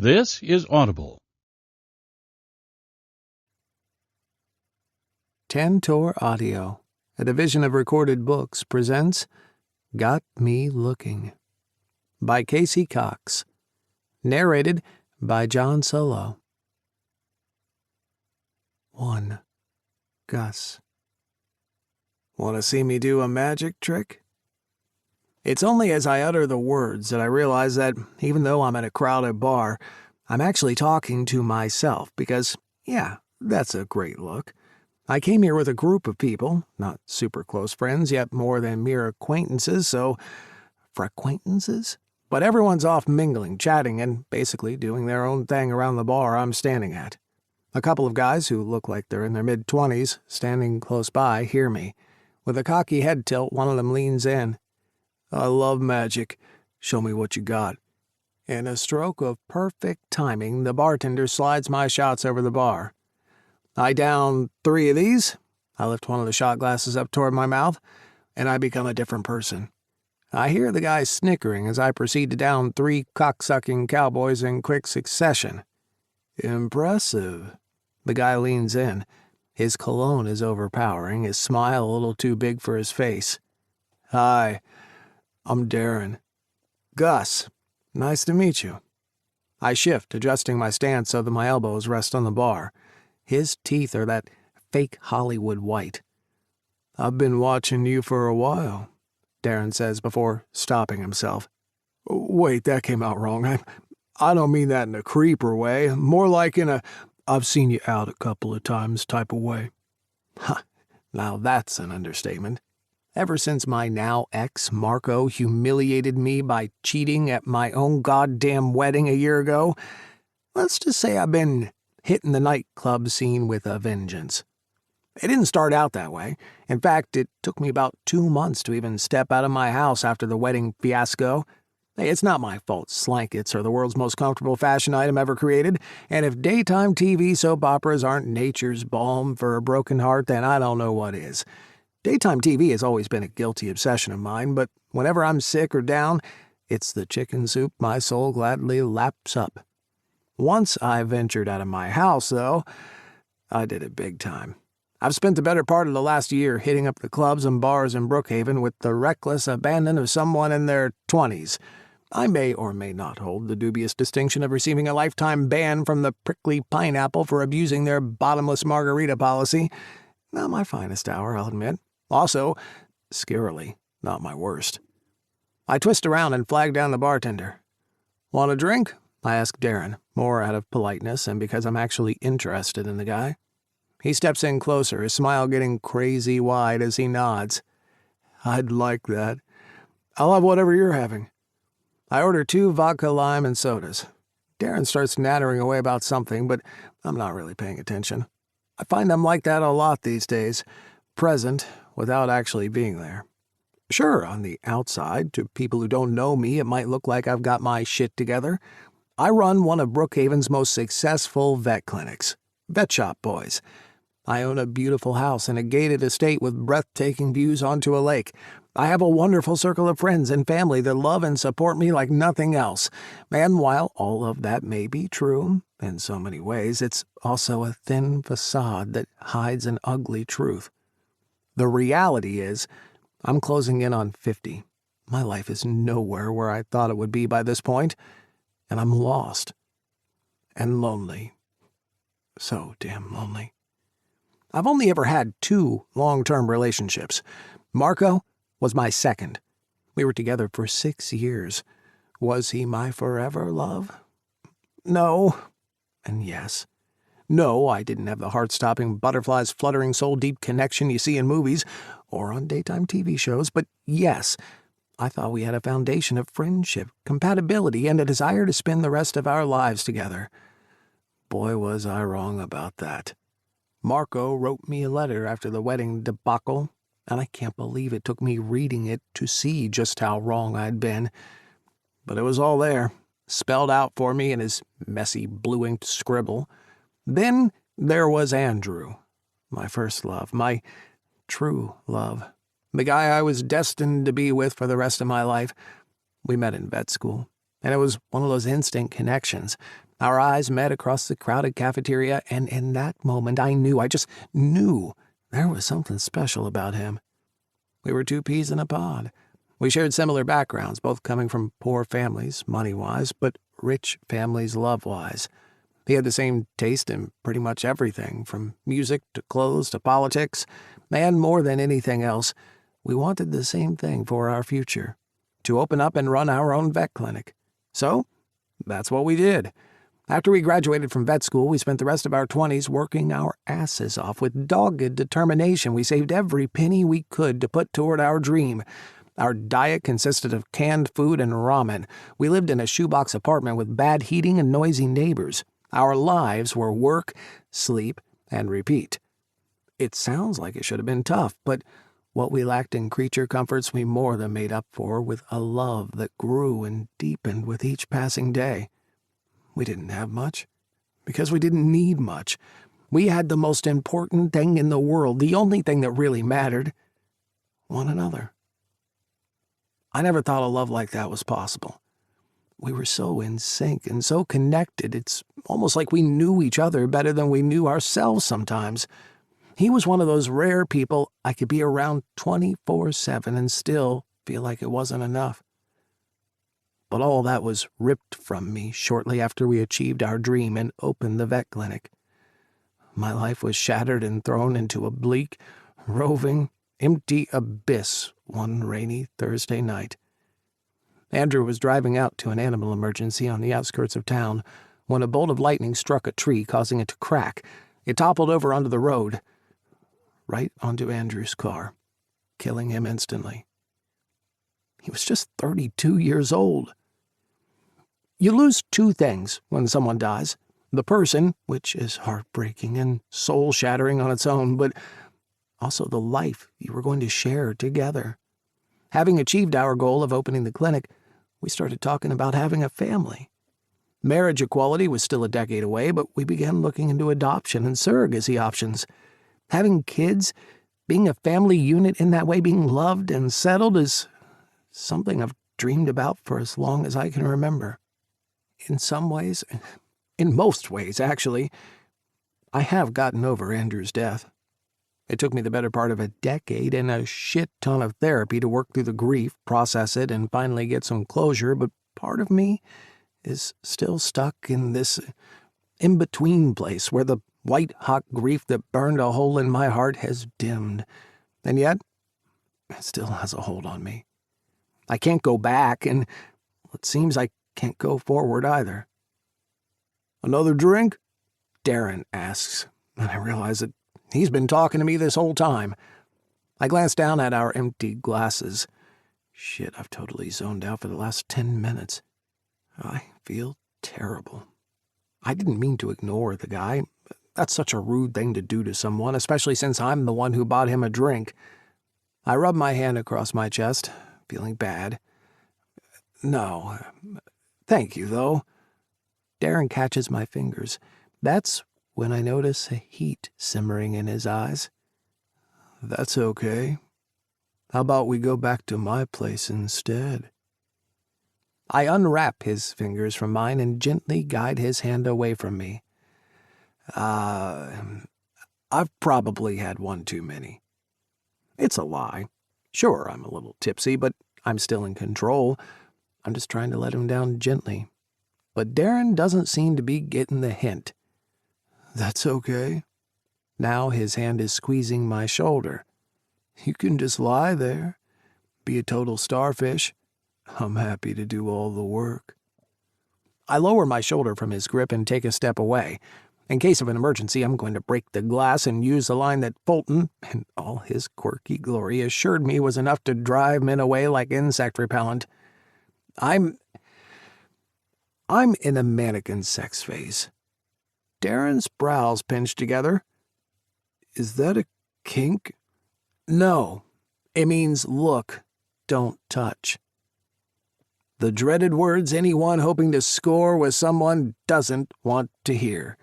This is Audible. Tantor Audio, a division of Recorded Books, presents Got Me Looking by Casey Cox. Narrated by John Solo. 1. Gus. Want to see me do a magic trick? It's only as I utter the words that I realize that even though I'm at a crowded bar, I'm actually talking to myself because, yeah, that's a great look. I came here with a group of people, not super close friends, yet more than mere acquaintances, so frequentances? But everyone's off mingling, chatting, and basically doing their own thing around the bar I'm standing at. A couple of guys who look like they're in their mid-20s, standing close by, hear me. With a cocky head tilt, one of them leans in. "I love magic. Show me what you got." In a stroke of perfect timing, the bartender slides my shots over the bar. I down 3 of these, I lift one of the shot glasses up toward my mouth, and I become a different person. I hear the guys snickering as I proceed to down 3 cocksucking cowboys in quick succession. Impressive. The guy leans in. His cologne is overpowering, his smile a little too big for his face. "Hi, I'm Darren." "Gus, nice to meet you." I shift, adjusting my stance so that my elbows rest on the bar. His teeth are that fake Hollywood white. "I've been watching you for a while," Darren says before stopping himself. "Wait, that came out wrong. I don't mean that in a creeper way, more like in a I've seen you out a couple of times type of way." Ha, now that's an understatement. Ever since my now ex, Marco, humiliated me by cheating at my own goddamn wedding a year ago, let's just say I've been hitting the nightclub scene with a vengeance. It didn't start out that way. In fact, it took me about 2 months to even step out of my house after the wedding fiasco. Hey, it's not my fault slankets are the world's most comfortable fashion item ever created, and if daytime TV soap operas aren't nature's balm for a broken heart, then I don't know what is. Daytime TV has always been a guilty obsession of mine, but whenever I'm sick or down, it's the chicken soup my soul gladly laps up. Once I ventured out of my house, though, I did it big time. I've spent the better part of the last year hitting up the clubs and bars in Brookhaven with the reckless abandon of someone in their 20s. I may or may not hold the dubious distinction of receiving a lifetime ban from the Prickly Pineapple for abusing their bottomless margarita policy. Not my finest hour, I'll admit. Also, scarily, not my worst. I twist around and flag down the bartender. "Want a drink?" I ask Darren, more out of politeness and because I'm actually interested in the guy. He steps in closer, his smile getting crazy wide as he nods. "I'd like that. I'll have whatever you're having." I order 2 vodka lime and sodas. Darren starts nattering away about something, but I'm not really paying attention. I find them like that a lot these days, present without actually being there. Sure, on the outside, to people who don't know me, it might look like I've got my shit together. I run one of Brookhaven's most successful vet clinics. Vet Shop Boys. I own a beautiful house in a gated estate with breathtaking views onto a lake. I have a wonderful circle of friends and family that love and support me like nothing else. And while all of that may be true, in so many ways, it's also a thin facade that hides an ugly truth. The reality is, I'm closing in on 50. My life is nowhere where I thought it would be by this point, and I'm lost. And lonely. So damn lonely. I've only ever had 2 long-term relationships. Marco was my second. We were together for 6 years. Was he my forever love? No. And yes. No, I didn't have the heart-stopping, butterflies fluttering, soul-deep connection you see in movies or on daytime TV shows, but yes, I thought we had a foundation of friendship, compatibility, and a desire to spend the rest of our lives together. Boy, was I wrong about that. Marco wrote me a letter after the wedding debacle, and I can't believe it took me reading it to see just how wrong I'd been. But it was all there, spelled out for me in his messy blue-inked scribble. Then there was Andrew, my first love, my true love, the guy I was destined to be with for the rest of my life. We met in vet school, and it was one of those instant connections. Our eyes met across the crowded cafeteria, and in that moment I just knew there was something special about him. We were two peas in a pod. We shared similar backgrounds, both coming from poor families, money-wise, but rich families, love-wise. He had the same taste in pretty much everything, from music to clothes to politics, and more than anything else, we wanted the same thing for our future, to open up and run our own vet clinic. So, that's what we did. After we graduated from vet school, we spent the rest of our 20s working our asses off. With dogged determination, we saved every penny we could to put toward our dream. Our diet consisted of canned food and ramen. We lived in a shoebox apartment with bad heating and noisy neighbors. Our lives were work, sleep, and repeat. It sounds like it should have been tough, but what we lacked in creature comforts we more than made up for with a love that grew and deepened with each passing day. We didn't have much, because we didn't need much. We had the most important thing in the world, the only thing that really mattered: one another. I never thought a love like that was possible. We were so in sync and so connected, it's almost like we knew each other better than we knew ourselves sometimes. He was one of those rare people I could be around 24/7 and still feel like it wasn't enough. But all that was ripped from me shortly after we achieved our dream and opened the vet clinic. My life was shattered and thrown into a bleak, roving, empty abyss one rainy Thursday night. Andrew was driving out to an animal emergency on the outskirts of town when a bolt of lightning struck a tree, causing it to crack. It toppled over onto the road, right onto Andrew's car, killing him instantly. He was just 32 years old. You lose two things when someone dies: the person, which is heartbreaking and soul-shattering on its own, but also the life you were going to share together. Having achieved our goal of opening the clinic, we started talking about having a family. Marriage equality was still a decade away, but we began looking into adoption and surrogacy options. Having kids, being a family unit in that way, being loved and settled, is something I've dreamed about for as long as I can remember. In some ways, in most ways, actually, I have gotten over Andrew's death. It took me the better part of a decade and a shit ton of therapy to work through the grief, process it, and finally get some closure, but part of me is still stuck in this in-between place where the white-hot grief that burned a hole in my heart has dimmed, and yet it still has a hold on me. I can't go back, and it seems I can't go forward either. "Another drink?" Darren asks, and I realize that he's been talking to me this whole time. I glance down at our empty glasses. Shit, I've totally zoned out for the last 10 minutes. I feel terrible. I didn't mean to ignore the guy. That's such a rude thing to do to someone, especially since I'm the one who bought him a drink. I rub my hand across my chest, feeling bad. "No, thank you, though." Darren catches my fingers. That's when I notice a heat simmering in his eyes. "That's okay. How about we go back to my place instead?" I unwrap his fingers from mine and gently guide his hand away from me. I've probably had one too many." It's a lie. Sure, I'm a little tipsy, but I'm still in control. I'm just trying to let him down gently. But Darren doesn't seem to be getting the hint. "That's okay." Now his hand is squeezing my shoulder. "You can just lie there, be a total starfish. I'm happy to do all the work." I lower my shoulder from his grip and take a step away. In case of an emergency, I'm going to break the glass and use a line that Fulton, in all his quirky glory, assured me was enough to drive men away like insect repellent. I'm in a mannequin sex phase. Darren's brows pinch together. "Is that a kink?" "No. It means look, don't touch." The dreaded words anyone hoping to score with someone doesn't want to hear.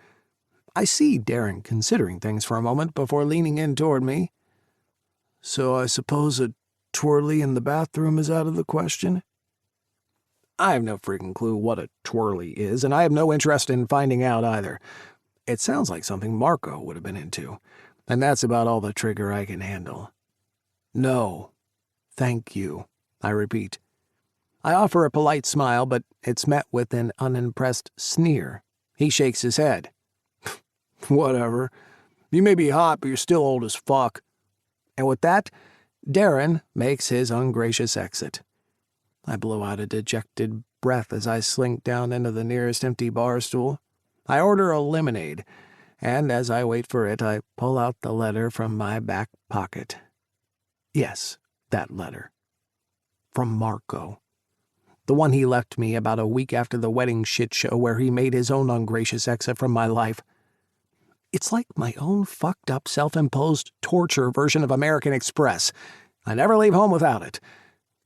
I see Darren considering things for a moment before leaning in toward me. "So I suppose a twirly in the bathroom is out of the question?" I have no freaking clue what a twirly is, and I have no interest in finding out either. It sounds like something Marco would have been into, and that's about all the trigger I can handle. No, thank you, I repeat. I offer a polite smile, but it's met with an unimpressed sneer. He shakes his head. Whatever. You may be hot, but you're still old as fuck. And with that, Darren makes his ungracious exit. I blow out a dejected breath as I slink down into the nearest empty bar stool. I order a lemonade, and as I wait for it, I pull out the letter from my back pocket. Yes, that letter. From Marco. The one he left me about a week after the wedding shit show where he made his own ungracious exit from my life. It's like my own fucked up self-imposed torture version of American Express. I never leave home without it.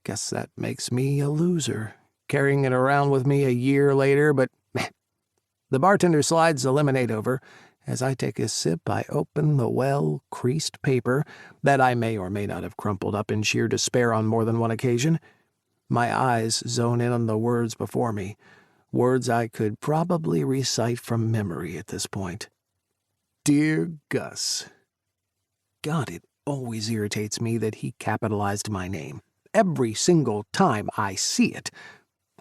Guess that makes me a loser, carrying it around with me a year later, but the bartender slides the lemonade over. As I take a sip, I open the well-creased paper that I may or may not have crumpled up in sheer despair on more than one occasion. My eyes zone in on the words before me, words I could probably recite from memory at this point. Dear Gus. God, it always irritates me that he capitalized my name. Every single time I see it.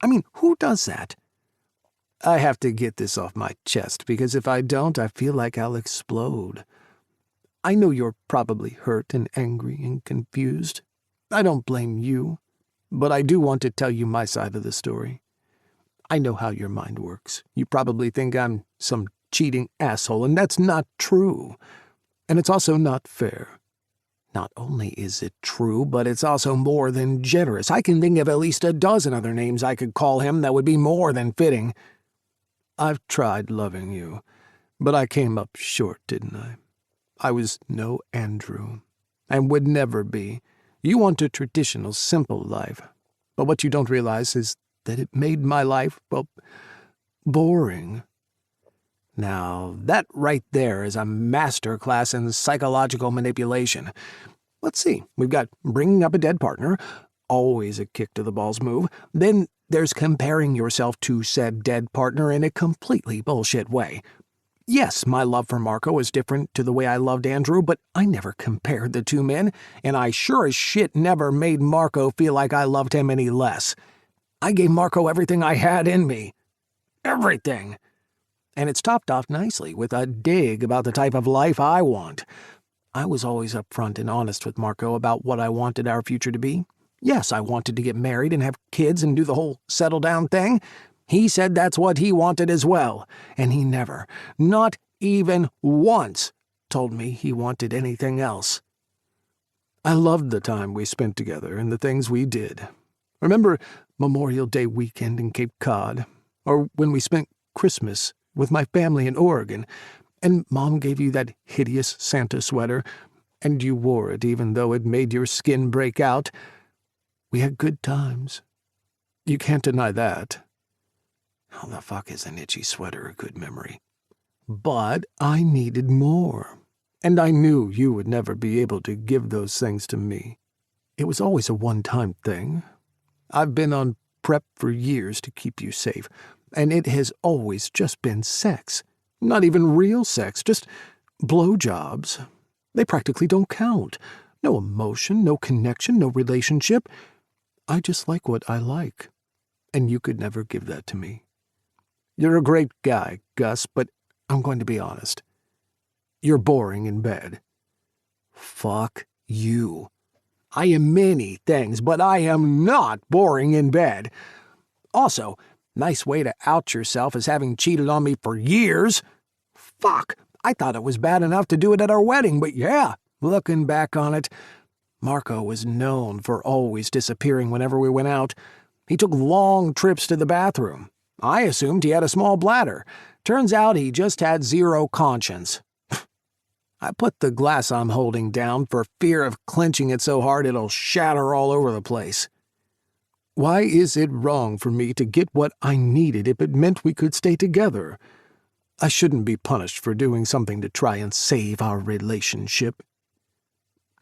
I mean, who does that? I have to get this off my chest, because if I don't, I feel like I'll explode. I know you're probably hurt and angry and confused. I don't blame you, but I do want to tell you my side of the story. I know how your mind works. You probably think I'm some cheating asshole, and that's not true. And it's also not fair. Not only is it true, but it's also more than generous. I can think of at least a dozen other names I could call him that would be more than fitting. I've tried loving you, but I came up short, didn't I? I was no Andrew, and would never be. You want a traditional, simple life, but what you don't realize is that it made my life, well, boring. Now, that right there is a master class in psychological manipulation. Let's see, we've got bringing up a dead partner, always a kick-to-the-balls move. Then there's comparing yourself to said dead partner in a completely bullshit way. Yes, my love for Marco is different to the way I loved Andrew, but I never compared the two men, and I sure as shit never made Marco feel like I loved him any less. I gave Marco everything I had in me. Everything. And it's topped off nicely with a dig about the type of life I want. I was always upfront and honest with Marco about what I wanted our future to be. Yes, I wanted to get married and have kids and do the whole settle-down thing. He said that's what he wanted as well, and he never, not even once, told me he wanted anything else. I loved the time we spent together and the things we did. Remember Memorial Day weekend in Cape Cod? Or when we spent Christmas with my family in Oregon, and Mom gave you that hideous Santa sweater, and you wore it even though it made your skin break out? We had good times. You can't deny that. How the fuck is an itchy sweater a good memory? But I needed more, and I knew you would never be able to give those things to me. It was always a one-time thing. I've been on prep for years to keep you safe, and it has always just been sex. Not even real sex, just blowjobs. They practically don't count. No emotion, no connection, no relationship. I just like what I like, and you could never give that to me. You're a great guy, Gus, but I'm going to be honest. You're boring in bed. Fuck you. I am many things, but I am not boring in bed. Also, nice way to out yourself as having cheated on me for years. Fuck, I thought it was bad enough to do it at our wedding, but yeah, looking back on it, Marco was known for always disappearing whenever we went out. He took long trips to the bathroom. I assumed he had a small bladder. Turns out he just had zero conscience. I put the glass I'm holding down for fear of clenching it so hard it'll shatter all over the place. Why is it wrong for me to get what I needed if it meant we could stay together? I shouldn't be punished for doing something to try and save our relationship.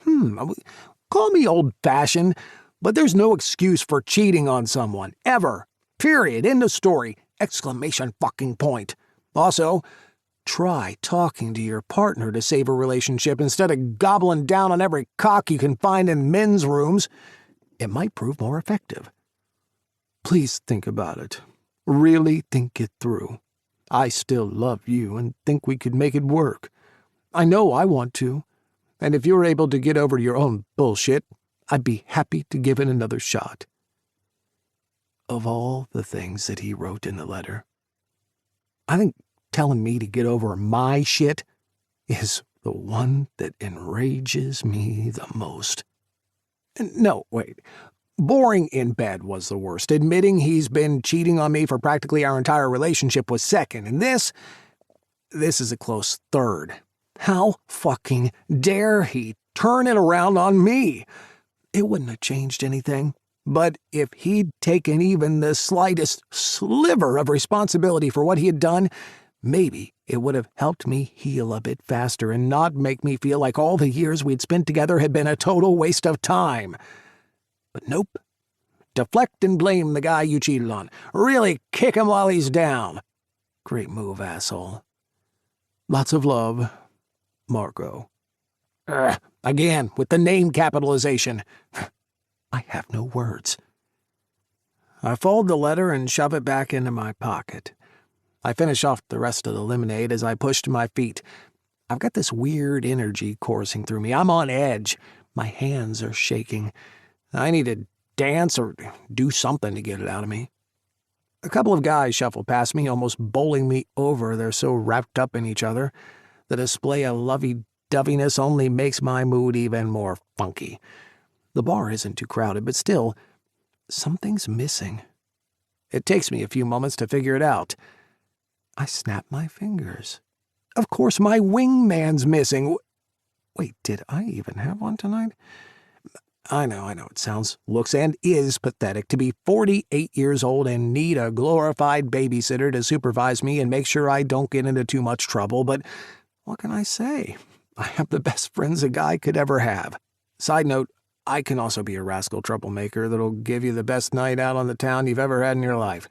Call me old-fashioned, but there's no excuse for cheating on someone, ever. Period. End of story. Exclamation fucking point. Also, try talking to your partner to save a relationship instead of gobbling down on every cock you can find in men's rooms. It might prove more effective. Please think about it. Really think it through. I still love you and think we could make it work. I know I want to. And if you're able to get over your own bullshit, I'd be happy to give it another shot. Of all the things that he wrote in the letter, I think telling me to get over my shit is the one that enrages me the most. No, wait. Boring in bed was the worst. Admitting he's been cheating on me for practically our entire relationship was second. And this is a close third. How fucking dare he turn it around on me? It wouldn't have changed anything. But if he'd taken even the slightest sliver of responsibility for what he had done, maybe it would have helped me heal a bit faster and not make me feel like all the years we'd spent together had been a total waste of time. But nope. Deflect and blame the guy you cheated on. Really kick him while he's down. Great move, asshole. Lots of love, Margot. Again, with the name capitalization. I have no words. I fold the letter and shove it back into my pocket. I finish off the rest of the lemonade as I push to my feet. I've got this weird energy coursing through me. I'm on edge. My hands are shaking. I need to dance or do something to get it out of me. A couple of guys shuffle past me, almost bowling me over. They're so wrapped up in each other. The display of lovey-doveyness only makes my mood even more funky. The bar isn't too crowded, but still, something's missing. It takes me a few moments to figure it out. I snap my fingers. Of course, my wingman's missing. Wait, did I even have one tonight? I know, it looks and is pathetic to be 48 years old and need a glorified babysitter to supervise me and make sure I don't get into too much trouble, but what can I say? I have the best friends a guy could ever have. Side note, I can also be a rascal troublemaker that'll give you the best night out on the town you've ever had in your life.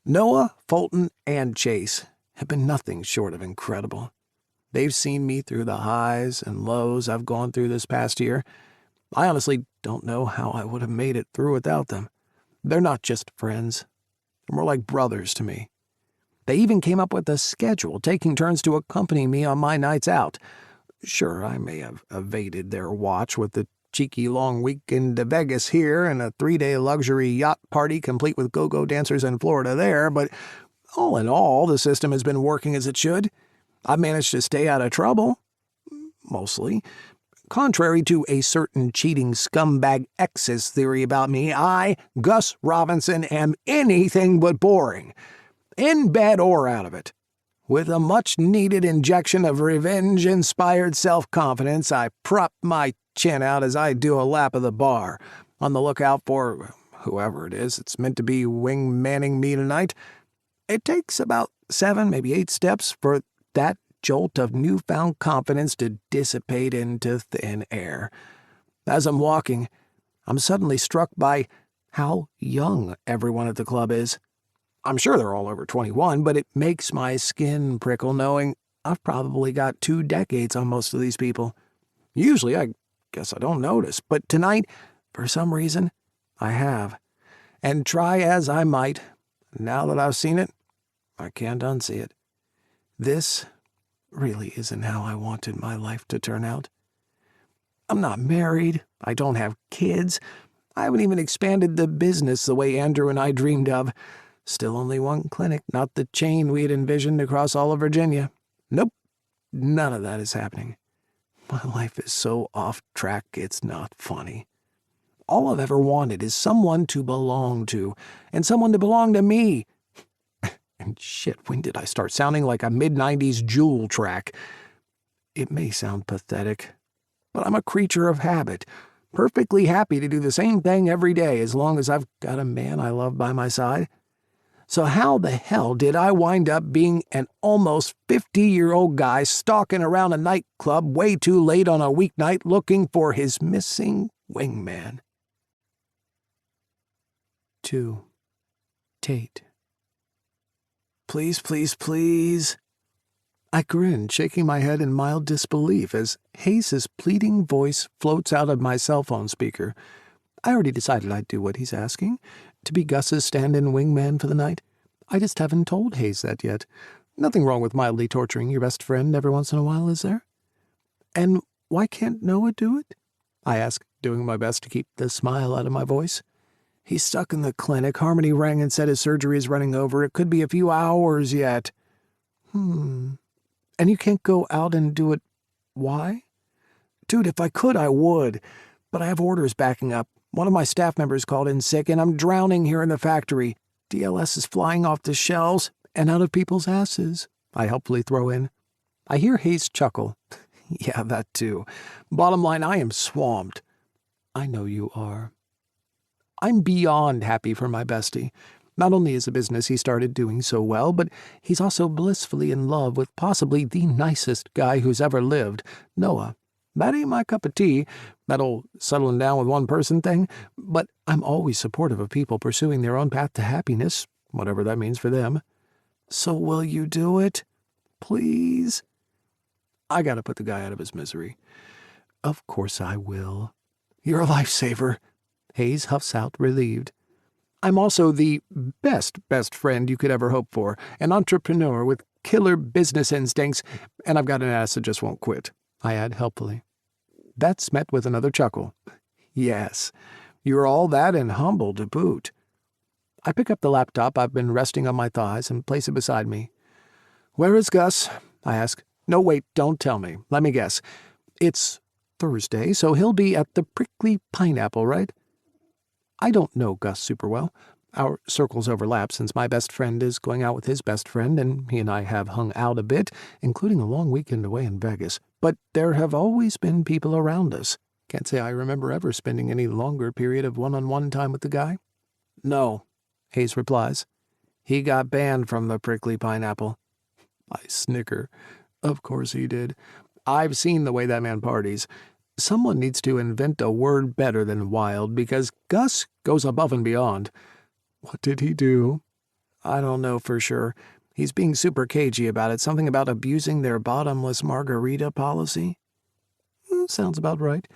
Noah, Fulton, and Chase have been nothing short of incredible. They've seen me through the highs and lows I've gone through this past year. I honestly don't know how I would have made it through without them. They're not just friends. They're more like brothers to me. They even came up with a schedule, taking turns to accompany me on my nights out. Sure, I may have evaded their watch with the cheeky long weekend to Vegas here and a 3-day luxury yacht party complete with go-go dancers in Florida there, but all in all, the system has been working as it should. I've managed to stay out of trouble. Mostly. Contrary to a certain cheating scumbag ex's theory about me, I, Gus Robinson, am anything but boring. In bed or out of it. With a much-needed injection of revenge-inspired self-confidence, I prop my chin out as I do a lap of the bar, on the lookout for whoever it is that's meant to be wing-manning me tonight. It takes about 7, maybe 8 steps for that jolt of newfound confidence to dissipate into thin air. As I'm walking, I'm suddenly struck by how young everyone at the club is. I'm sure they're all over 21, but it makes my skin prickle knowing I've probably got 2 decades on most of these people. Usually, I guess I don't notice, but tonight, for some reason, I have. And try as I might, now that I've seen it, I can't unsee it. This really isn't how I wanted my life to turn out. I'm not married. I don't have kids. I haven't even expanded the business the way Andrew and I dreamed of. Still only one clinic, not the chain we had envisioned across all of Virginia. Nope, none of that is happening. My life is so off track, it's not funny. All I've ever wanted is someone to belong to, and someone to belong to me. And shit, when did I start sounding like a mid-90s Jewel track? It may sound pathetic, but I'm a creature of habit, perfectly happy to do the same thing every day as long as I've got a man I love by my side. So how the hell did I wind up being an almost 50-year-old guy stalking around a nightclub way too late on a weeknight looking for his missing wingman? 2. Tate. Please, please, please. I grin, shaking my head in mild disbelief as Hayes' pleading voice floats out of my cell phone speaker. I already decided I'd do what he's asking, to be Gus's stand-in wingman for the night. I just haven't told Hayes that yet. Nothing wrong with mildly torturing your best friend every once in a while, is there? And why can't Noah do it? I ask, doing my best to keep the smile out of my voice. He's stuck in the clinic. Harmony rang and said his surgery is running over. It could be a few hours yet. And you can't go out and do it. Why? Dude, if I could, I would. But I have orders backing up. One of my staff members called in sick, and I'm drowning here in the factory. DLS is flying off the shelves and out of people's asses, I helpfully throw in. I hear Hayes chuckle. Yeah, that too. Bottom line, I am swamped. I know you are. I'm beyond happy for my bestie. Not only is the business he started doing so well, but he's also blissfully in love with possibly the nicest guy who's ever lived, Noah. That ain't my cup of tea, that old settling down with one person thing, but I'm always supportive of people pursuing their own path to happiness, whatever that means for them. So will you do it? Please? I gotta put the guy out of his misery. Of course I will. You're a lifesaver. Hayes huffs out, relieved. I'm also the best friend you could ever hope for, an entrepreneur with killer business instincts, and I've got an ass that just won't quit, I add helpfully. That's met with another chuckle. Yes, you're all that and humble to boot. I pick up the laptop I've been resting on my thighs and place it beside me. Where is Gus? I ask. No, wait, don't tell me. Let me guess. It's Thursday, so he'll be at the Prickly Pineapple, right? I don't know Gus super well. Our circles overlap since my best friend is going out with his best friend, and he and I have hung out a bit, including a long weekend away in Vegas. But there have always been people around us. Can't say I remember ever spending any longer period of one-on-one time with the guy. No, Hayes replies. He got banned from the Prickly Pineapple. I snicker. Of course he did. I've seen the way that man parties. Someone needs to invent a word better than wild, because Gus goes above and beyond. What did he do? I don't know for sure. He's being super cagey about it, something about abusing their bottomless margarita policy. Sounds about right.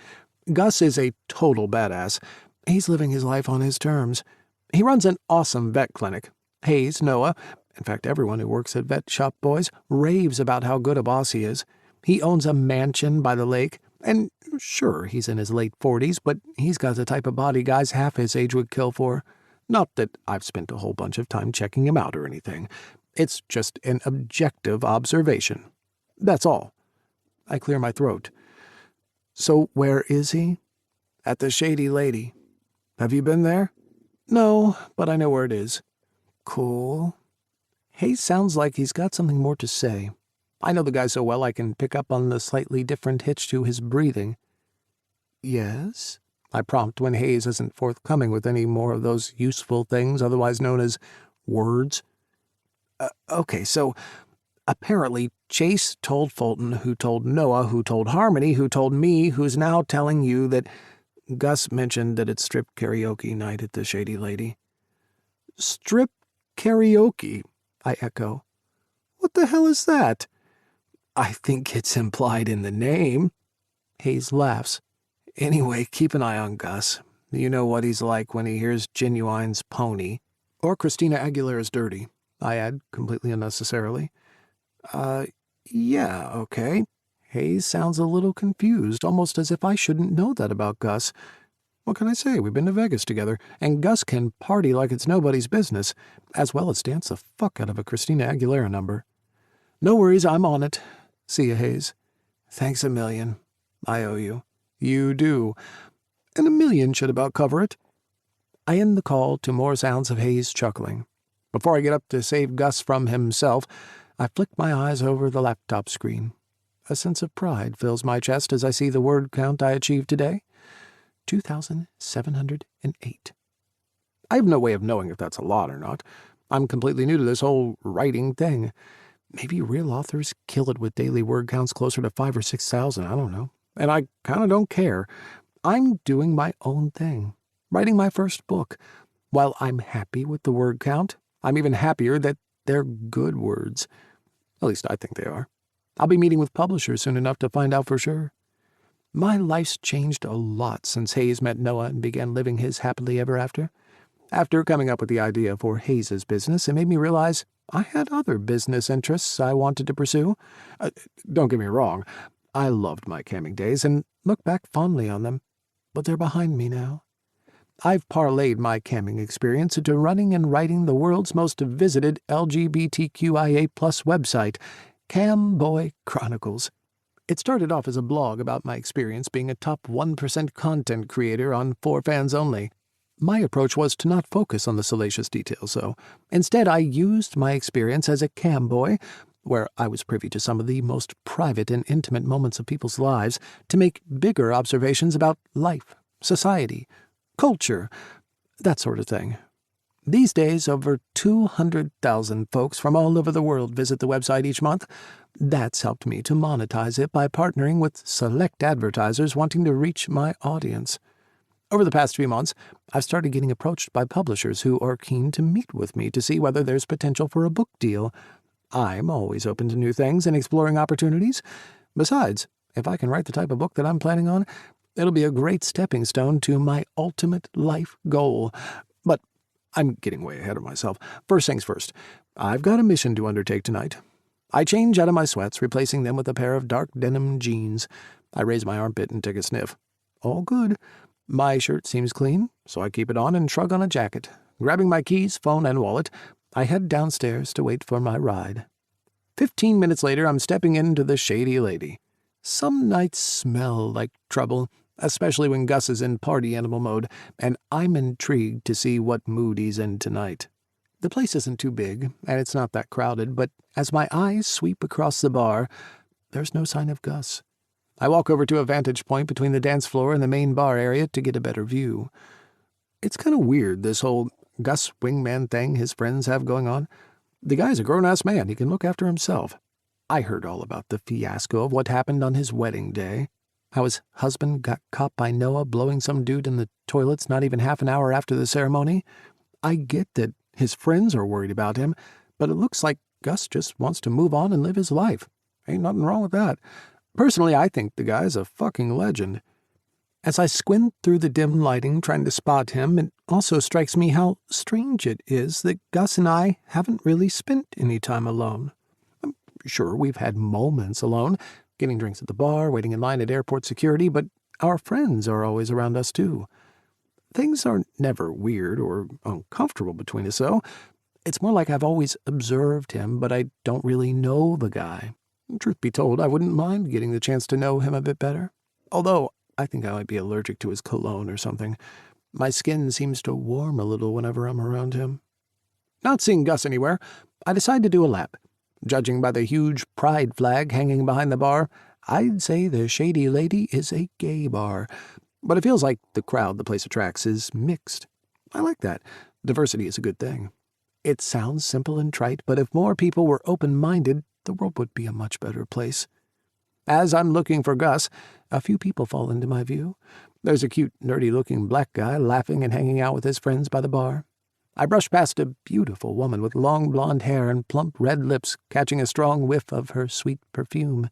Gus is a total badass. He's living his life on his terms. He runs an awesome vet clinic. Hayes, Noah, in fact everyone who works at Vet Shop Boys, raves about how good a boss he is. He owns a mansion by the lake, and sure, he's in his late 40s, but he's got the type of body guys half his age would kill for. Not that I've spent a whole bunch of time checking him out or anything. It's just an objective observation. That's all. I clear my throat. So where is he? At the Shady Lady. Have you been there? No, but I know where it is. Cool. Hayes sounds like he's got something more to say. I know the guy so well I can pick up on the slightly different hitch to his breathing. Yes? I prompt when Hayes isn't forthcoming with any more of those useful things otherwise known as words. Okay, so apparently Chase told Fulton, who told Noah, who told Harmony, who told me, who's now telling you that Gus mentioned that it's strip karaoke night at the Shady Lady. Strip karaoke, I echo. What the hell is that? I think it's implied in the name. Hayes laughs. Anyway, keep an eye on Gus. You know what he's like when he hears Genuine's Pony. Or Christina Aguilera's Dirty, I add, completely unnecessarily. Yeah, okay. Hayes sounds a little confused, almost as if I shouldn't know that about Gus. What can I say? We've been to Vegas together, and Gus can party like it's nobody's business, as well as dance the fuck out of a Christina Aguilera number. No worries, I'm on it. See ya, Hayes. Thanks a million. I owe you. You do. And $1 million should about cover it. I end the call to more sounds of Hayes chuckling. Before I get up to save Gus from himself, I flick my eyes over the laptop screen. A sense of pride fills my chest as I see the word count I achieved today. 2,708. I have no way of knowing if that's a lot or not. I'm completely new to this whole writing thing. Maybe real authors kill it with daily word counts closer to 5,000 or 6,000, I don't know. And I kind of don't care. I'm doing my own thing, writing my first book. While I'm happy with the word count, I'm even happier that they're good words. At least I think they are. I'll be meeting with publishers soon enough to find out for sure. My life's changed a lot since Hayes met Noah and began living his happily ever after. After coming up with the idea for Hayes's business, it made me realize I had other business interests I wanted to pursue. Don't get me wrong, I loved my camping days and look back fondly on them, but they're behind me now. I've parlayed my camping experience into running and writing the world's most visited LGBTQIA+ website, Camboy Chronicles. It started off as a blog about my experience being a top 1% content creator on For Fans Only. My approach was to not focus on the salacious details, though. Instead, I used my experience as a camboy, where I was privy to some of the most private and intimate moments of people's lives, to make bigger observations about life, society, culture, that sort of thing. These days, over 200,000 folks from all over the world visit the website each month. That's helped me to monetize it by partnering with select advertisers wanting to reach my audience. Over the past few months, I've started getting approached by publishers who are keen to meet with me to see whether there's potential for a book deal. I'm always open to new things and exploring opportunities. Besides, if I can write the type of book that I'm planning on, it'll be a great stepping stone to my ultimate life goal. But I'm getting way ahead of myself. First things first, I've got a mission to undertake tonight. I change out of my sweats, replacing them with a pair of dark denim jeans. I raise my armpit and take a sniff. All good. My shirt seems clean, so I keep it on and shrug on a jacket. Grabbing my keys, phone, and wallet, I head downstairs to wait for my ride. 15 minutes later, I'm stepping into the Shady Lady. Some nights smell like trouble, especially when Gus is in party animal mode, and I'm intrigued to see what mood he's in tonight. The place isn't too big, and it's not that crowded, but as my eyes sweep across the bar, there's no sign of Gus. I walk over to a vantage point between the dance floor and the main bar area to get a better view. It's kind of weird, this whole Gus wingman thing his friends have going on. The guy's a grown-ass man. He can look after himself. I heard all about the fiasco of what happened on his wedding day. How his husband got caught by Noah blowing some dude in the toilets not even half an hour after the ceremony. I get that his friends are worried about him, but it looks like Gus just wants to move on and live his life. Ain't nothing wrong with that. Personally, I think the guy's a fucking legend. As I squint through the dim lighting trying to spot him, it also strikes me how strange it is that Gus and I haven't really spent any time alone. I'm sure we've had moments alone, getting drinks at the bar, waiting in line at airport security, but our friends are always around us too. Things are never weird or uncomfortable between us, though. It's more like I've always observed him, but I don't really know the guy. Truth be told, I wouldn't mind getting the chance to know him a bit better. Although, I think I might be allergic to his cologne or something. My skin seems to warm a little whenever I'm around him. Not seeing Gus anywhere, I decide to do a lap. Judging by the huge pride flag hanging behind the bar, I'd say the Shady Lady is a gay bar. But it feels like the crowd the place attracts is mixed. I like that. Diversity is a good thing. It sounds simple and trite, but if more people were open-minded, the world would be a much better place. As I'm looking for Gus, a few people fall into my view. There's a cute, nerdy-looking black guy laughing and hanging out with his friends by the bar. I brush past a beautiful woman with long blonde hair and plump red lips, catching a strong whiff of her sweet perfume.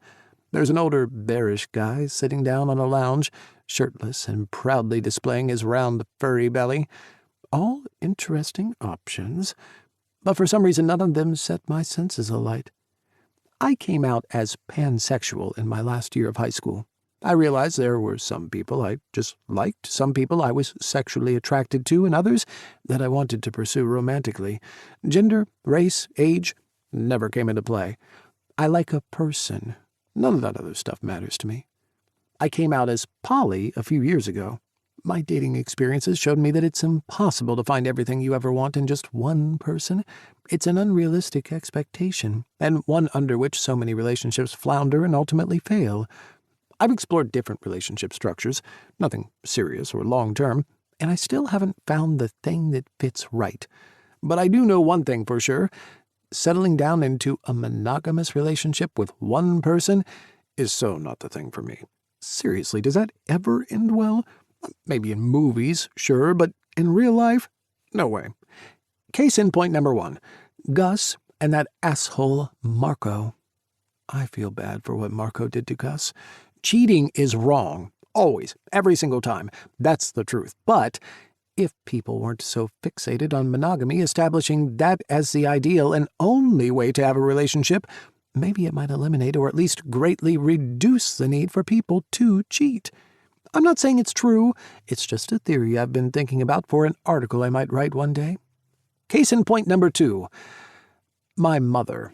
There's an older, bearish guy sitting down on a lounge, shirtless and proudly displaying his round, furry belly. All interesting options, but for some reason none of them set my senses alight. I came out as pansexual in my last year of high school. I realized there were some people I just liked, some people I was sexually attracted to, and others that I wanted to pursue romantically. Gender, race, age never came into play. I like a person. None of that other stuff matters to me. I came out as poly a few years ago. My dating experiences showed me that it's impossible to find everything you ever want in just one person. It's an unrealistic expectation, and one under which so many relationships flounder and ultimately fail. I've explored different relationship structures, nothing serious or long-term, and I still haven't found the thing that fits right. But I do know one thing for sure. Settling down into a monogamous relationship with one person is so not the thing for me. Seriously, does that ever end well? Maybe in movies, sure, but in real life? No way. Case in point number 1. Gus and that asshole Marco. I feel bad for what Marco did to Gus. Cheating is wrong. Always. Every single time. That's the truth. But if people weren't so fixated on monogamy, establishing that as the ideal and only way to have a relationship, maybe it might eliminate or at least greatly reduce the need for people to cheat. I'm not saying it's true. It's just a theory I've been thinking about for an article I might write one day. Case in point number 2. My mother.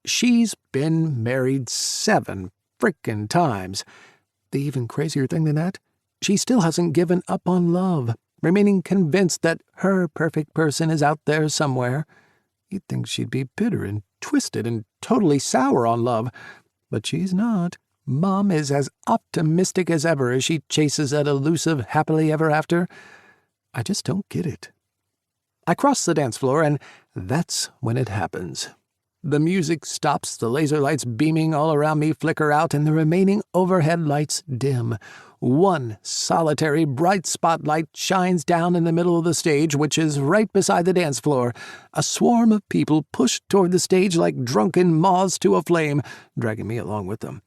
She's been married 7 frickin' times. The even crazier thing than that, she still hasn't given up on love, remaining convinced that her perfect person is out there somewhere. You'd think she'd be bitter and twisted and totally sour on love, but she's not. Mom is as optimistic as ever as she chases that elusive happily ever after. I just don't get it. I cross the dance floor, and that's when it happens. The music stops, the laser lights beaming all around me flicker out, and the remaining overhead lights dim. One solitary bright spotlight shines down in the middle of the stage, which is right beside the dance floor. A swarm of people push toward the stage like drunken moths to a flame, dragging me along with them.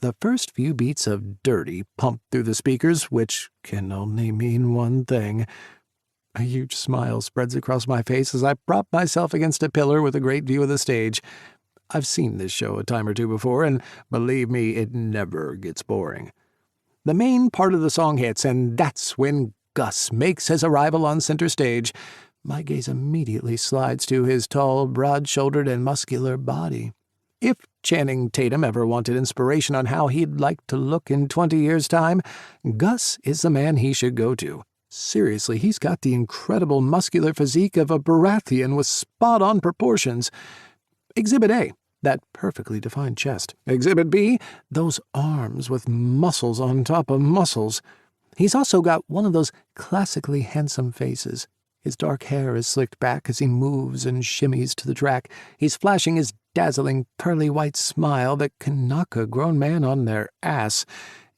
The first few beats of Dirty pump through the speakers, which can only mean one thing. A huge smile spreads across my face as I prop myself against a pillar with a great view of the stage. I've seen this show a time or two before, and believe me, it never gets boring. The main part of the song hits, and that's when Gus makes his arrival on center stage. My gaze immediately slides to his tall, broad-shouldered, and muscular body. If Channing Tatum ever wanted inspiration on how he'd like to look in 20 years' time, Gus is the man he should go to. Seriously, he's got the incredible muscular physique of a Baratheon with spot-on proportions. Exhibit A, that perfectly defined chest. Exhibit B, those arms with muscles on top of muscles. He's also got one of those classically handsome faces. His dark hair is slicked back as he moves and shimmies to the track. He's flashing his dazzling, pearly white smile that can knock a grown man on their ass.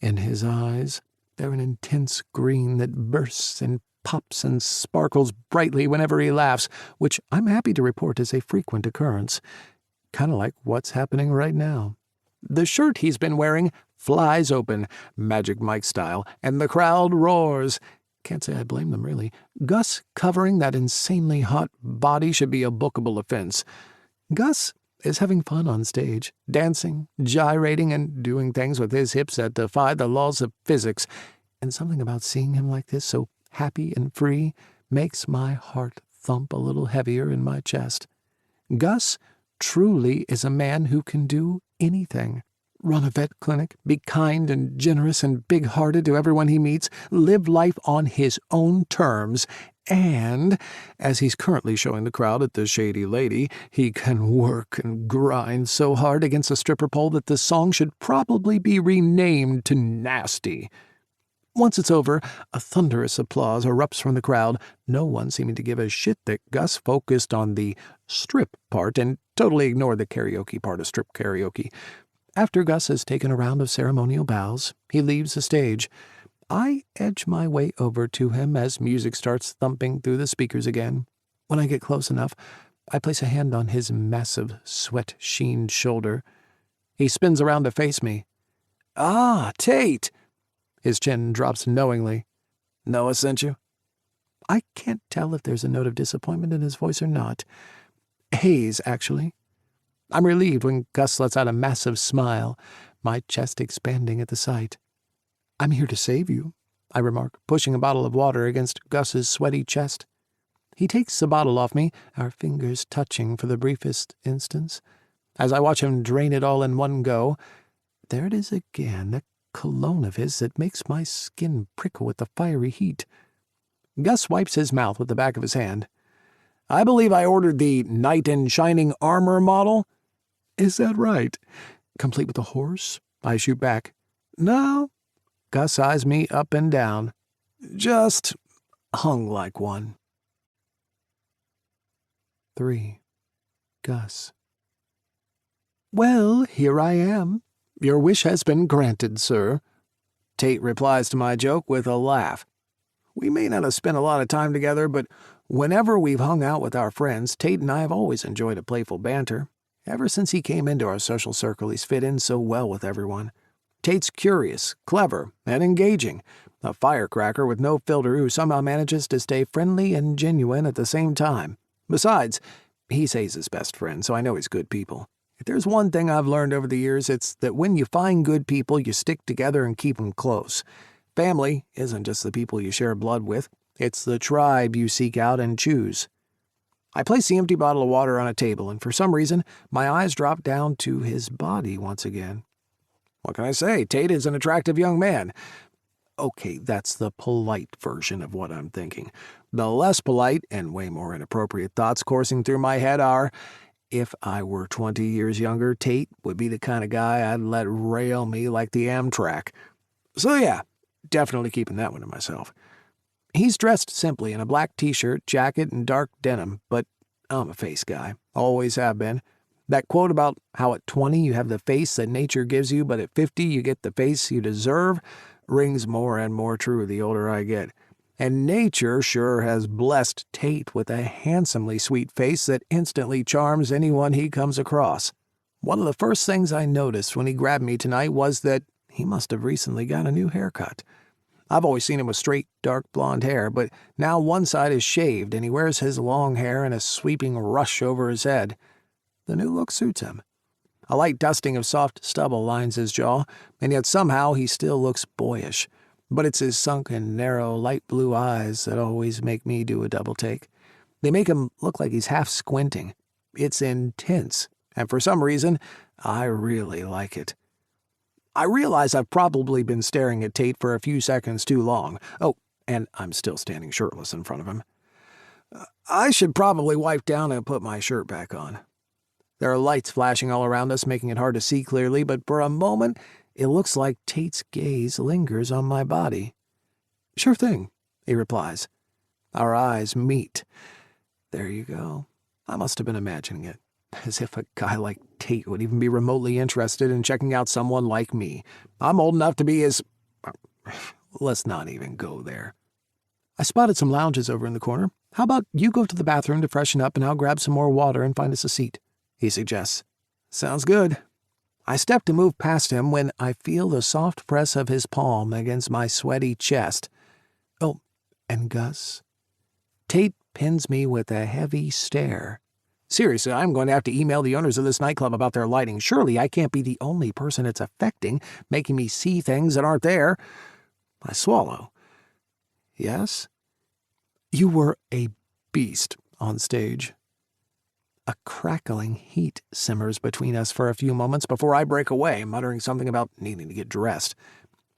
In his eyes, they're an intense green that bursts and pops and sparkles brightly whenever he laughs, which I'm happy to report is a frequent occurrence. Kind of like what's happening right now. The shirt he's been wearing flies open, Magic Mike style, and the crowd roars. Can't say I blame them, really. Gus covering that insanely hot body should be a bookable offense. Gus is having fun on stage, dancing, gyrating, and doing things with his hips that defy the laws of physics. And something about seeing him like this, so happy and free, makes my heart thump a little heavier in my chest. Gus truly is a man who can do anything. Run a vet clinic, be kind and generous and big-hearted to everyone he meets, live life on his own terms, and, as he's currently showing the crowd at the Shady Lady, he can work and grind so hard against a stripper pole that the song should probably be renamed to Nasty. Once it's over, a thunderous applause erupts from the crowd, no one seeming to give a shit that Gus focused on the strip part and totally ignored the karaoke part of strip karaoke. After Gus has taken a round of ceremonial bows, he leaves the stage. I edge my way over to him as music starts thumping through the speakers again. When I get close enough, I place a hand on his massive, sweat-sheened shoulder. He spins around to face me. "Ah, Tate!" His chin drops knowingly. "Noah sent you?" I can't tell if there's a note of disappointment in his voice or not. Haze, actually. I'm relieved when Gus lets out a massive smile, my chest expanding at the sight. "I'm here to save you," I remark, pushing a bottle of water against Gus's sweaty chest. He takes the bottle off me, our fingers touching for the briefest instance. As I watch him drain it all in one go, there it is again, that cologne of his that makes my skin prickle with the fiery heat. Gus wipes his mouth with the back of his hand. "I believe I ordered the knight in shining armor model." "Is that right? Complete with a horse?" I shoot back. "No." Gus eyes me up and down. "Just hung like one." 3. Gus. "Well, here I am. Your wish has been granted, sir." Tate replies to my joke with a laugh. "We may not have spent a lot of time together, but Whenever we've hung out with our friends, Tate and I have always enjoyed a playful banter. Ever since he came into our social circle, he's fit in so well with everyone. Tate's curious, clever, and engaging. A firecracker with no filter who somehow manages to stay friendly and genuine at the same time. Besides, he's Hayes' best friend, so I know he's good people. If there's one thing I've learned over the years, it's that when you find good people, you stick together and keep them close. Family isn't just the people you share blood with. It's the tribe you seek out and choose. I place the empty bottle of water on a table, and for some reason, my eyes drop down to his body once again. What can I say? Tate is an attractive young man. Okay, that's the polite version of what I'm thinking. The less polite and way more inappropriate thoughts coursing through my head are, if I were 20 years younger, Tate would be the kind of guy I'd let rail me like the Amtrak. So yeah, definitely keeping that one to myself. He's dressed simply in a black t-shirt, jacket, and dark denim, but I'm a face guy. Always have been. That quote about how at 20 you have the face that nature gives you, but at 50 you get the face you deserve, rings more and more true the older I get. And nature sure has blessed Tate with a handsomely sweet face that instantly charms anyone he comes across. One of the first things I noticed when he grabbed me tonight was that he must have recently got a new haircut. I've always seen him with straight, dark blonde hair, but now one side is shaved and he wears his long hair in a sweeping rush over his head. The new look suits him. A light dusting of soft stubble lines his jaw, and yet somehow he still looks boyish. But it's his sunken, narrow, light blue eyes that always make me do a double take. They make him look like he's half squinting. It's intense, and for some reason, I really like it. I realize I've probably been staring at Tate for a few seconds too long. Oh, and I'm still standing shirtless in front of him. I should probably wipe down and put my shirt back on. There are lights flashing all around us, making it hard to see clearly, but for a moment, it looks like Tate's gaze lingers on my body. Sure thing, he replies. Our eyes meet. There you go. I must have been imagining it. As if a guy like Tate would even be remotely interested in checking out someone like me. I'm old enough to be his... Let's not even go there. I spotted some lounges over in the corner. How about you go to the bathroom to freshen up and I'll grab some more water and find us a seat, he suggests. Sounds good. I step to move past him when I feel the soft press of his palm against my sweaty chest. Oh, and Gus? Tate pins me with a heavy stare. Seriously, I'm going to have to email the owners of this nightclub about their lighting. Surely I can't be the only person it's affecting, making me see things that aren't there. I swallow. Yes? You were a beast on stage. A crackling heat simmers between us for a few moments before I break away, muttering something about needing to get dressed.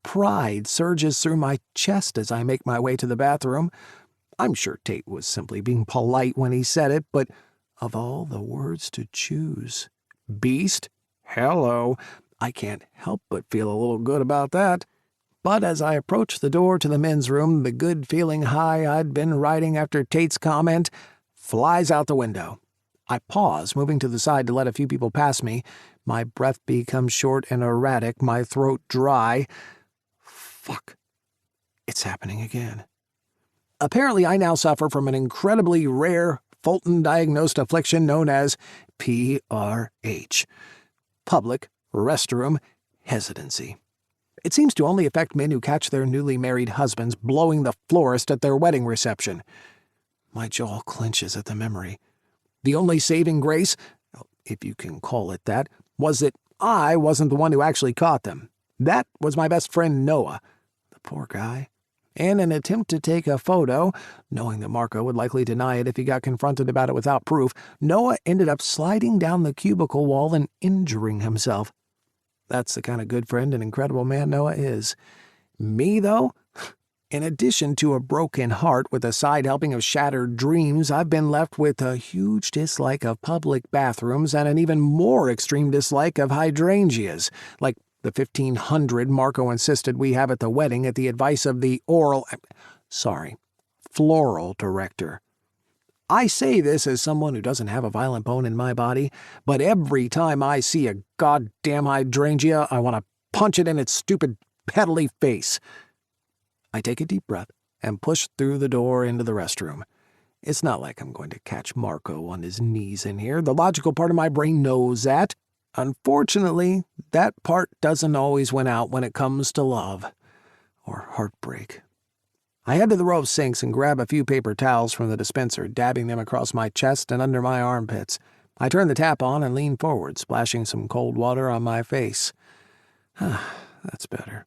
Pride surges through my chest as I make my way to the bathroom. I'm sure Tate was simply being polite when he said it, but of all the words to choose, beast? Hello. I can't help but feel a little good about that. But as I approach the door to the men's room, the good feeling high I'd been riding after Tate's comment flies out the window. I pause, moving to the side to let a few people pass me. My breath becomes short and erratic, my throat dry. Fuck. It's happening again. Apparently, I now suffer from an incredibly rare, Fulton-diagnosed affliction known as PRH. Public restroom hesitancy. It seems to only affect men who catch their newly married husbands blowing the florist at their wedding reception. My jaw clenches at the memory. The only saving grace, if you can call it that, was that I wasn't the one who actually caught them. That was my best friend Noah. The poor guy. In an attempt to take a photo, knowing that Marco would likely deny it if he got confronted about it without proof, Noah ended up sliding down the cubicle wall and injuring himself. That's the kind of good friend and incredible man Noah is. Me, though? In addition to a broken heart with a side helping of shattered dreams, I've been left with a huge dislike of public bathrooms and an even more extreme dislike of hydrangeas, like the 1,500 Marco insisted we have at the wedding at the advice of the floral director. I say this as someone who doesn't have a violent bone in my body, but every time I see a goddamn hydrangea, I want to punch it in its stupid, petally face. I take a deep breath and push through the door into the restroom. It's not like I'm going to catch Marco on his knees in here. The logical part of my brain knows that. Unfortunately, that part doesn't always win out when it comes to love or heartbreak. I head to the row of sinks and grab a few paper towels from the dispenser, dabbing them across my chest and under my armpits. I turn the tap on and lean forward, splashing some cold water on my face. That's better.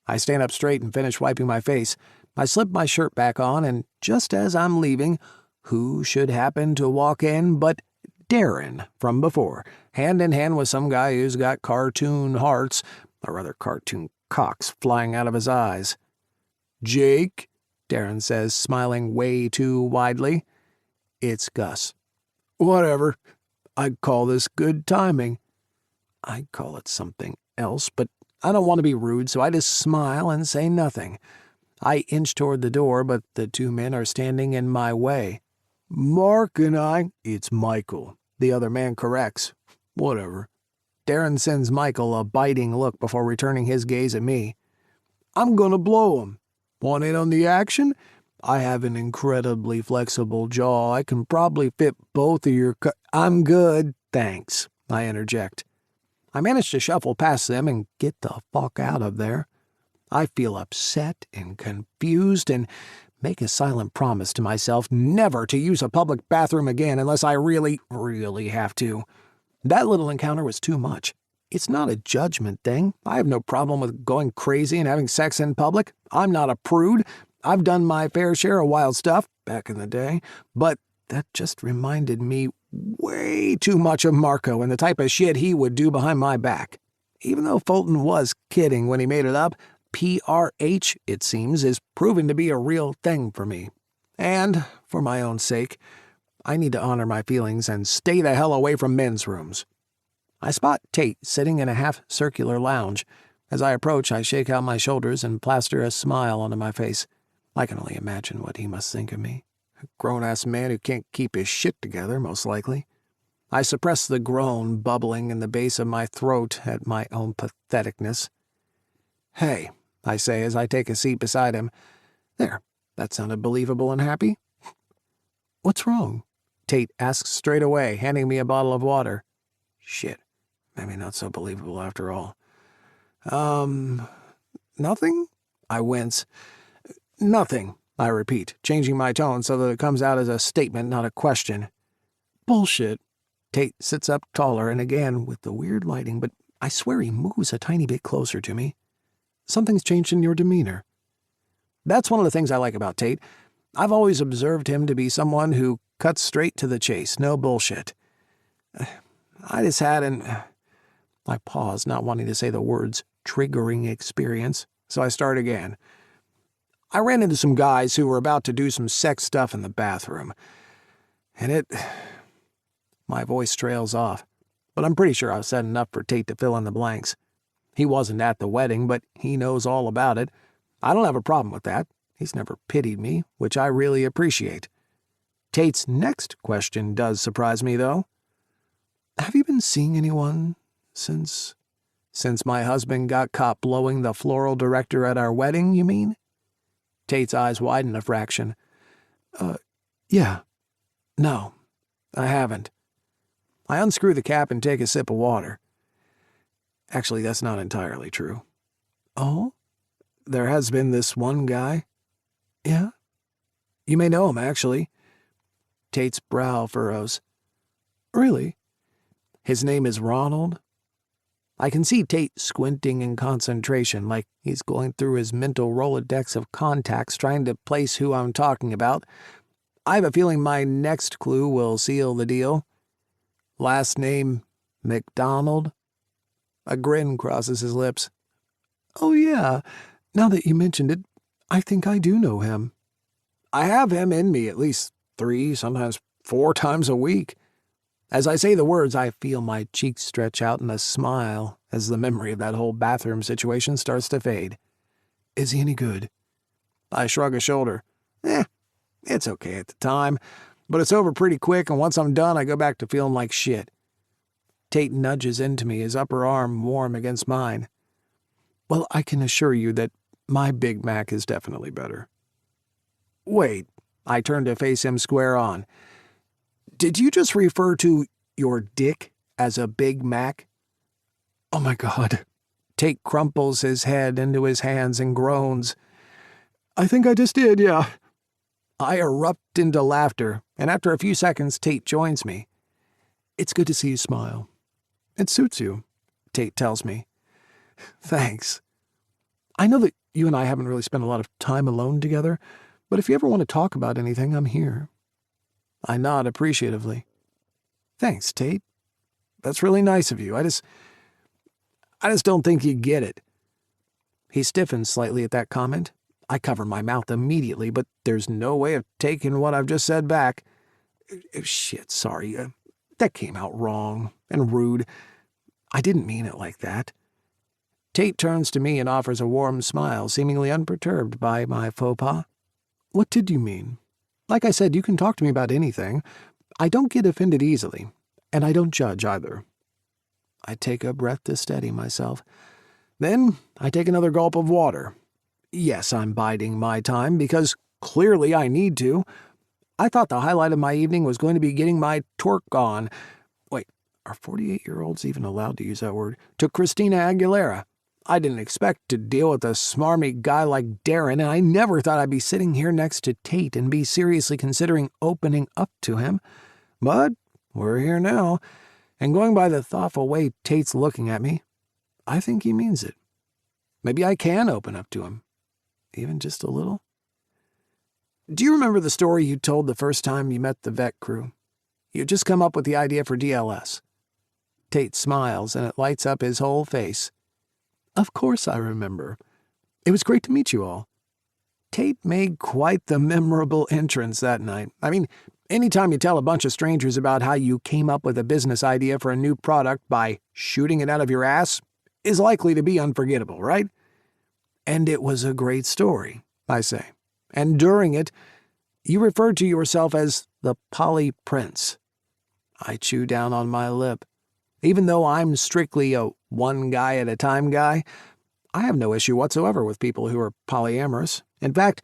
I stand up straight and finish wiping my face. I slip my shirt back on, and just as I'm leaving, who should happen to walk in but Darren from before, hand in hand with some guy who's got cartoon hearts, or rather cartoon cocks, flying out of his eyes. "Jake," Darren says, smiling way too widely. "It's Gus." "Whatever. I'd call this good timing." I'd call it something else, but I don't want to be rude, so I just smile and say nothing. I inch toward the door, but the two men are standing in my way. "Mark and I—" "It's Michael," the other man corrects. "Whatever." Darren sends Michael a biting look before returning his gaze at me. "I'm gonna blow him. Want in on the action? I have an incredibly flexible jaw. I can probably fit both of your I'm good, thanks," I interject. I manage to shuffle past them and get the fuck out of there. I feel upset and confused and make a silent promise to myself never to use a public bathroom again unless I really, really have to. That little encounter was too much. It's not a judgment thing. I have no problem with going crazy and having sex in public. I'm not a prude. I've done my fair share of wild stuff back in the day, but that just reminded me way too much of Marco and the type of shit he would do behind my back. Even though Fulton was kidding when he made it up, PRH, it seems, is proving to be a real thing for me. And, for my own sake, I need to honor my feelings and stay the hell away from men's rooms. I spot Tate sitting in a half-circular lounge. As I approach, I shake out my shoulders and plaster a smile onto my face. I can only imagine what he must think of me. A grown-ass man who can't keep his shit together, most likely. I suppress the groan bubbling in the base of my throat at my own patheticness. "Hey," I say as I take a seat beside him. "There, that sounded believable and happy." "What's wrong?" Tate asks straight away, handing me a bottle of water. Shit, maybe not so believable after all. Nothing?" I wince. "Nothing," I repeat, changing my tone so that it comes out as a statement, not a question. "Bullshit." Tate sits up taller and again with the weird lighting, but I swear he moves a tiny bit closer to me. "Something's changed in your demeanor." That's one of the things I like about Tate. I've always observed him to be someone who cuts straight to the chase, no bullshit. I just had I pause, not wanting to say the words triggering experience, so I start again. "I ran into some guys who were about to do some sex stuff in the bathroom, and My voice trails off, but I'm pretty sure I've said enough for Tate to fill in the blanks. He wasn't at the wedding, but he knows all about it. I don't have a problem with that. He's never pitied me, which I really appreciate. Tate's next question does surprise me, though. "Have you been seeing anyone since my husband got caught blowing the floral director at our wedding, you mean?" Tate's eyes widen a fraction. Yeah. No, I haven't." I unscrew the cap and take a sip of water. Actually, that's not entirely true. "Oh? There has been this one guy." "Yeah? You may know him, actually." Tate's brow furrows. "Really? His name is Ronald?" I can see Tate squinting in concentration, like he's going through his mental Rolodex of contacts trying to place who I'm talking about. I have a feeling my next clue will seal the deal. "Last name McDonald?" A grin crosses his lips. "Oh yeah, now that you mentioned it, I think I do know him. I have him in me at least 3, sometimes 4 times a week." As I say the words, I feel my cheeks stretch out in a smile as the memory of that whole bathroom situation starts to fade. "Is he any good?" I shrug a shoulder. It's okay at the time, but it's over pretty quick, and once I'm done, I go back to feeling like shit. Tate nudges into me, his upper arm warm against mine. "Well, I can assure you that my Big Mac is definitely better." "Wait, I turned to face him square on. Did you just refer to your dick as a Big Mac? Oh my God. Tate crumples his head into his hands and groans. I think I just did, yeah. I erupt into laughter, and after a few seconds, Tate joins me. It's good to see you smile. It suits you, Tate tells me. Thanks. I know that you and I haven't really spent a lot of time alone together, but if you ever want to talk about anything, I'm here. I nod appreciatively. Thanks, Tate. That's really nice of you. I just don't think you get it. He stiffens slightly at that comment. I cover my mouth immediately, but there's no way of taking what I've just said back. Shit, sorry. That came out wrong and rude. I didn't mean it like that. Tate turns to me and offers a warm smile, seemingly unperturbed by my faux pas. What did you mean? Like I said, you can talk to me about anything. I don't get offended easily, and I don't judge either. I take a breath to steady myself. Then I take another gulp of water. Yes, I'm biding my time, because clearly I need to. I thought the highlight of my evening was going to be getting my torque on. Wait, are 48-year-olds even allowed to use that word? To Christina Aguilera. I didn't expect to deal with a smarmy guy like Darren, and I never thought I'd be sitting here next to Tate and be seriously considering opening up to him. But we're here now, and going by the thoughtful way Tate's looking at me, I think he means it. Maybe I can open up to him. Even just a little. Do you remember the story you told the first time you met the vet crew? You just come up with the idea for DLS. Tate smiles, and it lights up his whole face. Of course I remember. It was great to meet you all. Tate made quite the memorable entrance that night. I mean, anytime you tell a bunch of strangers about how you came up with a business idea for a new product by shooting it out of your ass is likely to be unforgettable, right? And it was a great story, I say. And during it, you referred to yourself as the Polly Prince. I chew down on my lip. Even though I'm strictly a one-guy-at-a-time guy, I have no issue whatsoever with people who are polyamorous. In fact,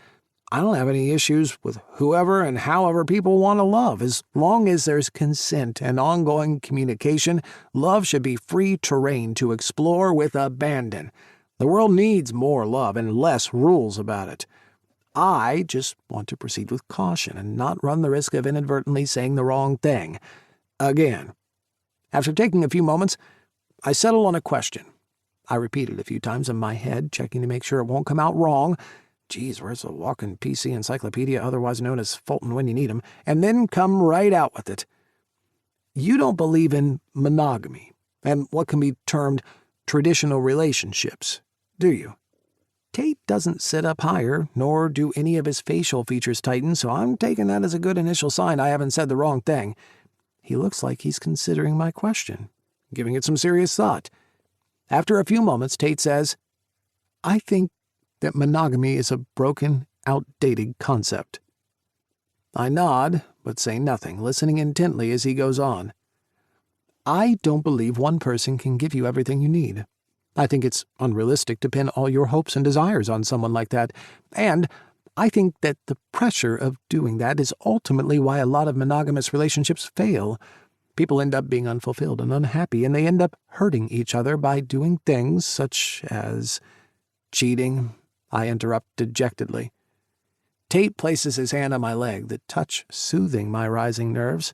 I don't have any issues with whoever and however people want to love. As long as there's consent and ongoing communication, love should be free terrain to explore with abandon. The world needs more love and less rules about it. I just want to proceed with caution and not run the risk of inadvertently saying the wrong thing. Again. After taking a few moments, I settle on a question. I repeat it a few times in my head, checking to make sure it won't come out wrong. Geez, where's the walking PC encyclopedia, otherwise known as Fulton when you need 'em, and then come right out with it. You don't believe in monogamy and what can be termed traditional relationships, do you? Tate doesn't sit up higher, nor do any of his facial features tighten, so I'm taking that as a good initial sign I haven't said the wrong thing. He looks like he's considering my question, giving it some serious thought. After a few moments, Tate says, I think that monogamy is a broken, outdated concept. I nod, but say nothing, listening intently as he goes on. I don't believe one person can give you everything you need. I think it's unrealistic to pin all your hopes and desires on someone like that, and I think that the pressure of doing that is ultimately why a lot of monogamous relationships fail. People end up being unfulfilled and unhappy, and they end up hurting each other by doing things such as cheating. I interrupt dejectedly. Tate places his hand on my leg, the touch soothing my rising nerves.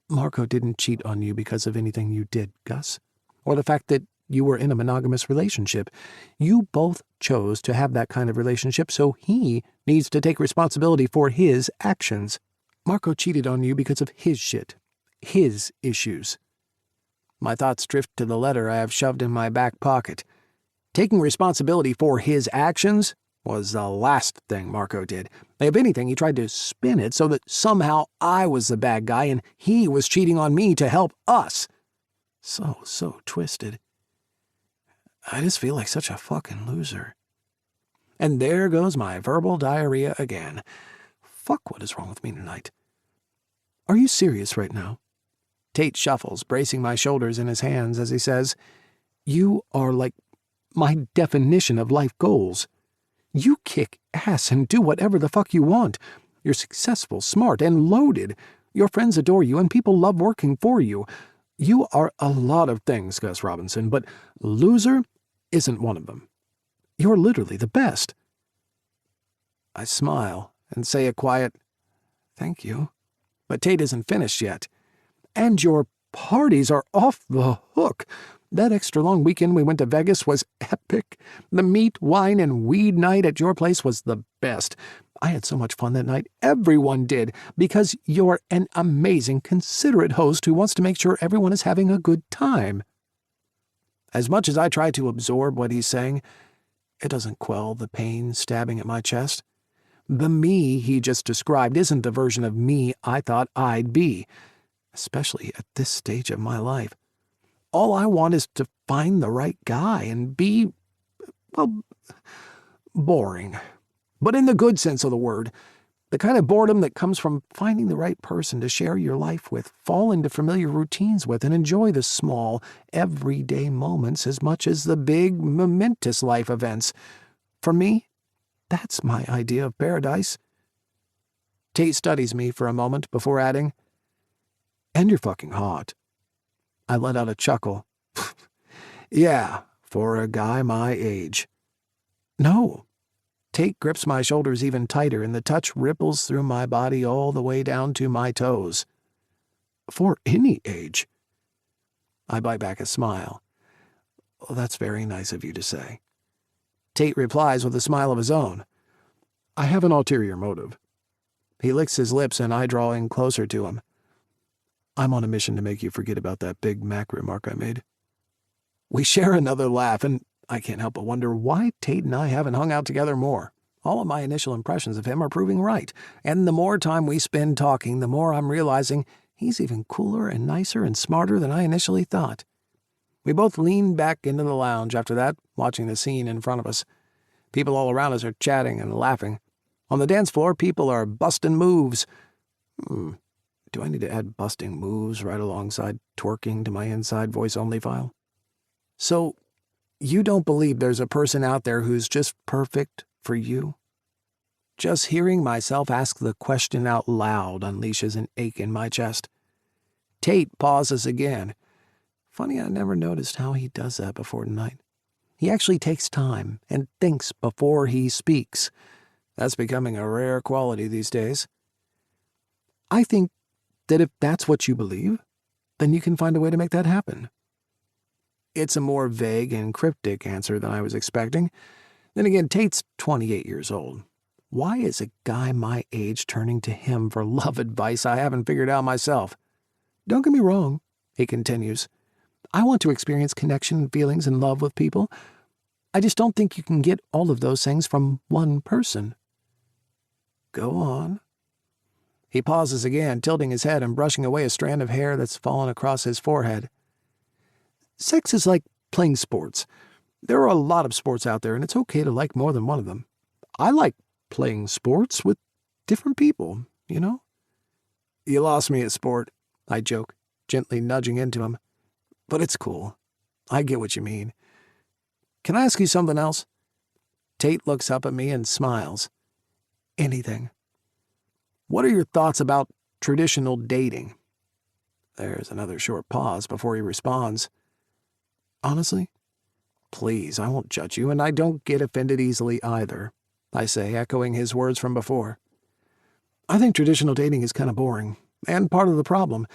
Marco didn't cheat on you because of anything you did, Gus, or the fact that you were in a monogamous relationship. You both chose to have that kind of relationship, so he needs to take responsibility for his actions. Marco cheated on you because of his shit, his issues. My thoughts drift to the letter I have shoved in my back pocket. Taking responsibility for his actions was the last thing Marco did. If anything, he tried to spin it so that somehow I was the bad guy and he was cheating on me to help us. So twisted. I just feel like such a fucking loser. And there goes my verbal diarrhea again. Fuck, what is wrong with me tonight? Are you serious right now? Tate shuffles, bracing my shoulders in his hands as he says, You are like my definition of life goals. You kick ass and do whatever the fuck you want. You're successful, smart, and loaded. Your friends adore you, and people love working for you. You are a lot of things, Gus Robinson, but loser isn't one of them. You're literally the best." I smile and say a quiet, "Thank you." But Tate isn't finished yet. "And your parties are off the hook. That extra long weekend we went to Vegas was epic. The meat, wine, and weed night at your place was the best. I had so much fun that night. Everyone did, because you're an amazing, considerate host who wants to make sure everyone is having a good time." As much as I try to absorb what he's saying, it doesn't quell the pain stabbing at my chest. The me he just described isn't the version of me I thought I'd be, especially at this stage of my life. All I want is to find the right guy and be, well, boring. But in the good sense of the word. The kind of boredom that comes from finding the right person to share your life with, fall into familiar routines with, and enjoy the small, everyday moments as much as the big, momentous life events. For me, that's my idea of paradise. Tate studies me for a moment before adding, "And you're fucking hot." I let out a chuckle. "Yeah, for a guy my age." "No." Tate grips my shoulders even tighter, and the touch ripples through my body all the way down to my toes. "For any age." I bite back a smile. "Well, that's very nice of you to say." Tate replies with a smile of his own. "I have an ulterior motive." He licks his lips, and I draw in closer to him. "I'm on a mission to make you forget about that Big Mac remark I made." We share another laugh, and I can't help but wonder why Tate and I haven't hung out together more. All of my initial impressions of him are proving right, and the more time we spend talking, the more I'm realizing he's even cooler and nicer and smarter than I initially thought. We both lean back into the lounge after that, watching the scene in front of us. People all around us are chatting and laughing. On the dance floor, people are busting moves. Do I need to add busting moves right alongside twerking to my inside voice-only file? So, you don't believe there's a person out there who's just perfect for you? Just hearing myself ask the question out loud unleashes an ache in my chest. Tate pauses again. Funny, I never noticed how he does that before tonight. He actually takes time and thinks before he speaks. That's becoming a rare quality these days. I think that if that's what you believe, then you can find a way to make that happen. It's a more vague and cryptic answer than I was expecting. Then again, Tate's 28 years old. Why is a guy my age turning to him for love advice I haven't figured out myself? Don't get me wrong, he continues. I want to experience connection and feelings and love with people. I just don't think you can get all of those things from one person. Go on. He pauses again, tilting his head and brushing away a strand of hair that's fallen across his forehead. Sex is like playing sports. There are a lot of sports out there, and it's okay to like more than one of them. I like playing sports with different people, you know? You lost me at sport, I joke, gently nudging into him. But it's cool. I get what you mean. Can I ask you something else? Tate looks up at me and smiles. Anything. What are your thoughts about traditional dating? There's another short pause before he responds. Honestly? Please, I won't judge you, and I don't get offended easily either, I say, echoing his words from before. I think traditional dating is kind of boring, and part of the problem.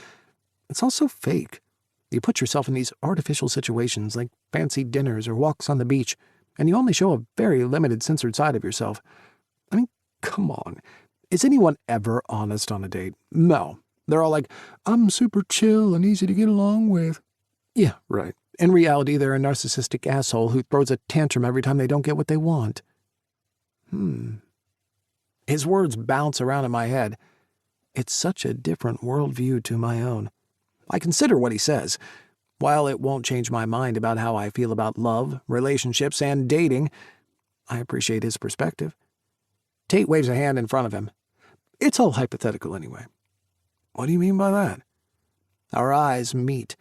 It's also fake. You put yourself in these artificial situations like fancy dinners or walks on the beach, and you only show a very limited censored side of yourself. I mean, come on. Is anyone ever honest on a date? No. They're all like, I'm super chill and easy to get along with. Yeah, right. In reality, they're a narcissistic asshole who throws a tantrum every time they don't get what they want. His words bounce around in my head. It's such a different worldview to my own. I consider what he says. While it won't change my mind about how I feel about love, relationships, and dating, I appreciate his perspective. Tate waves a hand in front of him. It's all hypothetical anyway. What do you mean by that? Our eyes meet,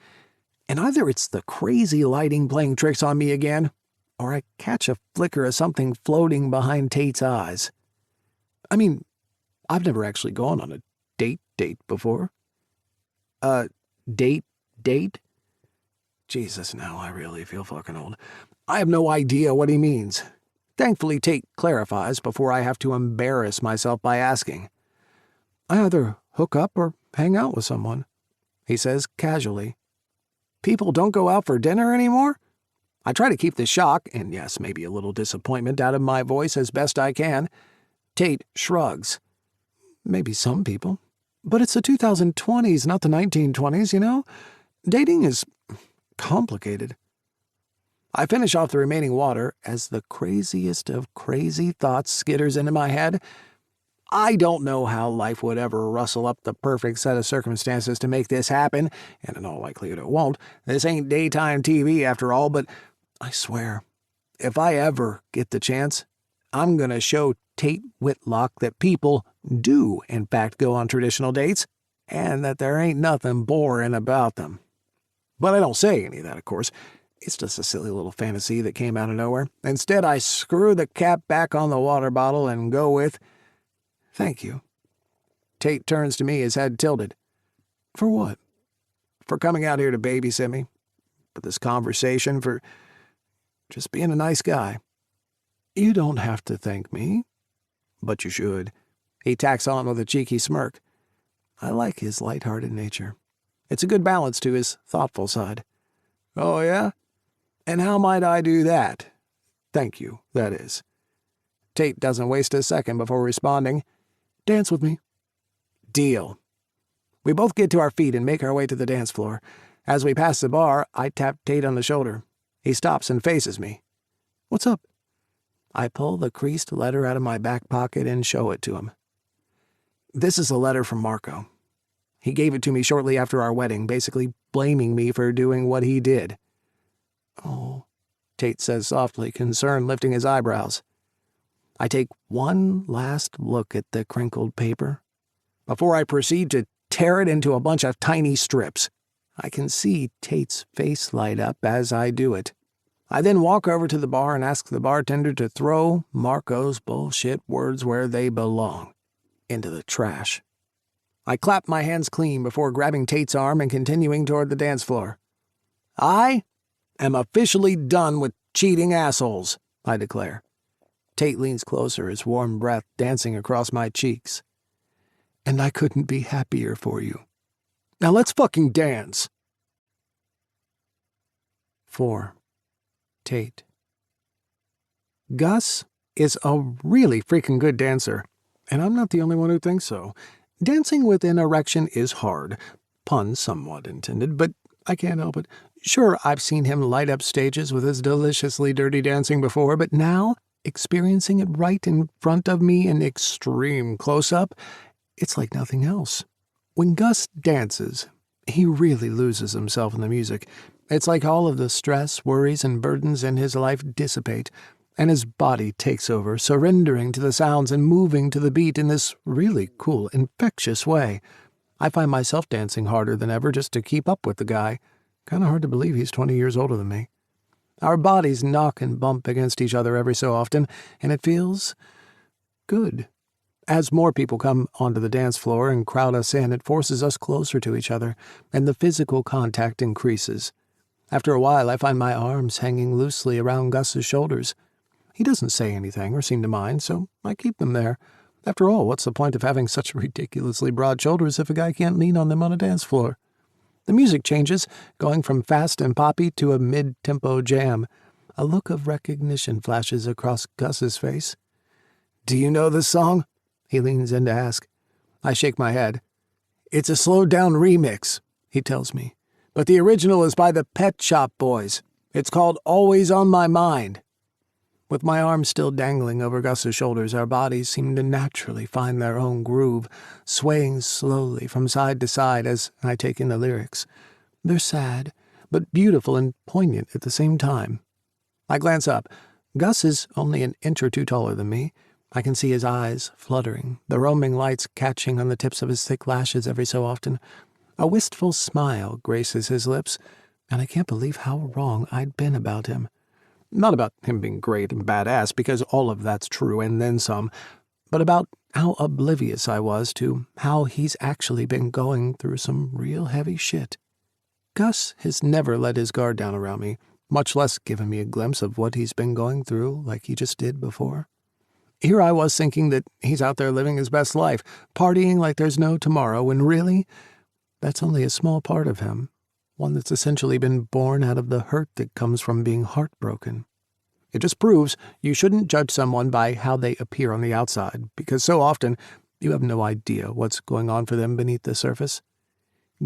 and either it's the crazy lighting playing tricks on me again, or I catch a flicker of something floating behind Tate's eyes. I mean, I've never actually gone on a date before. Date? Jesus, now I really feel fucking old. I have no idea what he means. Thankfully, Tate clarifies before I have to embarrass myself by asking. I either hook up or hang out with someone, he says casually. People don't go out for dinner anymore? I try to keep the shock, and yes, maybe a little disappointment out of my voice as best I can. Tate shrugs. Maybe some people. But it's the 2020s, not the 1920s, you know? Dating is complicated. I finish off the remaining water as the craziest of crazy thoughts skitters into my head. I don't know how life would ever rustle up the perfect set of circumstances to make this happen, and in all likelihood it won't. This ain't daytime TV after all, but I swear, if I ever get the chance, I'm gonna show Tate Whitlock that people do, in fact, go on traditional dates, and that there ain't nothing boring about them. But I don't say any of that, of course. It's just a silly little fantasy that came out of nowhere. Instead, I screw the cap back on the water bottle and go with, "Thank you." Tate turns to me, his head tilted. For what? For coming out here to babysit me? For this conversation? For just being a nice guy? You don't have to thank me. But you should. He tacks on with a cheeky smirk. I like his light-hearted nature. It's a good balance to his thoughtful side. Oh, yeah? And how might I do that? Thank you, that is. Tate doesn't waste a second before responding. Dance with me. Deal. We both get to our feet and make our way to the dance floor. As we pass the bar, I tap Tate on the shoulder. He stops and faces me. What's up? I pull the creased letter out of my back pocket and show it to him. This is a letter from Marco. He gave it to me shortly after our wedding, basically blaming me for doing what he did. Oh, Tate says softly, concern lifting his eyebrows. I take one last look at the crinkled paper before I proceed to tear it into a bunch of tiny strips. I can see Tate's face light up as I do it. I then walk over to the bar and ask the bartender to throw Marco's bullshit words where they belong, into the trash. I clap my hands clean before grabbing Tate's arm and continuing toward the dance floor. I am officially done with cheating assholes, I declare. Tate leans closer, his warm breath dancing across my cheeks. And I couldn't be happier for you. Now let's fucking dance. 4. Tate. Gus is a really freaking good dancer, and I'm not the only one who thinks so. Dancing with an erection is hard. Pun somewhat intended, but I can't help it. Sure, I've seen him light up stages with his deliciously dirty dancing before, but now, experiencing it right in front of me in extreme close-up, it's like nothing else. When Gus dances, he really loses himself in the music. It's like all of the stress, worries, and burdens in his life dissipate, and his body takes over, surrendering to the sounds and moving to the beat in this really cool, infectious way. I find myself dancing harder than ever just to keep up with the guy. Kind of hard to believe he's 20 years older than me. Our bodies knock and bump against each other every so often, and it feels good. As more people come onto the dance floor and crowd us in, it forces us closer to each other, and the physical contact increases. After a while, I find my arms hanging loosely around Gus's shoulders. He doesn't say anything or seem to mind, so I keep them there. After all, what's the point of having such ridiculously broad shoulders if a guy can't lean on them on a dance floor? The music changes, going from fast and poppy to a mid-tempo jam. A look of recognition flashes across Gus's face. Do you know this song? He leans in to ask. I shake my head. It's a slowed-down remix, he tells me. But the original is by the Pet Shop Boys. It's called Always on My Mind. With my arms still dangling over Gus's shoulders, our bodies seem to naturally find their own groove, swaying slowly from side to side as I take in the lyrics. They're sad, but beautiful and poignant at the same time. I glance up. Gus is only an inch or two taller than me. I can see his eyes fluttering, the roaming lights catching on the tips of his thick lashes every so often. A wistful smile graces his lips, and I can't believe how wrong I'd been about him. Not about him being great and badass, because all of that's true and then some, but about how oblivious I was to how he's actually been going through some real heavy shit. Gus has never let his guard down around me, much less given me a glimpse of what he's been going through like he just did before. Here I was thinking that he's out there living his best life, partying like there's no tomorrow, when really, that's only a small part of him, one that's essentially been born out of the hurt that comes from being heartbroken. It just proves you shouldn't judge someone by how they appear on the outside, because so often you have no idea what's going on for them beneath the surface.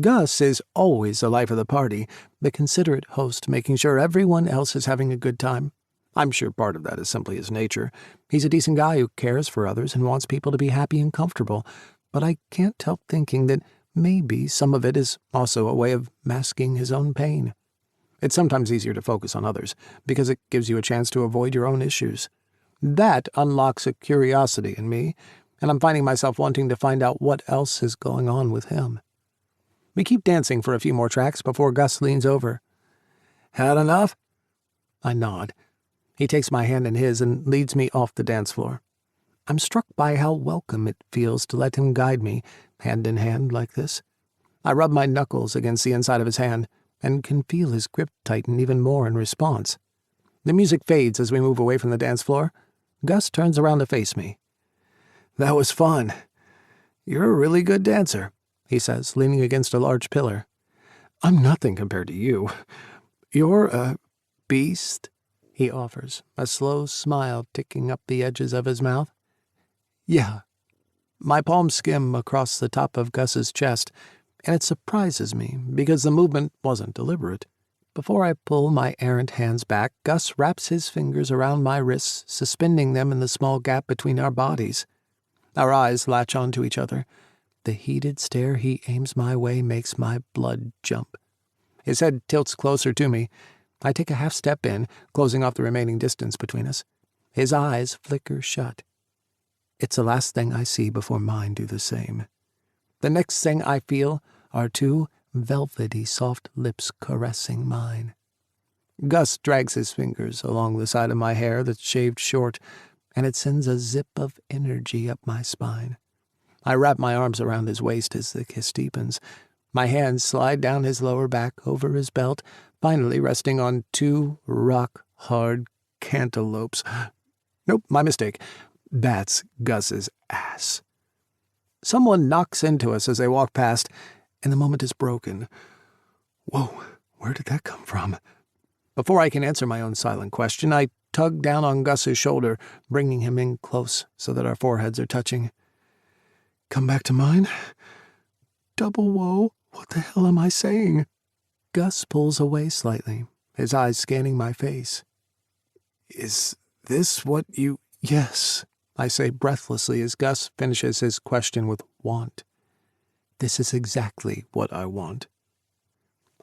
Gus is always the life of the party, the considerate host making sure everyone else is having a good time. I'm sure part of that is simply his nature. He's a decent guy who cares for others and wants people to be happy and comfortable, but I can't help thinking that maybe some of it is also a way of masking his own pain. It's sometimes easier to focus on others, because it gives you a chance to avoid your own issues. That unlocks a curiosity in me, and I'm finding myself wanting to find out what else is going on with him. We keep dancing for a few more tracks before Gus leans over. "Had enough?" I nod. He takes my hand in his and leads me off the dance floor. I'm struck by how welcome it feels to let him guide me, hand in hand like this. I rub my knuckles against the inside of his hand and can feel his grip tighten even more in response. The music fades as we move away from the dance floor. Gus turns around to face me. "That was fun. You're a really good dancer," he says, leaning against a large pillar. "I'm nothing compared to you. You're a beast," he offers, a slow smile ticking up the edges of his mouth. "Yeah." My palms skim across the top of Gus's chest, and it surprises me because the movement wasn't deliberate. Before I pull my errant hands back, Gus wraps his fingers around my wrists, suspending them in the small gap between our bodies. Our eyes latch onto each other. The heated stare he aims my way makes my blood jump. His head tilts closer to me. I take a half step in, closing off the remaining distance between us. His eyes flicker shut. It's the last thing I see before mine do the same. The next thing I feel are two velvety soft lips caressing mine. Gus drags his fingers along the side of my hair that's shaved short, and it sends a zip of energy up my spine. I wrap my arms around his waist as the kiss deepens. My hands slide down his lower back over his belt, finally resting on two rock-hard cantaloupes. Nope, my mistake. That's Gus's ass. Someone knocks into us as they walk past, and the moment is broken. Whoa, where did that come from? Before I can answer my own silent question, I tug down on Gus's shoulder, bringing him in close so that our foreheads are touching. "Come back to mine? Double whoa, what the hell am I saying?" Gus pulls away slightly, his eyes scanning my face. "Is this what you—" "Yes," I say breathlessly as Gus finishes his question with want. "This is exactly what I want."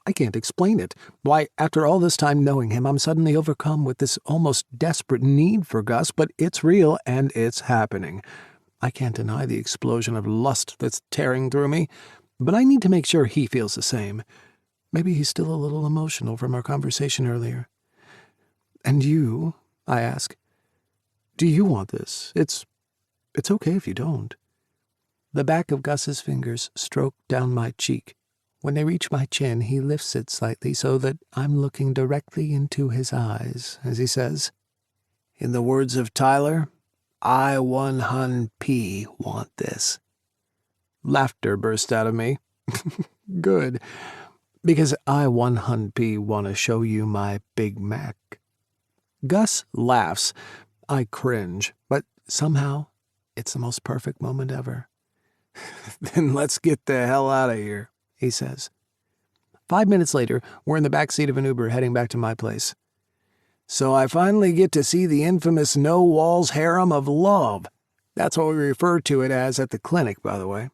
I can't explain it. Why, after all this time knowing him, I'm suddenly overcome with this almost desperate need for Gus, but it's real and it's happening. I can't deny the explosion of lust that's tearing through me, but I need to make sure he feels the same. Maybe he's still a little emotional from our conversation earlier. "And you," I ask, "do you want this? It's okay if you don't." The back of Gus's fingers stroke down my cheek. When they reach my chin, he lifts it slightly so that I'm looking directly into his eyes as he says, "In the words of Tyler, I 100p want this." Laughter burst out of me. Good, because I 100p want to show you my Big Mac. Gus laughs. I cringe, but somehow it's the most perfect moment ever. "Then let's get the hell out of here," he says. 5 minutes later, we're in the back seat of an Uber heading back to my place. "So I finally get to see the infamous no-walls harem of love. That's what we refer to it as at the clinic, by the way."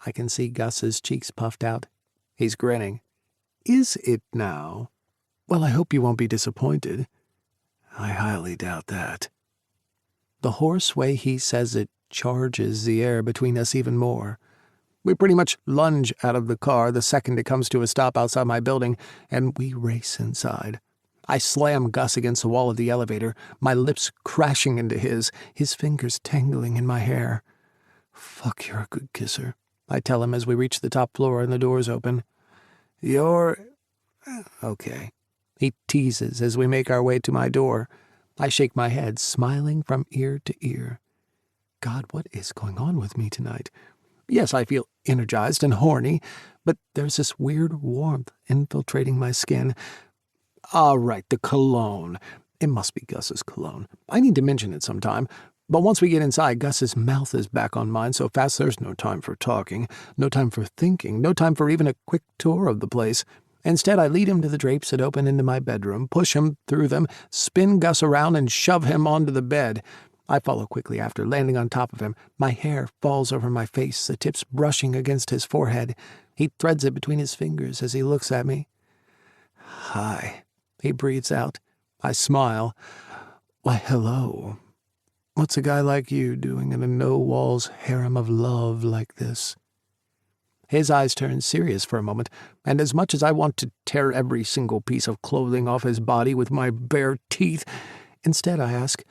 I can see Gus's cheeks puffed out. He's grinning. "Is it now? Well, I hope you won't be disappointed." "I highly doubt that." The hoarse way he says it charges the air between us even more. We pretty much lunge out of the car the second it comes to a stop outside my building, and we race inside. I slam Gus against the wall of the elevator, my lips crashing into his fingers tangling in my hair. Fuck, you're a good kisser, I tell him as we reach the top floor and the doors open. You're... okay, he teases as we make our way to my door. I shake my head, smiling from ear to ear. God, what is going on with me tonight? Yes, I feel energized and horny, but there's this weird warmth infiltrating my skin. Ah, right, the cologne. It must be Gus's cologne. I need to mention it sometime. But once we get inside, Gus's mouth is back on mine so fast there's no time for talking, no time for thinking, no time for even a quick tour of the place. Instead, I lead him to the drapes that open into my bedroom, push him through them, spin Gus around, and shove him onto the bed. I follow quickly after, landing on top of him. My hair falls over my face, the tips brushing against his forehead. He threads it between his fingers as he looks at me. Hi, he breathes out. I smile. Why, hello. What's a guy like you doing in a no-walls harem of love like this? His eyes turn serious for a moment, and as much as I want to tear every single piece of clothing off his body with my bare teeth, instead I ask,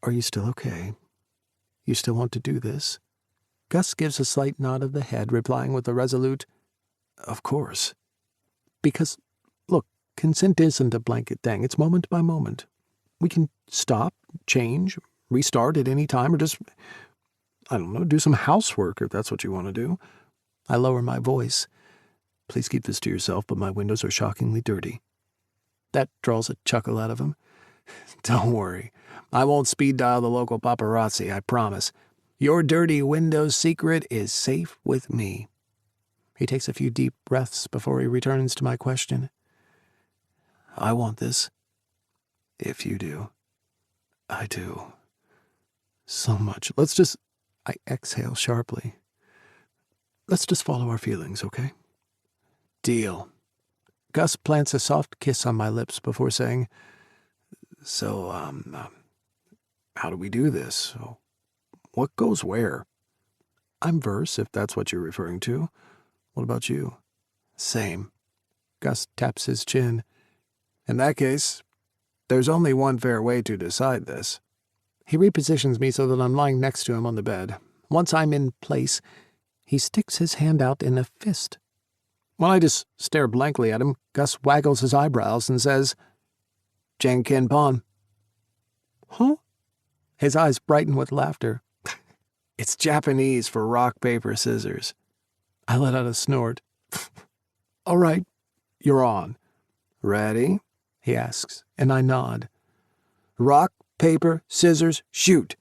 are you still okay? You still want to do this? Gus gives a slight nod of the head, replying with a resolute, of course. Because, look, consent isn't a blanket thing. It's moment by moment. We can stop, change, restart at any time, or just, I don't know, do some housework if that's what you want to do. I lower my voice. Please keep this to yourself, but my windows are shockingly dirty. That draws a chuckle out of him. Don't worry. I won't speed dial the local paparazzi, I promise. Your dirty windows secret is safe with me. He takes a few deep breaths before he returns to my question. I want this. If you do. I do. So much. I exhale sharply. Let's just follow our feelings, okay? Deal. Gus plants a soft kiss on my lips before saying, So, how do we do this? What goes where? I'm verse, if that's what you're referring to. What about you? Same. Gus taps his chin. In that case, there's only one fair way to decide this. He repositions me so that I'm lying next to him on the bed. Once I'm in place, he sticks his hand out in a fist. When I just stare blankly at him, Gus waggles his eyebrows and says, Jen Kin Pon. Huh? His eyes brighten with laughter. It's Japanese for rock, paper, scissors. I let out a snort. All right, you're on. Ready? He asks, and I nod. Rock, paper, scissors, shoot.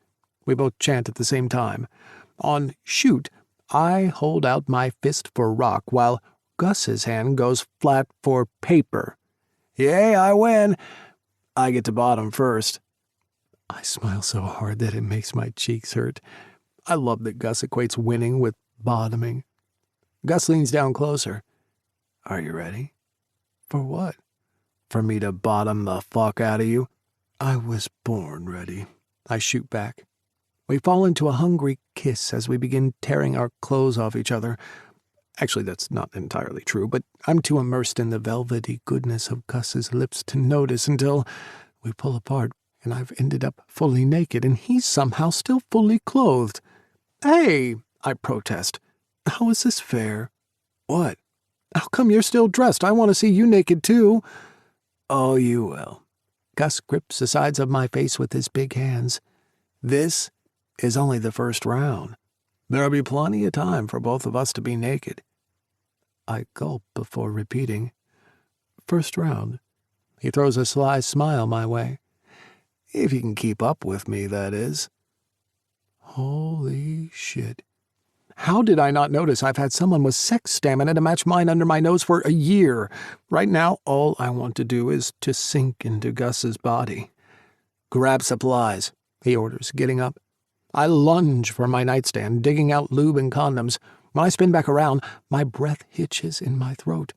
We both chant at the same time. On shoot, I hold out my fist for rock, while Gus's hand goes flat for paper. Yay, I win. I get to bottom first. I smile so hard that it makes my cheeks hurt. I love that Gus equates winning with bottoming. Gus leans down closer. Are you ready? For what? For me to bottom the fuck out of you? I was born ready. I shoot back. We fall into a hungry kiss as we begin tearing our clothes off each other. Actually, that's not entirely true, but I'm too immersed in the velvety goodness of Gus's lips to notice until we pull apart, and I've ended up fully naked, and he's somehow still fully clothed. Hey, I protest. How is this fair? What? How come you're still dressed? I want to see you naked, too. Oh, you will. Gus grips the sides of my face with his big hands. This is only the first round. There'll be plenty of time for both of us to be naked. I gulp before repeating. First round. He throws a sly smile my way. If you can keep up with me, that is. Holy shit. How did I not notice I've had someone with sex stamina to match mine under my nose for a year? Right now, all I want to do is to sink into Gus's body. Grab supplies, he orders, getting up. I lunge for my nightstand, digging out lube and condoms. When I spin back around, my breath hitches in my throat.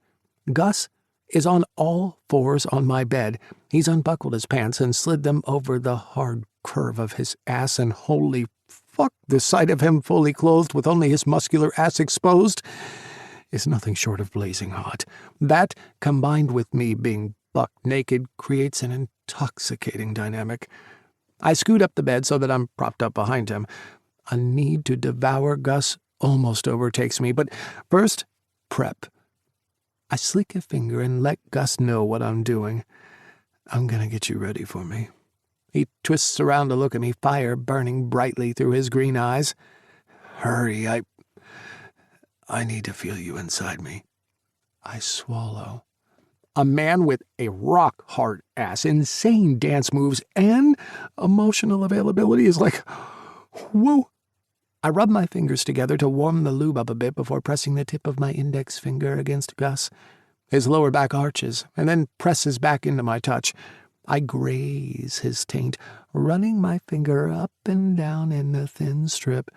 Gus is on all fours on my bed. He's unbuckled his pants and slid them over the hard curve of his ass, and holy fuck, the sight of him fully clothed with only his muscular ass exposed is nothing short of blazing hot. That, combined with me being buck naked, creates an intoxicating dynamic. I scoot up the bed so that I'm propped up behind him. A need to devour Gus almost overtakes me, but first, prep. I slick a finger and let Gus know what I'm doing. I'm gonna get you ready for me. He twists around to look at me, fire burning brightly through his green eyes. Hurry, I need to feel you inside me. I swallow. A man with a rock-hard ass, insane dance moves, and emotional availability is like, whoa. I rub my fingers together to warm the lube up a bit before pressing the tip of my index finger against Gus. His lower back arches, and then presses back into my touch. I graze his taint, running my finger up and down in the thin strip.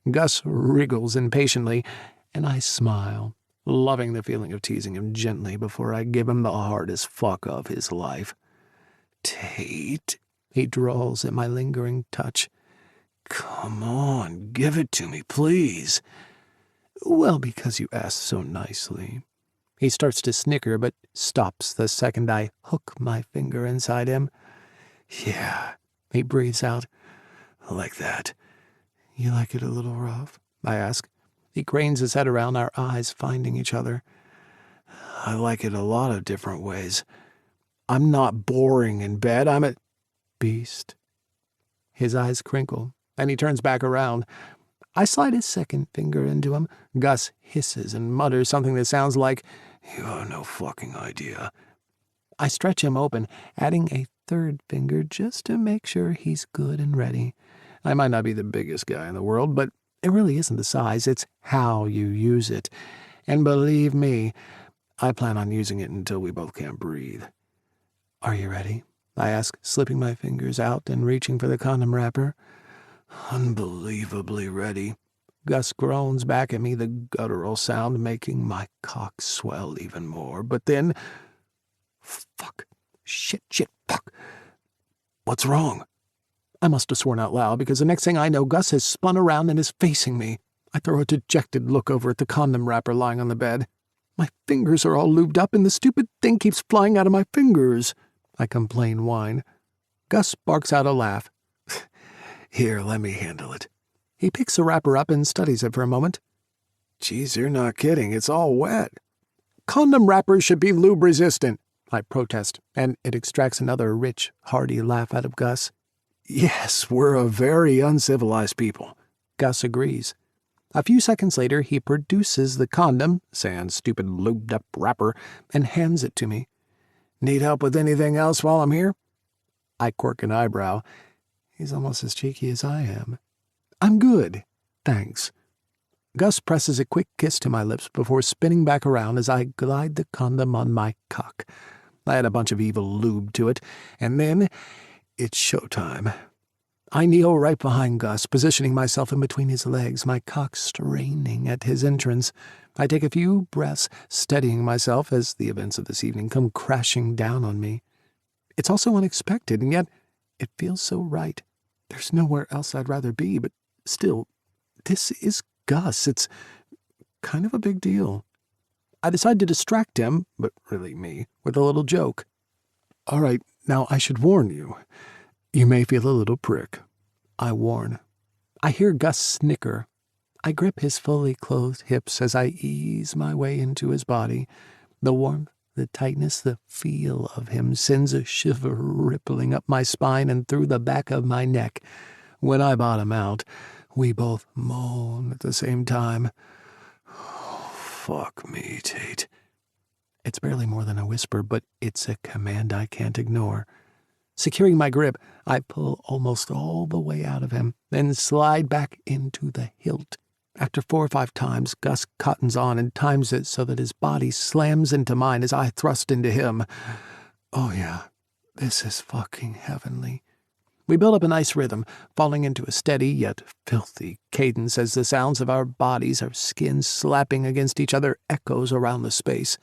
Gus wriggles impatiently, and I smile, loving the feeling of teasing him gently before I give him the hardest fuck of his life. Tate, he drawls at my lingering touch. Come on, give it to me, please. Well, because you asked so nicely. He starts to snicker, but stops the second I hook my finger inside him. Yeah, he breathes out. Like that. You like it a little rough? I ask. He cranes his head around, our eyes finding each other. I like it a lot of different ways. I'm not boring in bed, I'm a beast. His eyes crinkle, and he turns back around. I slide his second finger into him. Gus hisses and mutters something that sounds like, You have no fucking idea. I stretch him open, adding a third finger just to make sure he's good and ready. I might not be the biggest guy in the world, but it really isn't the size, it's how you use it. And believe me, I plan on using it until we both can't breathe. Are you ready? I ask, slipping my fingers out and reaching for the condom wrapper. Unbelievably ready. Gus groans back at me, the guttural sound making my cock swell even more. But then... Fuck. Shit, fuck. What's wrong? I must have sworn out loud, because the next thing I know, Gus has spun around and is facing me. I throw a dejected look over at the condom wrapper lying on the bed. My fingers are all lubed up, and the stupid thing keeps flying out of my fingers. I complain, whine. Gus barks out a laugh. Here, let me handle it. He picks the wrapper up and studies it for a moment. Geez, you're not kidding. It's all wet. Condom wrappers should be lube-resistant, I protest, and it extracts another rich, hearty laugh out of Gus. Yes, we're a very uncivilized people. Gus agrees. A few seconds later, he produces the condom, sans stupid lubed-up wrapper, and hands it to me. Need help with anything else while I'm here? I quirk an eyebrow. He's almost as cheeky as I am. I'm good, thanks. Gus presses a quick kiss to my lips before spinning back around as I glide the condom on my cock. I add a bunch of evil lube to it, and then it's showtime. I kneel right behind Gus, positioning myself in between his legs, my cock straining at his entrance. I take a few breaths, steadying myself as the events of this evening come crashing down on me. It's also unexpected, and yet it feels so right. There's nowhere else I'd rather be, but still, this is Gus. It's kind of a big deal. I decide to distract him, but really me, with a little joke. All right, now I should warn you. You may feel a little prick. I warn. I hear Gus snicker. I grip his fully clothed hips as I ease my way into his body. The warmth, the tightness, the feel of him sends a shiver rippling up my spine and through the back of my neck. When I bottom out, we both moan at the same time. Oh, fuck me, Tate. It's barely more than a whisper, but it's a command I can't ignore. Securing my grip, I pull almost all the way out of him, then slide back into the hilt. After 4 or 5 times, Gus cottons on and times it so that his body slams into mine as I thrust into him. Oh yeah, this is fucking heavenly. We build up a nice rhythm, falling into a steady yet filthy cadence as the sounds of our bodies, our skins slapping against each other, echoes around the space.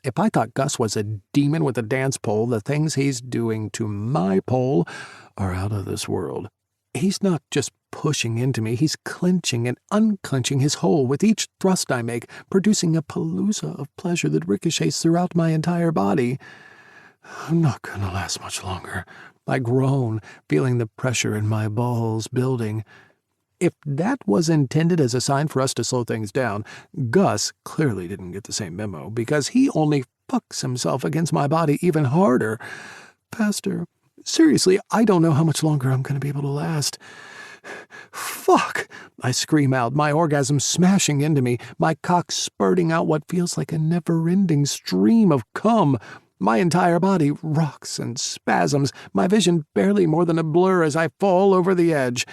If I thought Gus was a demon with a dance pole, the things he's doing to my pole are out of this world. He's not just pushing into me, he's clenching and unclenching his hold with each thrust I make, producing a palooza of pleasure that ricochets throughout my entire body. I'm not going to last much longer. I groan, feeling the pressure in my balls building. If that was intended as a sign for us to slow things down, Gus clearly didn't get the same memo, because he only fucks himself against my body even harder. Pastor, seriously, I don't know how much longer I'm going to be able to last. Fuck! I scream out, my orgasm smashing into me, my cock spurting out what feels like a never-ending stream of cum. My entire body rocks and spasms, my vision barely more than a blur as I fall over the edge.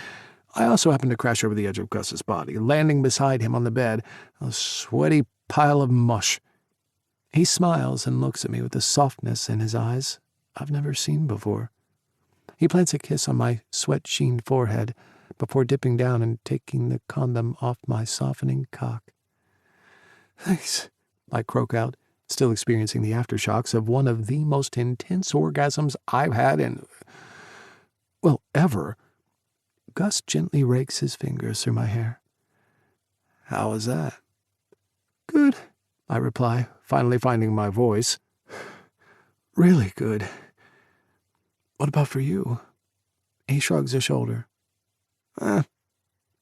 I also happen to crash over the edge of Gus's body, landing beside him on the bed, a sweaty pile of mush. He smiles and looks at me with a softness in his eyes I've never seen before. He plants a kiss on my sweat-sheened forehead before dipping down and taking the condom off my softening cock. Thanks, I croak out, still experiencing the aftershocks of one of the most intense orgasms I've had ever. Gus gently rakes his fingers through my hair. How was that? Good, I reply, finally finding my voice. Really good. What about for you? He shrugs a shoulder.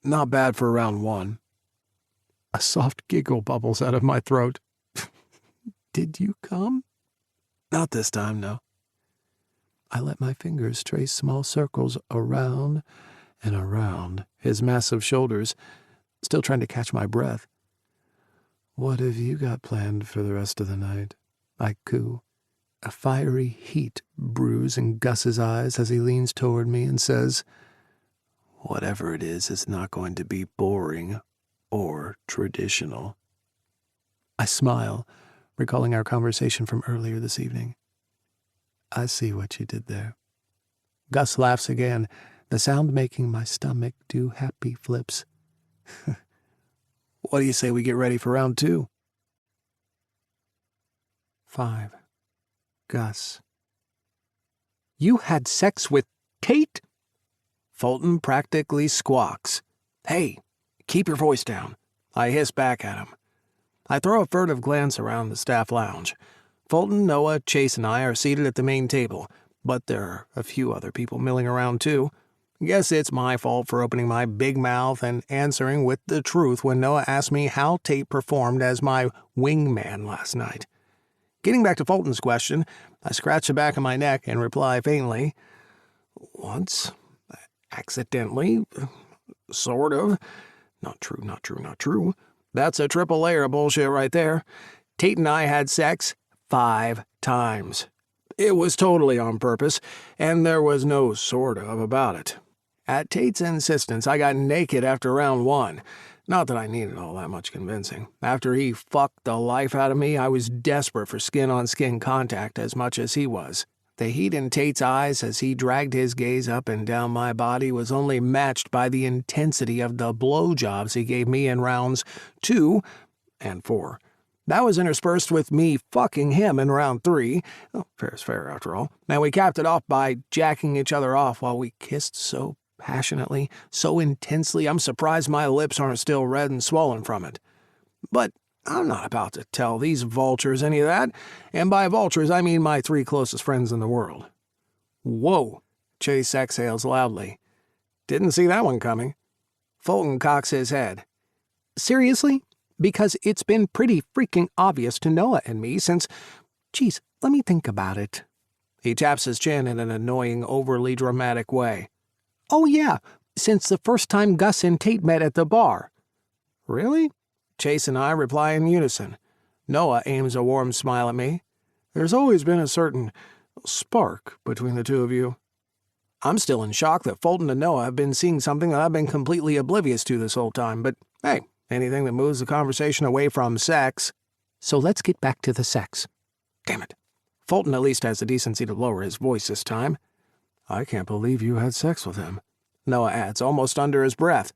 Not bad for round one. A soft giggle bubbles out of my throat. Did you come? Not this time, no. I let my fingers trace small circles around and around his massive shoulders, still trying to catch my breath. What have you got planned for the rest of the night? I coo. A fiery heat brews in Gus's eyes as he leans toward me and says, whatever it is not going to be boring or traditional. I smile, recalling our conversation from earlier this evening. I see what you did there. Gus laughs again, the sound making my stomach do happy flips. What do you say we get ready for round 2? 5. Gus. You had sex with Tate? Fulton practically squawks. Hey, keep your voice down. I hiss back at him. I throw a furtive glance around the staff lounge. Fulton, Noah, Chase, and I are seated at the main table, but there are a few other people milling around too. Guess it's my fault for opening my big mouth and answering with the truth when Noah asked me how Tate performed as my wingman last night. Getting back to Fulton's question, I scratch the back of my neck and reply faintly, once, accidentally, sort of. Not true, not true, not true. That's a triple layer of bullshit right there. Tate and I had sex 5 times. It was totally on purpose, and there was no sort of about it. At Tate's insistence, I got naked after round 1. Not that I needed all that much convincing. After he fucked the life out of me, I was desperate for skin-on-skin contact as much as he was. The heat in Tate's eyes as he dragged his gaze up and down my body was only matched by the intensity of the blowjobs he gave me in rounds 2 and 4. That was interspersed with me fucking him in round 3. Oh, fair is fair, after all. And we capped it off by jacking each other off while we kissed so passionately, so intensely, I'm surprised my lips aren't still red and swollen from it. But I'm not about to tell these vultures any of that, and by vultures I mean my 3 closest friends in the world. Whoa, Chase exhales loudly. Didn't see that one coming. Fulton cocks his head. Seriously? Because it's been pretty freaking obvious to Noah and me since... Geez, let me think about it. He taps his chin in an annoying, overly dramatic way. Oh yeah, since the first time Gus and Tate met at the bar. Really? Chase and I reply in unison. Noah aims a warm smile at me. There's always been a certain spark between the two of you. I'm still in shock that Fulton and Noah have been seeing something that I've been completely oblivious to this whole time, but hey, anything that moves the conversation away from sex. So let's get back to the sex. Damn it. Fulton at least has the decency to lower his voice this time. I can't believe you had sex with him, Noah adds, almost under his breath.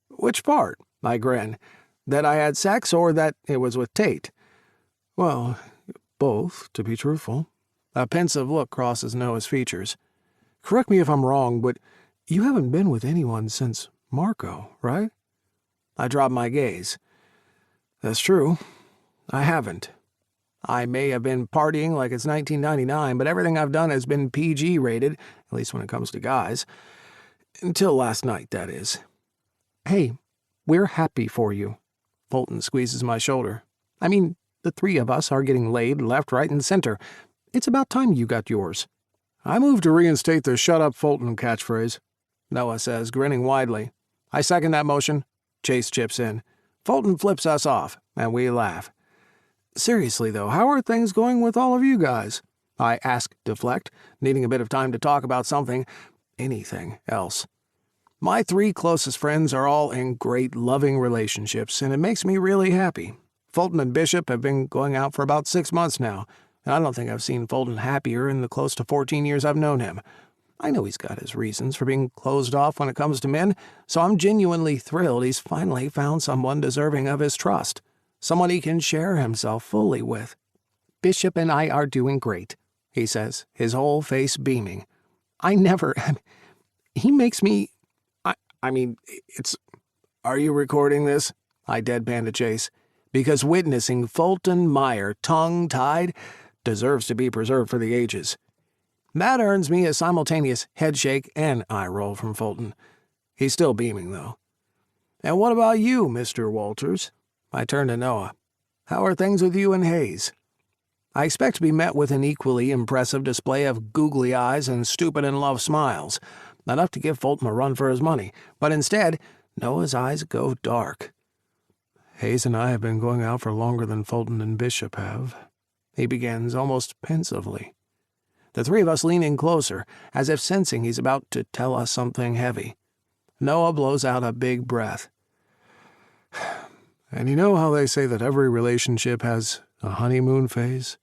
Which part? I grin. That I had sex or that it was with Tate? Well, both, to be truthful. A pensive look crosses Noah's features. Correct me if I'm wrong, but you haven't been with anyone since Marco, right? I drop my gaze. That's true. I haven't. I may have been partying like it's 1999, but everything I've done has been PG rated, at least when it comes to guys. Until last night, that is. Hey, we're happy for you. Fulton squeezes my shoulder. I mean, the three of us are getting laid left, right, and center. It's about time you got yours. I move to reinstate the shut up Fulton catchphrase, Noah says, grinning widely. I second that motion. Chase chips in. Fulton flips us off, and we laugh. Seriously, though, how are things going with all of you guys? I ask Deflect, needing a bit of time to talk about anything else. My three closest friends are all in great, loving relationships, and it makes me really happy. Fulton and Bishop have been going out for about 6 months now, and I don't think I've seen Fulton happier in the close to 14 years I've known him. I know he's got his reasons for being closed off when it comes to men, so I'm genuinely thrilled he's finally found someone deserving of his trust, someone he can share himself fully with. Bishop and I are doing great, he says, his whole face beaming. He makes me... Are you recording this? I deadpan to Chase, because witnessing Fulton Meyer tongue-tied deserves to be preserved for the ages. That earns me a simultaneous headshake and eye roll from Fulton. He's still beaming, though. And what about you, Mr. Walters? I turn to Noah. How are things with you and Hayes? I expect to be met with an equally impressive display of googly eyes and stupid-in-love smiles, enough to give Fulton a run for his money, but instead, Noah's eyes go dark. Hayes and I have been going out for longer than Fulton and Bishop have, he begins almost pensively. The three of us lean in closer, as if sensing he's about to tell us something heavy. Noah blows out a big breath. And you know how they say that every relationship has a honeymoon phase?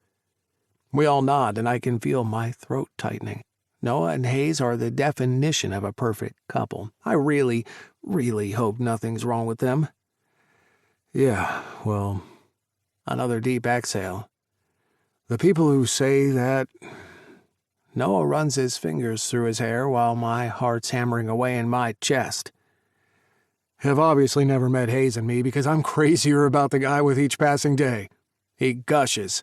We all nod, and I can feel my throat tightening. Noah and Hayes are the definition of a perfect couple. I really, really hope nothing's wrong with them. Yeah, well, another deep exhale. The people who say that... Noah runs his fingers through his hair while my heart's hammering away in my chest. Have obviously never met Hayes and me because I'm crazier about the guy with each passing day. He gushes.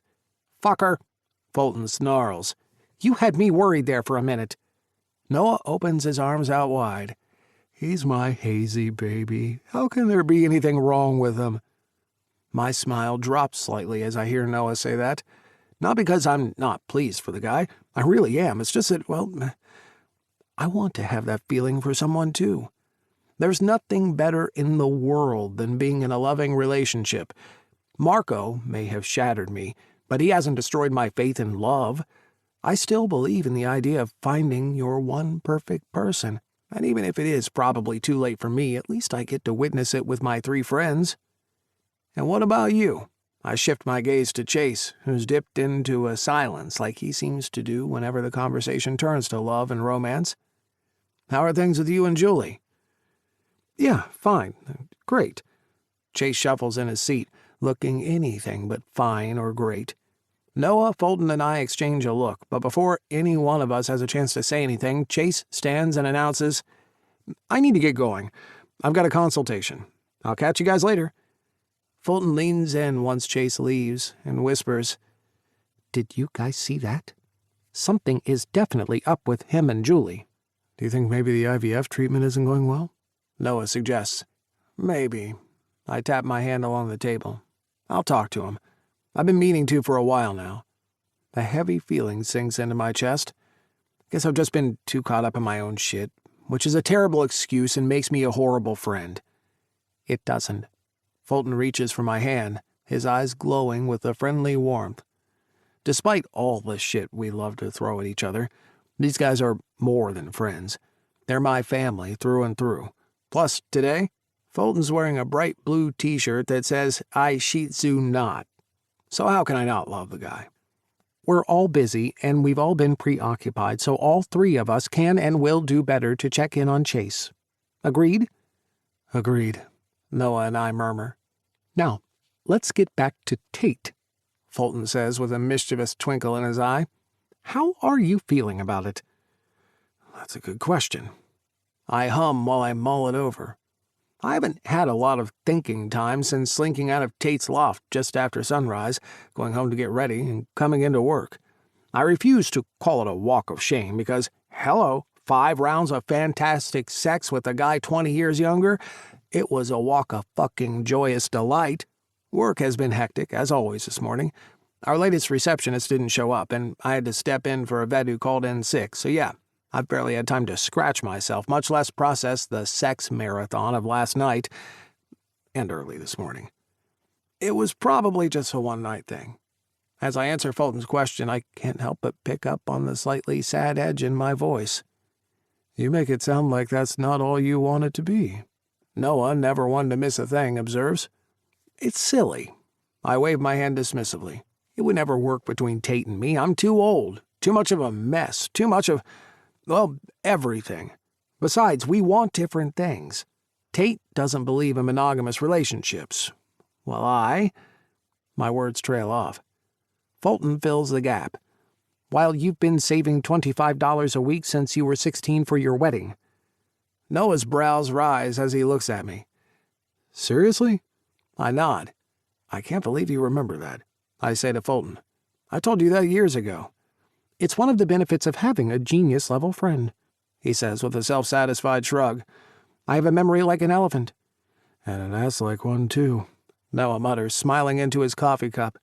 Fucker, Fulton snarls. You had me worried there for a minute. Noah opens his arms out wide. He's my hazy baby. How can there be anything wrong with him? My smile drops slightly as I hear Noah say that. Not because I'm not pleased for the guy. I really am. It's just that, well, I want to have that feeling for someone too. There's nothing better in the world than being in a loving relationship. Marco may have shattered me, but he hasn't destroyed my faith in love. I still believe in the idea of finding your one perfect person, and even if it is probably too late for me, at least I get to witness it with my three friends. And what about you? I shift my gaze to Chase, who's dipped into a silence like he seems to do whenever the conversation turns to love and romance. How are things with you and Julie? Yeah, fine. Great. Chase shuffles in his seat, looking anything but fine or great. Noah, Fulton, and I exchange a look, but before any one of us has a chance to say anything, Chase stands and announces, I need to get going. I've got a consultation. I'll catch you guys later. Fulton leans in once Chase leaves and whispers, Did you guys see that? Something is definitely up with him and Julie. Do you think maybe the IVF treatment isn't going well? Noah suggests. Maybe. I tap my hand along the table. I'll talk to him. I've been meaning to for a while now. A heavy feeling sinks into my chest. Guess I've just been too caught up in my own shit, which is a terrible excuse and makes me a horrible friend. It doesn't. Fulton reaches for my hand, his eyes glowing with a friendly warmth. Despite all the shit we love to throw at each other, these guys are more than friends. They're my family through and through. Plus, today, Fulton's wearing a bright blue t-shirt that says, I Shih Tzu not. So how can I not love the guy? We're all busy, and we've all been preoccupied, so all three of us can and will do better to check in on Chase. Agreed? Agreed, Noah and I murmur. Now, let's get back to Tate, Fulton says with a mischievous twinkle in his eye. How are you feeling about it? That's a good question. I hum while I mull it over. I haven't had a lot of thinking time since slinking out of Tate's loft just after sunrise, going home to get ready, and coming into work. I refuse to call it a walk of shame because, hello, 5 rounds of fantastic sex with a guy 20 years younger? It was a walk of fucking joyous delight. Work has been hectic, as always this morning. Our latest receptionist didn't show up, and I had to step in for a vet who called in sick, so yeah, I've barely had time to scratch myself, much less process the sex marathon of last night and early this morning. It was probably just a one-night thing. As I answer Fulton's question, I can't help but pick up on the slightly sad edge in my voice. You make it sound like that's not all you want it to be. Noah, never one to miss a thing, observes. It's silly. I wave my hand dismissively. It would never work between Tate and me. I'm too old. Too much of a mess. Too much of, well, everything. Besides, we want different things. Tate doesn't believe in monogamous relationships. While my words trail off. Fulton fills the gap. While you've been saving $25 a week since you were 16 for your wedding. Noah's brows rise as he looks at me. Seriously? I nod. I can't believe you remember that, I say to Fulton. I told you that years ago. It's one of the benefits of having a genius-level friend, he says with a self-satisfied shrug. I have a memory like an elephant. And an ass like one, too, Noah mutters, smiling into his coffee cup.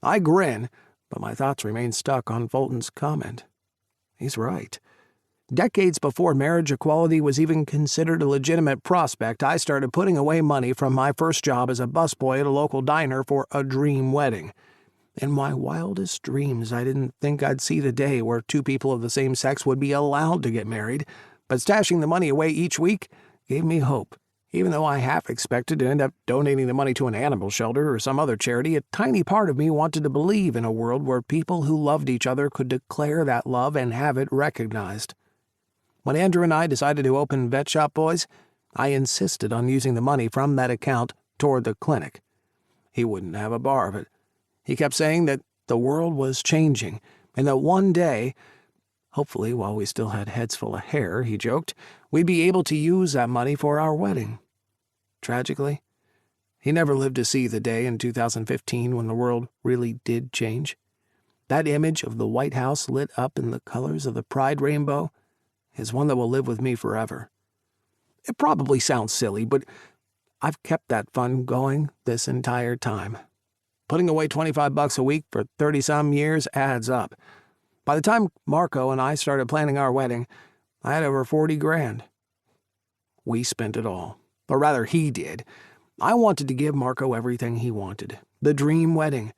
I grin, but my thoughts remain stuck on Fulton's comment. He's right. Decades before marriage equality was even considered a legitimate prospect, I started putting away money from my first job as a busboy at a local diner for a dream wedding. In my wildest dreams, I didn't think I'd see the day where two people of the same sex would be allowed to get married, but stashing the money away each week gave me hope. Even though I half expected to end up donating the money to an animal shelter or some other charity, a tiny part of me wanted to believe in a world where people who loved each other could declare that love and have it recognized. When Andrew and I decided to open Vet Shop Boys, I insisted on using the money from that account toward the clinic. He wouldn't have a bar of it. He kept saying that the world was changing, and that one day, hopefully while we still had heads full of hair, he joked, we'd be able to use that money for our wedding. Tragically, he never lived to see the day in 2015 when the world really did change. That image of the White House lit up in the colors of the Pride rainbow is one that will live with me forever. It probably sounds silly, but I've kept that fund going this entire time. Putting away $25 a week for 30-some years adds up. By the time Marco and I started planning our wedding, I had over 40 grand. We spent it all. Or rather, he did. I wanted to give Marco everything he wanted. The dream wedding.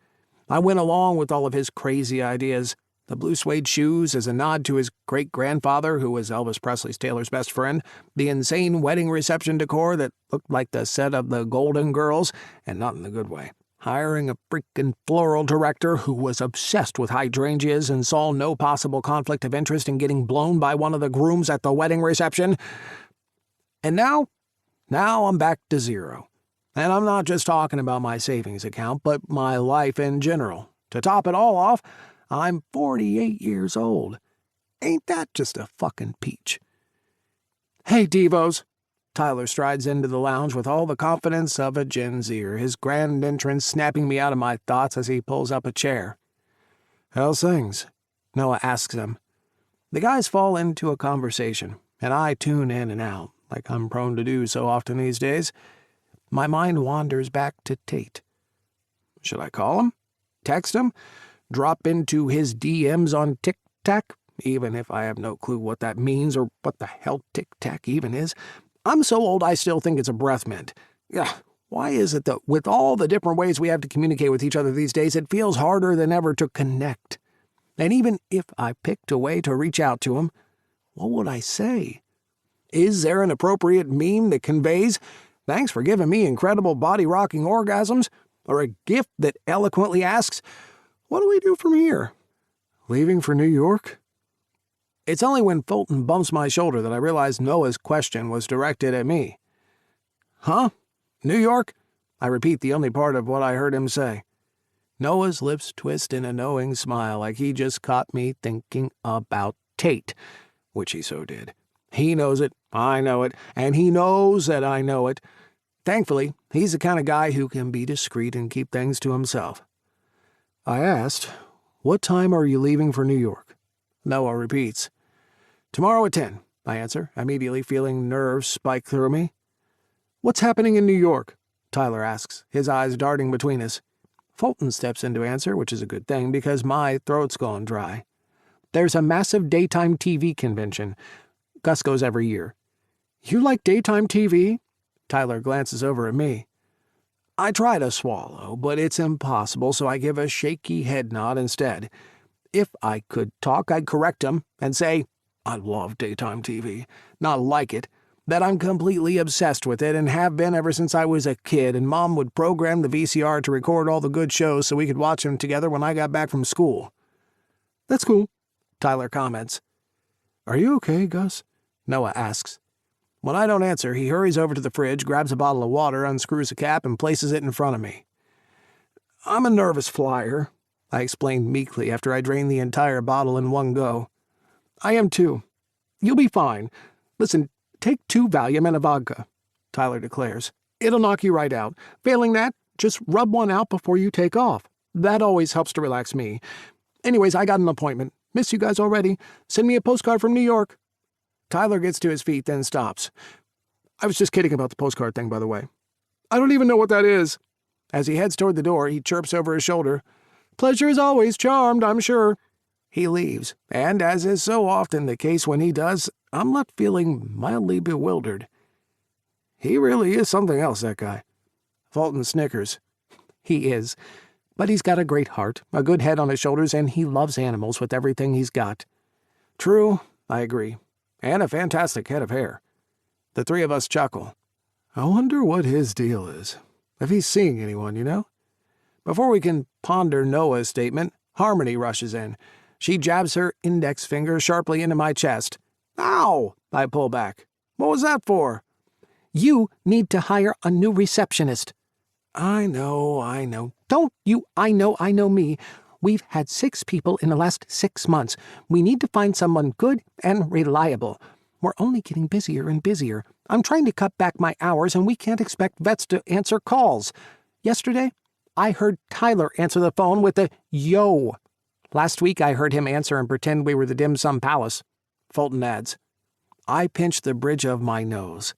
I went along with all of his crazy ideas. The blue suede shoes as a nod to his great-grandfather, who was Elvis Presley's Taylor's best friend. The insane wedding reception decor that looked like the set of the Golden Girls, and not in the good way. Hiring a freaking floral director who was obsessed with hydrangeas and saw no possible conflict of interest in getting blown by one of the grooms at the wedding reception. And now I'm back to zero. And I'm not just talking about my savings account, but my life in general. To top it all off, I'm 48 years old. Ain't that just a fucking peach? Hey, Devos. Tyler strides into the lounge with all the confidence of a Gen Zer, his grand entrance snapping me out of my thoughts as he pulls up a chair. How's things? Noah asks him. The guys fall into a conversation, and I tune in and out, like I'm prone to do so often these days. My mind wanders back to Tate. Should I call him? Text him? Drop into his DMs on Tic-Tac, even if I have no clue what that means or what the hell Tic-Tac even is? I'm so old I still think it's a breath mint. Ugh, why is it that with all the different ways we have to communicate with each other these days, it feels harder than ever to connect? And even if I picked a way to reach out to him, what would I say? Is there an appropriate meme that conveys, thanks for giving me incredible body-rocking orgasms, or a gift that eloquently asks, what do we do from here? Leaving for New York? It's only when Fulton bumps my shoulder that I realize Noah's question was directed at me. Huh? New York? I repeat the only part of what I heard him say. Noah's lips twist in a knowing smile like he just caught me thinking about Tate, which he so did. He knows it, I know it, and he knows that I know it. Thankfully, he's the kind of guy who can be discreet and keep things to himself. I asked, what time are you leaving for New York? Noah repeats. Tomorrow at 10, I answer, immediately feeling nerves spike through me. "What's happening in New York?" Tyler asks, his eyes darting between us. Fulton steps in to answer, which is a good thing because my throat's gone dry. "There's a massive daytime TV convention. Gus goes every year." "You like daytime TV?" Tyler glances over at me. I try to swallow, but it's impossible, so I give a shaky head nod instead. If I could talk, I'd correct him and say, "I love daytime TV, not like it, that I'm completely obsessed with it and have been ever since I was a kid, and Mom would program the VCR to record all the good shows so we could watch them together when I got back from school." "That's cool," Tyler comments. "Are you okay, Gus?" Noah asks. When I don't answer, he hurries over to the fridge, grabs a bottle of water, unscrews a cap, and places it in front of me. "I'm a nervous flyer," I explained meekly after I drained the entire bottle in one go. "I am too. You'll be fine. Listen, take 2 Valium and a vodka," Tyler declares. "It'll knock you right out. Failing that, just rub one out before you take off. That always helps to relax me. Anyways, I got an appointment. Miss you guys already. Send me a postcard from New York." Tyler gets to his feet, then stops. "I was just kidding about the postcard thing, by the way." "I don't even know what that is." As he heads toward the door, he chirps over his shoulder, "Pleasure is always charmed, I'm sure." He leaves, and as is so often the case when he does, I'm left feeling mildly bewildered. He really is something else, that guy. Fulton snickers. He is. But he's got a great heart, a good head on his shoulders, and he loves animals with everything he's got. True, I agree. And a fantastic head of hair. The 3 of us chuckle. I wonder what his deal is. If he's seeing anyone, you know? Before we can ponder Noah's statement, Harmony rushes in. She jabs her index finger sharply into my chest. "Ow!" I pull back. "What was that for?" "You need to hire a new receptionist." I know. Don't you I know me. We've had 6 people in the last 6 months. We need to find someone good and reliable. We're only getting busier and busier. I'm trying to cut back my hours, and we can't expect vets to answer calls. Yesterday, I heard Tyler answer the phone with a yo. Last week, I heard him answer and pretend we were the Dim Sum Palace. Fulton adds. I pinch the bridge of my nose.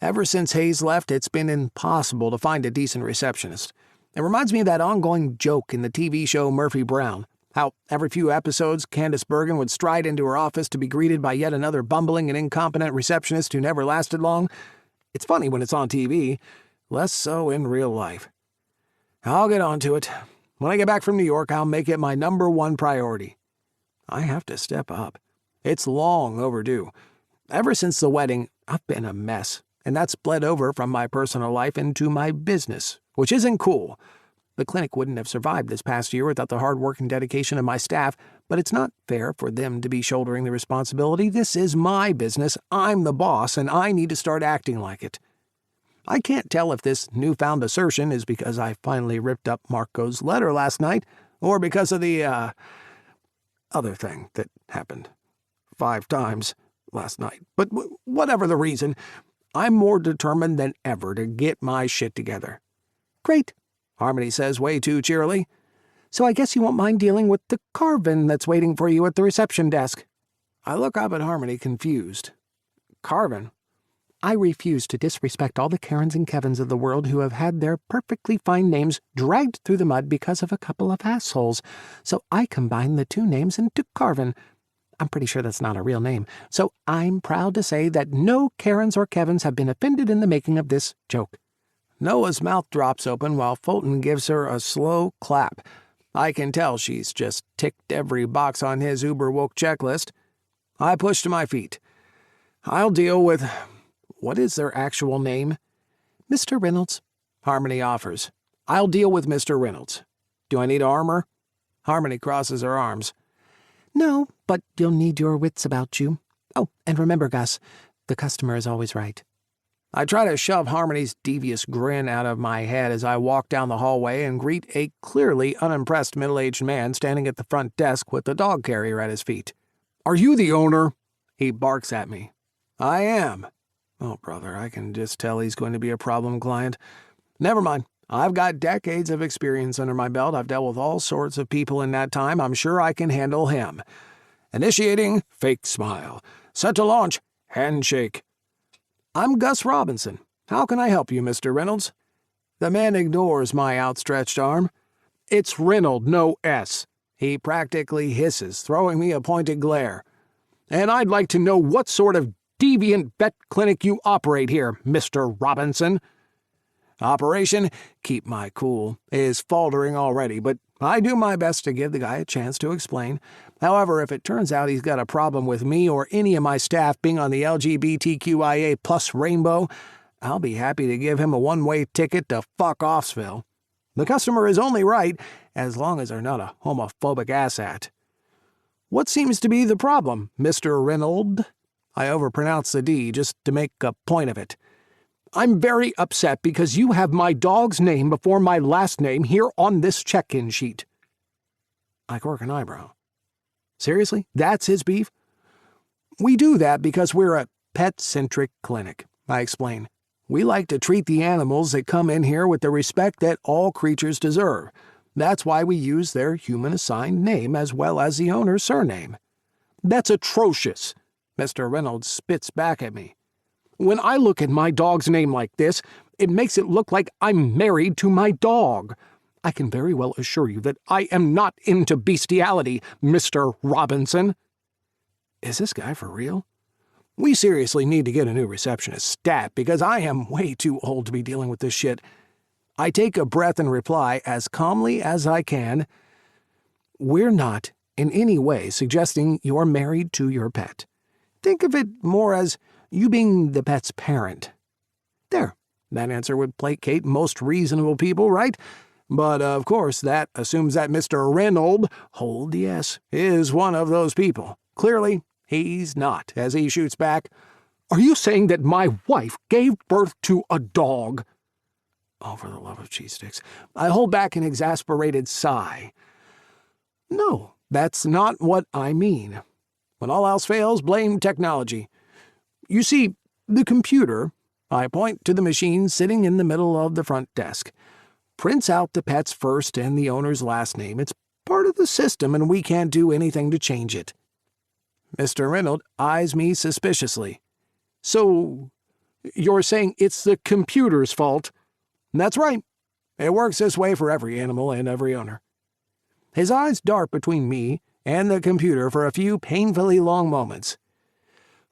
Ever since Hayes left, it's been impossible to find a decent receptionist. It reminds me of that ongoing joke in the TV show Murphy Brown, how every few episodes Candace Bergen would stride into her office to be greeted by yet another bumbling and incompetent receptionist who never lasted long. It's funny when it's on TV, less so in real life. I'll get on to it. When I get back from New York, I'll make it my #1 priority. I have to step up. It's long overdue. Ever since the wedding, I've been a mess, and that's bled over from my personal life into my business, which isn't cool. The clinic wouldn't have survived this past year without the hard work and dedication of my staff, but it's not fair for them to be shouldering the responsibility. This is my business, I'm the boss, and I need to start acting like it. I can't tell if this newfound assertion is because I finally ripped up Marco's letter last night, or because of the, other thing that happened 5 times last night. But whatever the reason, I'm more determined than ever to get my shit together. Great, Harmony says way too cheerily. So I guess you won't mind dealing with the Carvin that's waiting for you at the reception desk. I look up at Harmony confused. Carvin? I refuse to disrespect all the Karens and Kevins of the world who have had their perfectly fine names dragged through the mud because of a couple of assholes, so I combined the 2 names into Carvin. I'm pretty sure that's not a real name, so I'm proud to say that no Karens or Kevins have been offended in the making of this joke. Noah's mouth drops open while Fulton gives her a slow clap. I can tell she's just ticked every box on his uber-woke checklist. I push to my feet. I'll deal with... What is their actual name? Mr. Reynolds, Harmony offers. I'll deal with Mr. Reynolds. Do I need armor? Harmony crosses her arms. No, but you'll need your wits about you. Oh, and remember, Gus, the customer is always right. I try to shove Harmony's devious grin out of my head as I walk down the hallway and greet a clearly unimpressed middle-aged man standing at the front desk with the dog carrier at his feet. Are you the owner? He barks at me. I am. Oh, brother, I can just tell he's going to be a problem client. Never mind. I've got decades of experience under my belt. I've dealt with all sorts of people in that time. I'm sure I can handle him. Initiating fake smile. Set to launch. Handshake. I'm Gus Robinson. How can I help you, Mr. Reynolds? The man ignores my outstretched arm. It's Reynolds, no S. He practically hisses, throwing me a pointed glare. And I'd like to know what sort of deviant vet clinic you operate here, Mr. Robinson. Operation Keep My Cool is faltering already, but I do my best to give the guy a chance to explain. However, if it turns out he's got a problem with me or any of my staff being on the LGBTQIA plus rainbow, I'll be happy to give him a one-way ticket to fuck Offsville. The customer is only right as long as they're not a homophobic asshat. What seems to be the problem, Mr. Reynolds? I overpronounce the D just to make a point of it. I'm very upset because you have my dog's name before my last name here on this check-in sheet. I quirk an eyebrow. Seriously? That's his beef? We do that because we're a pet-centric clinic, I explain. We like to treat the animals that come in here with the respect that all creatures deserve. That's why we use their human-assigned name as well as the owner's surname. That's atrocious, Mr. Reynolds spits back at me. When I look at my dog's name like this, it makes it look like I'm married to my dog. I can very well assure you that I am not into bestiality, Mr. Robinson. Is this guy for real? We seriously need to get a new receptionist stat because I am way too old to be dealing with this shit. I take a breath and reply as calmly as I can. We're not in any way suggesting you're married to your pet. Think of it more as you being the pet's parent. There, that answer would placate most reasonable people, right? But, of course, that assumes that Mr. Reynolds, hold the S, is one of those people. Clearly, he's not, as he shoots back. Are you saying that my wife gave birth to a dog? Oh, for the love of cheese sticks. I hold back an exasperated sigh. No, that's not what I mean. When all else fails, blame technology. You see, the computer, I point to the machine sitting in the middle of the front desk, prints out the pet's first and the owner's last name. It's part of the system, and we can't do anything to change it. Mr. Reynolds eyes me suspiciously. So, you're saying it's the computer's fault? That's right. It works this way for every animal and every owner. His eyes dart between me and the computer for a few painfully long moments.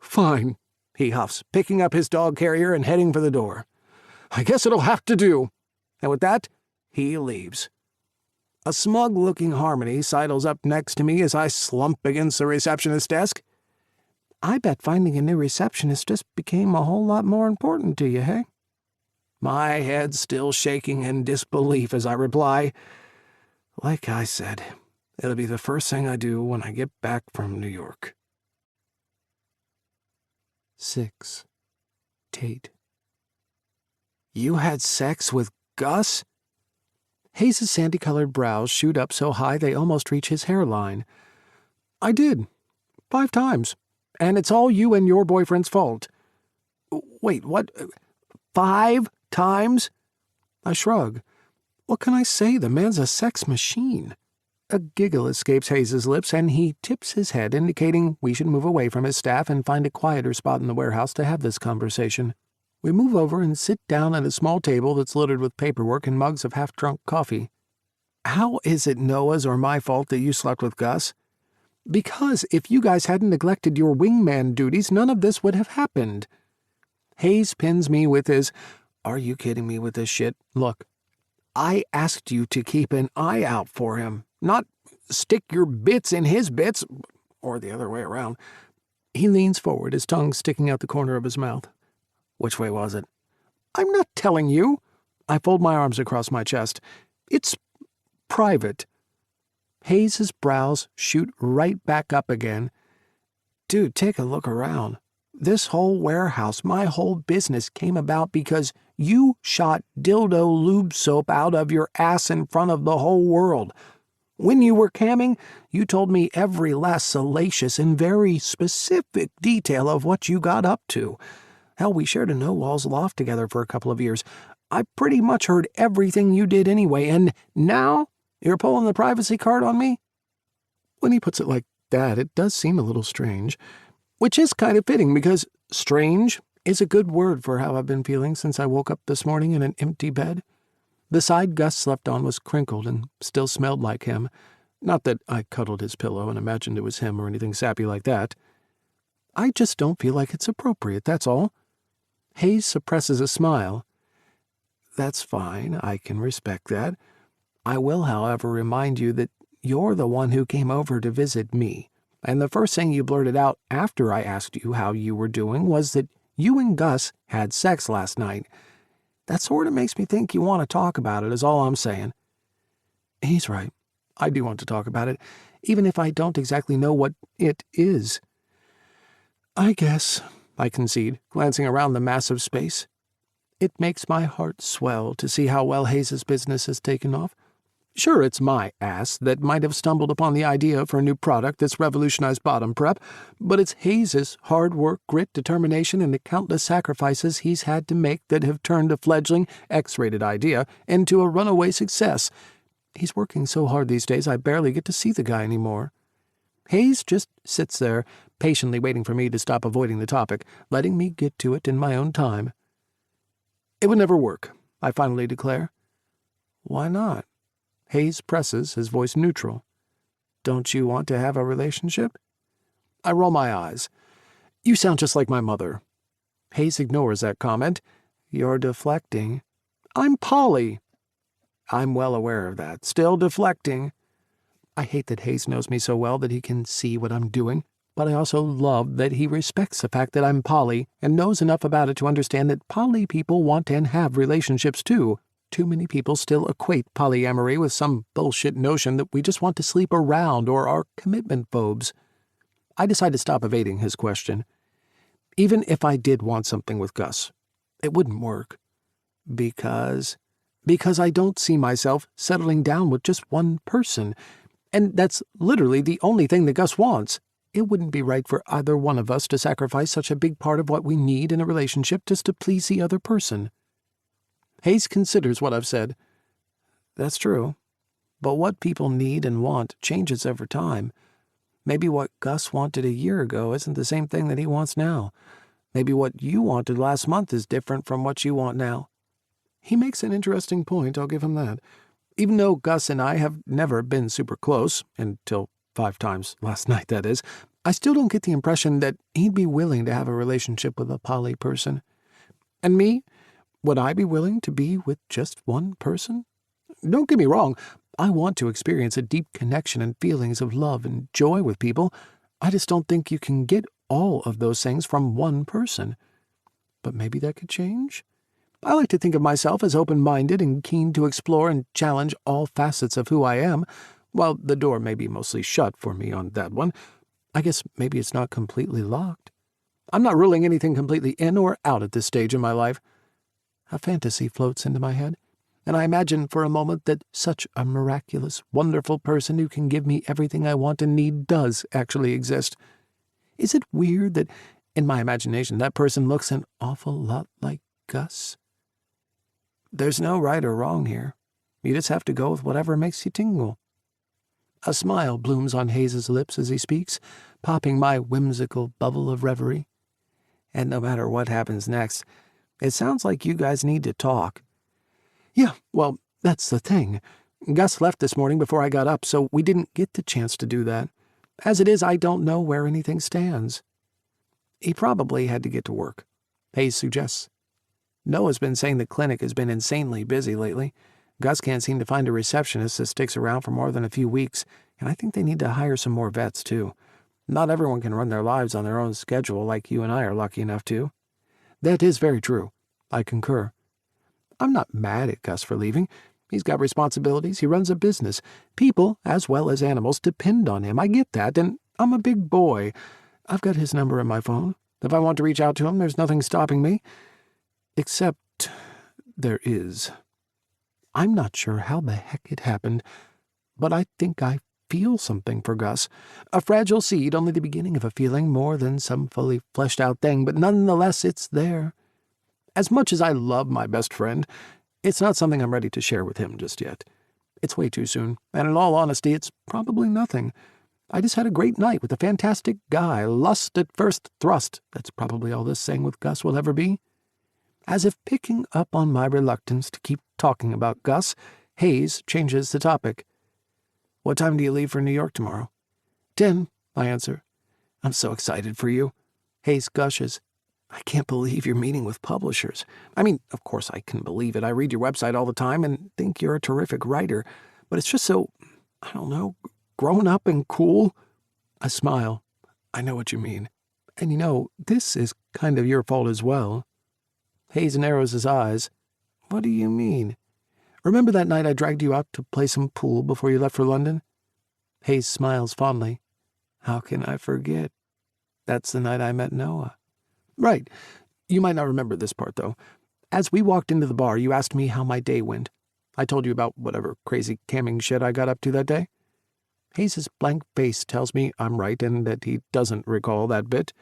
Fine, he huffs, picking up his dog carrier and heading for the door. I guess it'll have to do. And with that, he leaves. A smug-looking Harmony sidles up next to me as I slump against the receptionist's desk. I bet finding a new receptionist just became a whole lot more important to you, hey? My head's still shaking in disbelief as I reply, like I said, it'll be the first thing I do when I get back from New York. 6. Tate. You had sex with Gus? Hayes' sandy-colored brows shoot up so high they almost reach his hairline. I did. 5 times. And it's all you and your boyfriend's fault. Wait, what? 5 times? I shrug. What can I say? The man's a sex machine. A giggle escapes Hayes' lips, and he tips his head, indicating we should move away from his staff and find a quieter spot in the warehouse to have this conversation. We move over and sit down at a small table that's littered with paperwork and mugs of half-drunk coffee. How is it Noah's or my fault that you slept with Gus? Because if you guys hadn't neglected your wingman duties, none of this would have happened. Hayes pins me with his, "Are you kidding me with this shit? Look, I asked you to keep an eye out for him, not stick your bits in his bits, or the other way around." He leans forward, his tongue sticking out the corner of his mouth. Which way was it? I'm not telling you. I fold my arms across my chest. It's private. Hayes' brows shoot right back up again. Dude, take a look around. This whole warehouse, my whole business came about because you shot dildo lube soap out of your ass in front of the whole world. When you were camming, you told me every last salacious and very specific detail of what you got up to. Hell, we shared a no-walls loft together for a couple of years. I pretty much heard everything you did anyway, and now you're pulling the privacy card on me? When he puts it like that, it does seem a little strange. Which is kind of fitting, because strange is a good word for how I've been feeling since I woke up this morning in an empty bed. The side Gus slept on was crinkled and still smelled like him. Not that I cuddled his pillow and imagined it was him or anything sappy like that. I just don't feel like it's appropriate, that's all. Hayes suppresses a smile. That's fine, I can respect that. I will, however, remind you that you're the one who came over to visit me, and the first thing you blurted out after I asked you how you were doing was that you and Gus had sex last night. That sort of makes me think you want to talk about it, is all I'm saying. He's right. I do want to talk about it, even if I don't exactly know what it is. I guess, I concede, glancing around the massive space. It makes my heart swell to see how well Hayes's business has taken off. Sure, it's my ass that might have stumbled upon the idea for a new product that's revolutionized bottom prep, but it's Hayes's hard work, grit, determination, and the countless sacrifices he's had to make that have turned a fledgling, X-rated idea into a runaway success. He's working so hard these days I barely get to see the guy anymore. Hayes just sits there, patiently waiting for me to stop avoiding the topic, letting me get to it in my own time. It would never work, I finally declare. Why not? Hayes presses, his voice neutral. Don't you want to have a relationship? I roll my eyes. You sound just like my mother. Hayes ignores that comment. You're deflecting. I'm poly. I'm well aware of that. Still deflecting. I hate that Hayes knows me so well that he can see what I'm doing, but I also love that he respects the fact that I'm poly and knows enough about it to understand that poly people want and have relationships too. Too many people still equate polyamory with some bullshit notion that we just want to sleep around or are commitment phobes. I decide to stop evading his question. Even if I did want something with Gus, it wouldn't work. Because I don't see myself settling down with just one person, and that's literally the only thing that Gus wants. It wouldn't be right for either one of us to sacrifice such a big part of what we need in a relationship just to please the other person. Hayes considers what I've said. That's true. But what people need and want changes over time. Maybe what Gus wanted a year ago isn't the same thing that he wants now. Maybe what you wanted last month is different from what you want now. He makes an interesting point, I'll give him that. Even though Gus and I have never been super close, until 5 times last night, that is, I still don't get the impression that he'd be willing to have a relationship with a poly person. And me? Would I be willing to be with just one person? Don't get me wrong, I want to experience a deep connection and feelings of love and joy with people. I just don't think you can get all of those things from one person. But maybe that could change? I like to think of myself as open-minded and keen to explore and challenge all facets of who I am. While the door may be mostly shut for me on that one, I guess maybe it's not completely locked. I'm not ruling anything completely in or out at this stage in my life. A fantasy floats into my head, and I imagine for a moment that such a miraculous, wonderful person who can give me everything I want and need does actually exist. Is it weird that, in my imagination, that person looks an awful lot like Gus? There's no right or wrong here. You just have to go with whatever makes you tingle. A smile blooms on Hayes's lips as he speaks, popping my whimsical bubble of reverie. And no matter what happens next, it sounds like you guys need to talk. Yeah, well, that's the thing. Gus left this morning before I got up, so we didn't get the chance to do that. As it is, I don't know where anything stands. He probably had to get to work, Hayes suggests. Noah's been saying the clinic has been insanely busy lately. Gus can't seem to find a receptionist that sticks around for more than a few weeks, and I think they need to hire some more vets, too. Not everyone can run their lives on their own schedule like you and I are lucky enough to. That is very true. I concur. I'm not mad at Gus for leaving. He's got responsibilities. He runs a business. People, as well as animals, depend on him. I get that, and I'm a big boy. I've got his number in my phone. If I want to reach out to him, there's nothing stopping me. Except there is. I'm not sure how the heck it happened, but I think I feel something for Gus. A fragile seed, only the beginning of a feeling, more than some fully fleshed-out thing, but nonetheless it's there. As much as I love my best friend, it's not something I'm ready to share with him just yet. It's way too soon, and in all honesty, it's probably nothing. I just had a great night with a fantastic guy. Lust at first thrust. That's probably all this saying with Gus will ever be. As if picking up on my reluctance to keep talking about Gus, Hayes changes the topic. What time do you leave for New York tomorrow? 10, I answer. I'm so excited for you. Hayes gushes. I can't believe you're meeting with publishers. I mean, of course I can believe it. I read your website all the time and think you're a terrific writer. But it's just so, I don't know, grown up and cool. I smile. I know what you mean. And you know, this is kind of your fault as well. Hayes narrows his eyes. What do you mean? Remember that night I dragged you out to play some pool before you left for London? Hayes smiles fondly. How can I forget? That's the night I met Noah. Right. You might not remember this part, though. As we walked into the bar, you asked me how my day went. I told you about whatever crazy camming shit I got up to that day. Hayes's blank face tells me I'm right and that he doesn't recall that bit.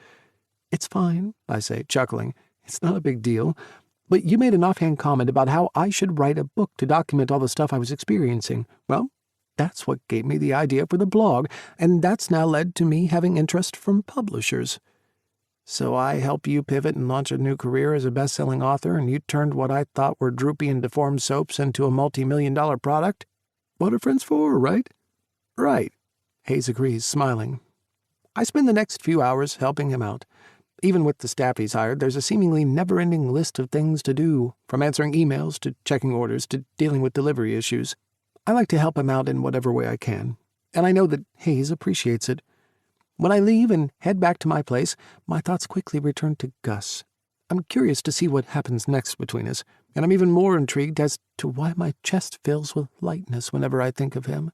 It's fine, I say, chuckling. It's not a big deal. But you made an offhand comment about how I should write a book to document all the stuff I was experiencing. Well, that's what gave me the idea for the blog, and that's now led to me having interest from publishers. So I help you pivot and launch a new career as a best-selling author, and you turned what I thought were droopy and deformed soaps into a multi-million-dollar product? What are friends for, right? Right, Hayes agrees, smiling. I spend the next few hours helping him out. Even with the staff he's hired, there's a seemingly never-ending list of things to do, from answering emails to checking orders to dealing with delivery issues. I like to help him out in whatever way I can, and I know that Hayes appreciates it. When I leave and head back to my place, my thoughts quickly return to Gus. I'm curious to see what happens next between us, and I'm even more intrigued as to why my chest fills with lightness whenever I think of him.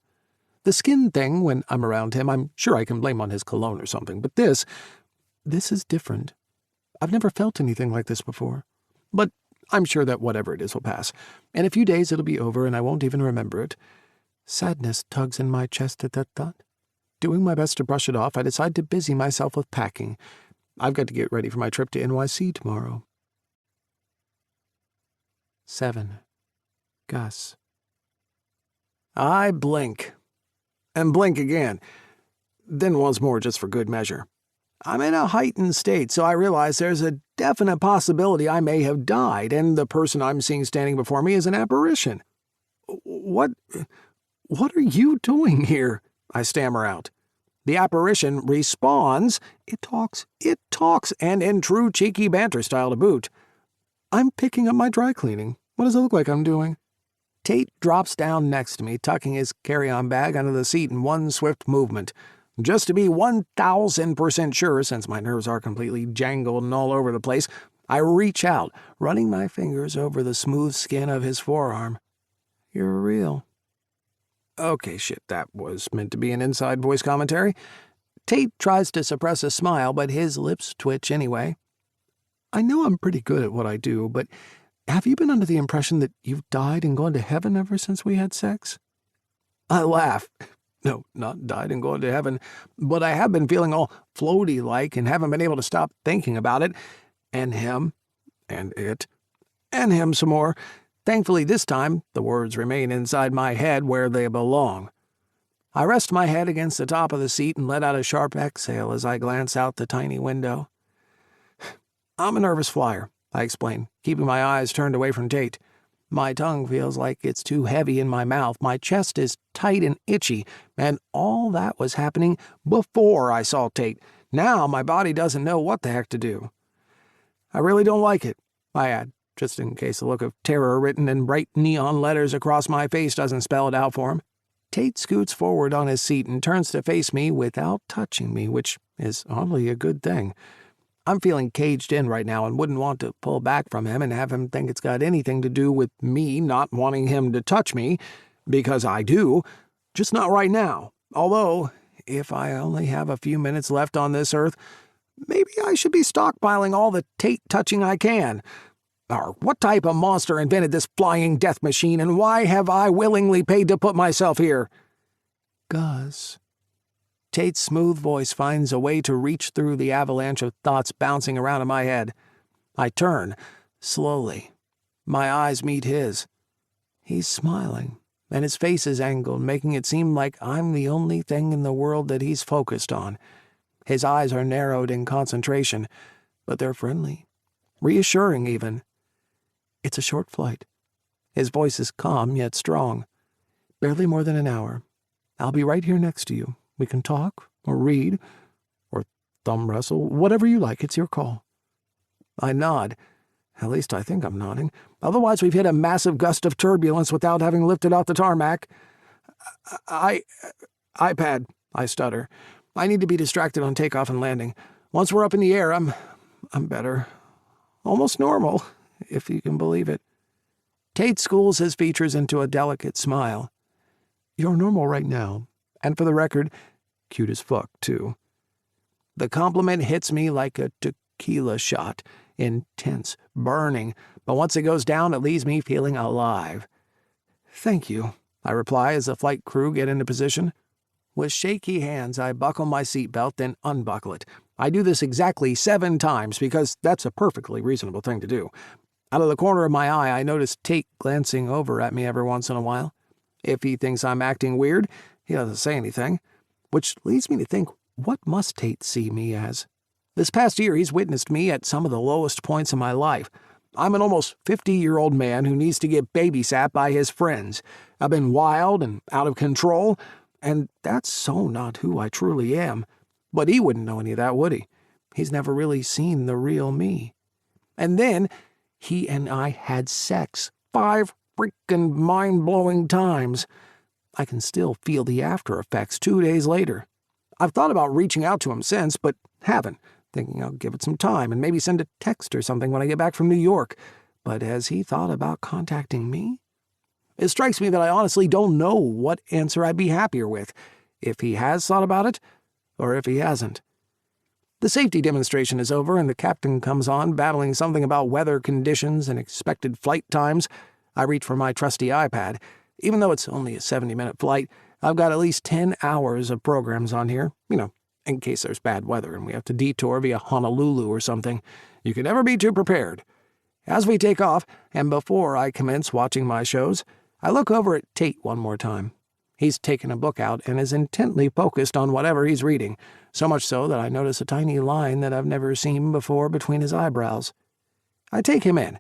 The skin thing, when I'm around him, I'm sure I can blame on his cologne or something, but this is different. I've never felt anything like this before. But I'm sure that whatever it is will pass. In a few days it'll be over and I won't even remember it. Sadness tugs in my chest at that thought. Doing my best to brush it off, I decide to busy myself with packing. I've got to get ready for my trip to NYC tomorrow. 7. Gus. I blink. And blink again. Then once more just for good measure. I'm in a heightened state, so I realize there's a definite possibility I may have died, and the person I'm seeing standing before me is an apparition. What are you doing here? I stammer out. The apparition responds. It talks, and in true cheeky banter style to boot. I'm picking up my dry cleaning. What does it look like I'm doing? Tate drops down next to me, tucking his carry-on bag under the seat in one swift movement. Just to be 1,000% sure, since my nerves are completely jangled and all over the place, I reach out, running my fingers over the smooth skin of his forearm. You're real. Okay, shit, that was meant to be an inside voice commentary. Tate tries to suppress a smile, but his lips twitch anyway. I know I'm pretty good at what I do, but have you been under the impression that you've died and gone to heaven ever since we had sex? I laugh. No, not died and gone to heaven, but I have been feeling all floaty-like and haven't been able to stop thinking about it, and him, and it, and him some more. Thankfully, this time, the words remain inside my head where they belong. I rest my head against the top of the seat and let out a sharp exhale as I glance out the tiny window. I'm a nervous flyer, I explain, keeping my eyes turned away from Tate. My tongue feels like it's too heavy in my mouth, my chest is tight and itchy, and all that was happening before I saw Tate. Now my body doesn't know what the heck to do. I really don't like it, I add, just in case the look of terror written in bright neon letters across my face doesn't spell it out for him. Tate scoots forward on his seat and turns to face me without touching me, which is oddly a good thing. I'm feeling caged in right now and wouldn't want to pull back from him and have him think it's got anything to do with me not wanting him to touch me, because I do, just not right now. Although, if I only have a few minutes left on this earth, maybe I should be stockpiling all the Tate touching I can. Or what type of monster invented this flying death machine, and why have I willingly paid to put myself here? Gus. Tate's smooth voice finds a way to reach through the avalanche of thoughts bouncing around in my head. I turn, slowly. My eyes meet his. He's smiling, and his face is angled, making it seem like I'm the only thing in the world that he's focused on. His eyes are narrowed in concentration, but they're friendly, reassuring even. It's a short flight. His voice is calm yet strong. Barely more than an hour. I'll be right here next to you. We can talk, or read, or thumb wrestle, whatever you like. It's your call. I nod. At least I think I'm nodding. Otherwise, we've hit a massive gust of turbulence without having lifted off the tarmac. iPad, I stutter. I need to be distracted on takeoff and landing. Once we're up in the air, I'm better. Almost normal, if you can believe it. Tate schools his features into a delicate smile. You're normal right now. And for the record, cute as fuck, too. The compliment hits me like a tequila shot. Intense, burning, but once it goes down, it leaves me feeling alive. Thank you, I reply as the flight crew get into position. With shaky hands, I buckle my seatbelt, then unbuckle it. I do this exactly 7 times because that's a perfectly reasonable thing to do. Out of the corner of my eye, I notice Tate glancing over at me every once in a while. If he thinks I'm acting weird, he doesn't say anything, which leads me to think, what must Tate see me as? This past year, he's witnessed me at some of the lowest points in my life. I'm an almost 50-year-old man who needs to get babysat by his friends. I've been wild and out of control, and that's so not who I truly am. But he wouldn't know any of that, would he? He's never really seen the real me. And then, he and I had sex 5 freaking mind-blowing times. I can still feel the after effects 2 days later. I've thought about reaching out to him since, but haven't. Thinking I'll give it some time and maybe send a text or something when I get back from New York. But has he thought about contacting me? It strikes me that I honestly don't know what answer I'd be happier with, if he has thought about it, or if he hasn't. The safety demonstration is over and the captain comes on, battling something about weather conditions and expected flight times. I reach for my trusty iPad. Even though it's only a 70-minute flight, I've got at least 10 hours of programs on here, in case there's bad weather and we have to detour via Honolulu or something. You can never be too prepared. As we take off, and before I commence watching my shows, I look over at Tate one more time. He's taken a book out and is intently focused on whatever he's reading, so much so that I notice a tiny line that I've never seen before between his eyebrows. I take him in.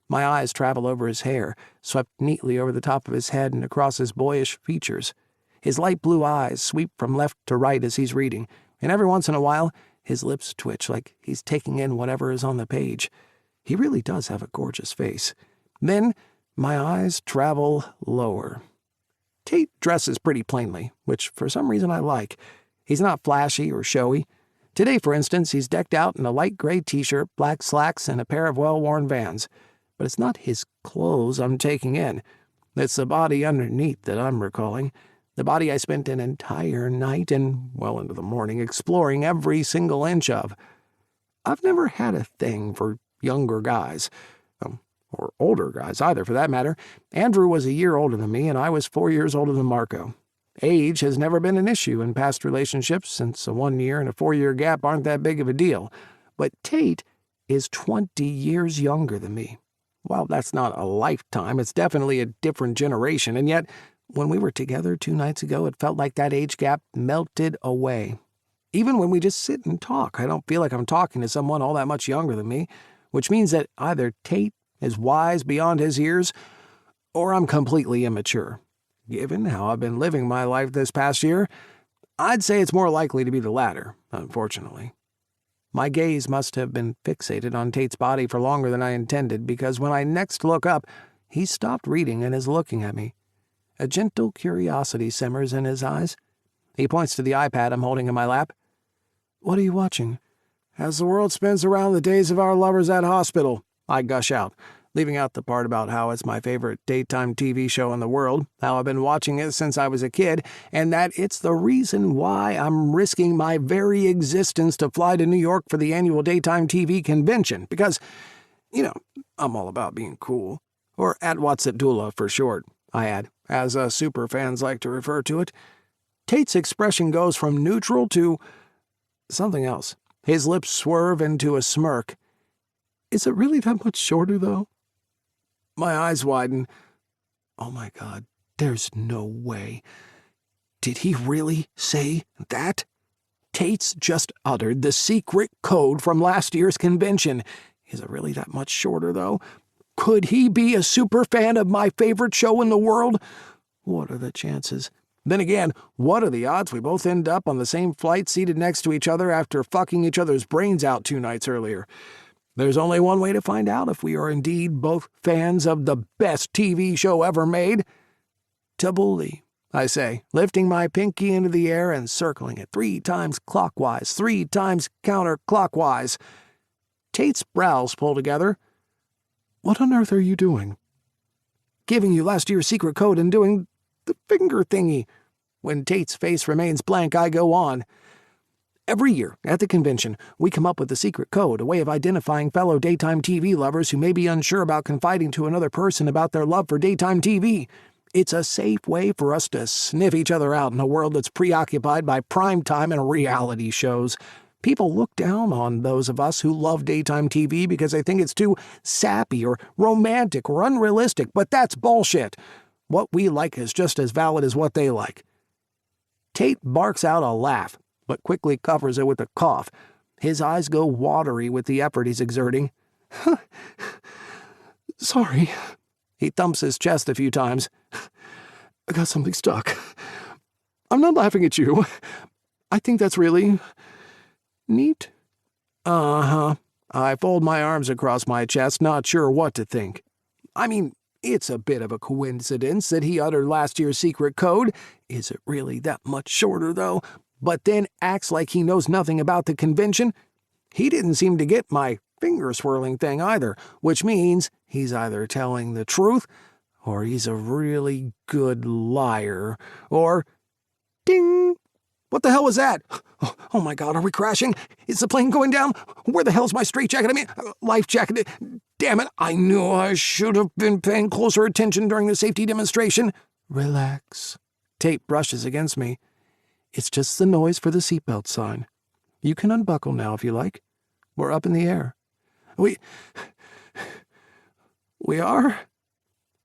My eyes travel over his hair, swept neatly over the top of his head and across his boyish features. His light blue eyes sweep from left to right as he's reading, and every once in a while, his lips twitch like he's taking in whatever is on the page. He really does have a gorgeous face. Then, my eyes travel lower. Tate dresses pretty plainly, which for some reason I like. He's not flashy or showy. Today, for instance, he's decked out in a light gray t-shirt, black slacks, and a pair of well-worn Vans. But it's not his clothes I'm taking in. It's the body underneath that I'm recalling. The body I spent an entire night and well into the morning exploring every single inch of. I've never had a thing for younger guys, or older guys either for that matter. Andrew was a year older than me and I was 4 years older than Marco. Age has never been an issue in past relationships since a 1-year and a 4-year gap aren't that big of a deal. But Tate is 20 years younger than me. Well, that's not a lifetime, it's definitely a different generation, and yet when we were together 2 nights ago, it felt like that age gap melted away. Even when we just sit and talk, I don't feel like I'm talking to someone all that much younger than me, which means that either Tate is wise beyond his years, or I'm completely immature. Given how I've been living my life this past year, I'd say it's more likely to be the latter, unfortunately. My gaze must have been fixated on Tate's body for longer than I intended, because when I next look up, he's stopped reading and is looking at me. A gentle curiosity simmers in his eyes. He points to the iPad I'm holding in my lap. What are you watching? As the world spins around the days of our lovers at hospital, I gush out, leaving out the part about how it's my favorite daytime TV show in the world, how I've been watching it since I was a kid, and that it's the reason why I'm risking my very existence to fly to New York for the annual daytime TV convention, because, I'm all about being cool. Or Atwatsatdula for short, I add, as superfans like to refer to it. Tate's expression goes from neutral to something else. His lips swerve into a smirk. Is it really that much shorter, though? My eyes widen. Oh my God, There's no way. Did he really say that? Tate's just uttered the secret code from last year's convention. Is it really that much shorter, though? Could he be a super fan of my favorite show in the world? What are the chances? Then again, what are the odds we both end up on the same flight seated next to each other after fucking each other's brains out 2 nights earlier? There's only one way to find out if we are indeed both fans of the best TV show ever made. Tabbouleh, I say, lifting my pinky into the air and circling it 3 times clockwise, 3 times counterclockwise. Tate's brows pull together. What on earth are you doing? Giving you last year's secret code and doing the finger thingy. When Tate's face remains blank, I go on. Every year, at the convention, we come up with a secret code, a way of identifying fellow daytime TV lovers who may be unsure about confiding to another person about their love for daytime TV. It's a safe way for us to sniff each other out in a world that's preoccupied by primetime and reality shows. People look down on those of us who love daytime TV because they think it's too sappy or romantic or unrealistic, but that's bullshit. What we like is just as valid as what they like. Tate barks out a laugh, but quickly covers it with a cough. His eyes go watery with the effort he's exerting. Sorry. He thumps his chest a few times. I got something stuck. I'm not laughing at you. I think that's really neat. Uh-huh. I fold my arms across my chest, not sure what to think. I mean, it's a bit of a coincidence that he uttered last year's secret code. Is it really that much shorter, though? But then acts like he knows nothing about the convention? He didn't seem to get my finger-swirling thing either, which means he's either telling the truth, or he's a really good liar, or... Ding! What the hell was that? Oh my God, are we crashing? Is the plane going down? Where the hell's my straitjacket? I mean, life jacket. Damn it, I knew I should have been paying closer attention during the safety demonstration. Relax. Tate brushes against me. It's just the noise for the seatbelt sign. You can unbuckle now if you like. We're up in the air. We are?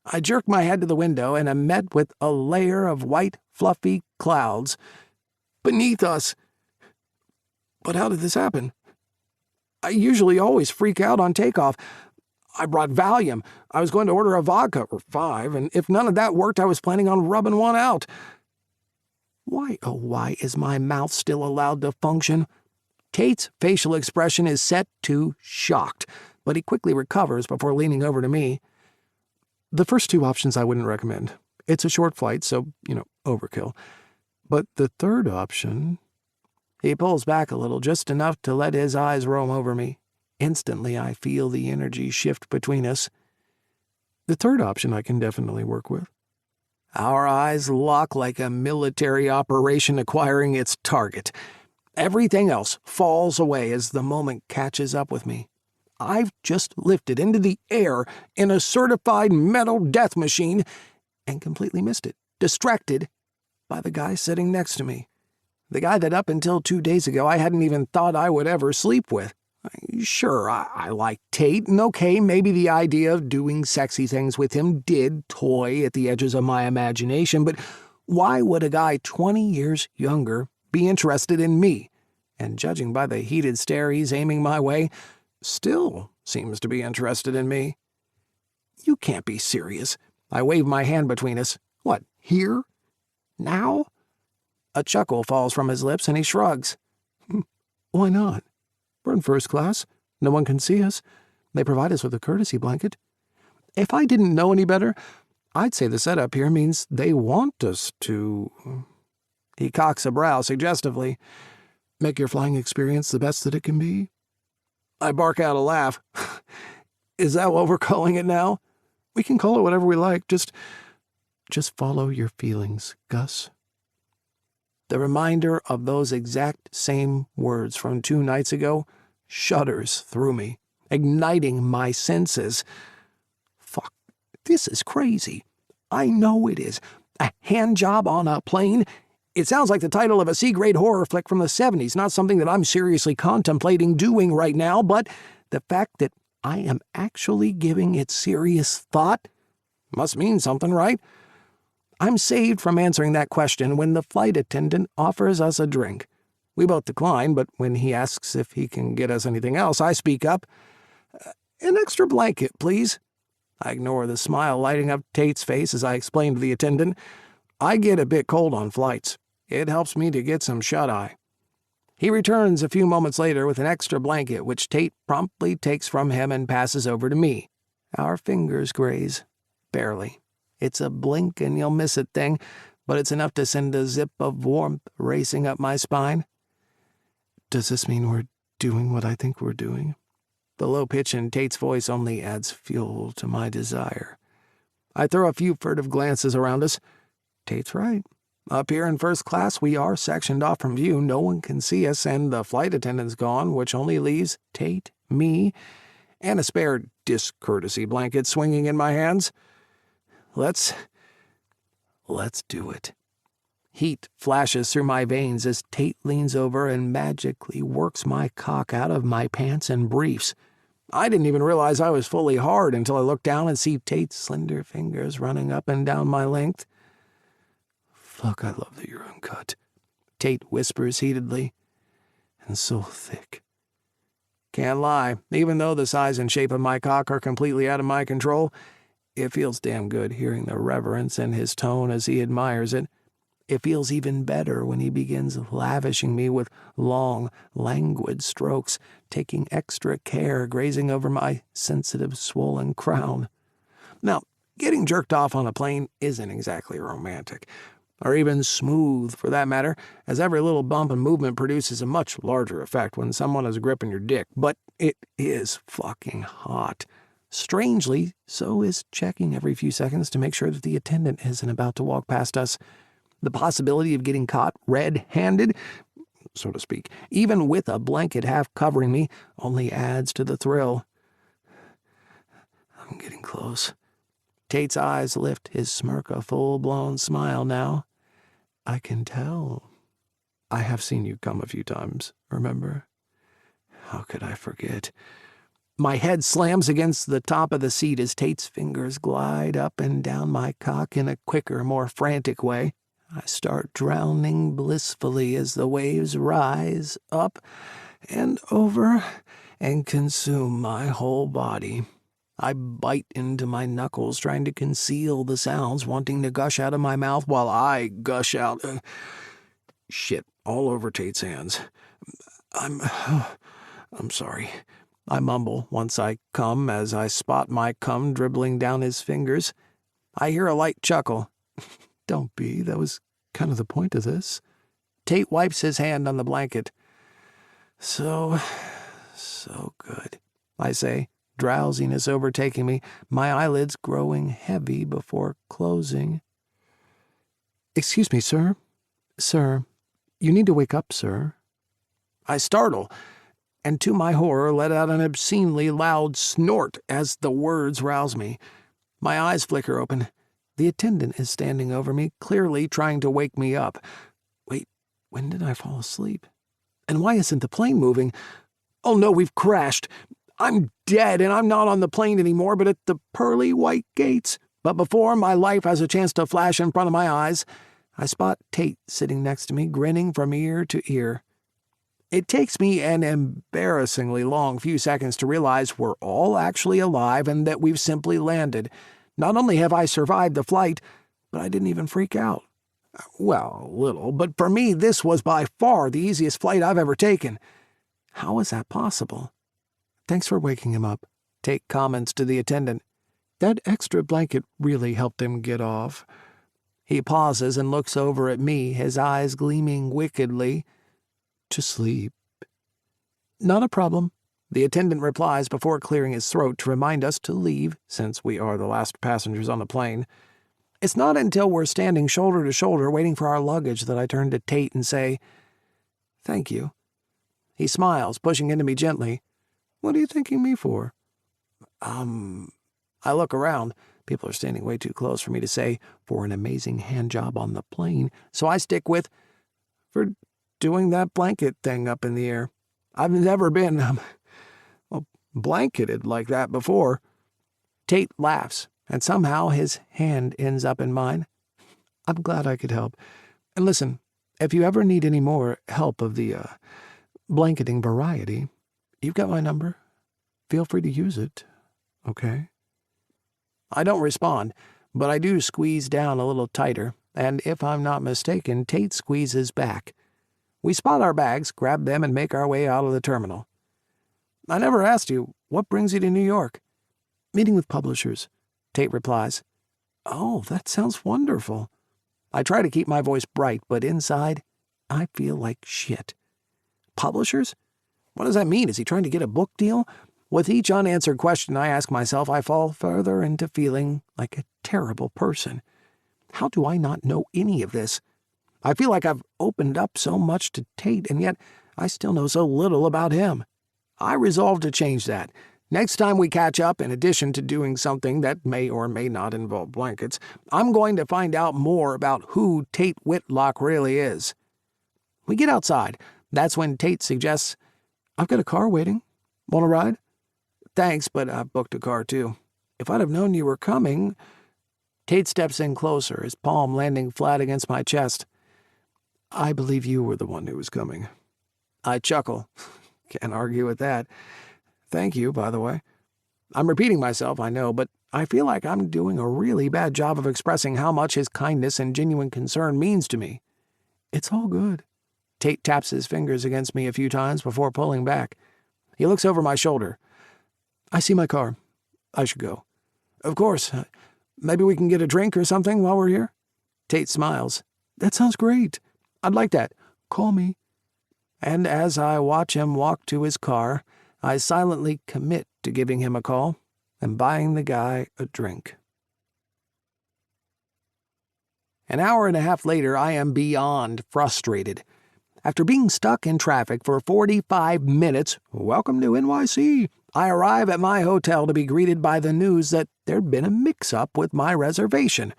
I jerk my head to the window and am met with a layer of white, fluffy clouds beneath us. But how did this happen? I usually always freak out on takeoff. I brought Valium. I was going to order a vodka, or 5, and if none of that worked, I was planning on rubbing one out. Why, oh why, is my mouth still allowed to function? Tate's facial expression is set to shocked, but he quickly recovers before leaning over to me. The first 2 options I wouldn't recommend. It's a short flight, so, overkill. But the third option... He pulls back a little, just enough to let his eyes roam over me. Instantly, I feel the energy shift between us. The third option I can definitely work with. Our eyes lock like a military operation acquiring its target. Everything else falls away as the moment catches up with me. I've just lifted into the air in a certified metal death machine and completely missed it, distracted by the guy sitting next to me. The guy that up until 2 days ago I hadn't even thought I would ever sleep with. Sure, I like Tate, and okay, maybe the idea of doing sexy things with him did toy at the edges of my imagination, but why would a guy 20 years younger be interested in me? And judging by the heated stare he's aiming my way, still seems to be interested in me. You can't be serious. I wave my hand between us. What, here? Now? A chuckle falls from his lips and he shrugs. Why not? We're in first class. No one can see us. They provide us with a courtesy blanket. If I didn't know any better, I'd say the setup here means they want us to... He cocks a brow suggestively. Make your flying experience the best that it can be? I bark out a laugh. Is that what we're calling it now? We can call it whatever we like. Just follow your feelings, Gus. The reminder of those exact same words from 2 nights ago shudders through me, igniting my senses. Fuck, this is crazy. I know it is. A hand job on a plane? It sounds like the title of a C-grade horror flick from the 70s, not something that I'm seriously contemplating doing right now, but the fact that I am actually giving it serious thought must mean something, right? I'm saved from answering that question when the flight attendant offers us a drink. We both decline, but when he asks if he can get us anything else, I speak up. An extra blanket, please. I ignore the smile lighting up Tate's face as I explain to the attendant. I get a bit cold on flights. It helps me to get some shut-eye. He returns a few moments later with an extra blanket, which Tate promptly takes from him and passes over to me. Our fingers graze. Barely. It's a blink and you'll miss it thing, but it's enough to send a zip of warmth racing up my spine. Does this mean we're doing what I think we're doing? The low pitch in Tate's voice only adds fuel to my desire. I throw a few furtive glances around us. Tate's right. Up here in first class, we are sectioned off from view. No one can see us, and the flight attendant's gone, which only leaves Tate, me, and a spare discourtesy blanket swinging in my hands. Let's do it. Heat flashes through my veins as Tate leans over and magically works my cock out of my pants and briefs. I didn't even realize I was fully hard until I looked down and see Tate's slender fingers running up and down my length. Fuck, I love that you're uncut, Tate whispers heatedly. And so thick. Can't lie, even though the size and shape of my cock are completely out of my control, it feels damn good hearing the reverence in his tone as he admires it. It feels even better when he begins lavishing me with long, languid strokes, taking extra care grazing over my sensitive, swollen crown. Now, getting jerked off on a plane isn't exactly romantic, or even smooth for that matter, as every little bump and movement produces a much larger effect when someone is gripping your dick, but it is fucking hot. Strangely, so is checking every few seconds to make sure that the attendant isn't about to walk past us. The possibility of getting caught red-handed, so to speak, even with a blanket half covering me, only adds to the thrill. I'm getting close. Tate's eyes lift, his smirk a full-blown smile now. I can tell. I have seen you come a few times, remember? How could I forget? My head slams against the top of the seat as Tate's fingers glide up and down my cock in a quicker, more frantic way. I start drowning blissfully as the waves rise up and over and consume my whole body. I bite into my knuckles, trying to conceal the sounds wanting to gush out of my mouth while I gush out shit all over Tate's hands. I'm sorry, I mumble once I come as I spot my cum dribbling down his fingers. I hear a light chuckle. Don't be, that was kind of the point of this. Tate wipes his hand on the blanket. So good, I say, drowsiness overtaking me, my eyelids growing heavy before closing. Excuse me, sir. Sir, you need to wake up, sir. I startle, and to my horror let out an obscenely loud snort as the words rouse me. My eyes flicker open. The attendant is standing over me, clearly trying to wake me up. Wait, when did I fall asleep? And why isn't the plane moving? Oh no, we've crashed. I'm dead, and I'm not on the plane anymore, but at the pearly white gates. But before my life has a chance to flash in front of my eyes, I spot Tate sitting next to me, grinning from ear to ear. It takes me an embarrassingly long few seconds to realize we're all actually alive and that we've simply landed. Not only have I survived the flight, but I didn't even freak out. Well, a little, but for me, this was by far the easiest flight I've ever taken. How is that possible? Thanks for waking him up, Tate comments to the attendant. That extra blanket really helped him get off. He pauses and looks over at me, his eyes gleaming wickedly. To sleep. Not a problem, the attendant replies before clearing his throat to remind us to leave, since we are the last passengers on the plane. It's not until we're standing shoulder to shoulder waiting for our luggage that I turn to Tate and say, Thank you. He smiles, pushing into me gently. What are you thanking me for? I look around. People are standing way too close for me to say, for an amazing hand job on the plane, so I stick with, for doing that blanket thing up in the air. I've never been, blanketed like that before. Tate laughs, and somehow his hand ends up in mine. I'm glad I could help. And listen, if you ever need any more help of the, blanketing variety, you've got my number. Feel free to use it, okay? I don't respond, but I do squeeze down a little tighter, and if I'm not mistaken, Tate squeezes back. We spot our bags, grab them, and make our way out of the terminal. I never asked you, what brings you to New York? Meeting with publishers, Tate replies. Oh, that sounds wonderful. I try to keep my voice bright, but inside, I feel like shit. Publishers? What does that mean? Is he trying to get a book deal? With each unanswered question I ask myself, I fall further into feeling like a terrible person. How do I not know any of this? I feel like I've opened up so much to Tate, and yet I still know so little about him. I resolve to change that. Next time we catch up, in addition to doing something that may or may not involve blankets, I'm going to find out more about who Tate Whitlock really is. We get outside. That's when Tate suggests, I've got a car waiting. Want a ride? Thanks, but I've booked a car too. If I'd have known you were coming... Tate steps in closer, his palm landing flat against my chest. I believe you were the one who was coming. I chuckle. Can't argue with that. Thank you, by the way. I'm repeating myself, I know, but I feel like I'm doing a really bad job of expressing how much his kindness and genuine concern means to me. It's all good. Tate taps his fingers against me a few times before pulling back. He looks over my shoulder. I see my car. I should go. Of course. Maybe we can get a drink or something while we're here? Tate smiles. That sounds great. I'd like that. Call me. And as I watch him walk to his car, I silently commit to giving him a call and buying the guy a drink. An hour and a half later, I am beyond frustrated. After being stuck in traffic for 45 minutes, welcome to NYC, I arrive at my hotel to be greeted by the news that there'd been a mix-up with my reservation.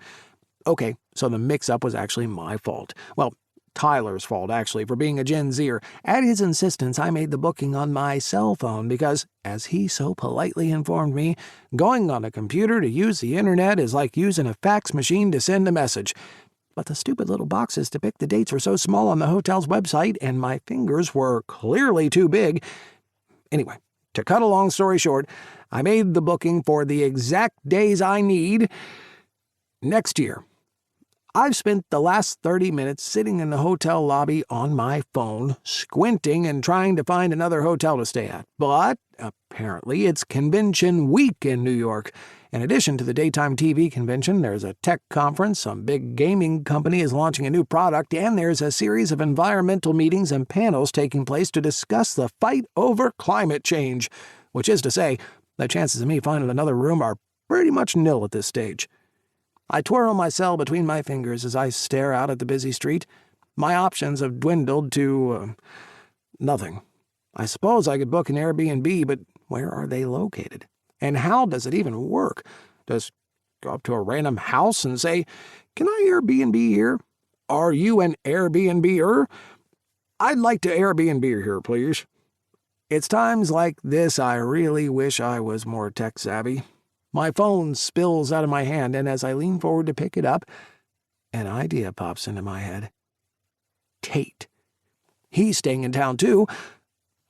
Okay, so the mix-up was actually my fault. Well, Tyler's fault, actually, for being a Gen Zer. At his insistence, I made the booking on my cell phone because, as he so politely informed me, going on a computer to use the internet is like using a fax machine to send a message. But the stupid little boxes to pick the dates were so small on the hotel's website, and my fingers were clearly too big. Anyway, to cut a long story short, I made the booking for the exact days I need next year. I've spent the last 30 minutes sitting in the hotel lobby on my phone, squinting and trying to find another hotel to stay at. But apparently it's convention week in New York. In addition to the daytime TV convention, there's a tech conference, some big gaming company is launching a new product, and there's a series of environmental meetings and panels taking place to discuss the fight over climate change, which is to say, the chances of me finding another room are pretty much nil at this stage. I twirl my cell between my fingers as I stare out at the busy street. My options have dwindled to, nothing. I suppose I could book an Airbnb, but where are they located? And how does it even work? Just go up to a random house and say, "Can I Airbnb here? Are you an Airbnb-er? I'd like to Airbnb here, please." It's times like this I really wish I was more tech-savvy. My phone spills out of my hand, and as I lean forward to pick it up, an idea pops into my head. Tate. He's staying in town, too.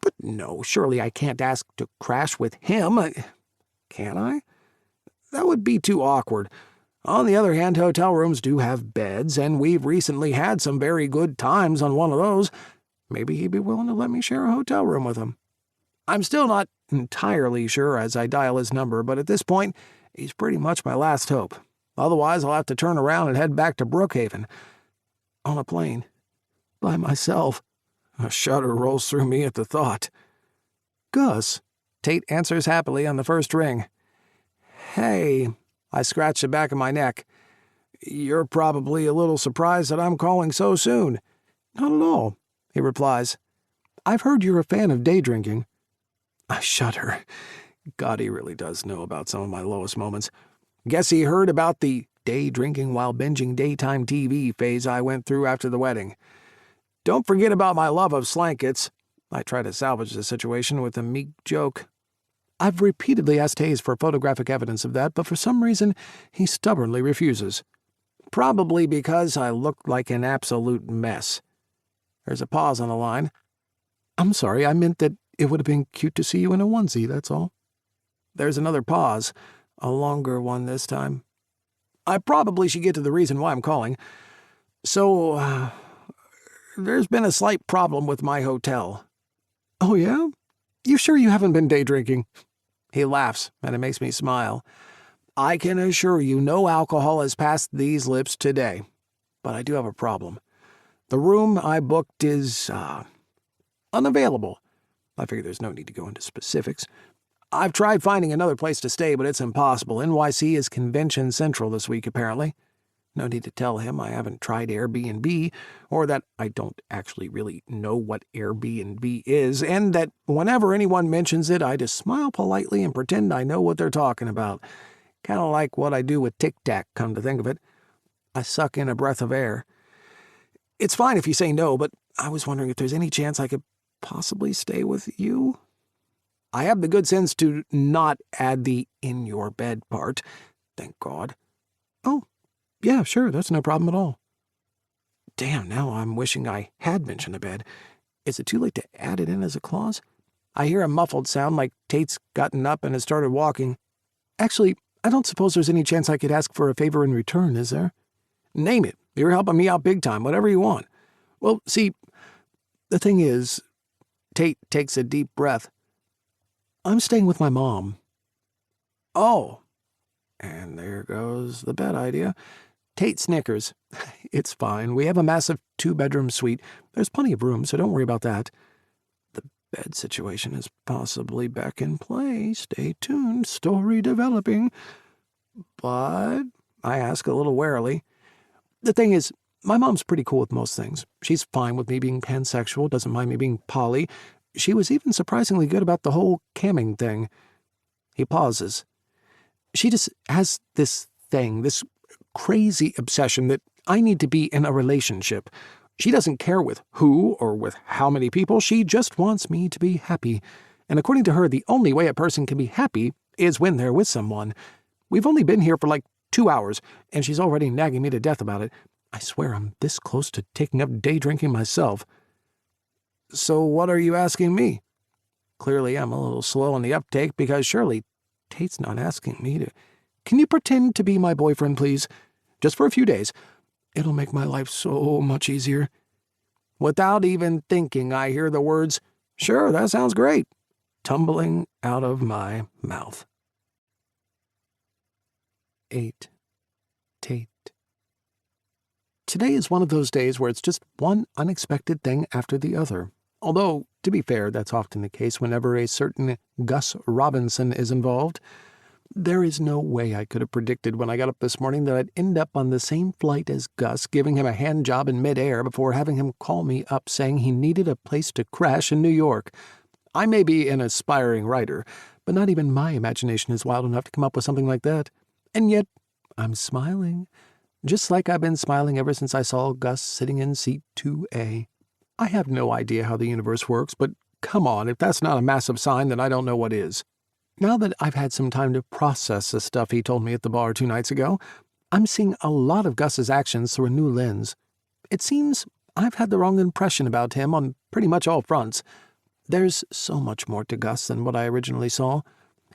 But no, surely I can't ask to crash with him. Can I? That would be too awkward. On the other hand, hotel rooms do have beds, and we've recently had some very good times on one of those. Maybe he'd be willing to let me share a hotel room with him. I'm still not entirely sure as I dial his number, but at this point, he's pretty much my last hope. Otherwise, I'll have to turn around and head back to Brookhaven. On a plane. By myself. A shudder rolls through me at the thought. Gus. Tate answers happily on the first ring. Hey. I scratch the back of my neck. You're probably a little surprised that I'm calling so soon. Not at all, he replies. I've heard you're a fan of day drinking. I shudder. God, he really does know about some of my lowest moments. Guess he heard about the day drinking while binging daytime TV phase I went through after the wedding. Don't forget about my love of slankets. I try to salvage the situation with a meek joke. I've repeatedly asked Hayes for photographic evidence of that, but for some reason he stubbornly refuses. Probably because I looked like an absolute mess. There's a pause on the line. I'm sorry, I meant that it would have been cute to see you in a onesie, that's all. There's another pause, a longer one this time. I probably should get to the reason why I'm calling. So, there's been a slight problem with my hotel. Oh, yeah? You sure you haven't been day drinking? He laughs, and it makes me smile. I can assure you no alcohol has passed these lips today. But I do have a problem. The room I booked is, unavailable. I figure there's no need to go into specifics. I've tried finding another place to stay, but it's impossible. NYC is Convention Central this week, apparently. No need to tell him I haven't tried Airbnb, or that I don't actually really know what Airbnb is, and that whenever anyone mentions it, I just smile politely and pretend I know what they're talking about. Kind of like what I do with Tic Tac, come to think of it. I suck in a breath of air. It's fine if you say no, but I was wondering if there's any chance I could possibly stay with you? I have the good sense to not add the in your bed part, thank God. Oh, yeah, sure, that's no problem at all. Damn, now I'm wishing I had mentioned a bed. Is it too late to add it in as a clause? I hear a muffled sound like Tate's gotten up and has started walking. Actually, I don't suppose there's any chance I could ask for a favor in return, is there? Name it. You're helping me out big time, whatever you want. Well, see, the thing is, Tate takes a deep breath. I'm staying with my mom. Oh, and there goes the bed idea. Tate snickers. It's fine. We have a massive 2-bedroom suite. There's plenty of room, so don't worry about that. The bed situation is possibly back in play. Stay tuned. Story developing. But, I ask a little warily, the thing is, my mom's pretty cool with most things. She's fine with me being pansexual, doesn't mind me being poly. She was even surprisingly good about the whole camming thing. He pauses. She just has this thing, this crazy obsession that I need to be in a relationship. She doesn't care with who or with how many people. She just wants me to be happy. And according to her, the only way a person can be happy is when they're with someone. We've only been here for like 2 hours, and she's already nagging me to death about it. I swear I'm this close to taking up day drinking myself. So what are you asking me? Clearly I'm a little slow on the uptake because surely Tate's not asking me to. Can you pretend to be my boyfriend, please? Just for a few days. It'll make my life so much easier. Without even thinking, I hear the words, "Sure, that sounds great," tumbling out of my mouth. 8. Tate. Today is one of those days where it's just one unexpected thing after the other. Although, to be fair, that's often the case whenever a certain Gus Robinson is involved. There is no way I could have predicted when I got up this morning that I'd end up on the same flight as Gus, giving him a hand job in midair before having him call me up saying he needed a place to crash in New York. I may be an aspiring writer, but not even my imagination is wild enough to come up with something like that. And yet, I'm smiling. Just like I've been smiling ever since I saw Gus sitting in seat 2A. I have no idea how the universe works, but come on, if that's not a massive sign, then I don't know what is. Now that I've had some time to process the stuff he told me at the bar 2 nights ago, I'm seeing a lot of Gus's actions through a new lens. It seems I've had the wrong impression about him on pretty much all fronts. There's so much more to Gus than what I originally saw.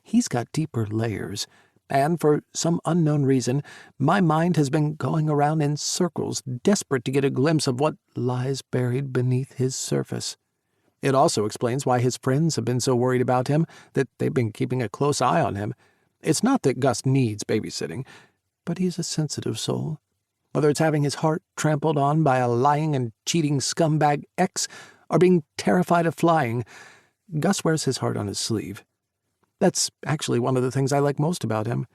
He's got deeper layers. And for some unknown reason, my mind has been going around in circles, desperate to get a glimpse of what lies buried beneath his surface. It also explains why his friends have been so worried about him that they've been keeping a close eye on him. It's not that Gus needs babysitting, but he's a sensitive soul. Whether it's having his heart trampled on by a lying and cheating scumbag ex, or being terrified of flying, Gus wears his heart on his sleeve. That's actually one of the things I like most about him.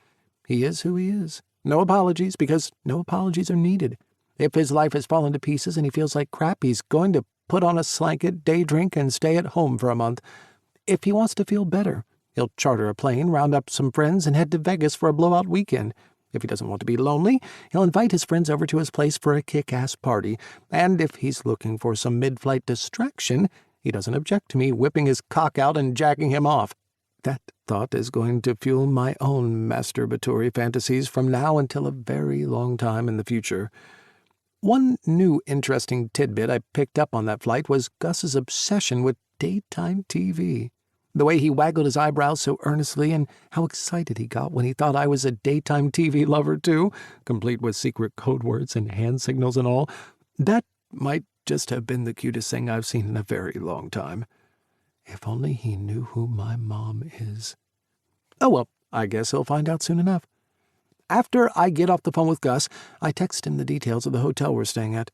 He is who he is. No apologies, because no apologies are needed. If his life has fallen to pieces and he feels like crap, he's going to put on a slanket, day drink, and stay at home for a month. If he wants to feel better, he'll charter a plane, round up some friends, and head to Vegas for a blowout weekend. If he doesn't want to be lonely, he'll invite his friends over to his place for a kick-ass party. And if he's looking for some mid-flight distraction, he doesn't object to me whipping his cock out and jacking him off. That thought is going to fuel my own masturbatory fantasies from now until a very long time in the future. One new interesting tidbit I picked up on that flight was Gus's obsession with daytime TV. The way he waggled his eyebrows so earnestly and how excited he got when he thought I was a daytime TV lover too, complete with secret code words and hand signals and all. That might just have been the cutest thing I've seen in a very long time. If only he knew who my mom is. Oh well, I guess he'll find out soon enough. After I get off the phone with Gus, I text him the details of the hotel we're staying at.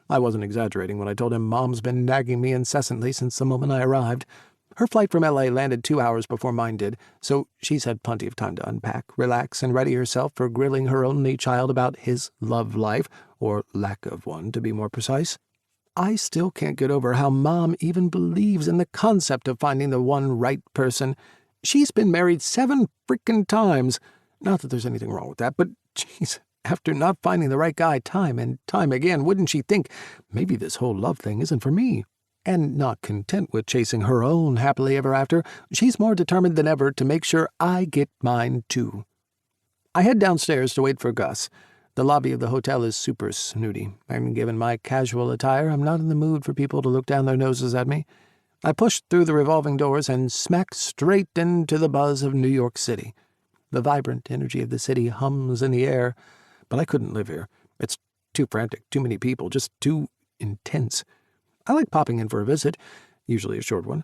I wasn't exaggerating when I told him Mom's been nagging me incessantly since the moment I arrived. Her flight from L.A. landed 2 hours before mine did, so she's had plenty of time to unpack, relax, and ready herself for grilling her only child about his love life, or lack of one, to be more precise. I still can't get over how Mom even believes in the concept of finding the one right person. She's been married 7 frickin' times. Not that there's anything wrong with that, but, geez, after not finding the right guy time and time again, wouldn't she think, maybe this whole love thing isn't for me? And not content with chasing her own happily ever after, she's more determined than ever to make sure I get mine too. I head downstairs to wait for Gus. The lobby of the hotel is super snooty, and given my casual attire, I'm not in the mood for people to look down their noses at me. I push through the revolving doors and smack straight into the buzz of New York City. The vibrant energy of the city hums in the air, but I couldn't live here. It's too frantic, too many people, just too intense. I like popping in for a visit, usually a short one.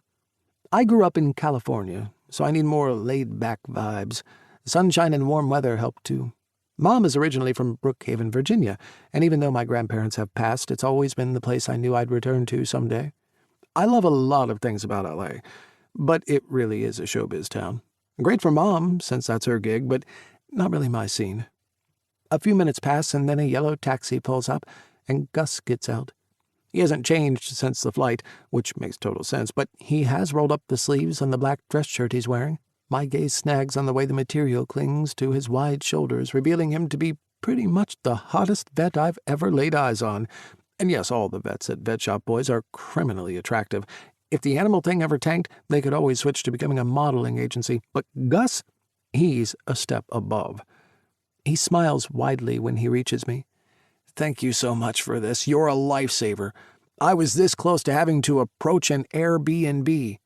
I grew up in California, so I need more laid-back vibes. Sunshine and warm weather help too. Mom is originally from Brookhaven, Virginia, and even though my grandparents have passed, it's always been the place I knew I'd return to someday. I love a lot of things about L.A., but it really is a showbiz town. Great for Mom, since that's her gig, but not really my scene. A few minutes pass, and then a yellow taxi pulls up, and Gus gets out. He hasn't changed since the flight, which makes total sense, but he has rolled up the sleeves on the black dress shirt he's wearing. My gaze snags on the way the material clings to his wide shoulders, revealing him to be pretty much the hottest vet I've ever laid eyes on. And yes, all the vets at Vet Shop Boys are criminally attractive. If the animal thing ever tanked, they could always switch to becoming a modeling agency. But Gus, he's a step above. He smiles widely when he reaches me. Thank you so much for this. You're a lifesaver. I was this close to having to approach an Airbnb.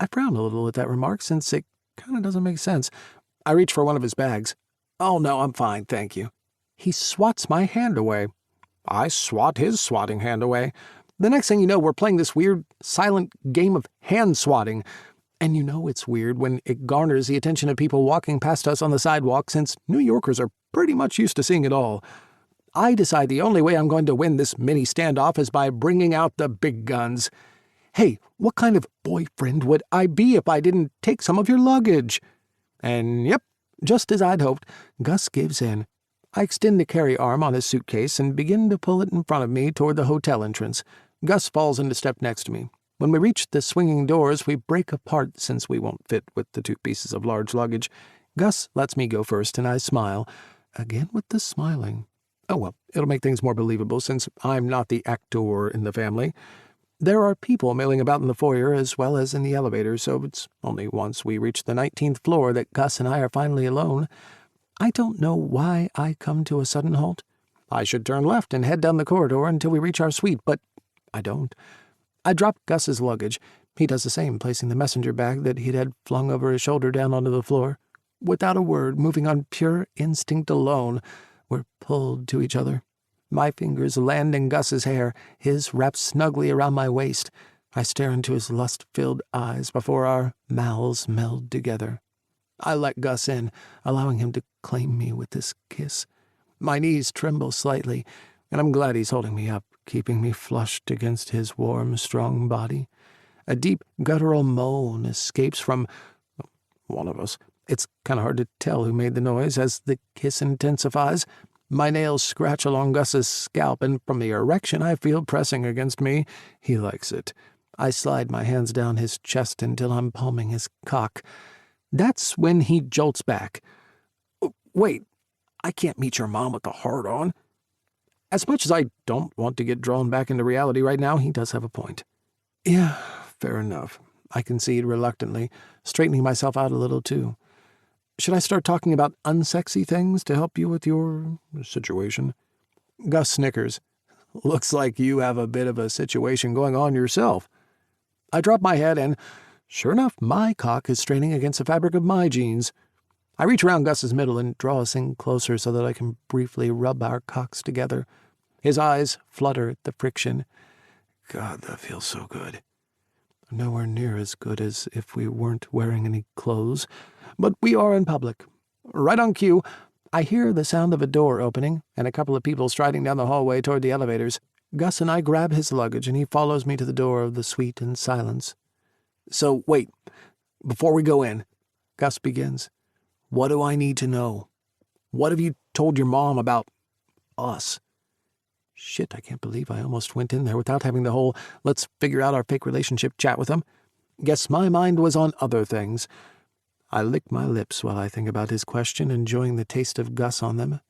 I frown a little at that remark since it kind of doesn't make sense. I reach for one of his bags. Oh, no, I'm fine, thank you. He swats my hand away. I swat his swatting hand away. The next thing you know, we're playing this weird, silent game of hand swatting. And you know it's weird when it garners the attention of people walking past us on the sidewalk, since New Yorkers are pretty much used to seeing it all. I decide the only way I'm going to win this mini standoff is by bringing out the big guns. Hey, what kind of boyfriend would I be if I didn't take some of your luggage? And yep, just as I'd hoped, Gus gives in. I extend the carry arm on his suitcase and begin to pull it in front of me toward the hotel entrance. Gus falls into step next to me. When we reach the swinging doors, we break apart since we won't fit with the 2 pieces of large luggage. Gus lets me go first, and I smile. Again with the smiling. Oh well, it'll make things more believable since I'm not the actor in the family. There are people milling about in the foyer as well as in the elevator, so it's only once we reach the 19th floor that Gus and I are finally alone. I don't know why I come to a sudden halt. I should turn left and head down the corridor until we reach our suite, but I don't. I drop Gus's luggage. He does the same, placing the messenger bag that he'd had flung over his shoulder down onto the floor. Without a word, moving on pure instinct alone, we're pulled to each other. My fingers land in Gus's hair, his wrapped snugly around my waist. I stare into his lust-filled eyes before our mouths meld together. I let Gus in, allowing him to claim me with this kiss. My knees tremble slightly, and I'm glad he's holding me up, keeping me flushed against his warm, strong body. A deep, guttural moan escapes from one of us. It's kind of hard to tell who made the noise as the kiss intensifies. My nails scratch along Gus's scalp, and from the erection I feel pressing against me, he likes it. I slide my hands down his chest until I'm palming his cock. That's when he jolts back. Wait, I can't meet your mom with the hard-on. As much as I don't want to get drawn back into reality right now, he does have a point. Yeah, fair enough. I concede reluctantly, straightening myself out a little too. Should I start talking about unsexy things to help you with your situation? Gus snickers. Looks like you have a bit of a situation going on yourself. I drop my head and, sure enough, my cock is straining against the fabric of my jeans. I reach around Gus's middle and draw us in closer so that I can briefly rub our cocks together. His eyes flutter at the friction. God, that feels so good. Nowhere near as good as if we weren't wearing any clothes. But we are in public. Right on cue, I hear the sound of a door opening and a couple of people striding down the hallway toward the elevators. Gus and I grab his luggage and he follows me to the door of the suite in silence. So, wait, before we go in, Gus begins. What do I need to know? What have you told your mom about us? Shit, I can't believe I almost went in there without having the whole let's figure out our fake relationship chat with him. Guess my mind was on other things. I lick my lips while I think about his question, enjoying the taste of Gus on them.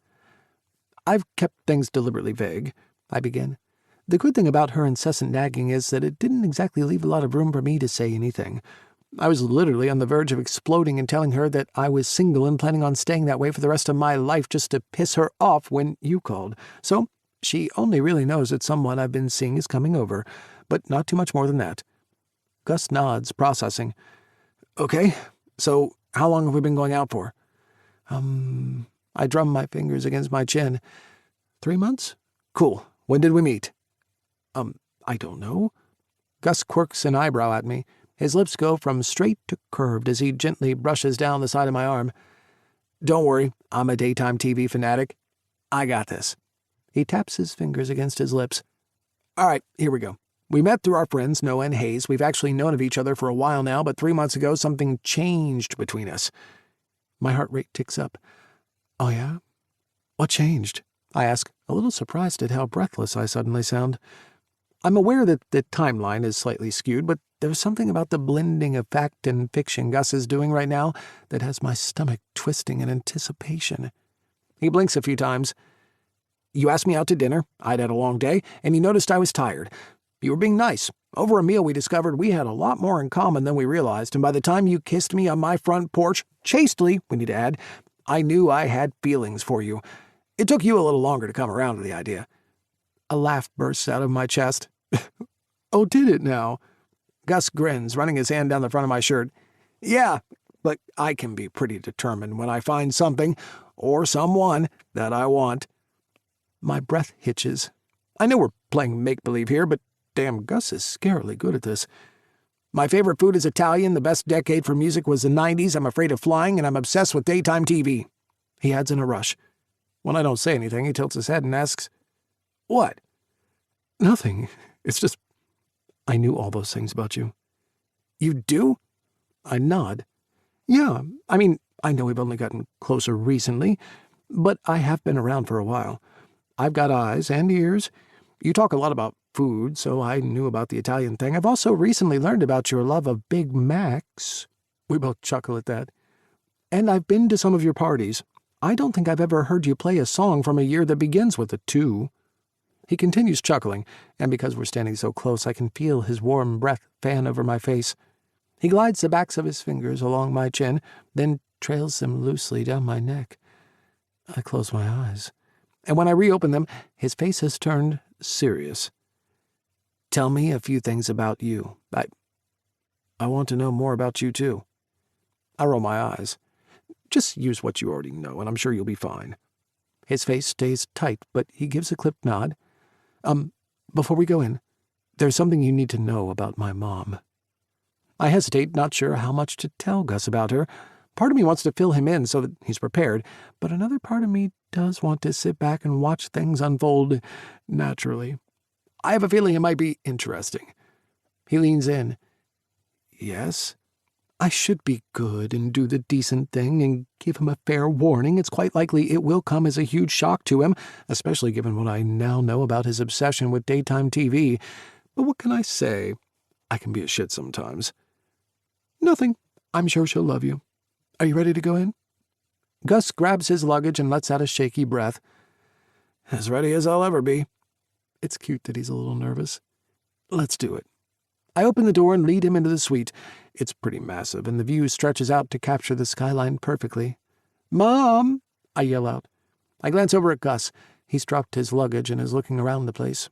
I've kept things deliberately vague, I begin. The good thing about her incessant nagging is that it didn't exactly leave a lot of room for me to say anything. I was literally on the verge of exploding and telling her that I was single and planning on staying that way for the rest of my life just to piss her off when you called. So she only really knows that someone I've been seeing is coming over, but not too much more than that. Gus nods, processing. Okay, so how long have we been going out for? I drum my fingers against my chin. 3 months? Cool. When did we meet? I don't know. Gus quirks an eyebrow at me. His lips go from straight to curved as he gently brushes down the side of my arm. Don't worry, I'm a daytime TV fanatic. I got this. He taps his fingers against his lips. All right, here we go. We met through our friends, Noah and Hayes. We've actually known of each other for a while now, but 3 months ago something changed between us. My heart rate ticks up. Oh yeah? What changed? I ask, a little surprised at how breathless I suddenly sound. I'm aware that the timeline is slightly skewed, but there's something about the blending of fact and fiction Gus is doing right now that has my stomach twisting in anticipation. He blinks a few times. You asked me out to dinner. I'd had a long day, and you noticed I was tired. You were being nice. Over a meal, we discovered we had a lot more in common than we realized, and by the time you kissed me on my front porch, chastely, we need to add, I knew I had feelings for you. It took you a little longer to come around to the idea. A laugh bursts out of my chest. Oh, did it now? Gus grins, running his hand down the front of my shirt. Yeah, but I can be pretty determined when I find something, or someone, that I want. My breath hitches. I know we're playing make-believe here, but damn, Gus is scarily good at this. My favorite food is Italian, the best decade for music was the 90s, I'm afraid of flying, and I'm obsessed with daytime TV. He adds in a rush. When I don't say anything, he tilts his head and asks, What? Nothing. It's just, I knew all those things about you. You do? I nod. Yeah, I mean, I know we've only gotten closer recently, but I have been around for a while. I've got eyes and ears. You talk a lot about food, so I knew about the Italian thing. I've also recently learned about your love of Big Macs. We both chuckle at that. And I've been to some of your parties. I don't think I've ever heard you play a song from a year that begins with a 2. He continues chuckling, and because we're standing so close, I can feel his warm breath fan over my face. He glides the backs of his fingers along my chin, then trails them loosely down my neck. I close my eyes, and when I reopen them, his face has turned serious. Tell me a few things about you. I want to know more about you, too. I roll my eyes. Just use what you already know, and I'm sure you'll be fine. His face stays tight, but he gives a clipped nod. Before we go in, there's something you need to know about my mom. I hesitate, not sure how much to tell Gus about her. Part of me wants to fill him in so that he's prepared, but another part of me does want to sit back and watch things unfold naturally. I have a feeling it might be interesting. He leans in. Yes? I should be good and do the decent thing and give him a fair warning. It's quite likely it will come as a huge shock to him, especially given what I now know about his obsession with daytime TV. But what can I say? I can be a shit sometimes. Nothing. I'm sure she'll love you. Are you ready to go in? Gus grabs his luggage and lets out a shaky breath. As ready as I'll ever be. It's cute that he's a little nervous. Let's do it. I open the door and lead him into the suite. It's pretty massive, and the view stretches out to capture the skyline perfectly. "Mom!" I yell out. I glance over at Gus. He's dropped his luggage and is looking around the place.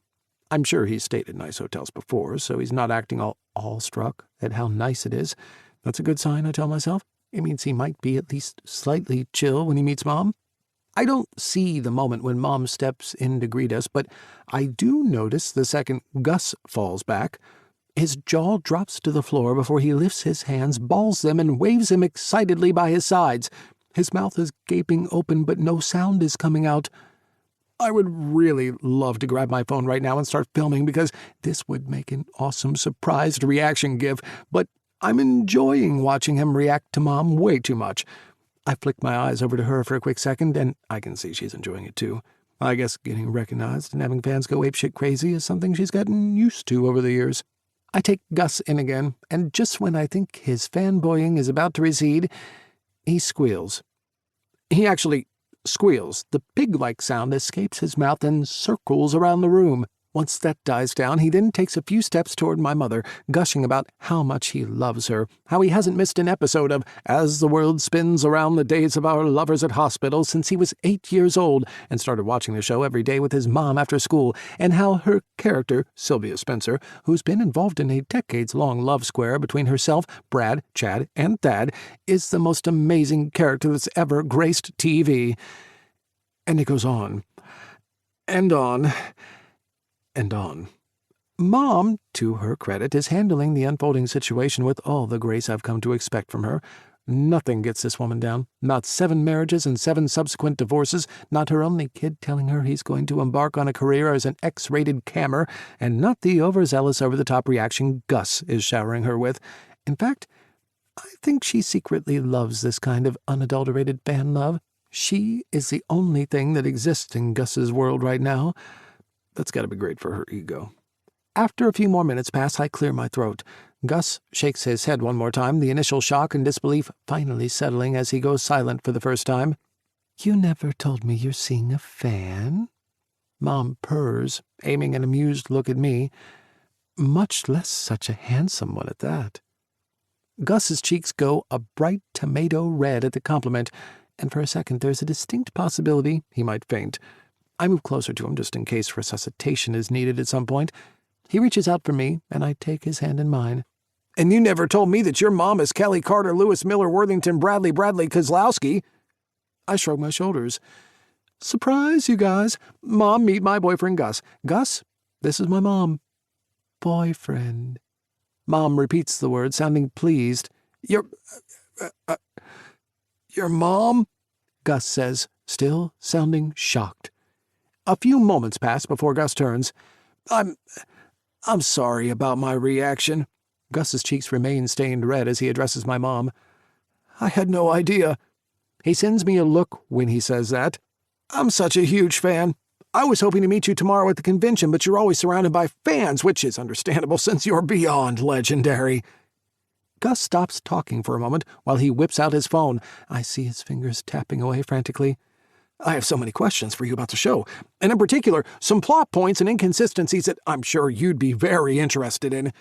I'm sure he's stayed at nice hotels before, so he's not acting all awestruck at how nice it is. That's a good sign, I tell myself. It means he might be at least slightly chill when he meets Mom. I don't see the moment when Mom steps in to greet us, but I do notice the second Gus falls back. His jaw drops to the floor before he lifts his hands, balls them, and waves them excitedly by his sides. His mouth is gaping open, but no sound is coming out. I would really love to grab my phone right now and start filming because this would make an awesome surprised reaction gif, but I'm enjoying watching him react to Mom way too much. I flick my eyes over to her for a quick second, and I can see she's enjoying it too. I guess getting recognized and having fans go apeshit crazy is something she's gotten used to over the years. I take Gus in again, and just when I think his fanboying is about to recede, he squeals. He actually squeals. The pig-like sound escapes his mouth and circles around the room. Once that dies down, he then takes a few steps toward my mother, gushing about how much he loves her, how he hasn't missed an episode of As the World Spins Around the Days of Our Lovers at Hospital since he was 8 years old and started watching the show every day with his mom after school, and how her character, Sylvia Spencer, who's been involved in a decades-long love square between herself, Brad, Chad, and Thad, is the most amazing character that's ever graced TV. And it goes on, and on, and on. Mom, to her credit, is handling the unfolding situation with all the grace I've come to expect from her. Nothing gets this woman down. Not 7 marriages and 7 subsequent divorces, not her only kid telling her he's going to embark on a career as an X-rated cammer, and not the overzealous, over-the-top reaction Gus is showering her with. In fact, I think she secretly loves this kind of unadulterated fan love. She is the only thing that exists in Gus's world right now. That's got to be great for her ego. After a few more minutes pass, I clear my throat. Gus shakes his head one more time, the initial shock and disbelief finally settling as he goes silent for the first time. "You never told me you're seeing a fan?" Mom purrs, aiming an amused look at me. Much less such a handsome one at that. Gus's cheeks go a bright tomato red at the compliment, and for a second there's a distinct possibility he might faint. I move closer to him just in case resuscitation is needed at some point. He reaches out for me, and I take his hand in mine. "And you never told me that your mom is Kelly Carter, Lewis Miller, Worthington, Bradley Kozlowski." I shrug my shoulders. "Surprise, you guys. Mom, meet my boyfriend, Gus. Gus, this is my mom." "Boyfriend." Mom repeats the word, sounding pleased. Your mom?" Gus says, still sounding shocked. A few moments pass before Gus turns. I'm sorry about my reaction." Gus's cheeks remain stained red as he addresses my mom. "I had no idea." He sends me a look when he says that. "I'm such a huge fan. I was hoping to meet you tomorrow at the convention, but you're always surrounded by fans, which is understandable since you're beyond legendary." Gus stops talking for a moment while he whips out his phone. I see his fingers tapping away frantically. "I have so many questions for you about the show, and in particular, some plot points and inconsistencies that I'm sure you'd be very interested in."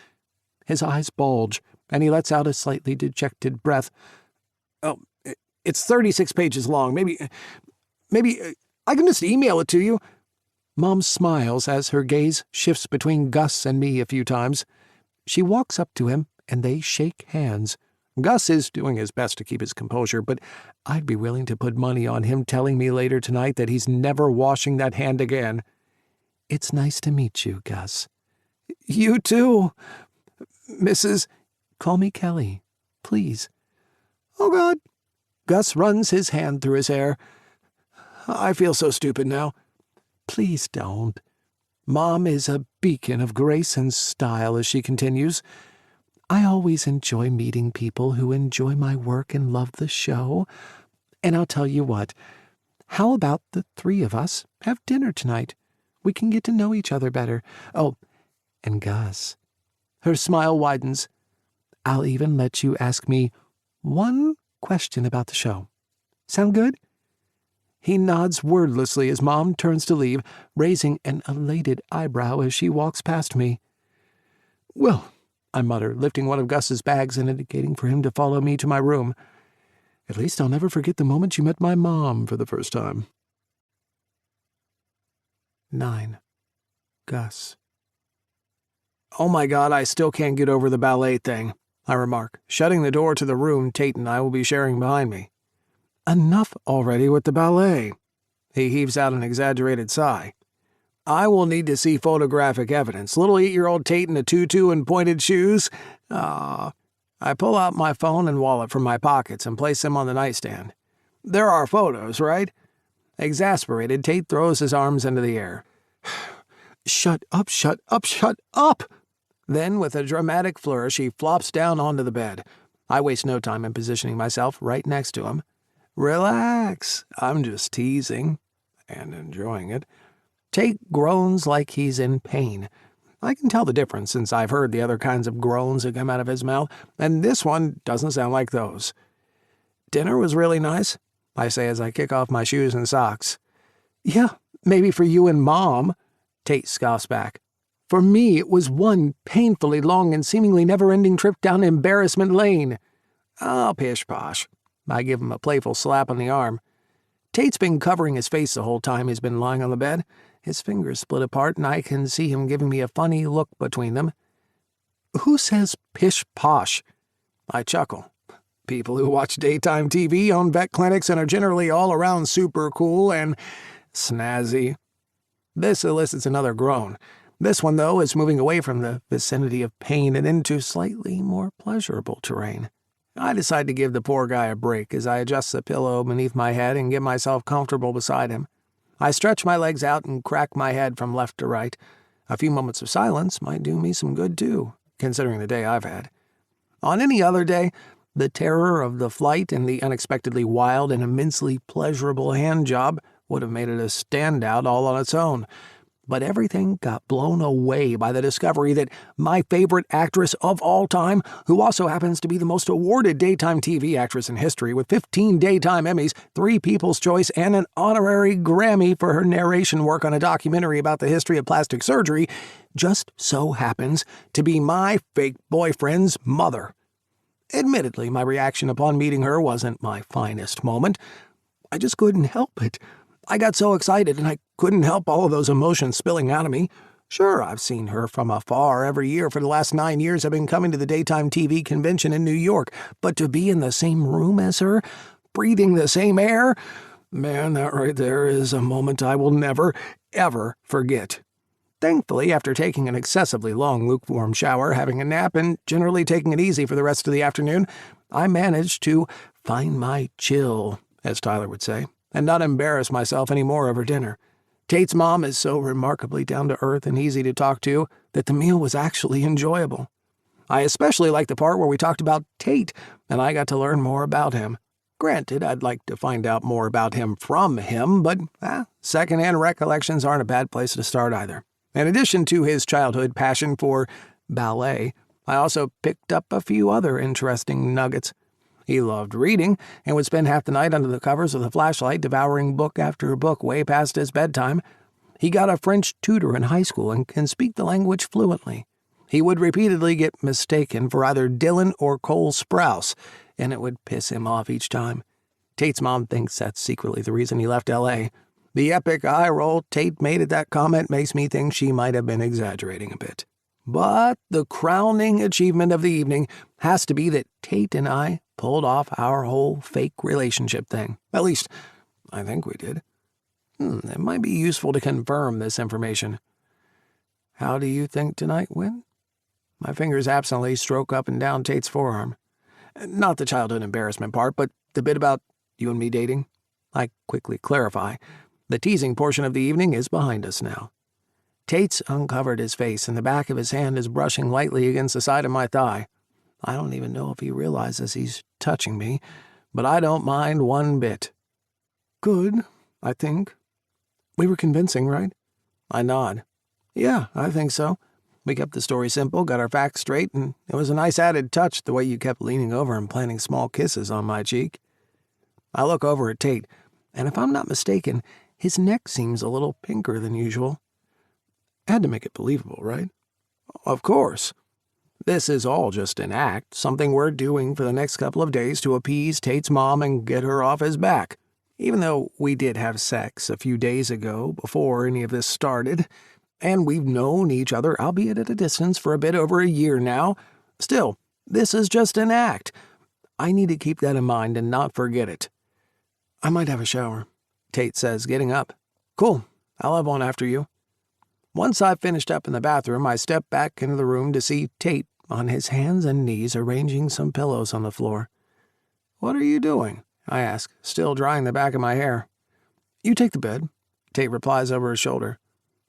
His eyes bulge, and he lets out a slightly dejected breath. "Oh, it's 36 pages long. Maybe I can just email it to you." Mom smiles as her gaze shifts between Gus and me a few times. She walks up to him, and they shake hands. Gus is doing his best to keep his composure, but I'd be willing to put money on him telling me later tonight that he's never washing that hand again. "It's nice to meet you, Gus." "You too, Mrs. "Call me Kelly, please." "Oh, God." Gus runs his hand through his hair. "I feel so stupid now." "Please don't." Mom is a beacon of grace and style as she continues. "I always enjoy meeting people who enjoy my work and love the show. And I'll tell you what, how about the 3 of us have dinner tonight? We can get to know each other better. Oh, and Gus." Her smile widens. "I'll even let you ask me one question about the show. Sound good?" He nods wordlessly as Mom turns to leave, raising an elated eyebrow as she walks past me. "Well, I muttered, lifting one of Gus's bags and indicating for him to follow me to my room. At least I'll never forget the moment you met my mom for the first time. 9. Gus. Oh my God, I still can't get over the ballet thing, I remark, shutting the door to the room Tate and I will be sharing behind me. Enough already with the ballet. He heaves out an exaggerated sigh. I will need to see photographic evidence. Little 8-year-old Tate in a tutu and pointed shoes. I pull out my phone and wallet from my pockets and place them on the nightstand. There are photos, right? Exasperated, Tate throws his arms into the air. Shut up, shut up, shut up! Then, with a dramatic flourish, he flops down onto the bed. I waste no time in positioning myself right next to him. Relax, I'm just teasing, and enjoying it. Tate groans like he's in pain. I can tell the difference since I've heard the other kinds of groans that come out of his mouth, and this one doesn't sound like those. Dinner was really nice, I say as I kick off my shoes and socks. Yeah, maybe for you and Mom, Tate scoffs back. For me, it was one painfully long and seemingly never-ending trip down Embarrassment Lane. Oh, pish-posh. I give him a playful slap on the arm. Tate's been covering his face the whole time he's been lying on the bed. His fingers split apart, and I can see him giving me a funny look between them. Who says pish-posh? I chuckle. People who watch daytime TV, own vet clinics, and are generally all around super cool and snazzy. This elicits another groan. This one, though, is moving away from the vicinity of pain and into slightly more pleasurable terrain. I decide to give the poor guy a break as I adjust the pillow beneath my head and get myself comfortable beside him. I stretch my legs out and crack my head from left to right. A few moments of silence might do me some good, too, considering the day I've had. On any other day, the terror of the flight and the unexpectedly wild and immensely pleasurable hand job would have made it a standout all on its own. But everything got blown away by the discovery that my favorite actress of all time, who also happens to be the most awarded daytime TV actress in history with 15 daytime Emmys, 3 People's Choice, and an honorary Grammy for her narration work on a documentary about the history of plastic surgery, just so happens to be my fake boyfriend's mother. Admittedly, my reaction upon meeting her wasn't my finest moment. I just couldn't help it. I got so excited, and I couldn't help all of those emotions spilling out of me. Sure, I've seen her from afar every year for the last 9 years I've been coming to the daytime TV convention in New York, but to be in the same room as her, breathing the same air, man, that right there is a moment I will never, ever forget. Thankfully, after taking an excessively long lukewarm shower, having a nap, and generally taking it easy for the rest of the afternoon, I managed to find my chill, as Tyler would say, and not embarrass myself any more over dinner. Tate's mom is so remarkably down-to-earth and easy to talk to that the meal was actually enjoyable. I especially liked the part where we talked about Tate, and I got to learn more about him. Granted, I'd like to find out more about him from him, but second-hand recollections aren't a bad place to start either. In addition to his childhood passion for ballet, I also picked up a few other interesting nuggets. He loved reading and would spend half the night under the covers with a flashlight devouring book after book way past his bedtime. He got a French tutor in high school and can speak the language fluently. He would repeatedly get mistaken for either Dylan or Cole Sprouse, and it would piss him off each time. Tate's mom thinks that's secretly the reason he left L.A. The epic eye roll Tate made at that comment makes me think she might have been exaggerating a bit. But the crowning achievement of the evening has to be that Tate and I pulled off our whole fake relationship thing. At least, I think we did. It might be useful to confirm this information. How do you think tonight went? My fingers absently stroke up and down Tate's forearm. Not the childhood embarrassment part, but the bit about you and me dating. I quickly clarify. The teasing portion of the evening is behind us now. Tate's uncovered his face, and the back of his hand is brushing lightly against the side of my thigh. I don't even know if he realizes he's touching me, but I don't mind one bit. Good, I think. We were convincing, right? I nod. Yeah, I think so. We kept the story simple, got our facts straight, and it was a nice added touch the way you kept leaning over and planting small kisses on my cheek. I look over at Tate, and if I'm not mistaken, his neck seems a little pinker than usual. Had to make it believable, right? Of course. This is all just an act, something we're doing for the next couple of days to appease Tate's mom and get her off his back. Even though we did have sex a few days ago before any of this started, and we've known each other, albeit at a distance, for a bit over a year now, still, this is just an act. I need to keep that in mind and not forget it. I might have a shower, Tate says, getting up. Cool, I'll have one after you. Once I've finished up in the bathroom, I step back into the room to see Tate on his hands and knees arranging some pillows on the floor. What are you doing? I ask, still drying the back of my hair. You take the bed, Tate replies over his shoulder.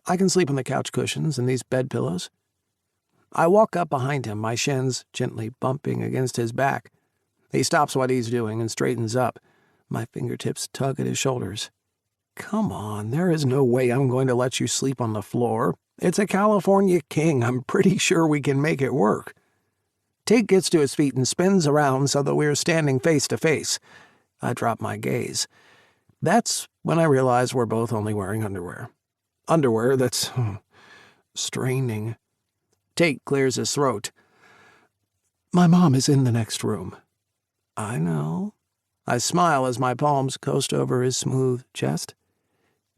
I can sleep on the couch cushions and these bed pillows. I walk up behind him, my shins gently bumping against his back. He stops what he's doing and straightens up. My fingertips tug at his shoulders. Come on, there is no way I'm going to let you sleep on the floor. It's a California king. I'm pretty sure we can make it work. Tate gets to his feet and spins around so that we are standing face to face. I drop my gaze. That's when I realize we're both only wearing underwear. Underwear that's straining. Tate clears his throat. My mom is in the next room. I know. I smile as my palms coast over his smooth chest.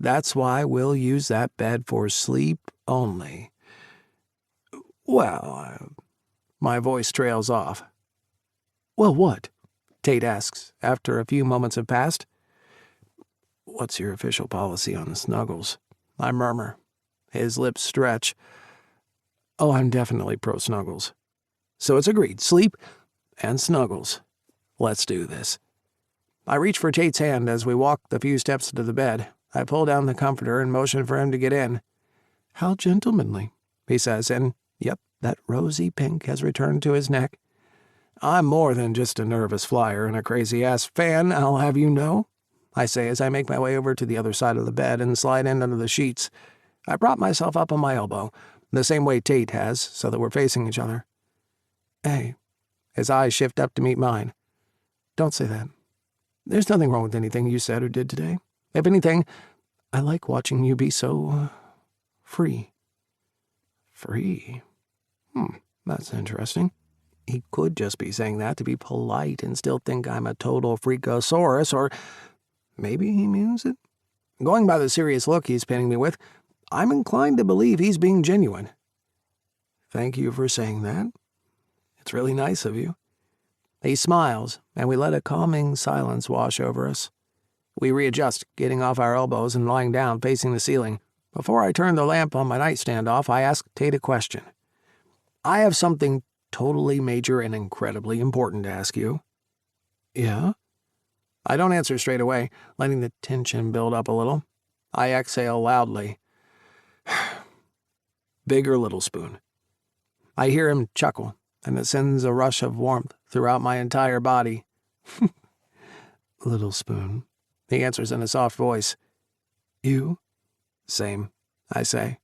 That's why we'll use that bed for sleep only. Well, my voice trails off. Well, what? Tate asks, after a few moments have passed. What's your official policy on snuggles? I murmur. His lips stretch. Oh, I'm definitely pro-snuggles. So it's agreed. Sleep and snuggles. Let's do this. I reach for Tate's hand as we walk the few steps to the bed. I pull down the comforter and motion for him to get in. How gentlemanly, he says, and, yep, that rosy pink has returned to his neck. I'm more than just a nervous flyer and a crazy-ass fan, I'll have you know, I say as I make my way over to the other side of the bed and slide in under the sheets. I prop myself up on my elbow, the same way Tate has, so that we're facing each other. Hey, his eyes shift up to meet mine. Don't say that. There's nothing wrong with anything you said or did today. If anything, I like watching you be so, free. Free? That's interesting. He could just be saying that to be polite and still think I'm a total freakosaurus, or maybe he means it. Going by the serious look he's pinning me with, I'm inclined to believe he's being genuine. Thank you for saying that. It's really nice of you. He smiles, and we let a calming silence wash over us. We readjust, getting off our elbows and lying down facing the ceiling. Before I turn the lamp on my nightstand off, I ask Tate a question. I have something totally major and incredibly important to ask you. Yeah? I don't answer straight away, letting the tension build up a little. I exhale loudly. Big or little spoon? I hear him chuckle, and it sends a rush of warmth throughout my entire body. Little spoon, he answers in a soft voice. You? Same, I say.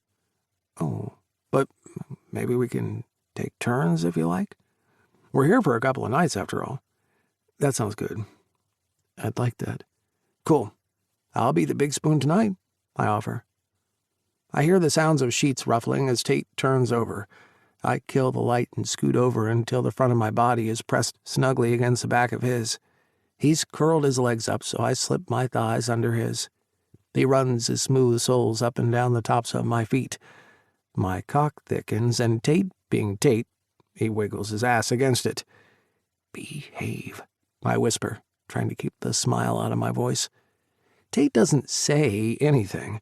Oh, but maybe we can take turns if you like. We're here for a couple of nights after all. That sounds good. I'd like that. Cool. I'll be the big spoon tonight, I offer. I hear the sounds of sheets ruffling as Tate turns over. I kill the light and scoot over until the front of my body is pressed snugly against the back of his. He's curled his legs up, so I slip my thighs under his. He runs his smooth soles up and down the tops of my feet. My cock thickens, and Tate, being Tate, he wiggles his ass against it. Behave, I whisper, trying to keep the smile out of my voice. Tate doesn't say anything,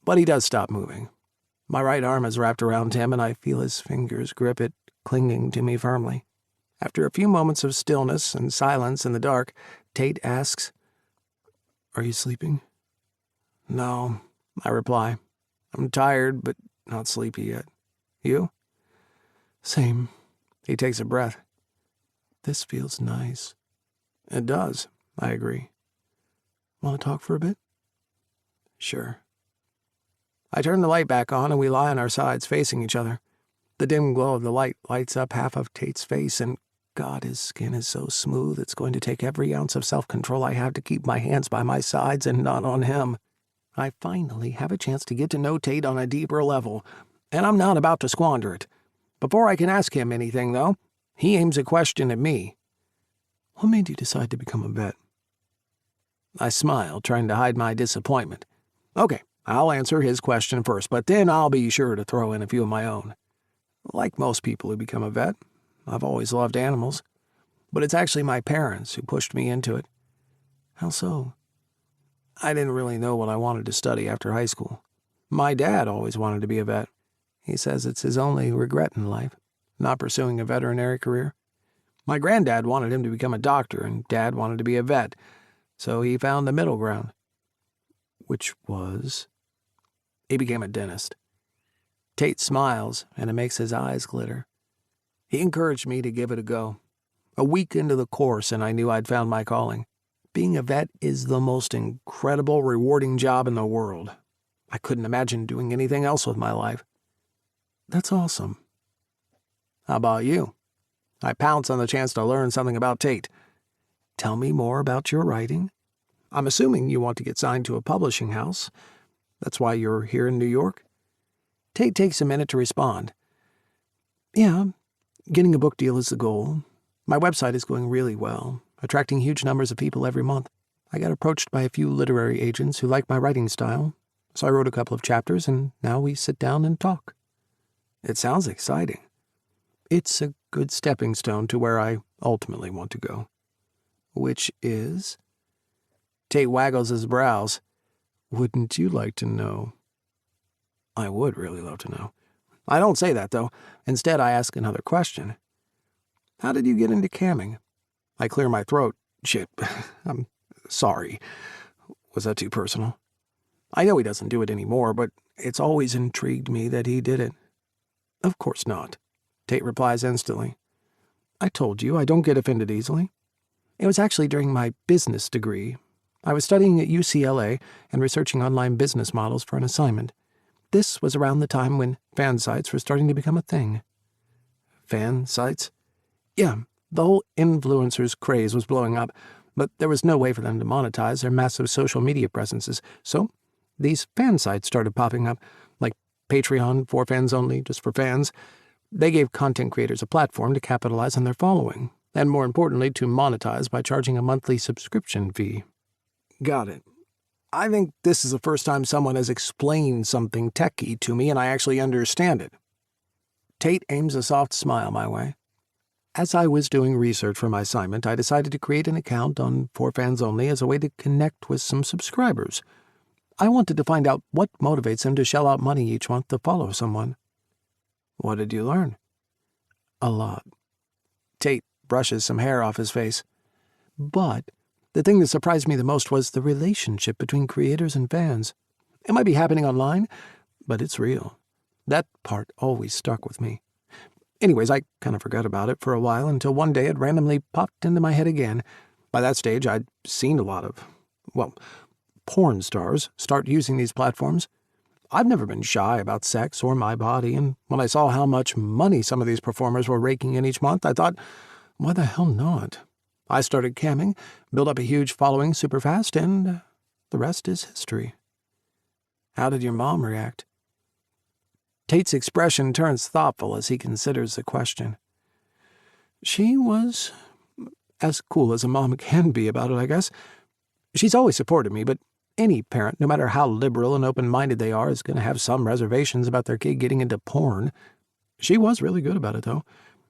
but he does stop moving. My right arm is wrapped around him, and I feel his fingers grip it, clinging to me firmly. After a few moments of stillness and silence in the dark, Tate asks, Are you sleeping? No, I reply. I'm tired, but not sleepy yet. You? Same. He takes a breath. This feels nice. It does, I agree. Want to talk for a bit? Sure. I turn the light back on and we lie on our sides facing each other. The dim glow of the light lights up half of Tate's face, and God, his skin is so smooth it's going to take every ounce of self-control I have to keep my hands by my sides and not on him. I finally have a chance to get to know Tate on a deeper level, and I'm not about to squander it. Before I can ask him anything, though, he aims a question at me. What made you decide to become a vet? I smiled, trying to hide my disappointment. Okay, I'll answer his question first, but then I'll be sure to throw in a few of my own. Like most people who become a vet, I've always loved animals, but it's actually my parents who pushed me into it. How so? I didn't really know what I wanted to study after high school. My dad always wanted to be a vet. He says it's his only regret in life, not pursuing a veterinary career. My granddad wanted him to become a doctor, and Dad wanted to be a vet, so he found the middle ground. Which was? He became a dentist. Tate smiles, and it makes his eyes glitter. He encouraged me to give it a go. A week into the course, and I knew I'd found my calling. Being a vet is the most incredible, rewarding job in the world. I couldn't imagine doing anything else with my life. That's awesome. How about you? I pounce on the chance to learn something about Tate. Tell me more about your writing. I'm assuming you want to get signed to a publishing house. That's why you're here in New York? Tate takes a minute to respond. Yeah, getting a book deal is the goal. My website is going really well, attracting huge numbers of people every month. I got approached by a few literary agents who like my writing style, so I wrote a couple of chapters, and now we sit down and talk. It sounds exciting. It's a good stepping stone to where I ultimately want to go. Which is? Tate waggles his brows. Wouldn't you like to know? I would really love to know. I don't say that, though. Instead, I ask another question. How did you get into camming? I clear my throat. Shit, I'm sorry. Was that too personal? I know he doesn't do it anymore, but it's always intrigued me that he did it. Of course not, Tate replies instantly. I told you I don't get offended easily. It was actually during my business degree. I was studying at UCLA and researching online business models for an assignment. This was around the time when fan sites were starting to become a thing. Fan sites? Yeah, the whole influencers craze was blowing up, but there was no way for them to monetize their massive social media presences, so these fan sites started popping up, like Patreon, for fans only, just for fans. They gave content creators a platform to capitalize on their following, and more importantly, to monetize by charging a monthly subscription fee. Got it. I think this is the first time someone has explained something techy to me and I actually understand it. Tate aims a soft smile my way. As I was doing research for my assignment, I decided to create an account on For Fans Only as a way to connect with some subscribers. I wanted to find out what motivates them to shell out money each month to follow someone. What did you learn? A lot. Tate brushes some hair off his face. But the thing that surprised me the most was the relationship between creators and fans. It might be happening online, but it's real. That part always stuck with me. Anyways, I kind of forgot about it for a while until one day it randomly popped into my head again. By that stage, I'd seen a lot of, porn stars start using these platforms. I've never been shy about sex or my body, and when I saw how much money some of these performers were raking in each month, I thought, why the hell not? I started camming, built up a huge following super fast, and the rest is history. How did your mom react? Tate's expression turns thoughtful as he considers the question. She was as cool as a mom can be about it, I guess. She's always supported me, but any parent, no matter how liberal and open-minded they are, is going to have some reservations about their kid getting into porn. She was really good about it, though.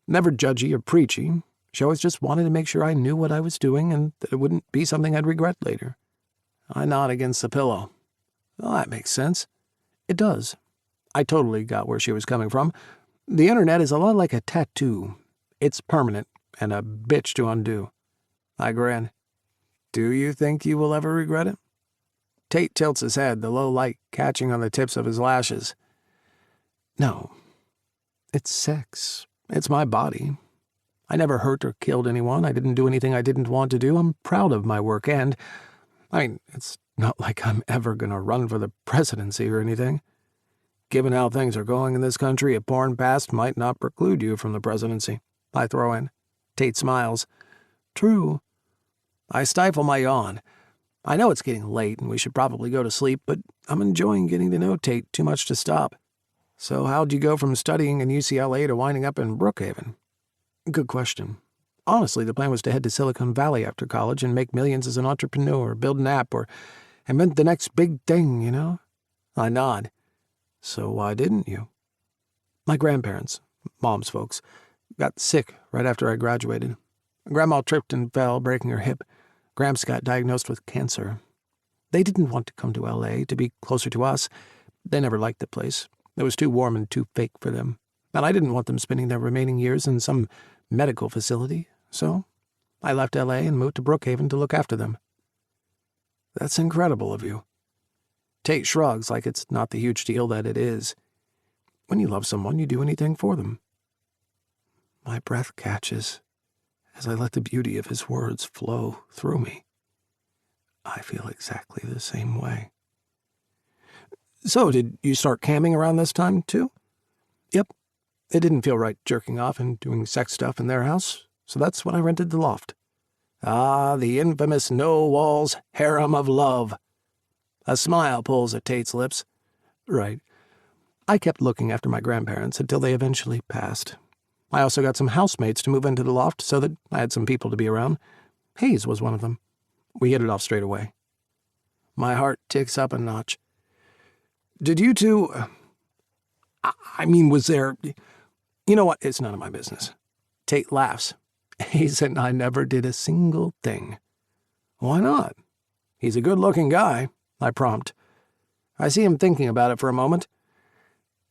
Never judgy or preachy. She always just wanted to make sure I knew what I was doing and that it wouldn't be something I'd regret later. I nod against the pillow. Well, that makes sense. It does. I totally got where she was coming from. The internet is a lot like a tattoo. It's permanent and a bitch to undo. I grin. Do you think you will ever regret it? Tate tilts his head, the low light catching on the tips of his lashes. No. It's sex. It's my body. I never hurt or killed anyone. I didn't do anything I didn't want to do. I'm proud of my work, and, it's not like I'm ever going to run for the presidency or anything. Given how things are going in this country, a porn past might not preclude you from the presidency. I throw in. Tate smiles. True. I stifle my yawn. I know it's getting late and we should probably go to sleep, but I'm enjoying getting to know Tate too much to stop. So how'd you go from studying in UCLA to winding up in Brookhaven? Good question. Honestly, the plan was to head to Silicon Valley after college and make millions as an entrepreneur, build an app, or invent the next big thing, you know? I nod. So why didn't you? My grandparents, Mom's folks, got sick right after I graduated. Grandma tripped and fell, breaking her hip. Gramps got diagnosed with cancer. They didn't want to come to L.A. to be closer to us. They never liked the place. It was too warm and too fake for them. And I didn't want them spending their remaining years in some medical facility. So I left L.A. and moved to Brookhaven to look after them. That's incredible of you. Tate shrugs like it's not the huge deal that it is. When you love someone, you do anything for them. My breath catches as I let the beauty of his words flow through me. I feel exactly the same way. So, did you start camming around this time, too? Yep. It didn't feel right jerking off and doing sex stuff in their house, so that's when I rented the loft. Ah, the infamous no-walls harem of love. A smile pulls at Tate's lips. Right. I kept looking after my grandparents until they eventually passed. I also got some housemates to move into the loft so that I had some people to be around. Hayes was one of them. We hit it off straight away. My heart ticks up a notch. Did you two... was there... You know what? It's none of my business. Tate laughs. Hayes and I never did a single thing. Why not? He's a good-looking guy, I prompt. I see him thinking about it for a moment.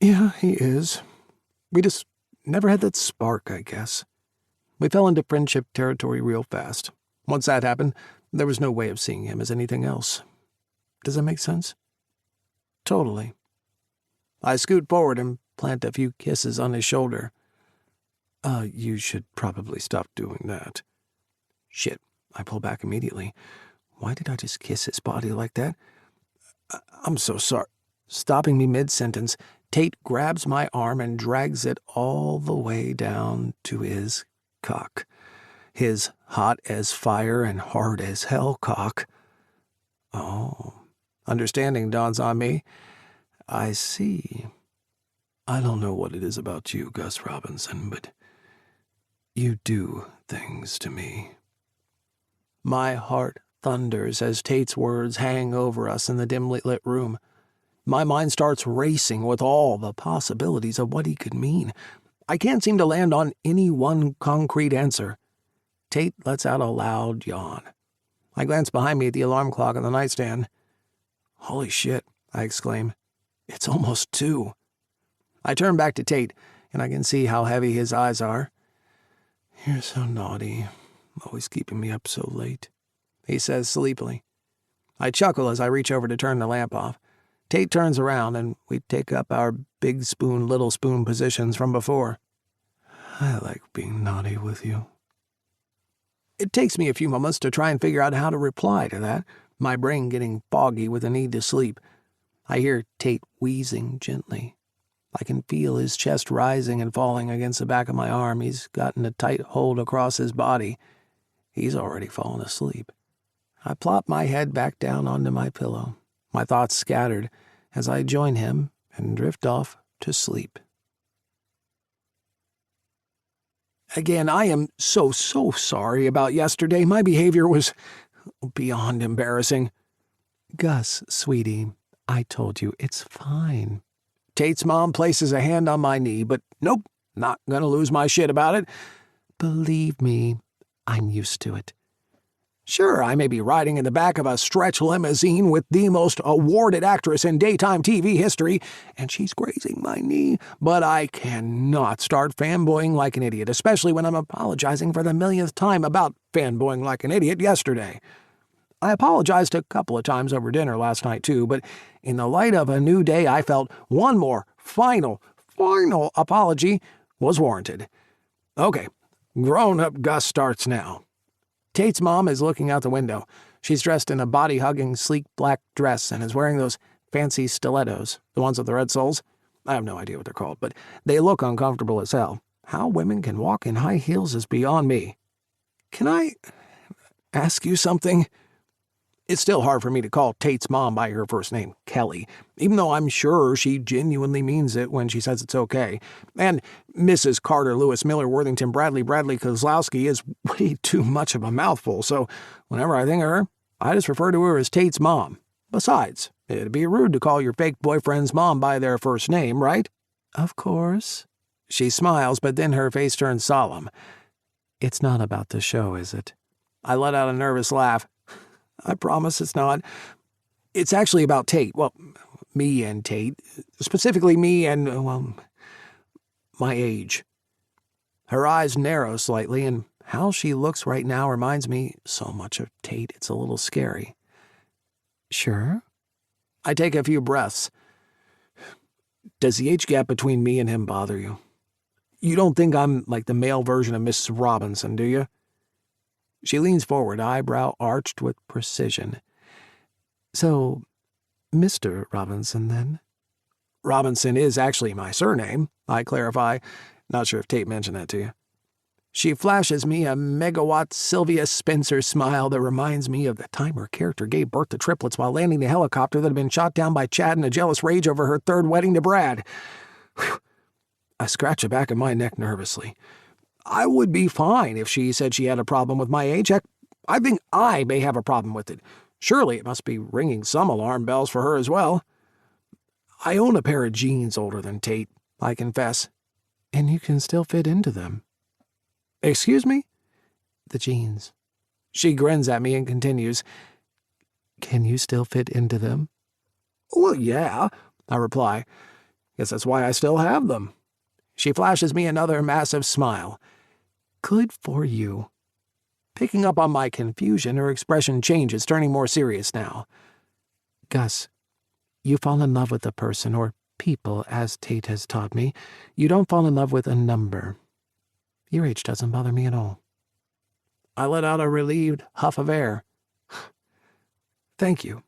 Yeah, he is. We just never had that spark, I guess. We fell into friendship territory real fast. Once that happened, there was no way of seeing him as anything else. Does that make sense? Totally. I scoot forward and plant a few kisses on his shoulder. You should probably stop doing that. Shit, I pull back immediately. Why did I just kiss his body like that? I'm so sorry. Stopping me mid-sentence, Tate grabs my arm and drags it all the way down to his cock. His hot as fire and hard as hell cock. Oh, understanding dawns on me. I see. I don't know what it is about you, Gus Robinson, but you do things to me. My heart thunders as Tate's words hang over us in the dimly lit room. My mind starts racing with all the possibilities of what he could mean. I can't seem to land on any one concrete answer. Tate lets out a loud yawn. I glance behind me at the alarm clock on the nightstand. Holy shit, I exclaim. It's almost 2. I turn back to Tate, and I can see how heavy his eyes are. You're so naughty, always keeping me up so late, he says sleepily. I chuckle as I reach over to turn the lamp off. Tate turns around, and we take up our big spoon, little spoon positions from before. I like being naughty with you. It takes me a few moments to try and figure out how to reply to that, my brain getting foggy with the need to sleep. I hear Tate wheezing gently. I can feel his chest rising and falling against the back of my arm. He's gotten a tight hold across his body. He's already fallen asleep. I plop my head back down onto my pillow, my thoughts scattered as I join him and drift off to sleep. Again, I am so sorry about yesterday. My behavior was beyond embarrassing. Gus, sweetie, I told you it's fine. Tate's mom places a hand on my knee, but nope, not gonna lose my shit about it. Believe me, I'm used to it. Sure, I may be riding in the back of a stretch limousine with the most awarded actress in daytime TV history, and she's grazing my knee, but I cannot start fanboying like an idiot, especially when I'm apologizing for the millionth time about fanboying like an idiot yesterday. I apologized a couple of times over dinner last night, too, but in the light of a new day, I felt one more final apology was warranted. Okay, grown-up Gus starts now. Tate's mom is looking out the window. She's dressed in a body-hugging, sleek black dress and is wearing those fancy stilettos, the ones with the red soles. I have no idea what they're called, but they look uncomfortable as hell. How women can walk in high heels is beyond me. Can I ask you something? It's still hard for me to call Tate's mom by her first name, Kelly, even though I'm sure she genuinely means it when she says it's okay. And Mrs. Carter Lewis Miller Worthington Bradley Kozlowski is way too much of a mouthful, so whenever I think of her, I just refer to her as Tate's mom. Besides, it'd be rude to call your fake boyfriend's mom by their first name, right? Of course. She smiles, but then her face turns solemn. It's not about the show, is it? I let out a nervous laugh. I promise it's not. It's actually about Tate. Well, me and Tate. Specifically me and, well, my age. Her eyes narrow slightly, and how she looks right now reminds me so much of Tate, it's a little scary. Sure? I take a few breaths. Does the age gap between me and him bother you? You don't think I'm like the male version of Miss Robinson, do you? She leans forward, eyebrow arched with precision. So, Mr. Robinson, then? Robinson is actually my surname, I clarify. Not sure if Tate mentioned that to you. She flashes me a megawatt Sylvia Spencer smile that reminds me of the time her character gave birth to triplets while landing the helicopter that had been shot down by Chad in a jealous rage over her third wedding to Brad. Whew. I scratch the back of my neck nervously. I would be fine if she said she had a problem with my age. Heck, I think I may have a problem with it. Surely it must be ringing some alarm bells for her as well. I own a pair of jeans older than Tate, I confess. And you can still fit into them. Excuse me? The jeans. She grins at me and continues. Can you still fit into them? Well, yeah, I reply. Guess that's why I still have them. She flashes me another massive smile. Good for you. Picking up on my confusion, her expression changes, turning more serious now. Gus, you fall in love with a person, or people, as Tate has taught me. You don't fall in love with a number. Your age doesn't bother me at all. I let out a relieved huff of air. Thank you.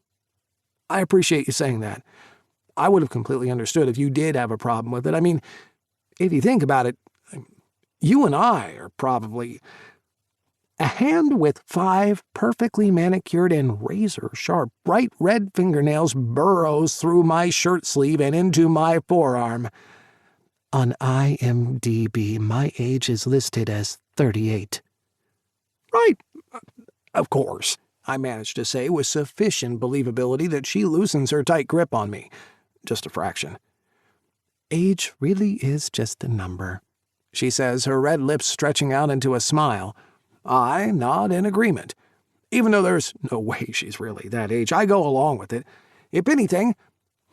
I appreciate you saying that. I would have completely understood if you did have a problem with it. I mean, if you think about it, you and I are probably... A hand with 5 perfectly manicured and razor-sharp bright red fingernails burrows through my shirt sleeve and into my forearm. On IMDb, my age is listed as 38. Right, of course, I managed to say with sufficient believability that she loosens her tight grip on me. Just a fraction. Age really is just a number, she says, her red lips stretching out into a smile. I nod in agreement. Even though there's no way she's really that age, I go along with it. If anything,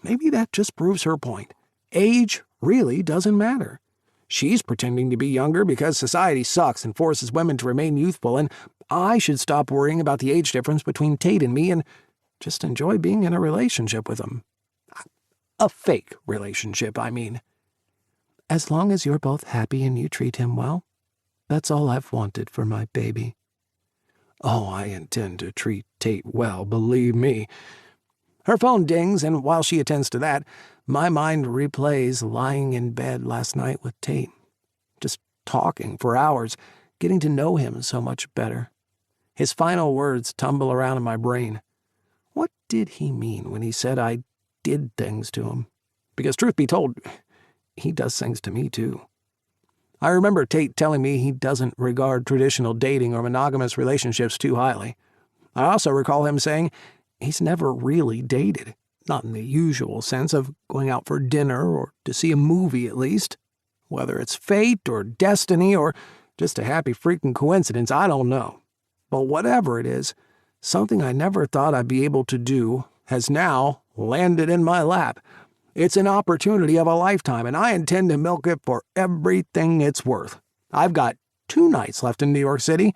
maybe that just proves her point. Age really doesn't matter. She's pretending to be younger because society sucks and forces women to remain youthful, and I should stop worrying about the age difference between Tate and me and just enjoy being in a relationship with him. A fake relationship, I mean. As long as you're both happy and you treat him well, that's all I've wanted for my baby. Oh, I intend to treat Tate well, believe me. Her phone dings, and while she attends to that, my mind replays lying in bed last night with Tate. Just talking for hours, getting to know him so much better. His final words tumble around in my brain. What did he mean when he said I did things to him? Because truth be told, he does things to me too. I remember Tate telling me he doesn't regard traditional dating or monogamous relationships too highly. I also recall him saying he's never really dated, not in the usual sense of going out for dinner or to see a movie at least. Whether it's fate or destiny or just a happy freaking coincidence, I don't know. But whatever it is, something I never thought I'd be able to do has now landed in my lap. It's an opportunity of a lifetime, and I intend to milk it for everything it's worth. I've got 2 nights left in New York City,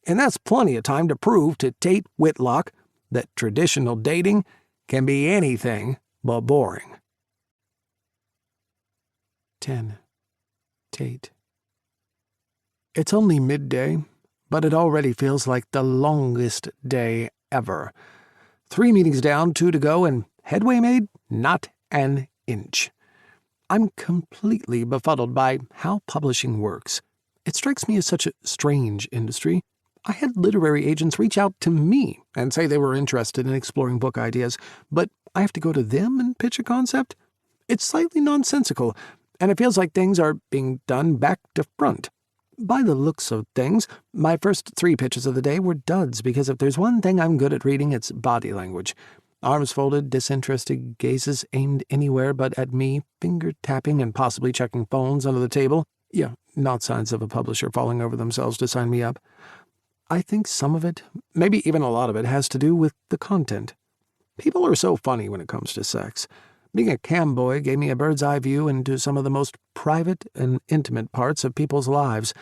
and that's plenty of time to prove to Tate Whitlock that traditional dating can be anything but boring. 10. Tate. It's only midday, but it already feels like the longest day ever. 3 meetings down, 2 to go, and headway made? Not an inch. I'm completely befuddled by how publishing works. It strikes me as such a strange industry. I had literary agents reach out to me and say they were interested in exploring book ideas, but I have to go to them and pitch a concept? It's slightly nonsensical, and it feels like things are being done back to front. By the looks of things, my first 3 pitches of the day were duds because if there's one thing I'm good at reading, it's body language. Arms folded, disinterested gazes aimed anywhere but at me, finger tapping and possibly checking phones under the table. Yeah, not signs of a publisher falling over themselves to sign me up. I think some of it, maybe even a lot of it, has to do with the content. People are so funny when it comes to sex. Being a cam boy gave me a bird's eye view into some of the most private and intimate parts of people's lives.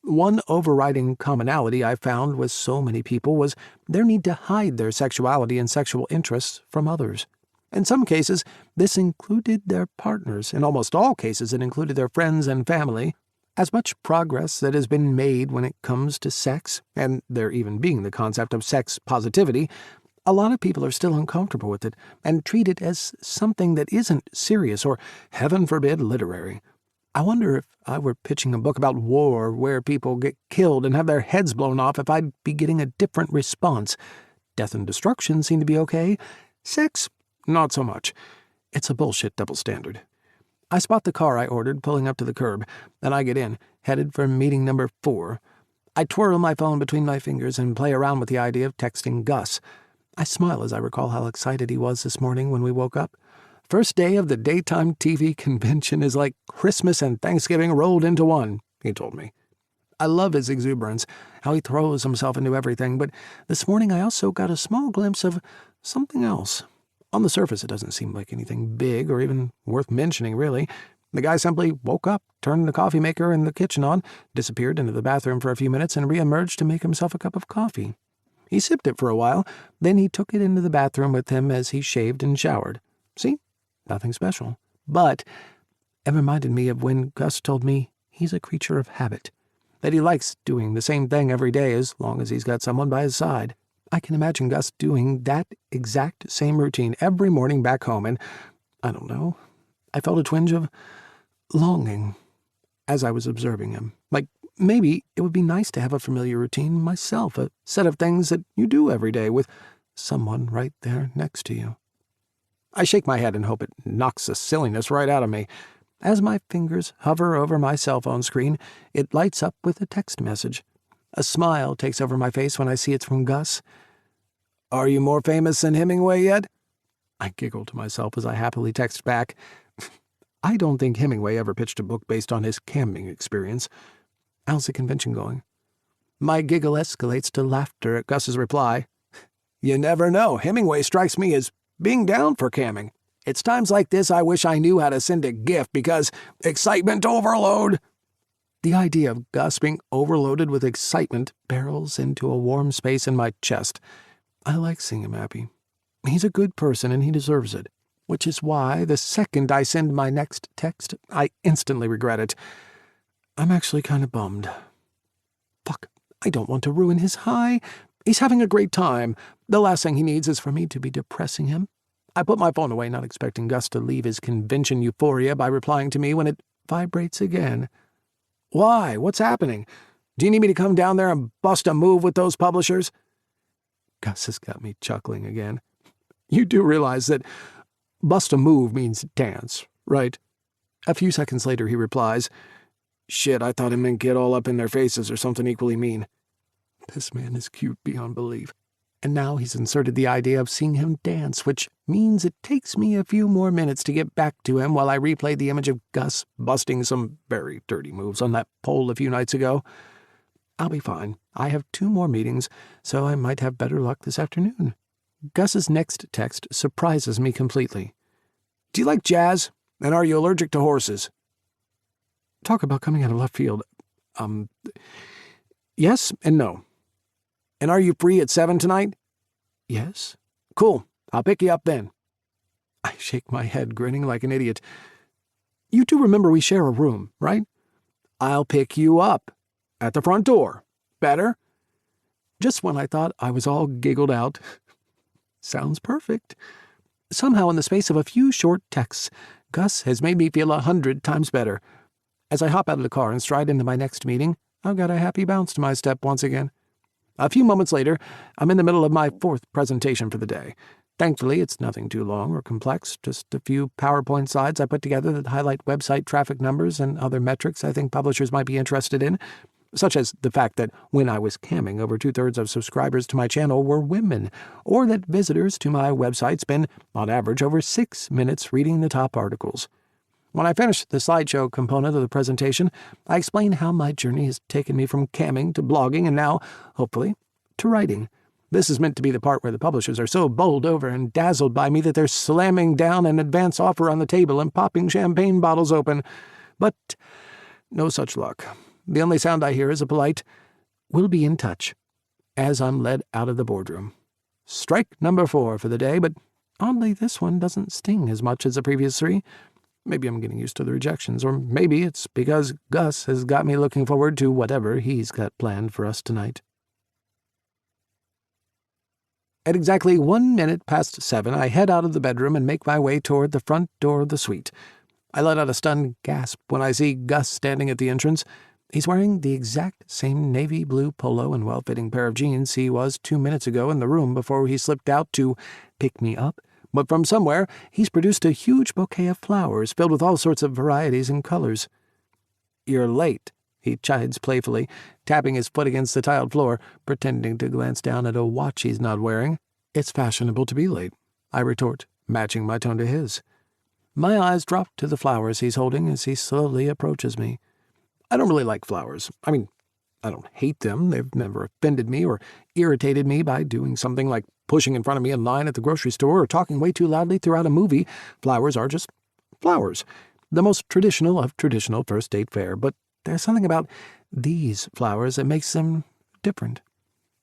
One overriding commonality I found with so many people was their need to hide their sexuality and sexual interests from others. In some cases, this included their partners. In almost all cases, it included their friends and family. As much progress that has been made when it comes to sex, and there even being the concept of sex positivity, a lot of people are still uncomfortable with it and treat it as something that isn't serious or, heaven forbid, literary. I wonder if I were pitching a book about war where people get killed and have their heads blown off if I'd be getting a different response. Death and destruction seem to be okay. Sex, not so much. It's a bullshit double standard. I spot the car I ordered pulling up to the curb, and I get in, headed for meeting number 4. I twirl my phone between my fingers and play around with the idea of texting Gus. I smile as I recall how excited he was this morning when we woke up. First day of the daytime TV convention is like Christmas and Thanksgiving rolled into one, he told me. I love his exuberance, how he throws himself into everything, but this morning I also got a small glimpse of something else. On the surface, it doesn't seem like anything big or even worth mentioning, really. The guy simply woke up, turned the coffee maker in the kitchen on, disappeared into the bathroom for a few minutes, and reemerged to make himself a cup of coffee. He sipped it for a while, then he took it into the bathroom with him as he shaved and showered. See? Nothing special. But it reminded me of when Gus told me he's a creature of habit, that he likes doing the same thing every day as long as he's got someone by his side. I can imagine Gus doing that exact same routine every morning back home, and, I don't know, I felt a twinge of longing as I was observing him. Like, maybe it would be nice to have a familiar routine myself, a set of things that you do every day with someone right there next to you. I shake my head and hope it knocks the silliness right out of me. As my fingers hover over my cell phone screen, it lights up with a text message. A smile takes over my face when I see it's from Gus. "Are you more famous than Hemingway yet?" I giggle to myself as I happily text back. I don't think Hemingway ever pitched a book based on his camping experience. How's the convention going? My giggle escalates to laughter at Gus's reply. "You never know. Hemingway strikes me as being down for camming. It's times like this I wish I knew how to send a GIF because excitement overload." The idea of Gus being overloaded with excitement barrels into a warm space in my chest. I like seeing him happy. He's a good person and he deserves it, which is why the second I send my next text, I instantly regret it. I'm actually kind of bummed. Fuck, I don't want to ruin his high. He's having a great time. The last thing he needs is for me to be depressing him. I put my phone away, not expecting Gus to leave his convention euphoria by replying to me when it vibrates again. "Why? What's happening? Do you need me to come down there and bust a move with those publishers?" Gus has got me chuckling again. You do realize that bust a move means dance, right? A few seconds later he replies, "Shit, I thought it meant get all up in their faces or something equally mean." This man is cute beyond belief. And now he's inserted the idea of seeing him dance, which means it takes me a few more minutes to get back to him while I replay the image of Gus busting some very dirty moves on that pole a few nights ago. I'll be fine. I have 2 more meetings, so I might have better luck this afternoon. Gus's next text surprises me completely. "Do you like jazz? And are you allergic to horses?" Talk about coming out of left field. Yes and no. "And are you free at 7 tonight?" "Yes." "Cool. I'll pick you up then." I shake my head, grinning like an idiot. "You do remember we share a room, right?" "I'll pick you up. At the front door. Better?" Just when I thought I was all giggled out. Sounds perfect. Somehow, in the space of a few short texts, Gus has made me feel 100 times better. As I hop out of the car and stride into my next meeting, I've got a happy bounce to my step once again. A few moments later, I'm in the middle of my fourth presentation for the day. Thankfully, it's nothing too long or complex, just a few PowerPoint slides I put together that highlight website traffic numbers and other metrics I think publishers might be interested in, such as the fact that when I was camming, over 2/3 of subscribers to my channel were women, or that visitors to my website spend, on average, over 6 minutes reading the top articles. When I finished the slideshow component of the presentation, I explained how my journey has taken me from camming to blogging and now, hopefully, to writing. This is meant to be the part where the publishers are so bowled over and dazzled by me that they're slamming down an advance offer on the table and popping champagne bottles open. But no such luck. The only sound I hear is a polite, "We'll be in touch," as I'm led out of the boardroom. Strike number 4 for the day, but oddly this one doesn't sting as much as the previous 3. Maybe I'm getting used to the rejections, or maybe it's because Gus has got me looking forward to whatever he's got planned for us tonight. At exactly 1 minute past 7, I head out of the bedroom and make my way toward the front door of the suite. I let out a stunned gasp when I see Gus standing at the entrance. He's wearing the exact same navy blue polo and well-fitting pair of jeans he was 2 minutes ago in the room before he slipped out to pick me up. But from somewhere, he's produced a huge bouquet of flowers filled with all sorts of varieties and colors. "You're late," he chides playfully, tapping his foot against the tiled floor, pretending to glance down at a watch he's not wearing. "It's fashionable to be late," I retort, matching my tone to his. My eyes drop to the flowers he's holding as he slowly approaches me. I don't really like flowers. I mean, I don't hate them. They've never offended me or irritated me by doing something like pushing in front of me in line at the grocery store or talking way too loudly throughout a movie. Flowers are just flowers. The most traditional of traditional first date fare, but there's something about these flowers that makes them different.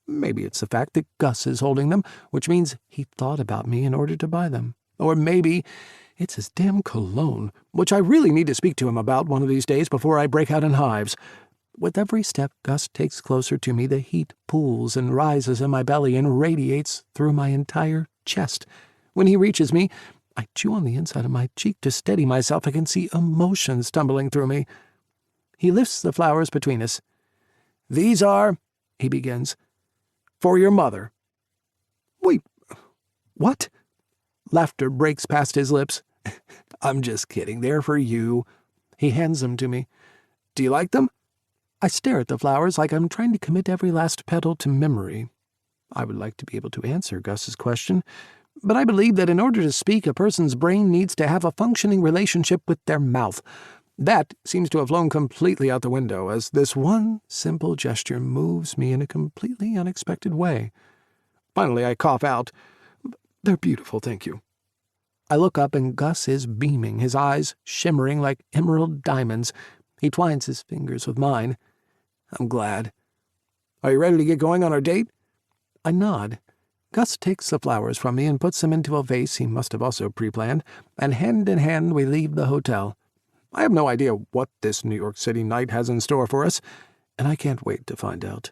Maybe it's the fact that Gus is holding them, which means he thought about me in order to buy them. Or maybe it's his damn cologne, which I really need to speak to him about one of these days before I break out in hives. With every step Gus takes closer to me, the heat pools and rises in my belly and radiates through my entire chest. When he reaches me, I chew on the inside of my cheek to steady myself. I can see emotion stumbling through me. He lifts the flowers between us. "These are," he begins, "for your mother." "Wait, what?" Laughter breaks past his lips. "I'm just kidding. They're for you." He hands them to me. "Do you like them?" I stare at the flowers like I'm trying to commit every last petal to memory. I would like to be able to answer Gus's question, but I believe that in order to speak, a person's brain needs to have a functioning relationship with their mouth. That seems to have flown completely out the window, as this one simple gesture moves me in a completely unexpected way. Finally, I cough out, "They're beautiful, thank you." I look up and Gus is beaming, his eyes shimmering like emerald diamonds. He twines his fingers with mine. I'm glad. "Are you ready to get going on our date?" I nod. Gus takes the flowers from me and puts them into a vase he must have also pre-planned, and hand in hand we leave the hotel. I have no idea what this New York City night has in store for us, and I can't wait to find out.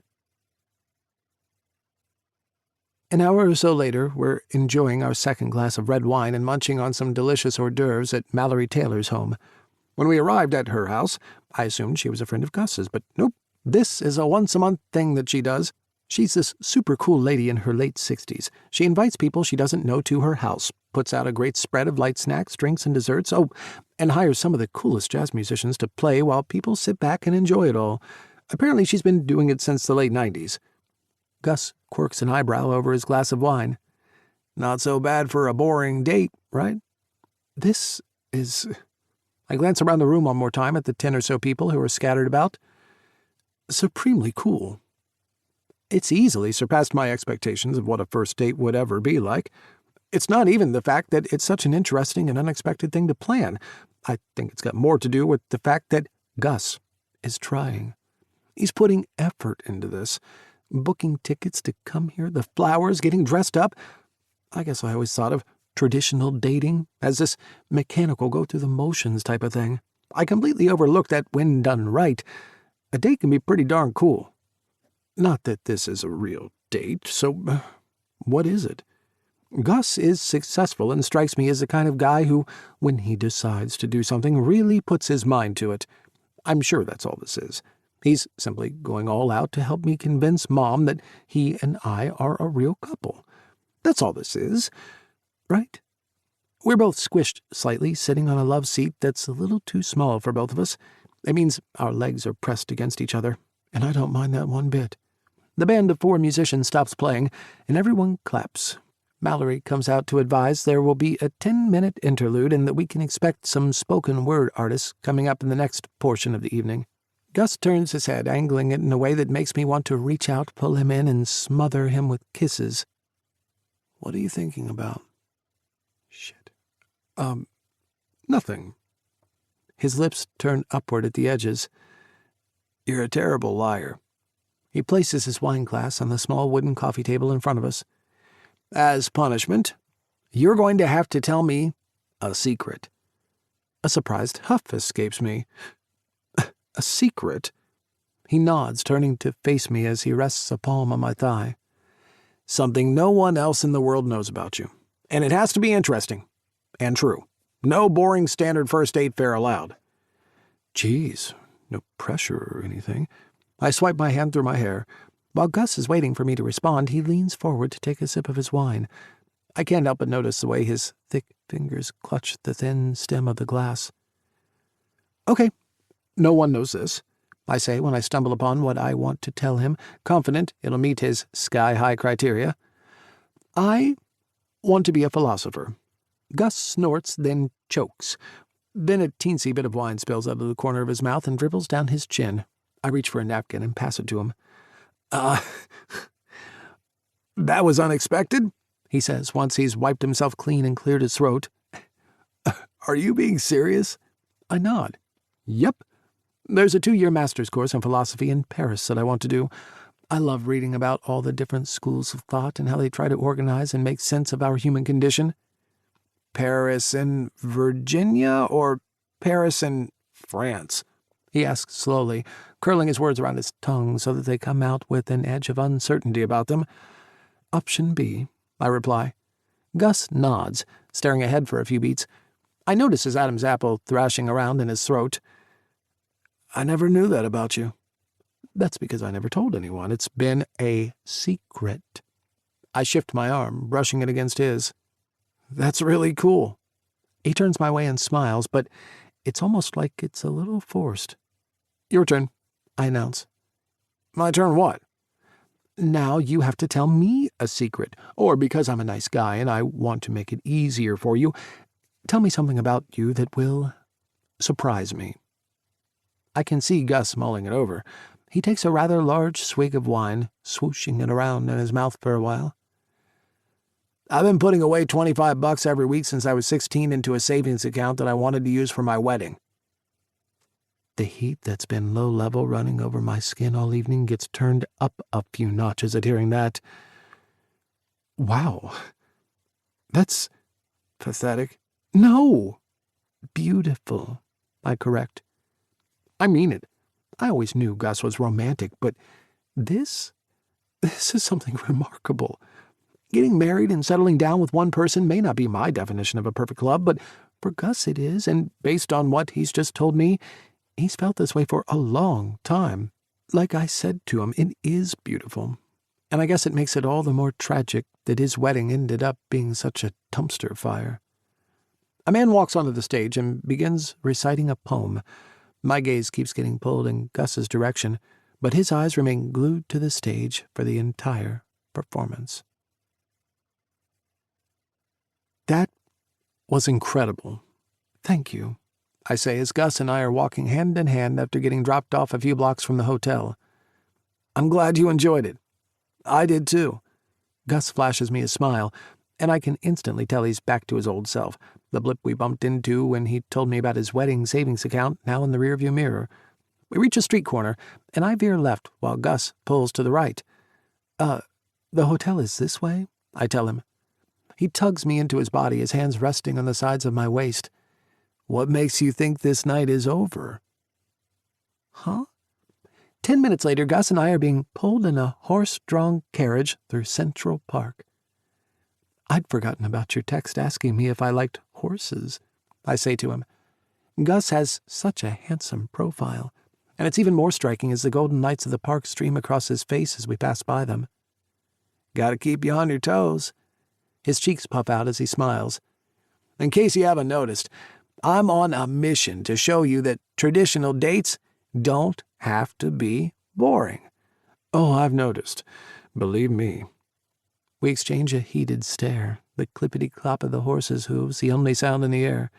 An hour or so later, we're enjoying our second glass of red wine and munching on some delicious hors d'oeuvres at Mallory Taylor's home. When we arrived at her house, I assumed she was a friend of Gus's, but nope. This is a once-a-month thing that she does. She's this super cool lady in her late 60s. She invites people she doesn't know to her house, puts out a great spread of light snacks, drinks, and desserts, and hires some of the coolest jazz musicians to play while people sit back and enjoy it all. Apparently she's been doing it since the late 90s. Gus quirks an eyebrow over his glass of wine. "Not so bad for a boring date, right?" This is... I glance around the room one more time at the 10 or so people who are scattered about. Supremely cool. It's easily surpassed my expectations of what a first date would ever be like. It's not even the fact that it's such an interesting and unexpected thing to plan. I think it's got more to do with the fact that Gus is trying. He's putting effort into this. Booking tickets to come here, the flowers, getting dressed up. I guess I always thought of traditional dating as this mechanical go-through-the-motions type of thing. I completely overlooked that when done right, a date can be pretty darn cool. Not that this is a real date, so what is it? Gus is successful and strikes me as the kind of guy who, when he decides to do something, really puts his mind to it. I'm sure that's all this is. He's simply going all out to help me convince Mom that he and I are a real couple. That's all this is, right? We're both squished slightly, sitting on a love seat that's a little too small for both of us. It means our legs are pressed against each other, and I don't mind that one bit. The band of 4 musicians stops playing, and everyone claps. Mallory comes out to advise there will be a 10-minute interlude and that we can expect some spoken-word artists coming up in the next portion of the evening. Gus turns his head, angling it in a way that makes me want to reach out, pull him in, and smother him with kisses. "What are you thinking about?" "Shit. Nothing." His lips turn upward at the edges. "You're a terrible liar." He places his wine glass on the small wooden coffee table in front of us. "As punishment, you're going to have to tell me a secret." A surprised huff escapes me. "A secret?" He nods, turning to face me as he rests a palm on my thigh. "Something no one else in the world knows about you. And it has to be interesting. And true. No boring standard first date fare allowed." "Geez, no pressure or anything." I swipe my hand through my hair. While Gus is waiting for me to respond, he leans forward to take a sip of his wine. I can't help but notice the way his thick fingers clutch the thin stem of the glass. "Okay, no one knows this," I say when I stumble upon what I want to tell him, confident it'll meet his sky-high criteria. "I want to be a philosopher." Gus snorts, then chokes. Then a teensy bit of wine spills out of the corner of his mouth and dribbles down his chin. I reach for a napkin and pass it to him. That was unexpected," he says once he's wiped himself clean and cleared his throat. "Are you being serious?" I nod. "Yep. There's a 2-year master's course in philosophy in Paris that I want to do. I love reading about all the different schools of thought and how they try to organize and make sense of our human condition." "Paris in Virginia or Paris in France?" he asks slowly, curling his words around his tongue so that they come out with an edge of uncertainty about them. "Option B," I reply. Gus nods, staring ahead for a few beats. I notice his Adam's apple thrashing around in his throat. "I never knew that about you." "That's because I never told anyone. It's been a secret." I shift my arm, brushing it against his. "That's really cool." He turns my way and smiles, but it's almost like it's a little forced. "Your turn," I announce. "My turn what?" "Now you have to tell me a secret, or because I'm a nice guy and I want to make it easier for you, tell me something about you that will surprise me." I can see Gus mulling it over. He takes a rather large swig of wine, swooshing it around in his mouth for a while. "I've been putting away $25 every week since I was 16 into a savings account that I wanted to use for my wedding." The heat that's been low-level running over my skin all evening gets turned up a few notches at hearing that. "Wow. That's pathetic." "No. Beautiful," I correct. I mean it. I always knew Gus was romantic, but this is something remarkable. Getting married and settling down with one person may not be my definition of a perfect love, but for Gus it is, and based on what he's just told me, he's felt this way for a long time. Like I said to him, it is beautiful, and I guess it makes it all the more tragic that his wedding ended up being such a dumpster fire. A man walks onto the stage and begins reciting a poem. My gaze keeps getting pulled in Gus's direction, but his eyes remain glued to the stage for the entire performance. "That was incredible. Thank you," I say as Gus and I are walking hand in hand after getting dropped off a few blocks from the hotel. "I'm glad you enjoyed it." "I did too." Gus flashes me a smile, and I can instantly tell he's back to his old self, the blip we bumped into when he told me about his wedding savings account now in the rearview mirror. We reach a street corner, and I veer left while Gus pulls to the right. The hotel is this way," I tell him. He tugs me into his body, his hands resting on the sides of my waist. "What makes you think this night is over?" "Huh?" 10 minutes later, Gus and I are being pulled in a horse-drawn carriage through Central Park. "I'd forgotten about your text asking me if I liked horses," I say to him. Gus has such a handsome profile. And it's even more striking as the golden lights of the park stream across his face as we pass by them. Gotta keep you on your toes. His cheeks puff out as he smiles. In case you haven't noticed, I'm on a mission to show you that traditional dates don't have to be boring. Oh, I've noticed. Believe me. We exchange a heated stare, the clippity-clop of the horses' hooves, the only sound in the air.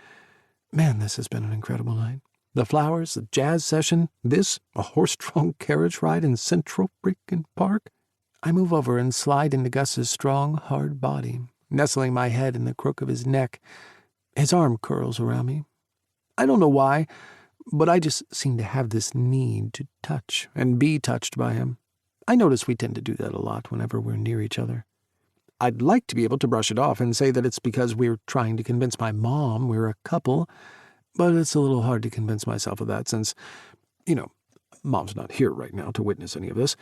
Man, this has been an incredible night. The flowers, the jazz session, this, a horse-drawn carriage ride in Central freaking Park. I move over and slide into Gus's strong, hard body, nestling my head in the crook of his neck. His arm curls around me. I don't know why, but I just seem to have this need to touch and be touched by him. I notice we tend to do that a lot whenever we're near each other. I'd like to be able to brush it off and say that it's because we're trying to convince my mom we're a couple, but it's a little hard to convince myself of that since, Mom's not here right now to witness any of this.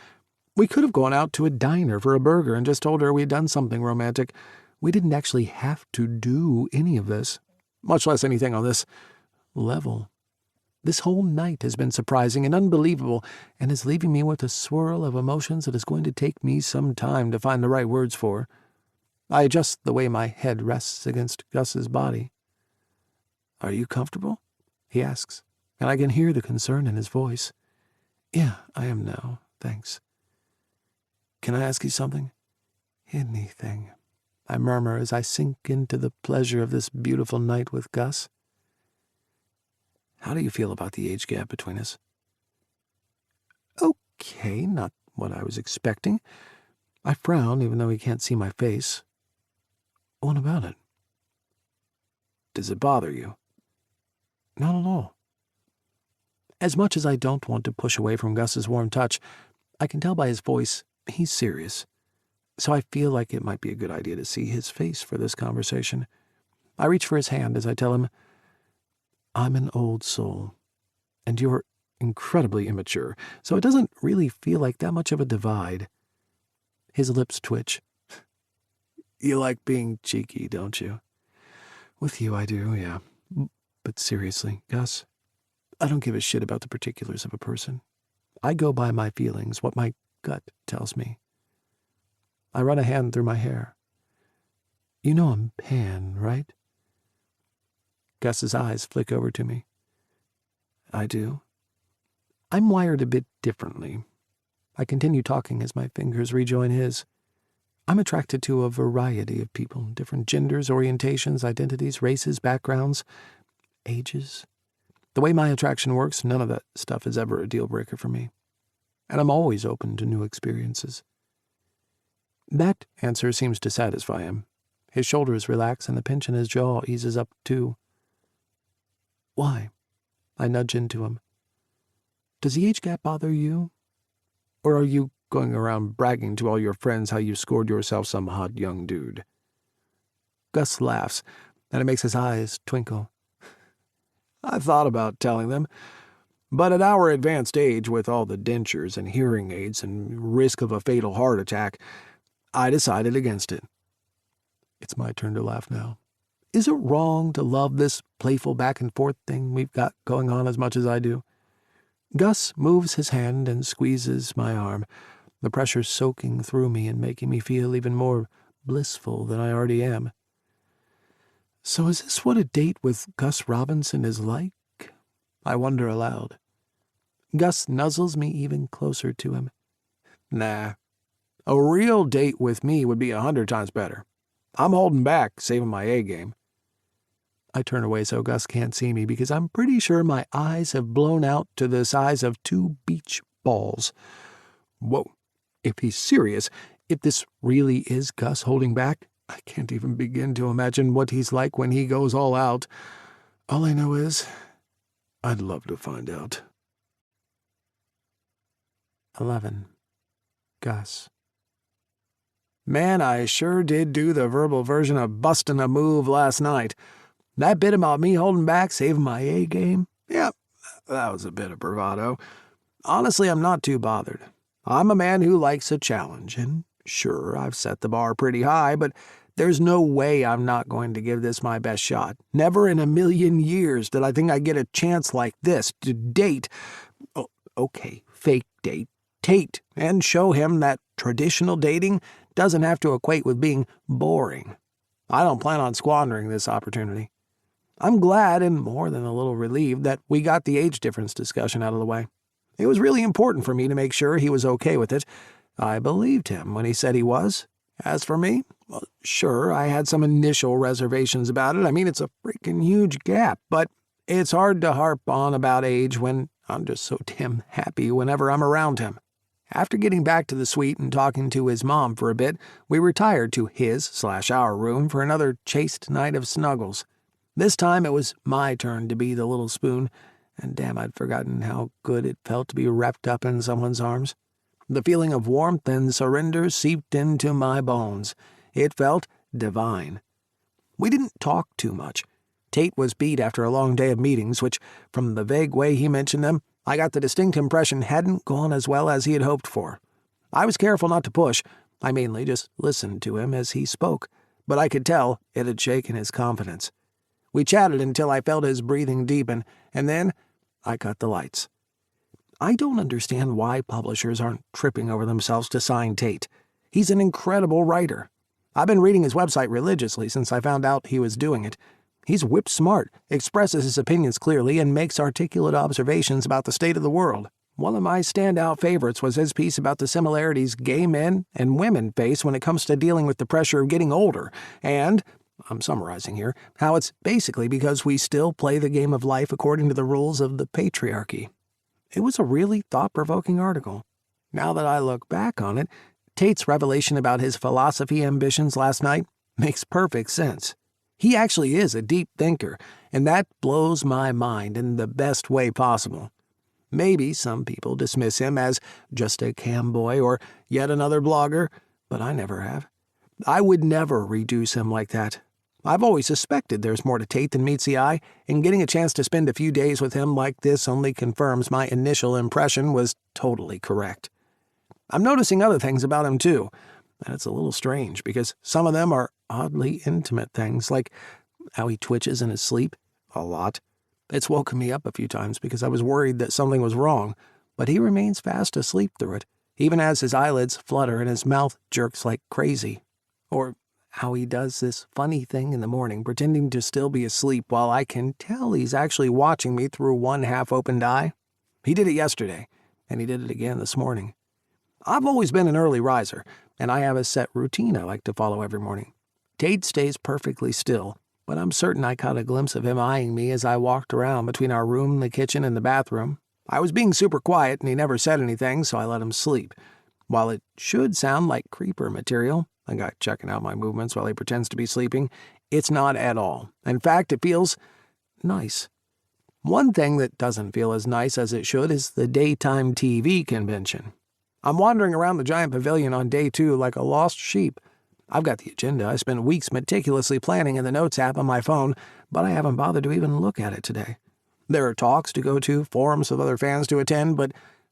We could have gone out to a diner for a burger and just told her we'd done something romantic. We didn't actually have to do any of this, much less anything on this level. This whole night has been surprising and unbelievable and is leaving me with a swirl of emotions that is going to take me some time to find the right words for. I adjust the way my head rests against Gus's body. "Are you comfortable?" he asks, and I can hear the concern in his voice. "Yeah, I am now, thanks." "Can I ask you something?" "Anything," I murmur as I sink into the pleasure of this beautiful night with Gus. "How do you feel about the age gap between us?" "Okay, not what I was expecting." I frown, even though he can't see my face. "What about it?" "Does it bother you?" "Not at all." As much as I don't want to push away from Gus's warm touch, I can tell by his voice he's serious. So I feel like it might be a good idea to see his face for this conversation. I reach for his hand as I tell him, "I'm an old soul, and you're incredibly immature, so it doesn't really feel like that much of a divide." His lips twitch. "You like being cheeky, don't you?" "With you I do, yeah. But seriously, Gus, I don't give a shit about the particulars of a person. I go by my feelings, what my gut tells me." I run a hand through my hair. "You know I'm pan, right?" Gus's eyes flick over to me. "I do." I'm wired a bit differently. I continue talking as my fingers rejoin his. I'm attracted to a variety of people, different genders, orientations, identities, races, backgrounds, ages. The way my attraction works, none of that stuff is ever a deal breaker for me. And I'm always open to new experiences. That answer seems to satisfy him. His shoulders relax and the pinch in his jaw eases up too. "Why?" I nudge into him. "Does the age gap bother you? Or are you going around bragging to all your friends how you scored yourself some hot young dude?" Gus laughs, and it makes his eyes twinkle. "I thought about telling them, but at our advanced age, with all the dentures and hearing aids and risk of a fatal heart attack, I decided against it." It's my turn to laugh now. Is it wrong to love this playful back-and-forth thing we've got going on as much as I do? Gus moves his hand and squeezes my arm, the pressure soaking through me and making me feel even more blissful than I already am. So is this what a date with Gus Robinson is like? I wonder aloud. Gus nuzzles me even closer to him. "Nah. A real date with me would be 100 times better. I'm holding back, saving my A game." I turn away so Gus can't see me because I'm pretty sure my eyes have blown out to the size of 2 beach balls. Whoa. If he's serious, if this really is Gus holding back, I can't even begin to imagine what he's like when he goes all out. All I know is, I'd love to find out. 11. Gus. Man, I sure did do the verbal version of busting a move last night. That bit about me holding back, saving my A game? Yeah, that was a bit of bravado. Honestly, I'm not too bothered. I'm a man who likes a challenge, and sure, I've set the bar pretty high, but there's no way I'm not going to give this my best shot. Never in a million years did I think I'd get a chance like this to date. Oh, Okay, fake date. Tate, and show him that traditional dating doesn't have to equate with being boring. I don't plan on squandering this opportunity. I'm glad and more than a little relieved that we got the age difference discussion out of the way. It was really important for me to make sure he was okay with it. I believed him when he said he was. As for me, well, sure, I had some initial reservations about it. I mean, it's a freaking huge gap, but it's hard to harp on about age when I'm just so damn happy whenever I'm around him. After getting back to the suite and talking to his mom for a bit, we retired to his/our room for another chaste night of snuggles. This time it was my turn to be the little spoon, and damn, I'd forgotten how good it felt to be wrapped up in someone's arms. The feeling of warmth and surrender seeped into my bones. It felt divine. We didn't talk too much. Tate was beat after a long day of meetings, which, from the vague way he mentioned them, I got the distinct impression hadn't gone as well as he had hoped for. I was careful not to push. I mainly just listened to him as he spoke, but I could tell it had shaken his confidence. We chatted until I felt his breathing deepen, and then I cut the lights. I don't understand why publishers aren't tripping over themselves to sign Tate. He's an incredible writer. I've been reading his website religiously since I found out he was doing it. He's whip-smart, expresses his opinions clearly, and makes articulate observations about the state of the world. One of my standout favorites was his piece about the similarities gay men and women face when it comes to dealing with the pressure of getting older, and, I'm summarizing here, how it's basically because we still play the game of life according to the rules of the patriarchy. It was a really thought-provoking article. Now that I look back on it, Tate's revelation about his philosophy ambitions last night makes perfect sense. He actually is a deep thinker, and that blows my mind in the best way possible. Maybe some people dismiss him as just a camboy or yet another blogger, but I never have. I would never reduce him like that. I've always suspected there's more to Tate than meets the eye, and getting a chance to spend a few days with him like this only confirms my initial impression was totally correct. I'm noticing other things about him, too. And it's a little strange, because some of them are oddly intimate things, like how he twitches in his sleep a lot. It's woken me up a few times because I was worried that something was wrong, but he remains fast asleep through it, even as his eyelids flutter and his mouth jerks like crazy. Or how he does this funny thing in the morning, pretending to still be asleep while I can tell he's actually watching me through one half-opened eye. He did it yesterday, and he did it again this morning. I've always been an early riser, and I have a set routine I like to follow every morning. Tate stays perfectly still, but I'm certain I caught a glimpse of him eyeing me as I walked around between our room, the kitchen, and the bathroom. I was being super quiet, and he never said anything, so I let him sleep. While it should sound like creeper material, a guy checking out my movements while he pretends to be sleeping, it's not at all. In fact, it feels nice. One thing that doesn't feel as nice as it should is the daytime TV convention. I'm wandering around the giant pavilion on day 2 like a lost sheep. I've got the agenda I spent weeks meticulously planning in the Notes app on my phone, but I haven't bothered to even look at it today. There are talks to go to, forums of other fans to attend, but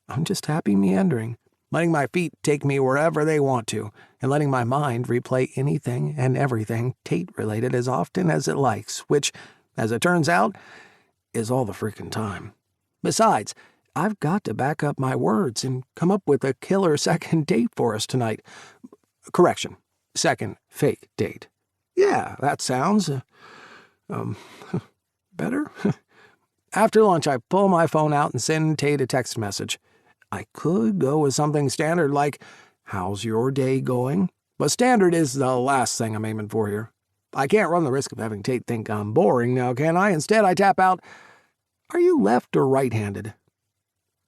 I'm just happy meandering, letting my feet take me wherever they want to, and letting my mind replay anything and everything Tate-related as often as it likes, which, as it turns out, is all the freaking time. Besides, I've got to back up my words and come up with a killer second date for us tonight. Correction, second fake date. Yeah, that sounds, better? After lunch, I pull my phone out and send Tate a text message. I could go with something standard like, "How's your day going?" But standard is the last thing I'm aiming for here. I can't run the risk of having Tate think I'm boring now, can I? Instead, I tap out, "Are you left or right-handed?"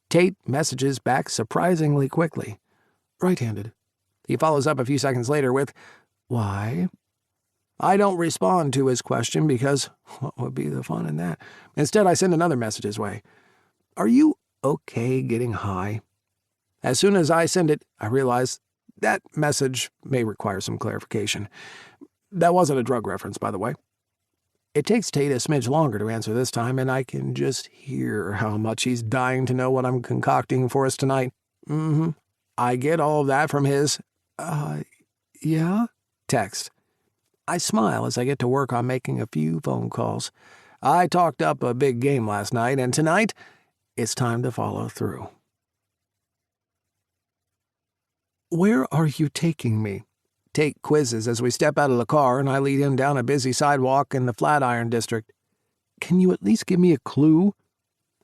Tate messages back surprisingly quickly. "Right-handed." He follows up a few seconds later with, "Why?" I don't respond to his question because what would be the fun in that? Instead, I send another message his way. "Are you okay getting high?" As soon as I send it, I realize that message may require some clarification. That wasn't a drug reference, by the way. It takes Tate a smidge longer to answer this time, and I can just hear how much he's dying to know what I'm concocting for us tonight. I get all of that from his, yeah? Text. I smile as I get to work on making a few phone calls. I talked up a big game last night, and tonight, it's time to follow through. Where are you taking me? Tate quizzes as we step out of the car, and I lead him down a busy sidewalk in the Flatiron District. Can you at least give me a clue?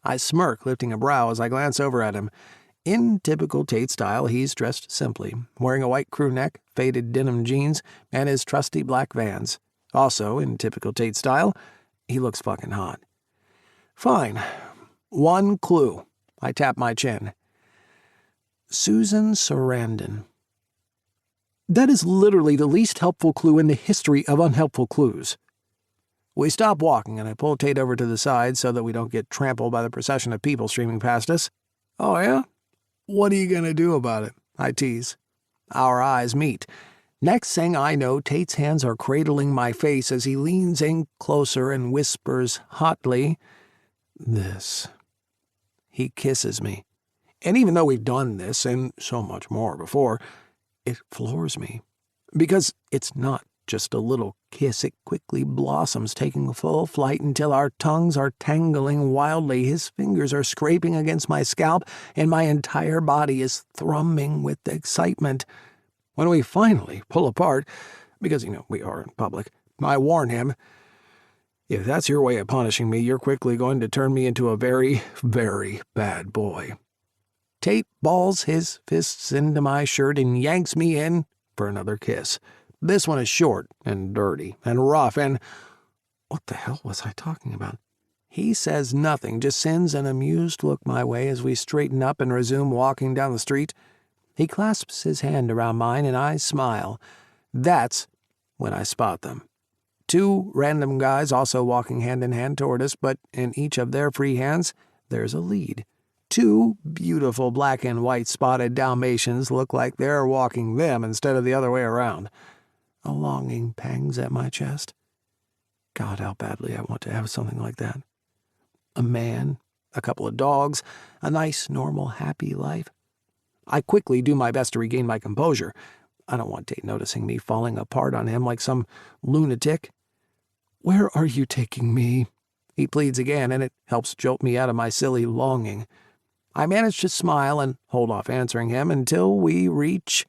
I smirk, lifting a brow as I glance over at him. In typical Tate style, he's dressed simply, wearing a white crew neck, faded denim jeans, and his trusty black Vans. Also, in typical Tate style, he looks fucking hot. Fine. One clue. I tap my chin. Susan Sarandon. That is literally the least helpful clue in the history of unhelpful clues. We stop walking, and I pull Tate over to the side so that we don't get trampled by the procession of people streaming past us. Oh, yeah? What are you going to do about it? I tease. Our eyes meet. Next thing I know, Tate's hands are cradling my face as he leans in closer and whispers hotly, "This." He kisses me. And even though we've done this and so much more before, it floors me. Because it's not just a little kiss. It quickly blossoms, taking full flight until our tongues are tangling wildly. His fingers are scraping against my scalp, and my entire body is thrumming with excitement. When we finally pull apart, because, we are in public, I warn him, if that's your way of punishing me, you're quickly going to turn me into a very, very bad boy. Tate balls his fists into my shirt and yanks me in for another kiss. This one is short and dirty and rough and... What the hell was I talking about? He says nothing, just sends an amused look my way as we straighten up and resume walking down the street. He clasps his hand around mine and I smile. That's when I spot them. Two random guys also walking hand in hand toward us, but in each of their free hands, there's a lead. Two beautiful black and white spotted Dalmatians look like they're walking them instead of the other way around. A longing pangs at my chest. God, how badly I want to have something like that. A man, a couple of dogs, a nice, normal, happy life. I quickly do my best to regain my composure. I don't want Tate noticing me falling apart on him like some lunatic. Where are you taking me? He pleads again, and it helps jolt me out of my silly longing. I manage to smile and hold off answering him until we reach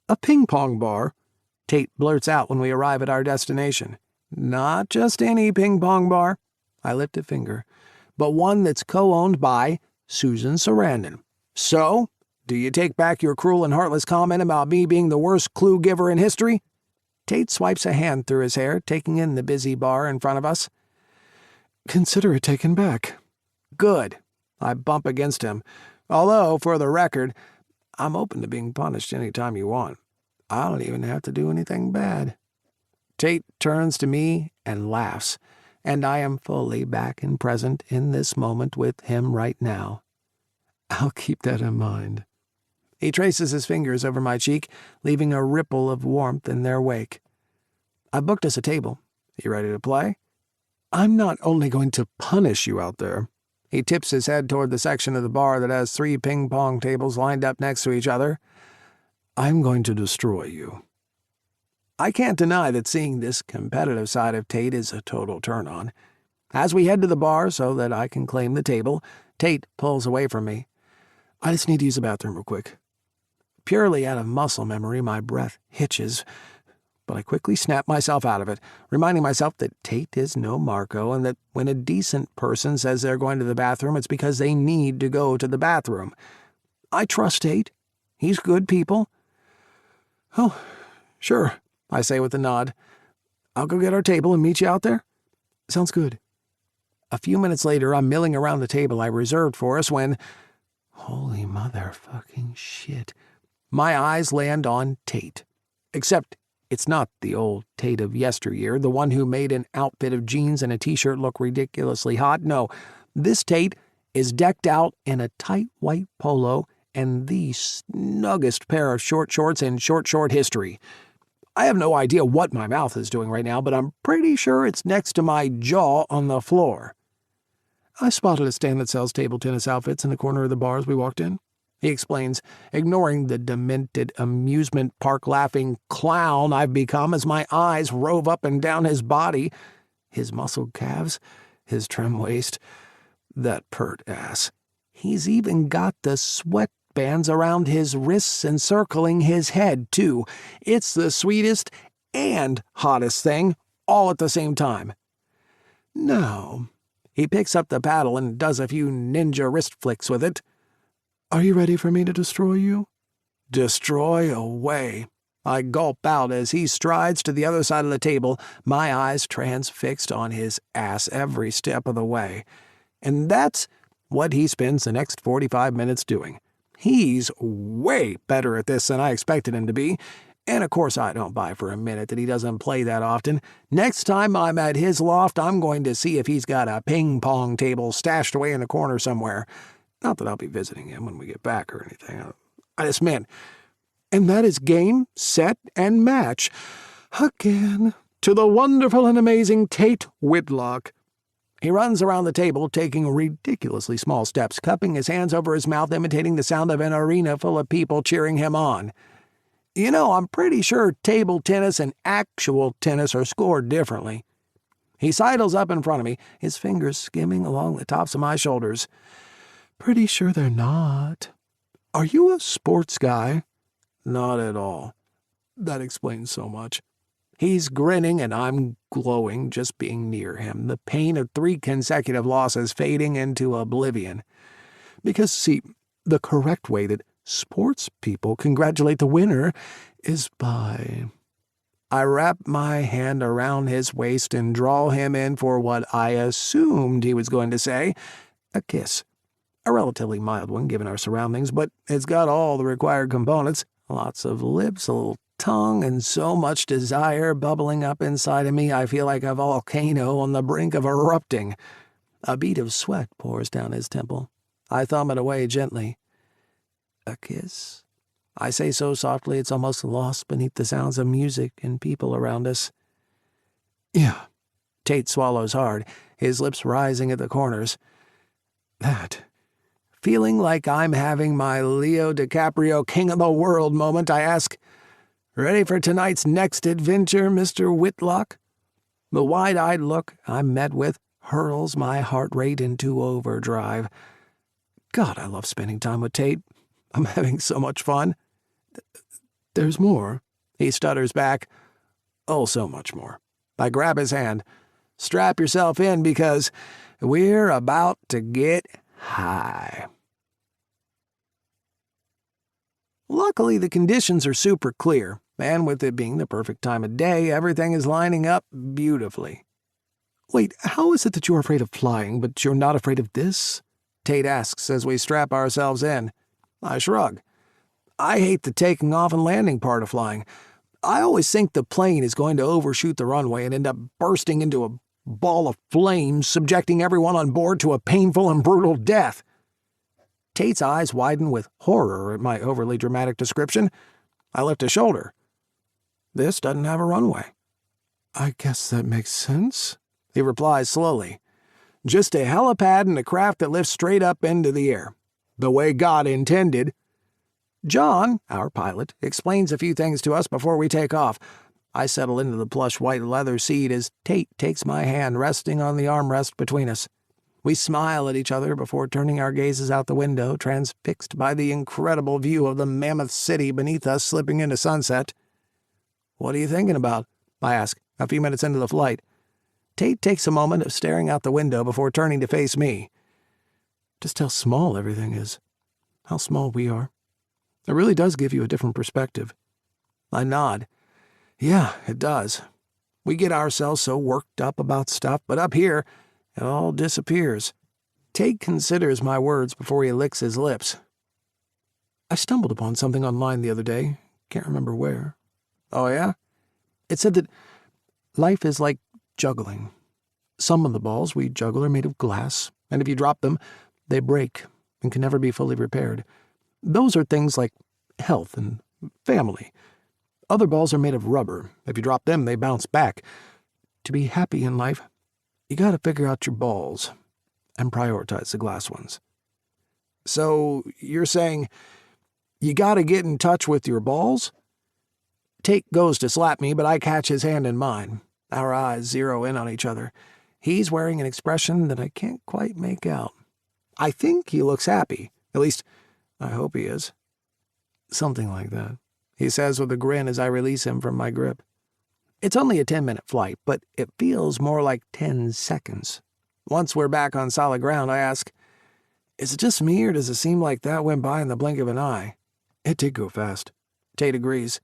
a ping-pong bar. Tate blurts out when we arrive at our destination. Not just any ping-pong bar, I lift a finger, but one that's co-owned by Susan Sarandon. So, do you take back your cruel and heartless comment about me being the worst clue giver in history? Tate swipes a hand through his hair, taking in the busy bar in front of us. Consider it taken back. Good. I bump against him. Although, for the record, I'm open to being punished any time you want. I don't even have to do anything bad. Tate turns to me and laughs, and I am fully back and present in this moment with him right now. I'll keep that in mind. He traces his fingers over my cheek, leaving a ripple of warmth in their wake. I booked us a table. You ready to play? I'm not only going to punish you out there. He tips his head toward the section of the bar that has 3 ping-pong tables lined up next to each other. I'm going to destroy you. I can't deny that seeing this competitive side of Tate is a total turn-on. As we head to the bar so that I can claim the table, Tate pulls away from me. I just need to use the bathroom real quick. Purely out of muscle memory, my breath hitches, but I quickly snap myself out of it, reminding myself that Tate is no Marco and that when a decent person says they're going to the bathroom, it's because they need to go to the bathroom. I trust Tate. He's good people. Oh, sure, I say with a nod. I'll go get our table and meet you out there. Sounds good. A few minutes later, I'm milling around the table I reserved for us when... Holy motherfucking shit. My eyes land on Tate. Except it's not the old Tate of yesteryear, the one who made an outfit of jeans and a t-shirt look ridiculously hot. No, this Tate is decked out in a tight white polo and the snuggest pair of short shorts in short history. I have no idea what my mouth is doing right now, but I'm pretty sure it's next to my jaw on the floor. I spotted a stand that sells table tennis outfits in the corner of the bar as we walked in. He explains, ignoring the demented amusement park laughing clown I've become as my eyes rove up and down his body, his muscled calves, his trim waist, that pert ass. He's even got the sweat wristbands around his wrists encircling his head, too. It's the sweetest and hottest thing, all at the same time. Now, he picks up the paddle and does a few ninja wrist flicks with it. Are you ready for me to destroy you? Destroy away. I gulp out as he strides to the other side of the table, my eyes transfixed on his ass every step of the way. And that's what he spends the next 45 minutes doing. He's way better at this than I expected him to be, and of course I don't buy for a minute that he doesn't play that often. Next time I'm at his loft, I'm going to see if he's got a ping-pong table stashed away in the corner somewhere. Not that I'll be visiting him when we get back or anything. I just meant... And that is game, set, and match. Again, to the wonderful and amazing Tate Whitlock. He runs around the table, taking ridiculously small steps, cupping his hands over his mouth, imitating the sound of an arena full of people cheering him on. You know, I'm pretty sure table tennis and actual tennis are scored differently. He sidles up in front of me, his fingers skimming along the tops of my shoulders. Pretty sure they're not. Are you a sports guy? Not at all. That explains so much. He's grinning and I'm glowing just being near him, the pain of 3 consecutive losses fading into oblivion. Because, see, the correct way that sports people congratulate the winner is by... I wrap my hand around his waist and draw him in for what I assumed he was going to say, a kiss. A relatively mild one given our surroundings, but it's got all the required components. Lots of lips, a little tongue, and so much desire bubbling up inside of me I feel like a volcano on the brink of erupting. A bead of sweat pours down his temple. I thumb it away gently. A kiss? I say so softly it's almost lost beneath the sounds of music and people around us. Yeah. Tate swallows hard, his lips rising at the corners. That... Feeling like I'm having my Leo DiCaprio King of the World moment, I ask, Ready for tonight's next adventure, Mr. Whitlock? The wide-eyed look I'm met with hurls my heart rate into overdrive. God, I love spending time with Tate. I'm having so much fun. There's more, he stutters back. Oh, so much more. I grab his hand. Strap yourself in because we're about to get high. Luckily, the conditions are super clear, and with it being the perfect time of day, everything is lining up beautifully. Wait, how is it that you're afraid of flying, but you're not afraid of this? Tate asks as we strap ourselves in. I shrug. I hate the taking off and landing part of flying. I always think the plane is going to overshoot the runway and end up bursting into a ball of flames, subjecting everyone on board to a painful and brutal death. Tate's eyes widen with horror at my overly dramatic description. I lift a shoulder. This doesn't have a runway. I guess that makes sense, he replies slowly. Just a helipad and a craft that lifts straight up into the air. The way God intended. John, our pilot, explains a few things to us before we take off. I settle into the plush white leather seat as Tate takes my hand, resting on the armrest between us. We smile at each other before turning our gazes out the window, transfixed by the incredible view of the mammoth city beneath us slipping into sunset. What are you thinking about? I ask, a few minutes into the flight. Tate takes a moment of staring out the window before turning to face me. Just how small everything is. How small we are. It really does give you a different perspective. I nod. Yeah, it does. We get ourselves so worked up about stuff, but up here, it all disappears. Tate considers my words before he licks his lips. I stumbled upon something online the other day. Can't remember where. Oh, yeah? It said that life is like juggling. Some of the balls we juggle are made of glass, and if you drop them, they break and can never be fully repaired. Those are things like health and family. Other balls are made of rubber. If you drop them, they bounce back. To be happy in life, you gotta figure out your balls and prioritize the glass ones. So, you're saying you gotta get in touch with your balls? Tate goes to slap me, but I catch his hand in mine. Our eyes zero in on each other. He's wearing an expression that I can't quite make out. I think he looks happy. At least, I hope he is. Something like that, he says with a grin as I release him from my grip. It's only a 10-minute flight, but it feels more like 10 seconds. Once we're back on solid ground, I ask, is it just me or does it seem like that went by in the blink of an eye? It did go fast. Tate agrees.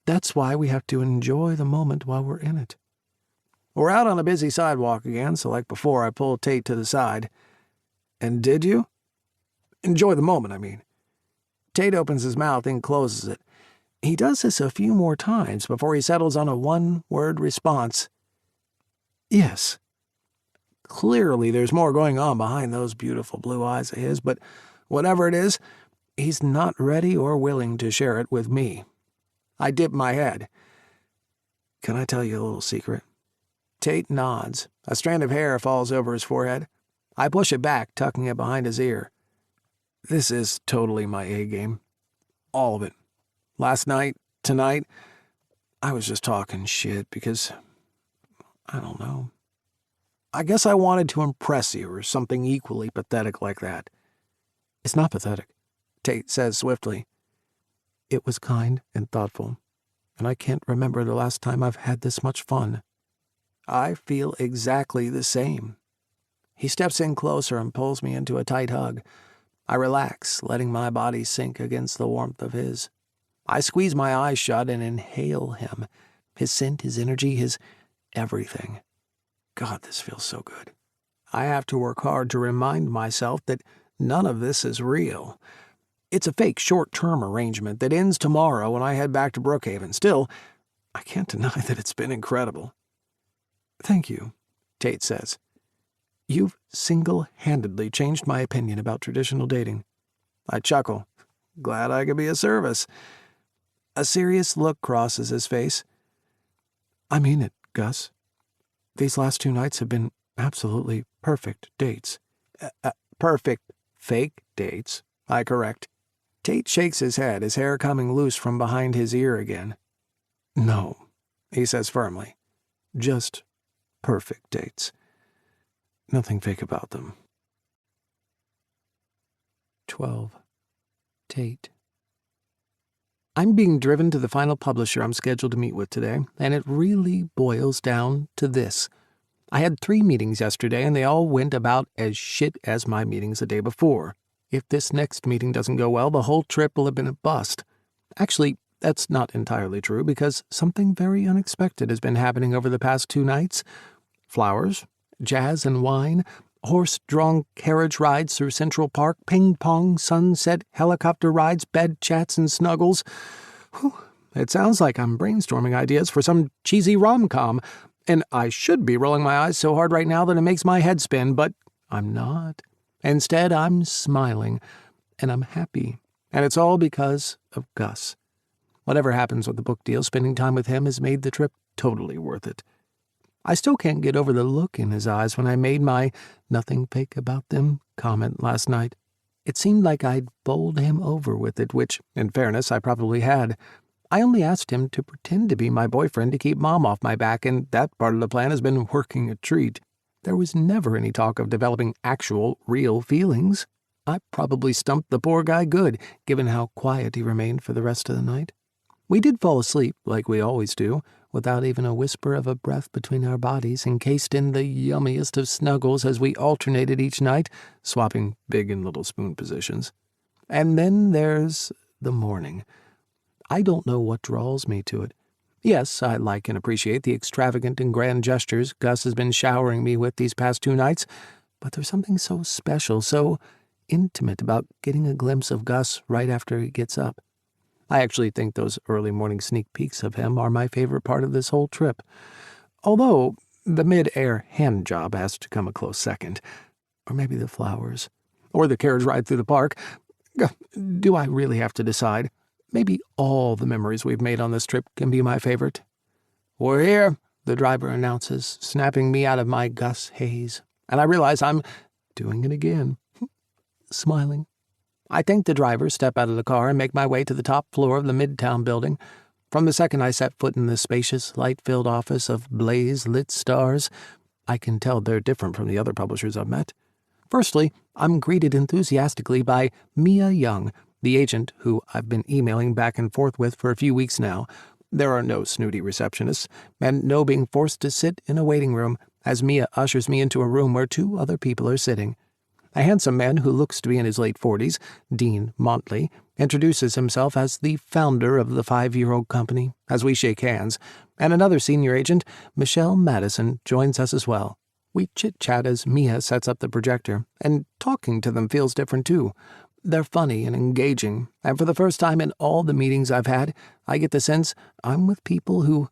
That's why we have to enjoy the moment while we're in it. We're out on a busy sidewalk again, so like before, I pull Tate to the side. And did you? Enjoy the moment, I mean. Tate opens his mouth and closes it. He does this a few more times before he settles on a one-word response. Yes. Clearly, there's more going on behind those beautiful blue eyes of his, but whatever it is, he's not ready or willing to share it with me. I dip my head. Can I tell you a little secret? Tate nods. A strand of hair falls over his forehead. I push it back, tucking it behind his ear. This is totally my A-game. All of it. Last night, tonight, I was just talking shit because, I don't know. I guess I wanted to impress you or something equally pathetic like that. It's not pathetic, Tate says swiftly. It was kind and thoughtful, and I can't remember the last time I've had this much fun. I feel exactly the same. He steps in closer and pulls me into a tight hug. I relax, letting my body sink against the warmth of his. I squeeze my eyes shut and inhale him, his scent, his energy, his everything. God, this feels so good. I have to work hard to remind myself that none of this is real. It's a fake short-term arrangement that ends tomorrow when I head back to Brookhaven. Still, I can't deny that it's been incredible. Thank you, Tate says. You've single-handedly changed my opinion about traditional dating. I chuckle. Glad I could be of service. A serious look crosses his face. I mean it, Gus. These last 2 nights have been absolutely perfect dates. Perfect fake dates, I correct. Tate shakes his head, his hair coming loose from behind his ear again. No, he says firmly. Just perfect dates. Nothing fake about them. 12. Tate. I'm being driven to the final publisher I'm scheduled to meet with today, and it really boils down to this. I had 3 meetings yesterday, and they all went about as shit as my meetings the day before. If this next meeting doesn't go well, the whole trip will have been a bust. Actually, that's not entirely true, because something very unexpected has been happening over the past 2 nights. Flowers, jazz and wine, horse-drawn carriage rides through Central Park, ping-pong, sunset, helicopter rides, bed chats, and snuggles. Whew, it sounds like I'm brainstorming ideas for some cheesy rom-com, and I should be rolling my eyes so hard right now that it makes my head spin, but I'm not. Instead, I'm smiling, and I'm happy, and it's all because of Gus. Whatever happens with the book deal, spending time with him has made the trip totally worth it. I still can't get over the look in his eyes when I made my nothing fake about them comment last night. It seemed like I'd bowled him over with it, which, in fairness, I probably had. I only asked him to pretend to be my boyfriend to keep Mom off my back, and that part of the plan has been working a treat. There was never any talk of developing actual, real feelings. I probably stumped the poor guy good, given how quiet he remained for the rest of the night. We did fall asleep, like we always do, without even a whisper of a breath between our bodies, encased in the yummiest of snuggles as we alternated each night, swapping big and little spoon positions. And then there's the morning. I don't know what draws me to it. Yes, I like and appreciate the extravagant and grand gestures Gus has been showering me with these past 2 nights, but there's something so special, so intimate about getting a glimpse of Gus right after he gets up. I actually think those early morning sneak peeks of him are my favorite part of this whole trip. Although the mid-air hand job has to come a close second. Or maybe the flowers. Or the carriage ride through the park. Do I really have to decide? Maybe all the memories we've made on this trip can be my favorite. We're here, the driver announces, snapping me out of my Gus haze. And I realize I'm doing it again. Smiling. I thank the driver, step out of the car, and make my way to the top floor of the Midtown building. From the second I set foot in the spacious, light-filled office of blaze-lit stars, I can tell they're different from the other publishers I've met. Firstly, I'm greeted enthusiastically by Mia Young, the agent who I've been emailing back and forth with for a few weeks now. There are no snooty receptionists, and no being forced to sit in a waiting room, as Mia ushers me into a room where 2 other people are sitting. A handsome man who looks to be in his late 40s, Dean Montley, introduces himself as the founder of the 5-year-old company as we shake hands, and another senior agent, Michelle Madison, joins us as well. We chit-chat as Mia sets up the projector, and talking to them feels different too. They're funny and engaging, and for the first time in all the meetings I've had, I get the sense I'm with people who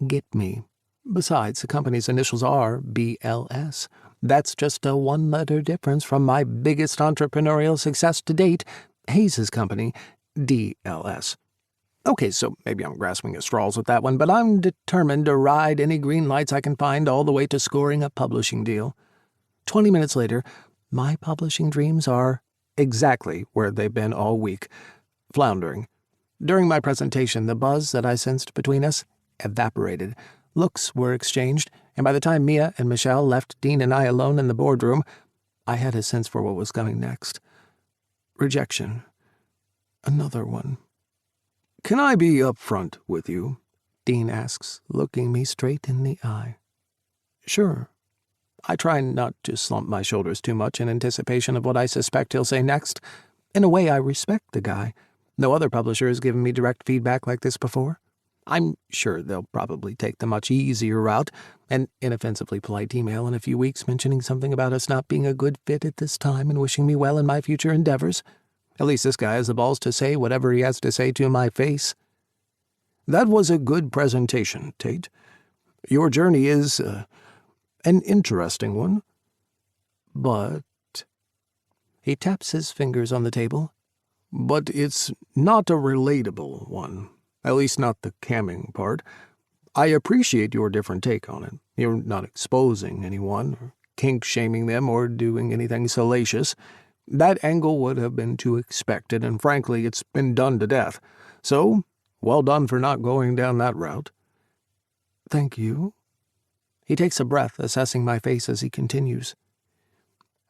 get me. Besides, the company's initials are BLS. That's just a 1-letter difference from my biggest entrepreneurial success to date, Hayes' company, DLS. Okay, so maybe I'm grasping at straws with that one, but I'm determined to ride any green lights I can find all the way to scoring a publishing deal. 20 minutes later, my publishing dreams are exactly where they've been all week, floundering. During my presentation, the buzz that I sensed between us evaporated. Looks were exchanged, and by the time Mia and Michelle left Dean and I alone in the boardroom, I had a sense for what was coming next. Rejection. Another one. "Can I be upfront with you?" Dean asks, looking me straight in the eye. "Sure." I try not to slump my shoulders too much in anticipation of what I suspect he'll say next. In a way, I respect the guy. No other publisher has given me direct feedback like this before. I'm sure they'll probably take the much easier route, an inoffensively polite email in a few weeks mentioning something about us not being a good fit at this time and wishing me well in my future endeavors. At least this guy has the balls to say whatever he has to say to my face. "That was a good presentation, Tate. Your journey is an interesting one. But—" he taps his fingers on the table. "But it's not a relatable one. At least not the camming part. I appreciate your different take on it. You're not exposing anyone, or kink-shaming them, or doing anything salacious. That angle would have been too expected, and frankly, it's been done to death. So, well done for not going down that route." "Thank you." He takes a breath, assessing my face as he continues.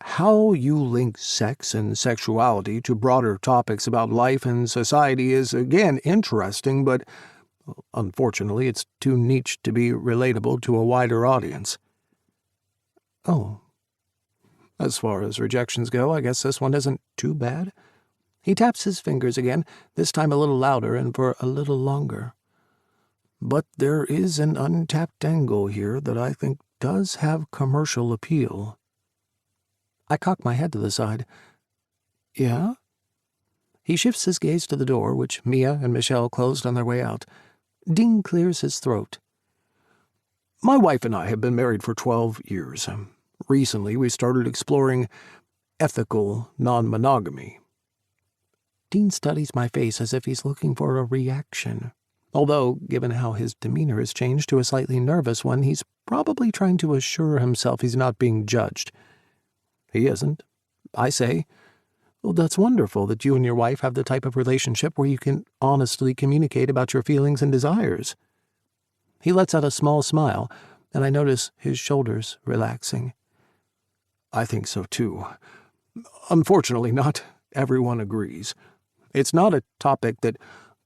"How you link sex and sexuality to broader topics about life and society is, again, interesting, but unfortunately it's too niche to be relatable to a wider audience." "Oh. As far as rejections go, I guess this one isn't too bad." He taps his fingers again, this time a little louder and for a little longer. "But there is an untapped angle here that I think does have commercial appeal." I cock my head to the side. "Yeah?" He shifts his gaze to the door, which Mia and Michelle closed on their way out. Dean clears his throat. "My wife and I have been married for 12 years. Recently, we started exploring ethical non-monogamy." Dean studies my face as if he's looking for a reaction. Although, given how his demeanor has changed to a slightly nervous one, he's probably trying to assure himself he's not being judged. He isn't. I say, "Well, that's wonderful that you and your wife have the type of relationship where you can honestly communicate about your feelings and desires." He lets out a small smile, and I notice his shoulders relaxing. "I think so, too. Unfortunately, not everyone agrees. It's not a topic that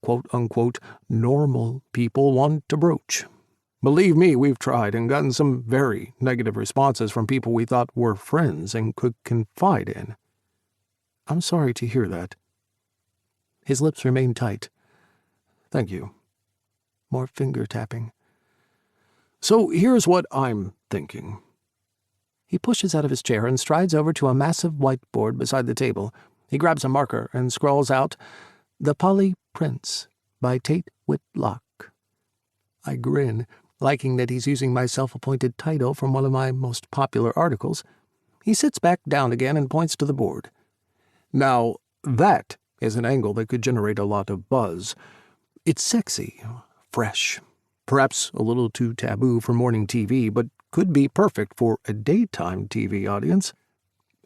quote-unquote normal people want to broach. Believe me, we've tried and gotten some very negative responses from people we thought were friends and could confide in." "I'm sorry to hear that." His lips remain tight. "Thank you." More finger tapping. "So here's what I'm thinking." He pushes out of his chair and strides over to a massive whiteboard beside the table. He grabs a marker and scrawls out, "The Polly Prince" by Tate Whitlock. I grin, liking that he's using my self-appointed title from one of my most popular articles. He sits back down again and points to the board. "Now, that is an angle that could generate a lot of buzz. It's sexy, fresh, perhaps a little too taboo for morning TV, but could be perfect for a daytime TV audience."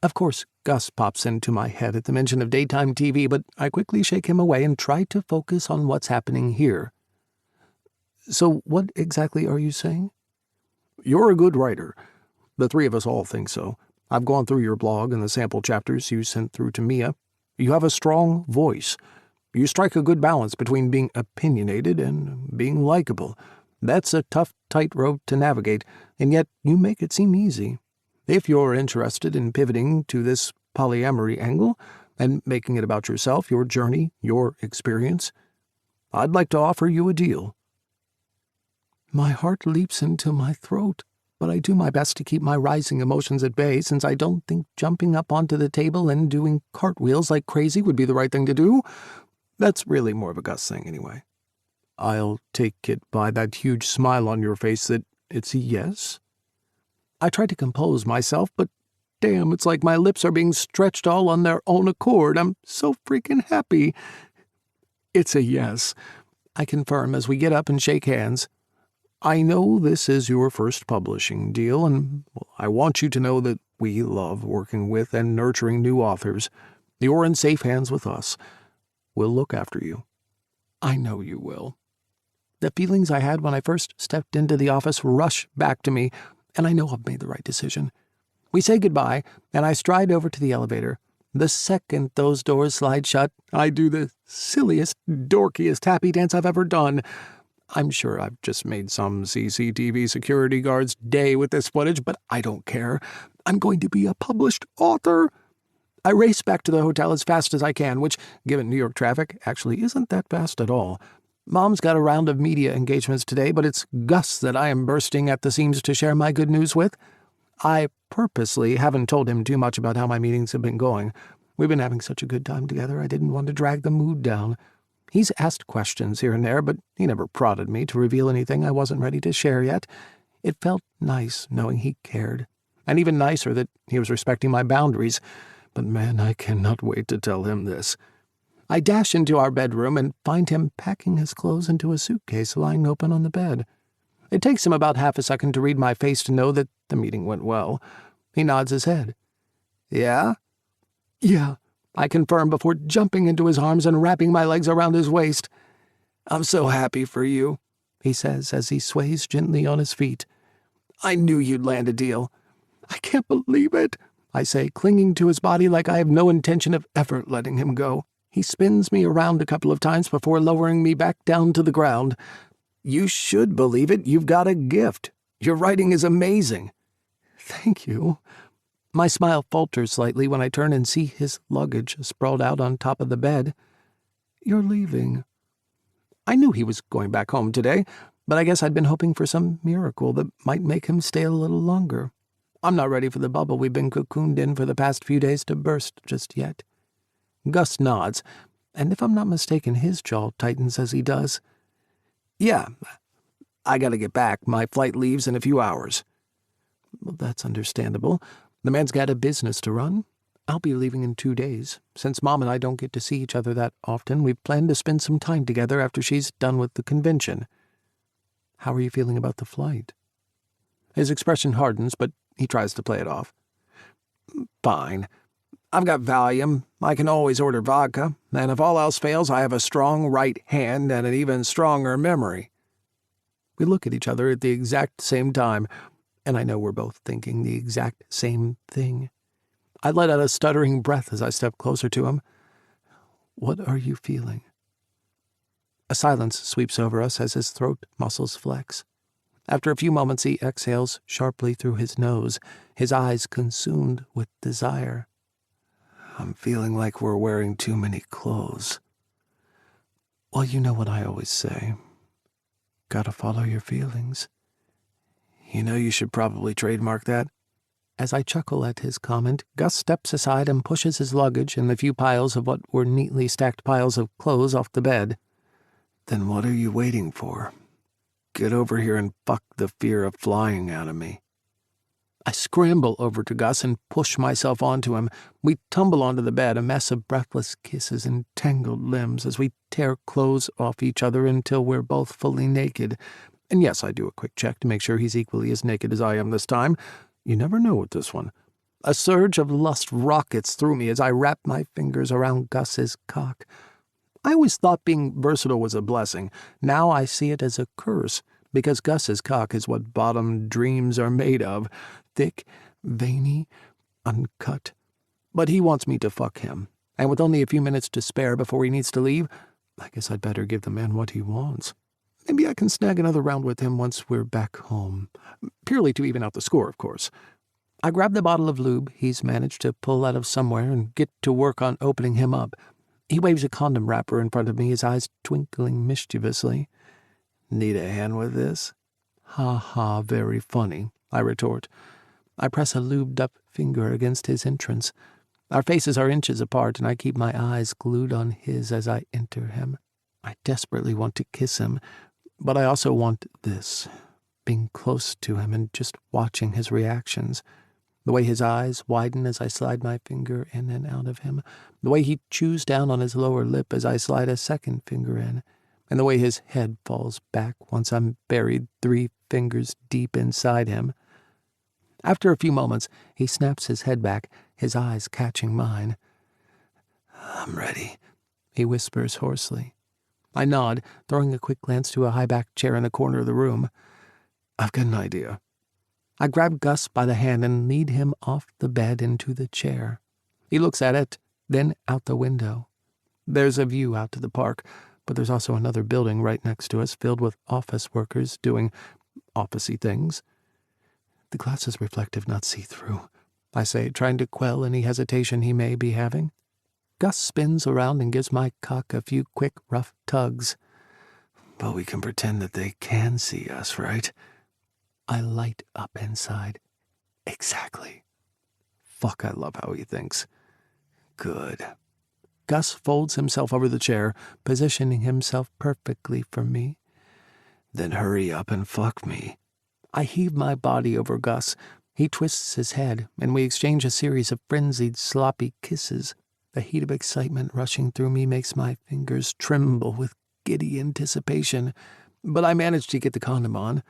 Of course, Gus pops into my head at the mention of daytime TV, but I quickly shake him away and try to focus on what's happening here. "So what exactly are you saying?" "You're a good writer. The 3 of us all think so. I've gone through your blog and the sample chapters you sent through to Mia. You have a strong voice. You strike a good balance between being opinionated and being likable. That's a tough tightrope to navigate, and yet you make it seem easy. If you're interested in pivoting to this polyamory angle and making it about yourself, your journey, your experience, I'd like to offer you a deal." My heart leaps into my throat, but I do my best to keep my rising emotions at bay, since I don't think jumping up onto the table and doing cartwheels like crazy would be the right thing to do. That's really more of a Gus thing anyway. "I'll take it by that huge smile on your face that it's a yes." I try to compose myself, but damn, it's like my lips are being stretched all on their own accord. I'm so freaking happy. "It's a yes," I confirm as we get up and shake hands. "I know this is your first publishing deal, and I want you to know that we love working with and nurturing new authors. You're in safe hands with us. We'll look after you." I know you will. The feelings I had when I first stepped into the office rush back to me, and I know I've made the right decision. We say goodbye, and I stride over to the elevator. The second those doors slide shut, I do the silliest, dorkiest happy dance I've ever done. I'm sure I've just made some CCTV security guard's day with this footage, but I don't care. I'm going to be a published author. I race back to the hotel as fast as I can, which, given New York traffic, actually isn't that fast at all. Mom's got a round of media engagements today, but it's Gus that I am bursting at the seams to share my good news with. I purposely haven't told him too much about how my meetings have been going. We've been having such a good time together, I didn't want to drag the mood down. He's asked questions here and there, but he never prodded me to reveal anything I wasn't ready to share yet. It felt nice knowing he cared, and even nicer that he was respecting my boundaries. But man, I cannot wait to tell him this. I dash into our bedroom and find him packing his clothes into a suitcase lying open on the bed. It takes him about half a second to read my face to know that the meeting went well. He nods his head. "Yeah?" "Yeah," I confirm before jumping into his arms and wrapping my legs around his waist. "I'm so happy for you," he says as he sways gently on his feet. "I knew you'd land a deal." "I can't believe it," I say, clinging to his body like I have no intention of ever letting him go. He spins me around a couple of times before lowering me back down to the ground. "You should believe it. You've got a gift. Your writing is amazing." "Thank you." My smile falters slightly when I turn and see his luggage sprawled out on top of the bed. "You're leaving." I knew he was going back home today, but I guess I'd been hoping for some miracle that might make him stay a little longer. I'm not ready for the bubble we've been cocooned in for the past few days to burst just yet. Gus nods, and if I'm not mistaken, his jaw tightens as he does. "Yeah, I gotta get back. My flight leaves in a few hours." Well, that's understandable. The man's got a business to run. I'll be leaving in 2 days. Since Mom and I don't get to see each other that often, we've planned to spend some time together after she's done with the convention. "How are you feeling about the flight?" His expression hardens, but he tries to play it off. "Fine. I've got Valium. I can always order vodka, and if all else fails, I have a strong right hand and an even stronger memory." We look at each other at the exact same time, and I know we're both thinking the exact same thing. I let out a stuttering breath as I step closer to him. "What are you feeling?" A silence sweeps over us as his throat muscles flex. After a few moments, he exhales sharply through his nose, his eyes consumed with desire. "I'm feeling like we're wearing too many clothes." "Well, you know what I always say. Gotta follow your feelings." "You know you should probably trademark that." As I chuckle at his comment, Gus steps aside and pushes his luggage and the few piles of what were neatly stacked piles of clothes off the bed. "Then what are you waiting for? Get over here and fuck the fear of flying out of me." I scramble over to Gus and push myself onto him. We tumble onto the bed, a mess of breathless kisses and tangled limbs as we tear clothes off each other until we're both fully naked. And yes, I do a quick check to make sure he's equally as naked as I am this time. You never know with this one. A surge of lust rockets through me as I wrap my fingers around Gus's cock. I always thought being versatile was a blessing. Now I see it as a curse, because Gus's cock is what bottom dreams are made of. Thick, veiny, uncut. But he wants me to fuck him, and with only a few minutes to spare before he needs to leave, I guess I'd better give the man what he wants. Maybe I can snag another round with him once we're back home. Purely to even out the score, of course. I grab the bottle of lube he's managed to pull out of somewhere and get to work on opening him up. He waves a condom wrapper in front of me, his eyes twinkling mischievously. Need a hand with this? Ha ha, very funny, I retort. I press a lubed-up finger against his entrance. Our faces are inches apart, and I keep my eyes glued on his as I enter him. I desperately want to kiss him, but I also want this, being close to him and just watching his reactions. The way his eyes widen as I slide my finger in and out of him, the way he chews down on his lower lip as I slide a second finger in, and the way his head falls back once I'm buried 3 fingers deep inside him. After a few moments, he snaps his head back, his eyes catching mine. I'm ready, he whispers hoarsely. I nod, throwing a quick glance to a high-backed chair in the corner of the room. I've got an idea. I grab Gus by the hand and lead him off the bed into the chair. He looks at it, then out the window. There's a view out to the park, but there's also another building right next to us filled with office workers doing office-y things. The glass is reflective, not see-through, I say, trying to quell any hesitation he may be having. Gus spins around and gives my cock a few quick, rough tugs. But we can pretend that they can see us, right? I light up inside. Exactly. Fuck, I love how he thinks. Good. Gus folds himself over the chair, positioning himself perfectly for me. Then hurry up and fuck me. I heave my body over Gus. He twists his head, and we exchange a series of frenzied, sloppy kisses. The heat of excitement rushing through me makes my fingers tremble with giddy anticipation, but I manage to get the condom on.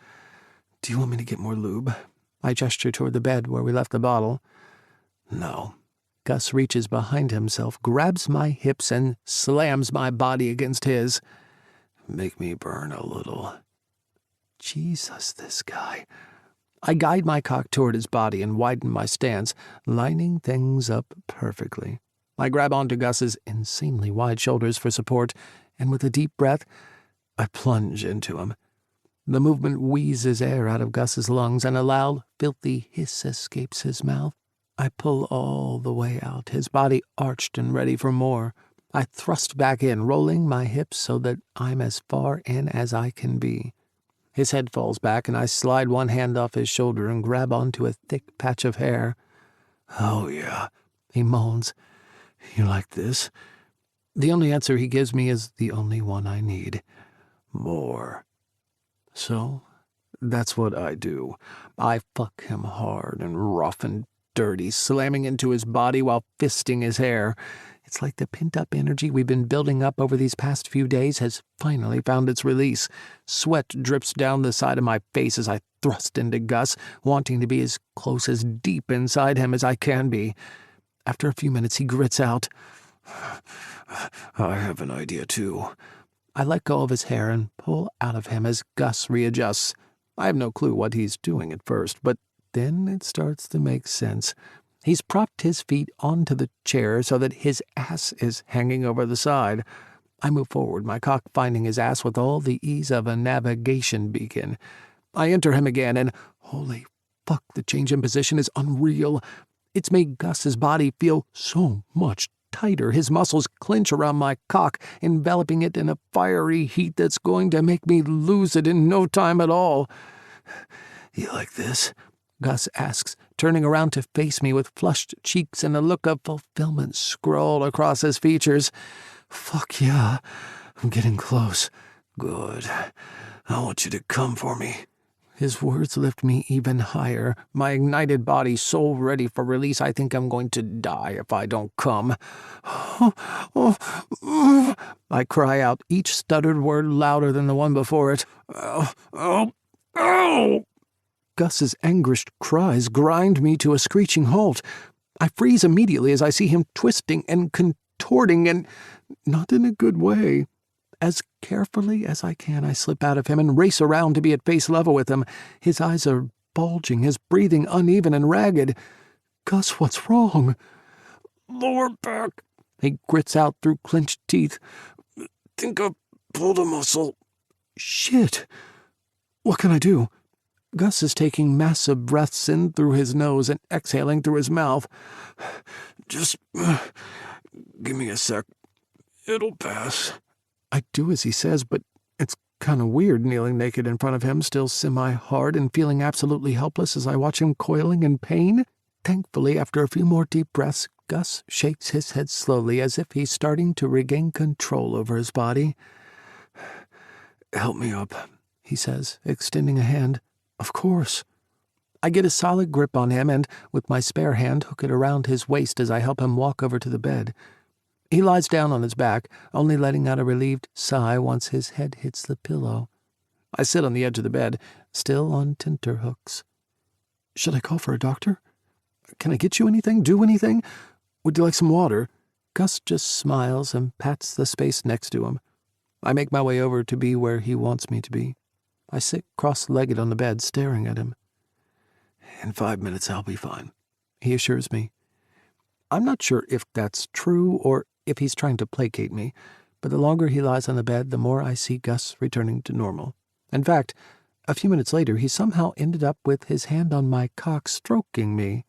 Do you want me to get more lube? I gesture toward the bed where we left the bottle. No. Gus reaches behind himself, grabs my hips, and slams my body against his. Make me burn a little. Jesus, this guy. I guide my cock toward his body and widen my stance, lining things up perfectly. I grab onto Gus's insanely wide shoulders for support, and with a deep breath, I plunge into him. The movement wheezes air out of Gus's lungs, and a loud, filthy hiss escapes his mouth. I pull all the way out, his body arched and ready for more. I thrust back in, rolling my hips so that I'm as far in as I can be. His head falls back, and I slide one hand off his shoulder and grab onto a thick patch of hair. Oh, yeah, he moans. You like this? The only answer he gives me is the only one I need. More. So, that's what I do. I fuck him hard and rough and dirty, slamming into his body while fisting his hair. It's like the pent-up energy we've been building up over these past few days has finally found its release. Sweat drips down the side of my face as I thrust into Gus, wanting to be as close as deep inside him as I can be. After a few minutes, he grits out, I have an idea, too. I let go of his hair and pull out of him as Gus readjusts. I have no clue what he's doing at first, but then it starts to make sense. He's propped his feet onto the chair so that his ass is hanging over the side. I move forward, my cock finding his ass with all the ease of a navigation beacon. I enter him again, and holy fuck, the change in position is unreal. It's made Gus's body feel so much tighter. His muscles clench around my cock, enveloping it in a fiery heat that's going to make me lose it in no time at all. You like this? Gus asks, turning around to face me with flushed cheeks and a look of fulfillment scrawled across his features. Fuck yeah, I'm getting close. Good. I want you to come for me. His words lift me even higher, my ignited body so ready for release I think I'm going to die if I don't come. I cry out, each stuttered word louder than the one before it. Oh! Gus's anguished cries grind me to a screeching halt. I freeze immediately as I see him twisting and contorting, and not in a good way. As carefully as I can, I slip out of him and race around to be at face level with him. His eyes are bulging, his breathing uneven and ragged. Gus, what's wrong? Lower back. He grits out through clenched teeth. Think I pulled a muscle. Shit. What can I do? Gus is taking massive breaths in through his nose and exhaling through his mouth. Just give me a sec. It'll pass. I do as he says, but it's kind of weird kneeling naked in front of him, still semi-hard and feeling absolutely helpless as I watch him coiling in pain. Thankfully, after a few more deep breaths, Gus shakes his head slowly as if he's starting to regain control over his body. Help me up, he says, extending a hand. Of course. I get a solid grip on him and, with my spare hand, hook it around his waist as I help him walk over to the bed. He lies down on his back, only letting out a relieved sigh once his head hits the pillow. I sit on the edge of the bed, still on tenterhooks. Should I call for a doctor? Can I get you anything? Do anything? Would you like some water? Gus just smiles and pats the space next to him. I make my way over to be where he wants me to be. I sit cross-legged on the bed, staring at him. In 5 minutes, I'll be fine, he assures me. I'm not sure if that's true or if he's trying to placate me, but the longer he lies on the bed, the more I see Gus returning to normal. In fact, a few minutes later, he somehow ended up with his hand on my cock, stroking me.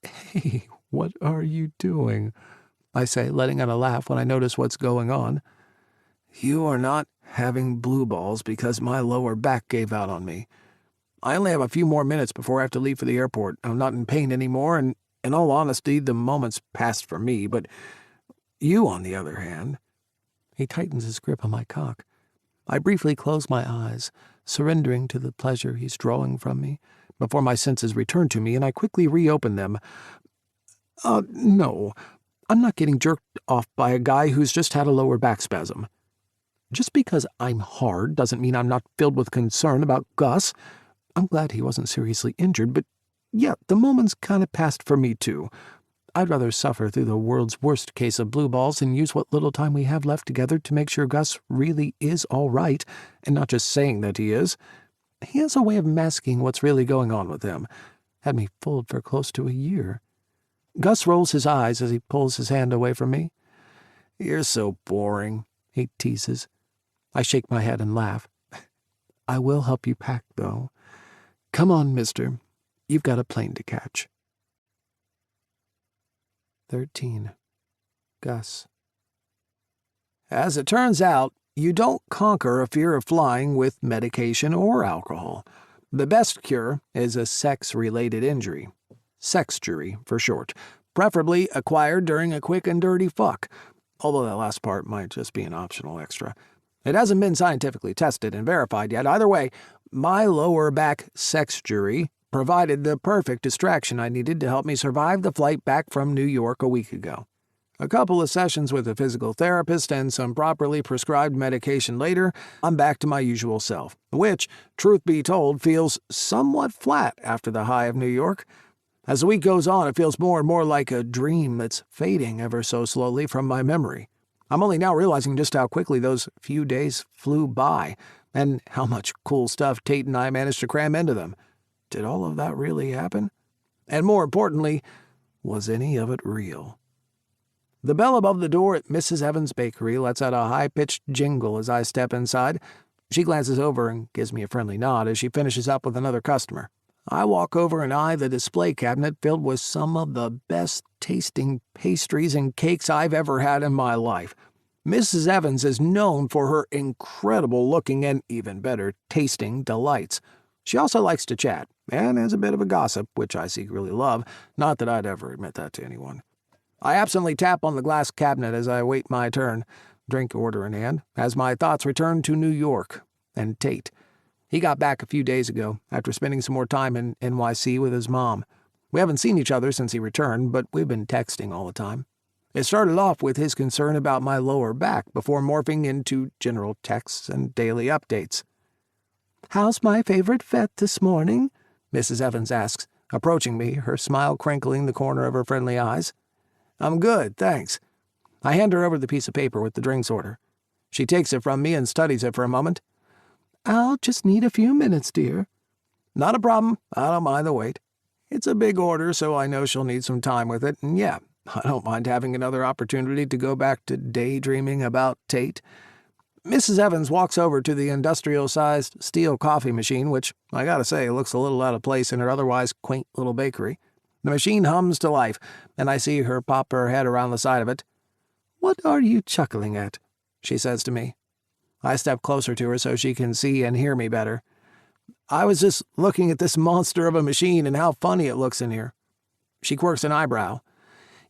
Hey, what are you doing? I say, letting out a laugh when I notice what's going on. You are not having blue balls because my lower back gave out on me. I only have a few more minutes before I have to leave for the airport. I'm not in pain anymore, and in all honesty, the moment's passed for me, but you, on the other hand... He tightens his grip on my cock. I briefly close my eyes, surrendering to the pleasure he's drawing from me, before my senses return to me, and I quickly reopen them. No, I'm not getting jerked off by a guy who's just had a lower back spasm. Just because I'm hard doesn't mean I'm not filled with concern about Gus. I'm glad he wasn't seriously injured, but yeah, the moment's kind of passed for me too. I'd rather suffer through the world's worst case of blue balls and use what little time we have left together to make sure Gus really is all right, and not just saying that he is. He has a way of masking what's really going on with him. Had me fooled for close to a year. Gus rolls his eyes as he pulls his hand away from me. You're so boring, he teases. I shake my head and laugh. I will help you pack, though. Come on, mister. You've got a plane to catch. 13. Gus. As it turns out, you don't conquer a fear of flying with medication or alcohol. The best cure is a sex-related injury. Sexjury, for short. Preferably acquired during a quick and dirty fuck. Although that last part might just be an optional extra. It hasn't been scientifically tested and verified yet. Either way, my lower back sexjury provided the perfect distraction I needed to help me survive the flight back from New York a week ago. A couple of sessions with a physical therapist and some properly prescribed medication later, I'm back to my usual self, which, truth be told, feels somewhat flat after the high of New York. As the week goes on, it feels more and more like a dream that's fading ever so slowly from my memory. I'm only now realizing just how quickly those few days flew by, and how much cool stuff Tate and I managed to cram into them. Did all of that really happen? And more importantly, was any of it real? The bell above the door at Mrs. Evans' bakery lets out a high-pitched jingle as I step inside. She glances over and gives me a friendly nod as she finishes up with another customer. I walk over and eye the display cabinet filled with some of the best-tasting pastries and cakes I've ever had in my life. Mrs. Evans is known for her incredible-looking and even better-tasting delights. She also likes to chat, and is a bit of a gossip, which I secretly love, not that I'd ever admit that to anyone. I absently tap on the glass cabinet as I wait my turn, drink order in hand, as my thoughts return to New York and Tate. He got back a few days ago, after spending some more time in NYC with his mom. We haven't seen each other since he returned, but we've been texting all the time. It started off with his concern about my lower back before morphing into general texts and daily updates. "How's my favorite vet this morning?" Mrs. Evans asks, approaching me, her smile crinkling the corner of her friendly eyes. "I'm good, thanks." I hand her over the piece of paper with the drinks order. She takes it from me and studies it for a moment. "I'll just need a few minutes, dear." "Not a problem. I don't mind the wait." It's a big order, so I know she'll need some time with it, and yeah, I don't mind having another opportunity to go back to daydreaming about Tate. Mrs. Evans walks over to the industrial-sized steel coffee machine, which, I gotta say, looks a little out of place in her otherwise quaint little bakery. The machine hums to life, and I see her pop her head around the side of it. "What are you chuckling at?" she says to me. I step closer to her so she can see and hear me better. "I was just looking at this monster of a machine and how funny it looks in here." She quirks an eyebrow.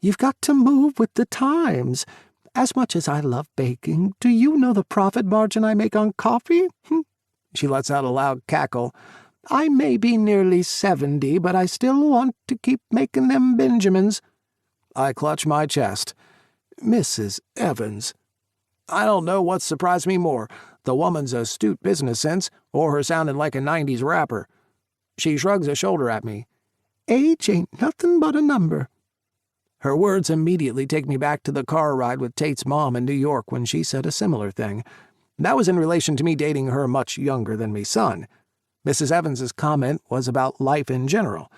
"You've got to move with the times. As much as I love baking, do you know the profit margin I make on coffee?" She lets out a loud cackle. "I may be nearly 70, but I still want to keep making them Benjamins." I clutch my chest. "Mrs. Evans." I don't know what surprised me more, the woman's astute business sense or her sounding like a 90s rapper. She shrugs a shoulder at me. "Age ain't nothing but a number." Her words immediately take me back to the car ride with Tate's mom in New York when she said a similar thing. That was in relation to me dating her much younger than me son. Mrs. Evans's comment was about life in general.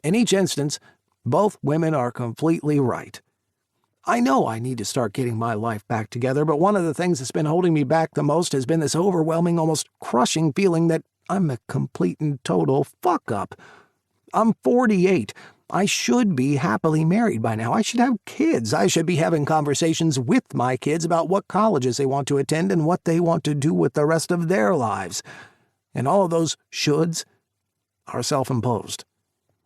In each instance, both women are completely right. I know I need to start getting my life back together, but one of the things that's been holding me back the most has been this overwhelming, almost crushing feeling that I'm a complete and total fuck-up. I'm 48. I should be happily married by now. I should have kids. I should be having conversations with my kids about what colleges they want to attend and what they want to do with the rest of their lives. And all of those shoulds are self-imposed.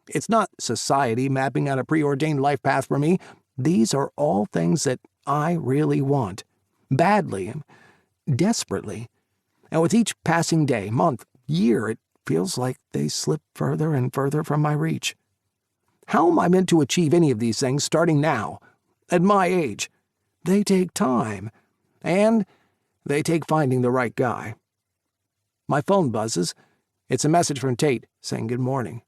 It's not society mapping out a preordained life path for me. These are all things that I really want, badly and desperately. And with each passing day, month, year, it feels like they slip further and further from my reach. How am I meant to achieve any of these things starting now, at my age? They take time, and they take finding the right guy. My phone buzzes. It's a message from Tate saying good morning.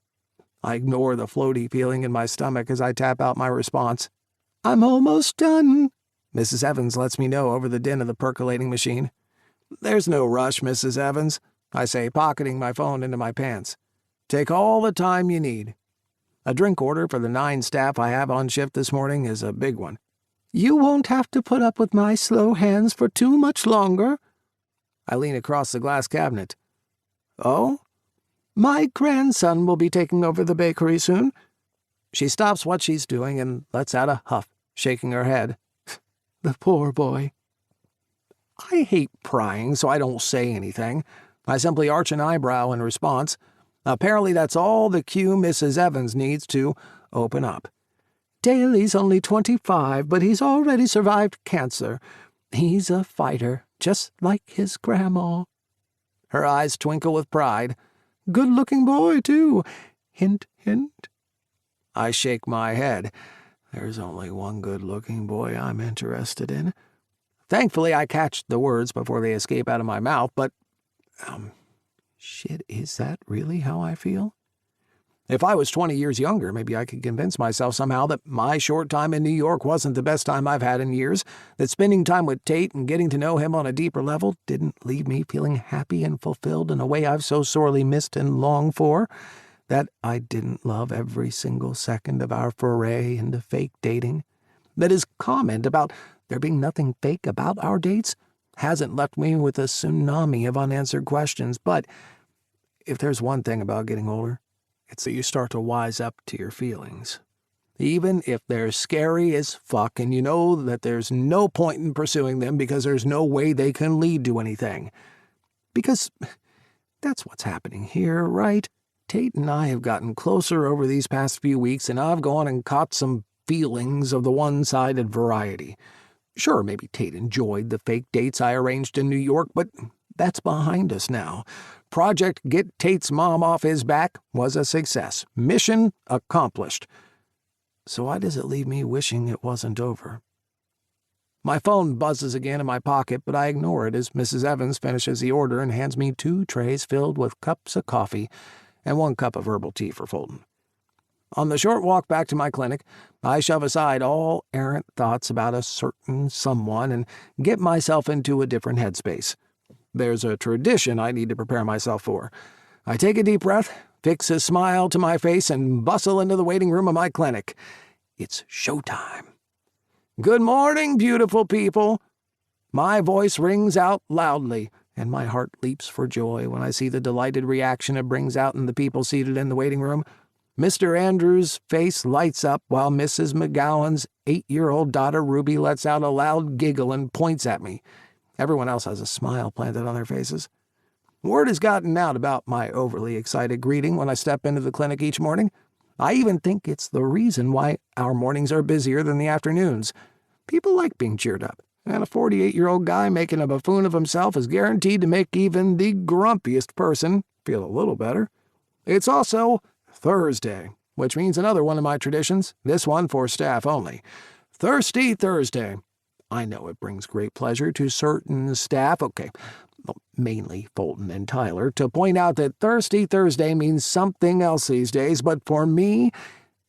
I ignore the floaty feeling in my stomach as I tap out my response. "I'm almost done," Mrs. Evans lets me know over the din of the percolating machine. "There's no rush, Mrs. Evans," I say, pocketing my phone into my pants. "Take all the time you need. A drink order for the 9 staff I have on shift this morning is a big one." "You won't have to put up with my slow hands for too much longer." I lean across the glass cabinet. "Oh?" "My grandson will be taking over the bakery soon." She stops what she's doing and lets out a huff, shaking her head. "The poor boy." I hate prying, so I don't say anything. I simply arch an eyebrow in response. Apparently that's all the cue Mrs. Evans needs to open up. "Daly's only 25, but he's already survived cancer. He's a fighter, just like his grandma." Her eyes twinkle with pride. "Good-looking boy, too. Hint, hint." I shake my head. There's only one good-looking boy I'm interested in. Thankfully, I catch the words before they escape out of my mouth, but, shit, is that really how I feel? If I was 20 years younger, maybe I could convince myself somehow that my short time in New York wasn't the best time I've had in years, that spending time with Tate and getting to know him on a deeper level didn't leave me feeling happy and fulfilled in a way I've so sorely missed and longed for, that I didn't love every single second of our foray into fake dating, that his comment about there being nothing fake about our dates hasn't left me with a tsunami of unanswered questions. But if there's one thing about getting older, it's that you start to wise up to your feelings. Even if they're scary as fuck and you know that there's no point in pursuing them because there's no way they can lead to anything. Because that's what's happening here, right? Tate and I have gotten closer over these past few weeks, and I've gone and caught some feelings of the one-sided variety. Sure, maybe Tate enjoyed the fake dates I arranged in New York, but that's behind us now. Project Get Tate's Mom Off His Back was a success. Mission accomplished. So why does it leave me wishing it wasn't over? My phone buzzes again in my pocket, but I ignore it as Mrs. Evans finishes the order and hands me 2 trays filled with cups of coffee and 1 cup of herbal tea for Fulton. On the short walk back to my clinic, I shove aside all errant thoughts about a certain someone and get myself into a different headspace. There's a tradition I need to prepare myself for. I take a deep breath, fix a smile to my face, and bustle into the waiting room of my clinic. It's showtime. Good morning, beautiful people. My voice rings out loudly, and my heart leaps for joy when I see the delighted reaction it brings out in the people seated in the waiting room. Mr. Andrews' face lights up while Mrs. McGowan's 8-year-old daughter Ruby lets out a loud giggle and points at me. Everyone else has a smile planted on their faces. Word has gotten out about my overly excited greeting when I step into the clinic each morning. I even think it's the reason why our mornings are busier than the afternoons. People like being cheered up, and a 48-year-old guy making a buffoon of himself is guaranteed to make even the grumpiest person feel a little better. It's also Thursday, which means another one of my traditions, this one for staff only. Thirsty Thursday. I know it brings great pleasure to certain staff, mainly Fulton and Tyler, to point out that Thirsty Thursday means something else these days, but for me,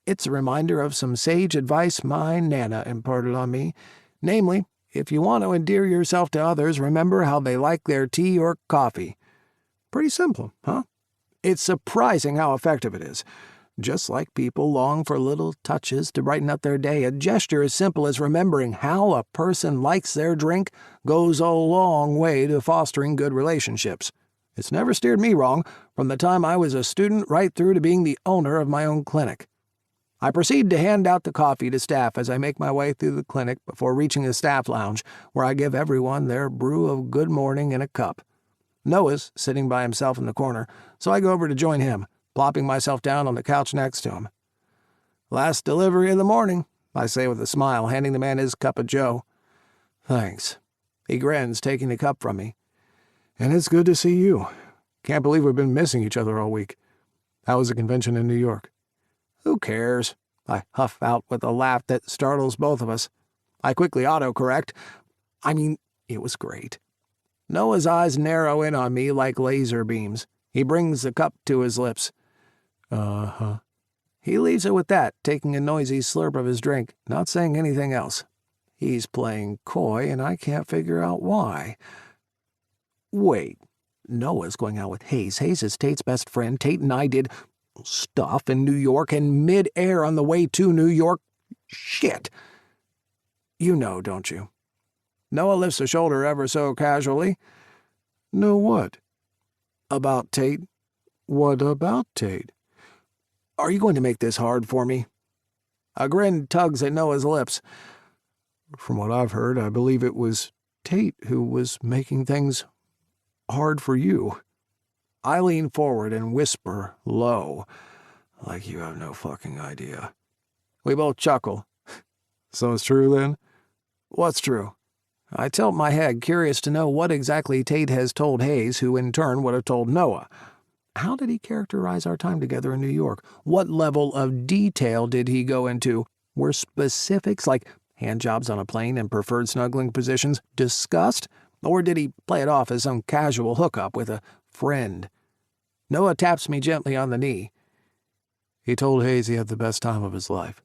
it's a reminder of some sage advice my Nana imparted on me. Namely, if you want to endear yourself to others, remember how they like their tea or coffee. Pretty simple, huh? It's surprising how effective it is. Just like people long for little touches to brighten up their day, a gesture as simple as remembering how a person likes their drink goes a long way to fostering good relationships. It's never steered me wrong, from the time I was a student right through to being the owner of my own clinic. I proceed to hand out the coffee to staff as I make my way through the clinic before reaching the staff lounge, where I give everyone their brew of good morning in a cup. Noah's sitting by himself in the corner, so I go over to join him, plopping myself down on the couch next to him. "Last delivery of the morning," I say with a smile, handing the man his cup of joe. "Thanks." He grins, taking the cup from me. "And it's good to see you. Can't believe we've been missing each other all week. How was the convention in New York?" "Who cares?" I huff out with a laugh that startles both of us. I quickly autocorrect. It was great. Noah's eyes narrow in on me like laser beams. He brings the cup to his lips. Uh-huh. He leaves it with that, taking a noisy slurp of his drink, not saying anything else. He's playing coy, and I can't figure out why. Wait, Noah's going out with Hayes. Hayes is Tate's best friend. Tate and I did stuff in New York, and mid-air on the way to New York. Shit. You know, don't you? Noah lifts a shoulder ever so casually. "Know what?" "About Tate." "What about Tate?" "Are you going to make this hard for me?" A grin tugs at Noah's lips. "From what I've heard, I believe it was Tate who was making things hard for you." I lean forward and whisper low, "Like you have no fucking idea." We both chuckle. "So it's true then?" "What's true?" I tilt my head, curious to know what exactly Tate has told Hayes, who in turn would have told Noah. How did he characterize our time together in New York? What level of detail did he go into? Were specifics like handjobs on a plane and preferred snuggling positions discussed? Or did he play it off as some casual hookup with a friend? Noah taps me gently on the knee. "He told Hayes he had the best time of his life."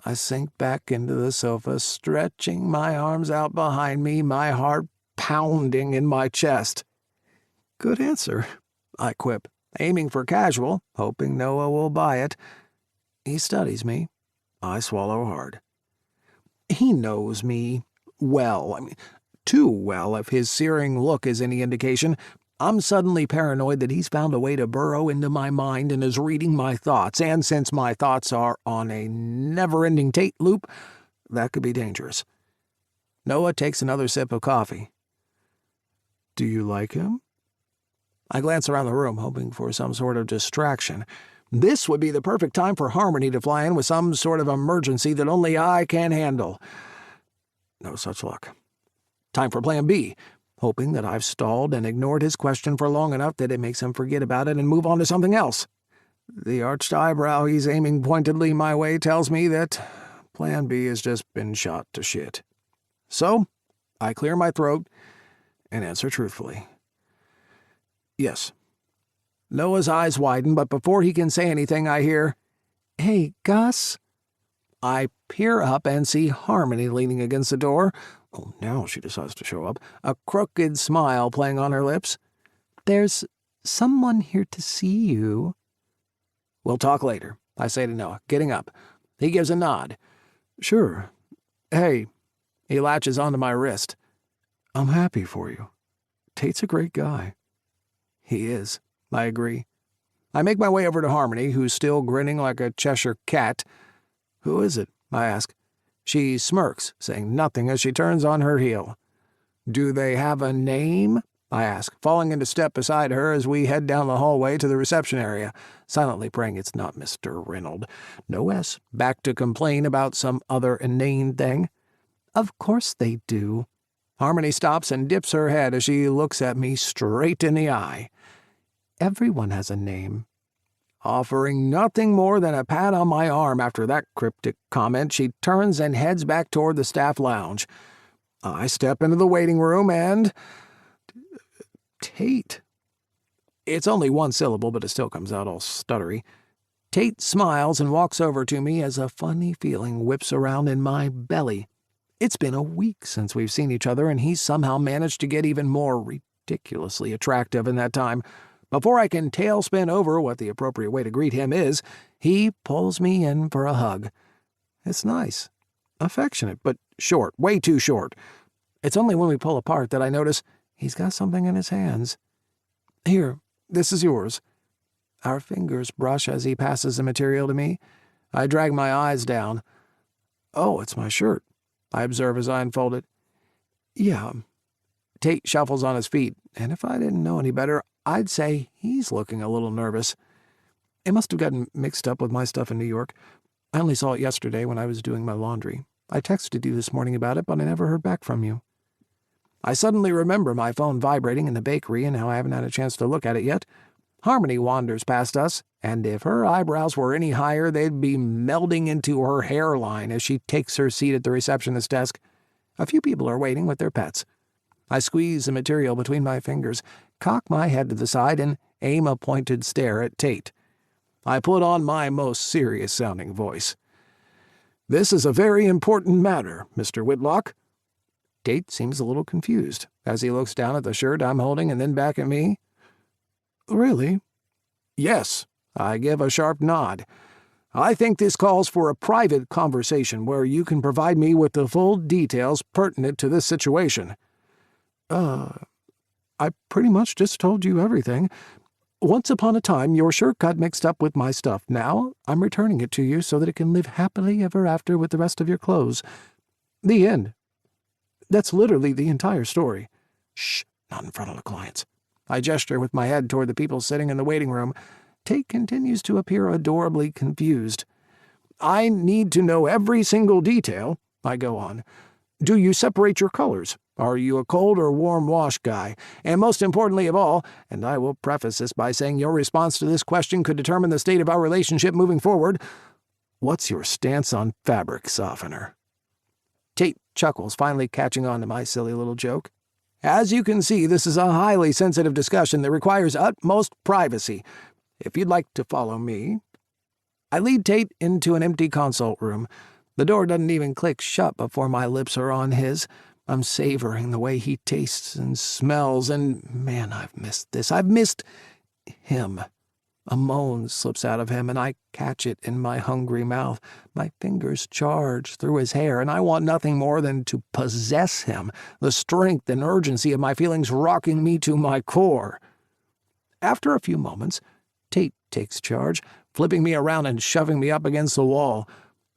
I sink back into the sofa, stretching my arms out behind me, my heart pounding in my chest. "Good answer," I quip, aiming for casual, hoping Noah will buy it. He studies me. I swallow hard. He knows me well. Too well, if his searing look is any indication. I'm suddenly paranoid that he's found a way to burrow into my mind and is reading my thoughts, and since my thoughts are on a never-ending Tate loop, that could be dangerous. Noah takes another sip of coffee. "Do you like him?" I glance around the room, hoping for some sort of distraction. This would be the perfect time for Harmony to fly in with some sort of emergency that only I can handle. No such luck. Time for Plan B. Hoping that I've stalled and ignored his question for long enough that it makes him forget about it and move on to something else. The arched eyebrow he's aiming pointedly my way tells me that Plan B has just been shot to shit. So, I clear my throat and answer truthfully. "Yes." Noah's eyes widen, but before he can say anything, I hear, "Hey, Gus." I peer up and see Harmony leaning against the door. Oh, now she decides to show up, a crooked smile playing on her lips. "There's Someone here to see you. We'll talk later, I say to Noah, getting up. He gives a nod. Sure. Hey, he latches onto my wrist. I'm happy for you. Tate's a great guy. He is, I agree. I make my way over to Harmony, who's still grinning like a Cheshire cat. Who is it? I ask. She smirks, saying nothing as she turns on her heel. Do they have a name? I ask, falling into step beside her as we head down the hallway to the reception area, silently praying it's not Mr. Reynolds. No S, back to complain about some other inane thing. Of course they do. Harmony stops and dips her head as she looks at me straight in the eye. Everyone has a name. Offering nothing more than a pat on my arm after that cryptic comment, she turns and heads back toward the staff lounge. I step into the waiting room and... Tate. It's only one syllable, but it still comes out all stuttery. Tate smiles and walks over to me as a funny feeling whips around in my belly. It's been a week since we've seen each other, and he's somehow managed to get even more ridiculously attractive in that time. Before I can tailspin over what the appropriate way to greet him is, he pulls me in for a hug. It's nice. Affectionate, but short, way too short. It's only when we pull apart that I notice he's got something in his hands. Here, this is yours. Our fingers brush as he passes the material to me. I drag my eyes down. Oh, it's my shirt, I observe as I unfold it. Yeah. Tate shuffles on his feet, and if I didn't know any better, I'd say he's looking a little nervous. It must have gotten mixed up with my stuff in New York. I only saw it yesterday when I was doing my laundry. I texted you this morning about it, but I never heard back from you. I suddenly remember my phone vibrating in the bakery and how I haven't had a chance to look at it yet. Harmony wanders past us, and if her eyebrows were any higher, they'd be melding into her hairline as she takes her seat at the receptionist's desk. A few people are waiting with their pets. I squeeze the material between my fingers, cock my head to the side, and aim a pointed stare at Tate. I put on my most serious-sounding voice. This is a very important matter, Mr. Whitlock. Tate seems a little confused as he looks down at the shirt I'm holding and then back at me. Really? Yes, I give a sharp nod. I think this calls for a private conversation where you can provide me with the full details pertinent to this situation. I pretty much just told you everything. Once upon a time, your shirt got mixed up with my stuff. Now, I'm returning it to you so that it can live happily ever after with the rest of your clothes. The end. That's literally the entire story. Shh, not in front of the clients. I gesture with my head toward the people sitting in the waiting room. Tate continues to appear adorably confused. I need to know every single detail, I go on. Do you separate your colors? Are you a cold or warm wash guy? And most importantly of all, and I will preface this by saying your response to this question could determine the state of our relationship moving forward, what's your stance on fabric softener? Tate chuckles, finally catching on to my silly little joke. As you can see, this is a highly sensitive discussion that requires utmost privacy. If you'd like to follow me. I lead Tate into an empty consult room. The door doesn't even click shut before my lips are on his. I'm savoring the way he tastes and smells, and man, I've missed this. I've missed him. A moan slips out of him, and I catch it in my hungry mouth. My fingers charge through his hair, and I want nothing more than to possess him, the strength and urgency of my feelings rocking me to my core. After a few moments, Tate takes charge, flipping me around and shoving me up against the wall.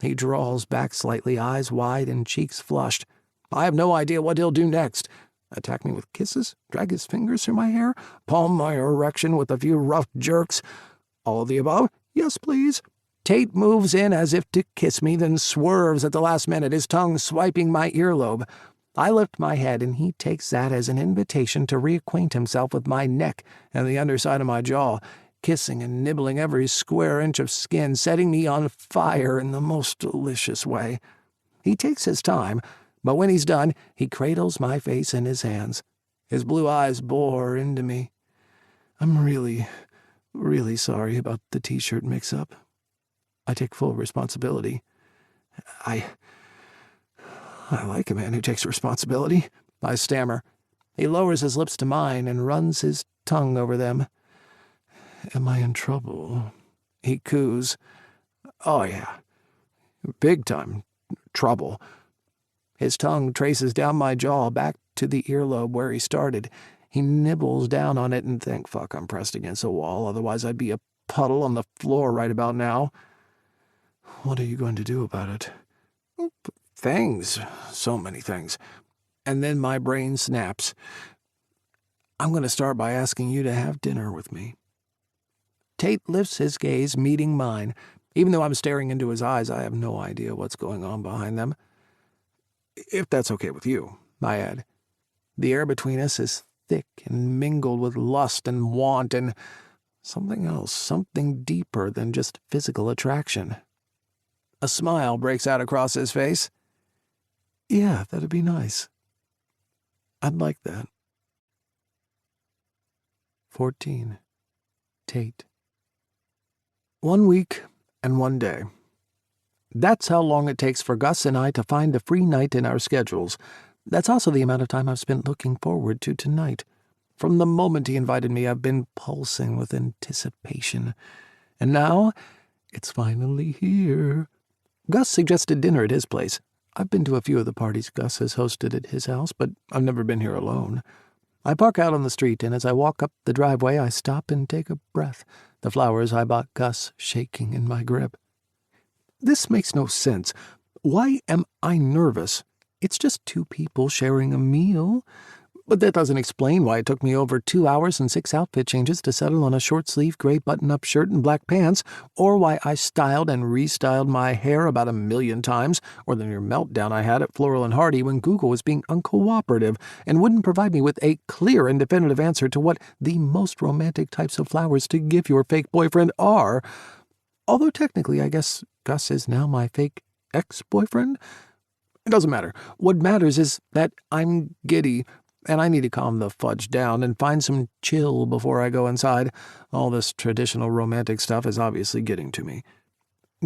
He draws back slightly, eyes wide and cheeks flushed. I have no idea what he'll do next. Attack me with kisses? Drag his fingers through my hair? Palm my erection with a few rough jerks? All of the above? Yes, please. Tate moves in as if to kiss me, then swerves at the last minute, his tongue swiping my earlobe. I lift my head, and he takes that as an invitation to reacquaint himself with my neck and the underside of my jaw, kissing and nibbling every square inch of skin, setting me on fire in the most delicious way. He takes his time, but when he's done, he cradles my face in his hands. His blue eyes bore into me. I'm really, really sorry about the T-shirt mix-up. I take full responsibility. I like a man who takes responsibility, I stammer. He lowers his lips to mine and runs his tongue over them. Am I in trouble? He coos. Oh, yeah. Big time trouble. His tongue traces down my jaw back to the earlobe where he started. He nibbles down on it and thank fuck I'm pressed against a wall, otherwise I'd be a puddle on the floor right about now. What are you going to do about it? Things. So many things. And then my brain snaps. I'm going to start by asking you to have dinner with me. Tate lifts his gaze, meeting mine. Even though I'm staring into his eyes, I have no idea what's going on behind them. If that's okay with you, I add. The air between us is thick and mingled with lust and want and something else, something deeper than just physical attraction. A smile breaks out across his face. Yeah, that'd be nice. I'd like that. 14. Tate. 1 week and 1 day. That's how long it takes for Gus and I to find a free night in our schedules. That's also the amount of time I've spent looking forward to tonight. From the moment he invited me, I've been pulsing with anticipation. And now, it's finally here. Gus suggested dinner at his place. I've been to a few of the parties Gus has hosted at his house, but I've never been here alone. I park out on the street, and as I walk up the driveway, I stop and take a breath, the flowers I bought Gus shaking in my grip. This makes no sense. Why am I nervous? It's just 2 people sharing a meal. But that doesn't explain why it took me over 2 hours and 6 outfit changes to settle on a short-sleeved gray button-up shirt and black pants, or why I styled and restyled my hair about 1,000,000 times, or the near meltdown I had at Floral and Hardy when Google was being uncooperative and wouldn't provide me with a clear and definitive answer to what the most romantic types of flowers to give your fake boyfriend are. Although technically, I guess Gus is now my fake ex-boyfriend. It doesn't matter. What matters is that I'm giddy, and I need to calm the fudge down and find some chill before I go inside. All this traditional romantic stuff is obviously getting to me.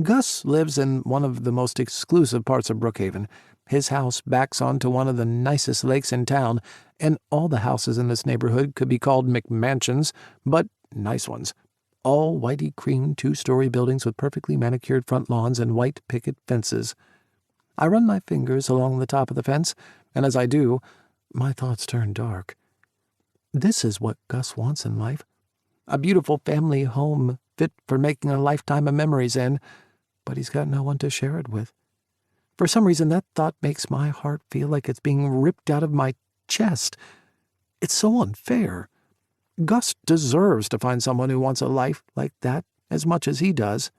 Gus lives in one of the most exclusive parts of Brookhaven. His house backs onto one of the nicest lakes in town, and all the houses in this neighborhood could be called McMansions, but nice ones. All whitey-cream 2-story buildings with perfectly manicured front lawns and white picket fences. I run my fingers along the top of the fence, and as I do, my thoughts turn dark. This is what Gus wants in life. A beautiful family home fit for making a lifetime of memories in, but he's got no one to share it with. For some reason, that thought makes my heart feel like it's being ripped out of my chest. It's so unfair. Gus deserves to find someone who wants a life like that as much as he does.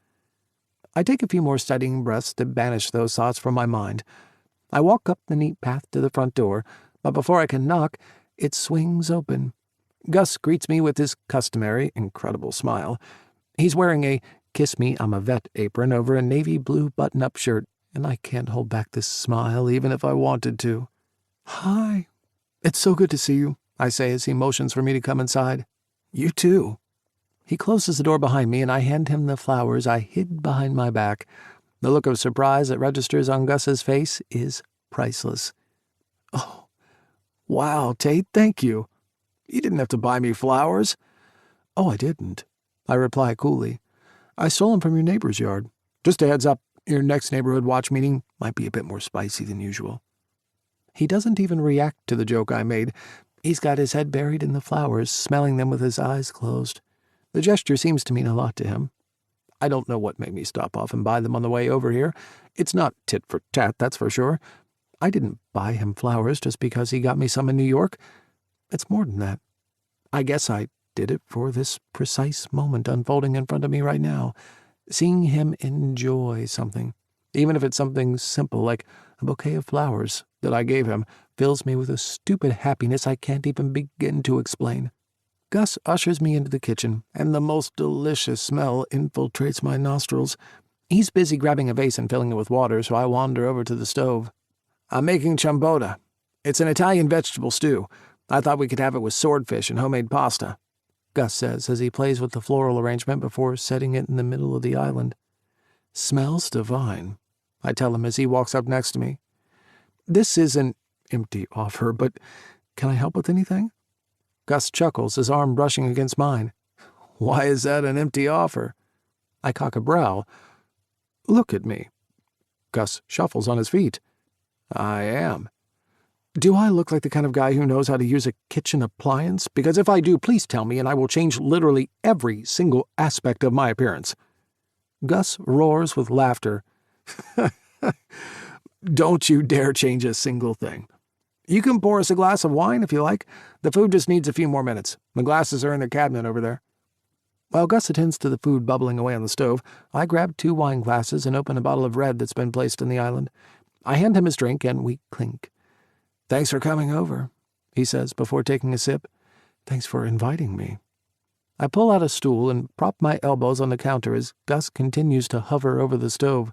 I take a few more steadying breaths to banish those thoughts from my mind. I walk up the neat path to the front door, but before I can knock, it swings open. Gus greets me with his customary incredible smile. He's wearing a "Kiss Me, I'm a Vet" apron over a navy blue button-up shirt, and I can't hold back this smile even if I wanted to. "Hi. It's so good to see you," I say as he motions for me to come inside. "You too." He closes the door behind me, and I hand him the flowers I hid behind my back. The look of surprise that registers on Gus's face is priceless. "Oh, wow, Tate, thank you. You didn't have to buy me flowers." "Oh, I didn't," I reply coolly. "I stole them from your neighbor's yard. Just a heads up, your next neighborhood watch meeting might be a bit more spicy than usual." He doesn't even react to the joke I made. He's got his head buried in the flowers, smelling them with his eyes closed. The gesture seems to mean a lot to him. I don't know what made me stop off and buy them on the way over here. It's not tit for tat, that's for sure. I didn't buy him flowers just because he got me some in New York. It's more than that. I guess I did it for this precise moment unfolding in front of me right now. Seeing him enjoy something, even if it's something simple like a bouquet of flowers that I gave him, fills me with a stupid happiness I can't even begin to explain. Gus ushers me into the kitchen, and the most delicious smell infiltrates my nostrils. He's busy grabbing a vase and filling it with water, so I wander over to the stove. "I'm making ciambota. It's an Italian vegetable stew. I thought we could have it with swordfish and homemade pasta," Gus says as he plays with the floral arrangement before setting it in the middle of the island. "Smells divine," I tell him as he walks up next to me. This is an empty offer, but can I help with anything? Gus chuckles, his arm brushing against mine. Why is that an empty offer? I cock a brow. Look at me. Gus shuffles on his feet. I am. Do I look like the kind of guy who knows how to use a kitchen appliance? Because if I do, please tell me, and I will change literally every single aspect of my appearance. Gus roars with laughter. Don't you dare change a single thing. You can pour us a glass of wine if you like. The food just needs a few more minutes. The glasses are in the cabinet over there. While Gus attends to the food bubbling away on the stove, I grab 2 wine glasses and open a bottle of red that's been placed in the island. I hand him his drink, and we clink. Thanks for coming over, he says before taking a sip. Thanks for inviting me. I pull out a stool and prop my elbows on the counter as Gus continues to hover over the stove.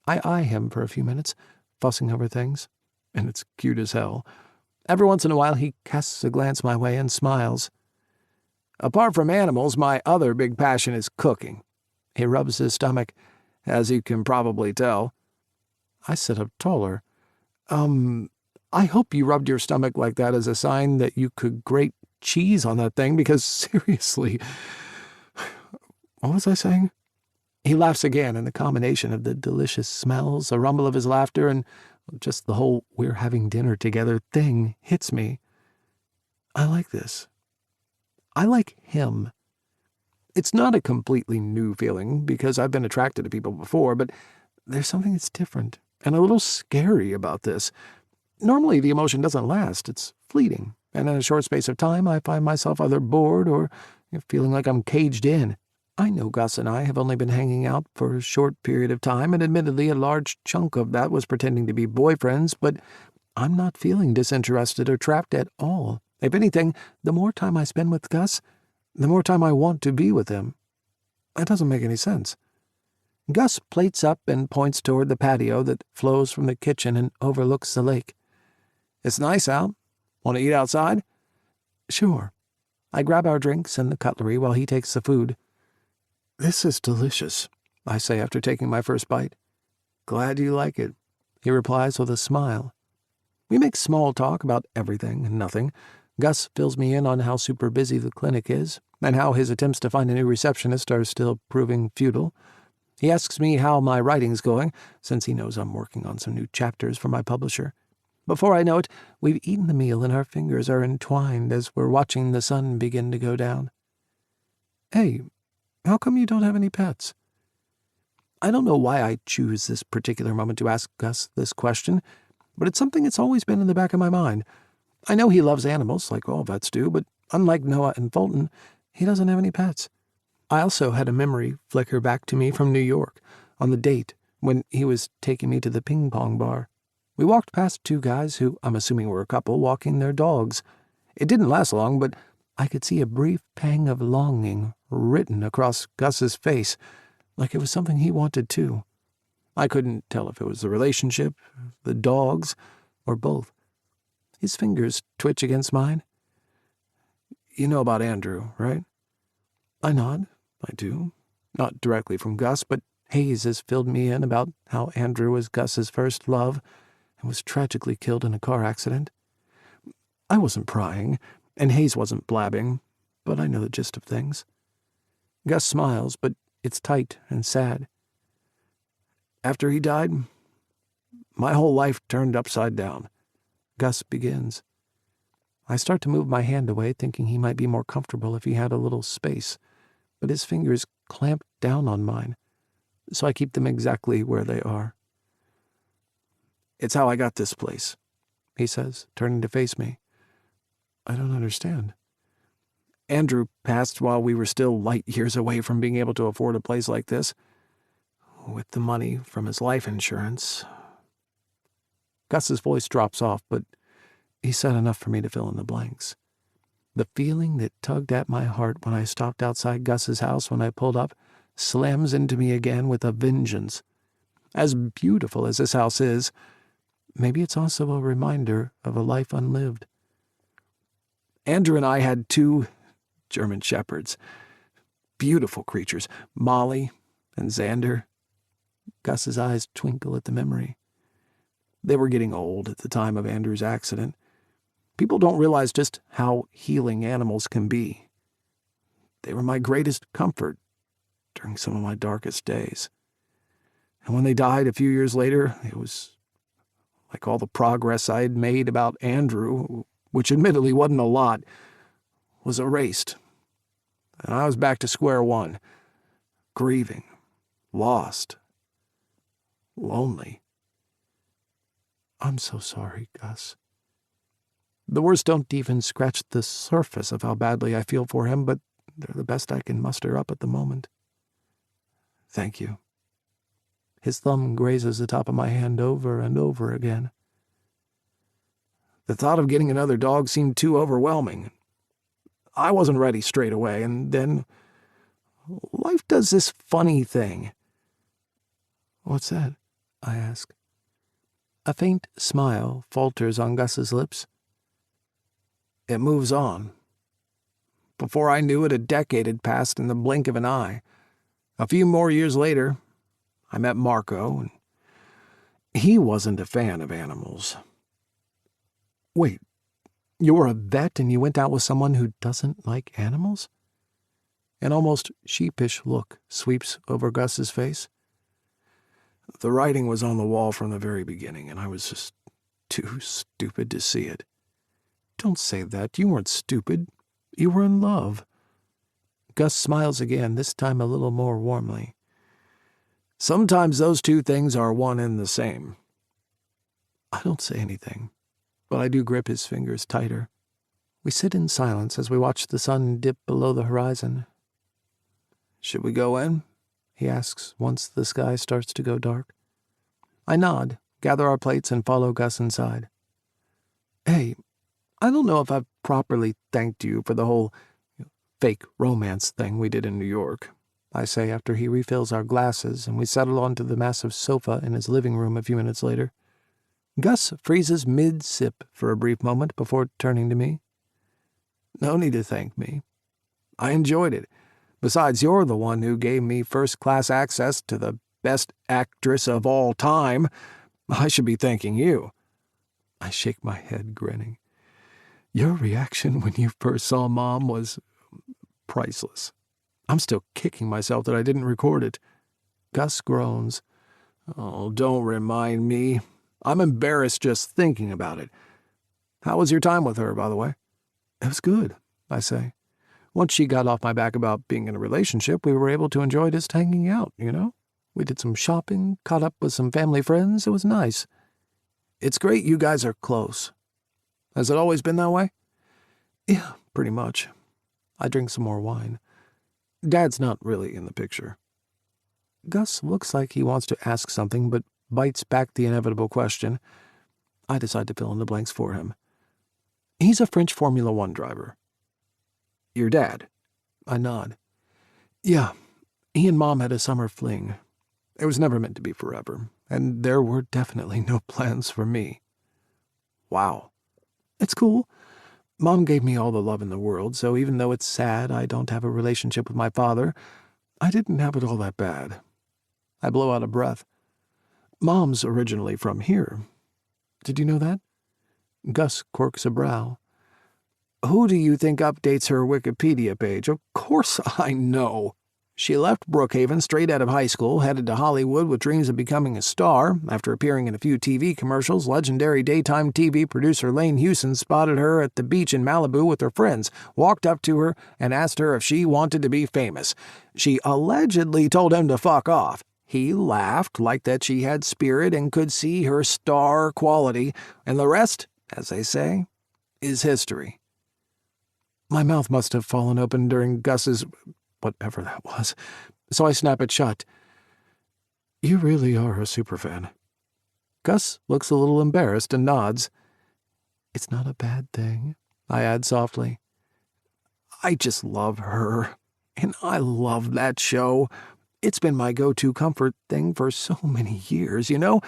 I eye him for a few minutes, fussing over things, and it's cute as hell. Every once in a while he casts a glance my way and smiles. Apart from animals, my other big passion is cooking. He rubs his stomach. As you can probably tell. I sit up taller. I hope you rubbed your stomach like that as a sign that you could grate cheese on that thing, because seriously, what was I saying? He laughs again, and the combination of the delicious smells, the rumble of his laughter, and just the whole we're having dinner together thing hits me. I like this. I like him. It's not a completely new feeling, because I've been attracted to people before, but there's something that's different and a little scary about this. Normally, the emotion doesn't last. It's fleeting, and in a short space of time, I find myself either bored or feeling like I'm caged in. I know Gus and I have only been hanging out for a short period of time, and admittedly a large chunk of that was pretending to be boyfriends, but I'm not feeling disinterested or trapped at all. If anything, the more time I spend with Gus, the more time I want to be with him. That doesn't make any sense. Gus plates up and points toward the patio that flows from the kitchen and overlooks the lake. It's nice out. Want to eat outside? Sure. I grab our drinks and the cutlery while he takes the food. This is delicious, I say after taking my first bite. Glad you like it, he replies with a smile. We make small talk about everything and nothing. Gus fills me in on how super busy the clinic is, and how his attempts to find a new receptionist are still proving futile. He asks me how my writing's going, since he knows I'm working on some new chapters for my publisher. Before I know it, we've eaten the meal and our fingers are entwined as we're watching the sun begin to go down. Hey, how come you don't have any pets? I don't know why I choose this particular moment to ask Gus this question, but it's something that's always been in the back of my mind. I know he loves animals, like all vets do, but unlike Noah and Fulton, he doesn't have any pets. I also had a memory flicker back to me from New York, on the date when he was taking me to the ping-pong bar. We walked past 2 guys who I'm assuming were a couple walking their dogs. It didn't last long, but I could see a brief pang of longing written across Gus's face, like it was something he wanted too. I couldn't tell if it was the relationship, the dogs, or both. His fingers twitch against mine. You know about Andrew, right? I nod. I do. Not directly from Gus, but Hayes has filled me in about how Andrew was Gus's first love and was tragically killed in a car accident. I wasn't prying, and Hayes wasn't blabbing, but I know the gist of things. Gus smiles, but it's tight and sad. After he died, my whole life turned upside down. Gus begins. I start to move my hand away, thinking he might be more comfortable if he had a little space, but his fingers clamp down on mine, so I keep them exactly where they are. It's how I got this place, he says, turning to face me. I don't understand. Andrew passed while we were still light years away from being able to afford a place like this. With the money from his life insurance. Gus's voice drops off, but he said enough for me to fill in the blanks. The feeling that tugged at my heart when I stopped outside Gus's house when I pulled up slams into me again with a vengeance. As beautiful as this house is, maybe it's also a reminder of a life unlived. Andrew and I had 2 German shepherds. Beautiful creatures, Molly and Xander. Gus's eyes twinkle at the memory. They were getting old at the time of Andrew's accident. People don't realize just how healing animals can be. They were my greatest comfort during some of my darkest days. And when they died a few years later, it was like all the progress I had made about Andrew, which admittedly wasn't a lot, was erased. And I was back to square one, grieving, lost, lonely. I'm so sorry, Gus. The words don't even scratch the surface of how badly I feel for him, but they're the best I can muster up at the moment. Thank you. His thumb grazes the top of my hand over and over again. The thought of getting another dog seemed too overwhelming. I wasn't ready straight away, and then life does this funny thing. What's that? I ask. A faint smile falters on Gus's lips. It moves on. Before I knew it, a decade had passed in the blink of an eye. A few more years later, I met Marco, and he wasn't a fan of animals. Wait, you're a vet and you went out with someone who doesn't like animals? An almost sheepish look sweeps over Gus's face. The writing was on the wall from the very beginning, and I was just too stupid to see it. Don't say that. You weren't stupid. You were in love. Gus smiles again, this time a little more warmly. Sometimes those two things are one and the same. I don't say anything, but I do grip his fingers tighter. We sit in silence as we watch the sun dip below the horizon. Should we go in? He asks once the sky starts to go dark. I nod, gather our plates, and follow Gus inside. Hey, I don't know if I've properly thanked you for the whole fake romance thing we did in New York, I say after he refills our glasses and we settle onto the massive sofa in his living room a few minutes later. Gus freezes mid-sip for a brief moment before turning to me. No need to thank me. I enjoyed it. Besides, you're the one who gave me first-class access to the best actress of all time. I should be thanking you. I shake my head, grinning. Your reaction when you first saw Mom was priceless. I'm still kicking myself that I didn't record it. Gus groans. Oh, don't remind me. I'm embarrassed just thinking about it. How was your time with her, by the way? It was good, I say. Once she got off my back about being in a relationship, we were able to enjoy just hanging out, you know? We did some shopping, caught up with some family friends. It was nice. It's great you guys are close. Has it always been that way? Yeah, pretty much. I drink some more wine. Dad's not really in the picture. Gus looks like he wants to ask something, but bites back the inevitable question. I decide to fill in the blanks for him. He's a French Formula One driver. Your dad? I nod. Yeah, he and Mom had a summer fling. It was never meant to be forever, and there were definitely no plans for me. Wow. It's cool. Mom gave me all the love in the world, so even though it's sad I don't have a relationship with my father, I didn't have it all that bad. I blow out a breath. Mom's originally from here. Did you know that? Gus quirks a brow. Who do you think updates her Wikipedia page? Of course I know. She left Brookhaven straight out of high school, headed to Hollywood with dreams of becoming a star. After appearing in a few TV commercials, legendary daytime TV producer Lane Hewson spotted her at the beach in Malibu with her friends, walked up to her, and asked her if she wanted to be famous. She allegedly told him to fuck off. He laughed like that she had spirit and could see her star quality, and the rest, as they say, is history. My mouth must have fallen open during Gus's whatever that was, so I snap it shut. You really are a superfan. Gus looks a little embarrassed and nods. It's not a bad thing, I add softly. I just love her, and I love that show. It's been my go-to comfort thing for so many years, you know?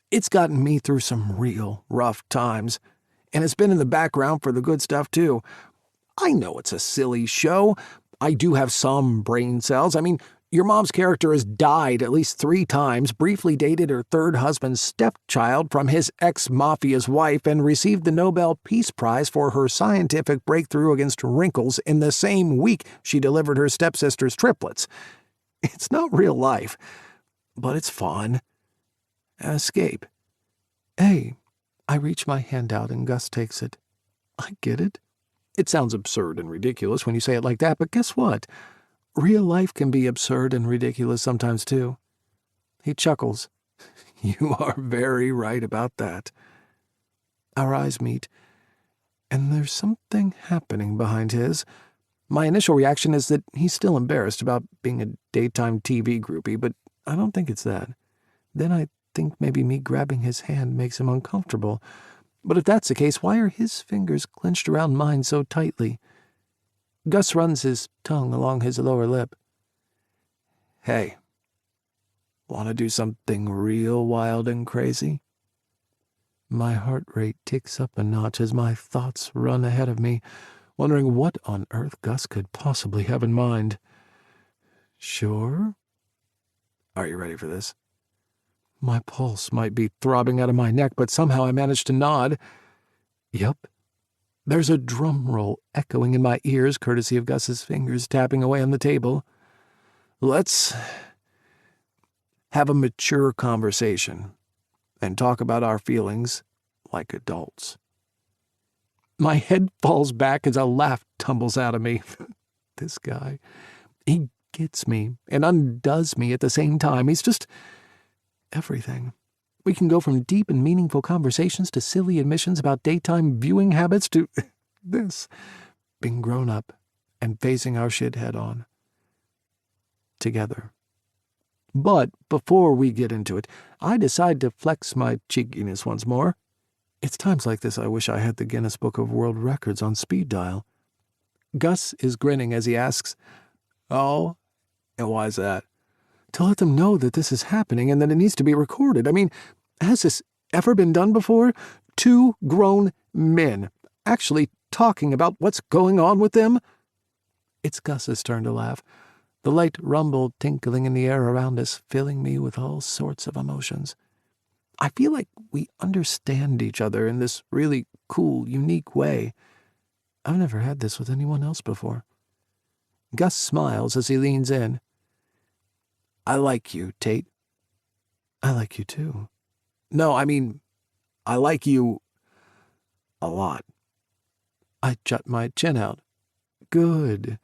It's gotten me through some real rough times, and it's been in the background for the good stuff, too. I know it's a silly show. I do have some brain cells. I mean, Your mom's character has died at least 3 times, briefly dated her third husband's stepchild from his ex-mafia's wife, and received the Nobel Peace Prize for her scientific breakthrough against wrinkles in the same week she delivered her stepsister's triplets. It's not real life, but it's fun. An escape. Hey, I reach my hand out and Gus takes it. I get it. It sounds absurd and ridiculous when you say it like that, but guess what? Real life can be absurd and ridiculous sometimes, too. He chuckles. You are very right about that. Our eyes meet, and there's something happening behind his. My initial reaction is that he's still embarrassed about being a daytime TV groupie, but I don't think it's that. Then I think maybe me grabbing his hand makes him uncomfortable. But if that's the case, why are his fingers clenched around mine so tightly? Gus runs his tongue along his lower lip. Hey, want to do something real wild and crazy? My heart rate ticks up a notch as my thoughts run ahead of me, wondering what on earth Gus could possibly have in mind. Sure. Are you ready for this? My pulse might be throbbing out of my neck, but somehow I managed to nod. Yup. There's a drum roll echoing in my ears, courtesy of Gus's fingers tapping away on the table. Let's have a mature conversation and talk about our feelings like adults. My head falls back as a laugh tumbles out of me. This guy, he gets me and undoes me at the same time. He's just everything. We can go from deep and meaningful conversations to silly admissions about daytime viewing habits to this, being grown up and facing our shit head on. Together. But before we get into it, I decide to flex my cheekiness once more. It's times like this I wish I had the Guinness Book of World Records on speed dial. Gus is grinning as he asks, "Oh, and why's that?" To let them know that this is happening and that it needs to be recorded. I mean, has this ever been done before? 2 grown men actually talking about what's going on with them? It's Gus's turn to laugh, the light rumble tinkling in the air around us, filling me with all sorts of emotions. I feel like we understand each other in this really cool, unique way. I've never had this with anyone else before. Gus smiles as he leans in. I like you, Tate. I like you too. No, I mean, I like you a lot. I jut my chin out. Good.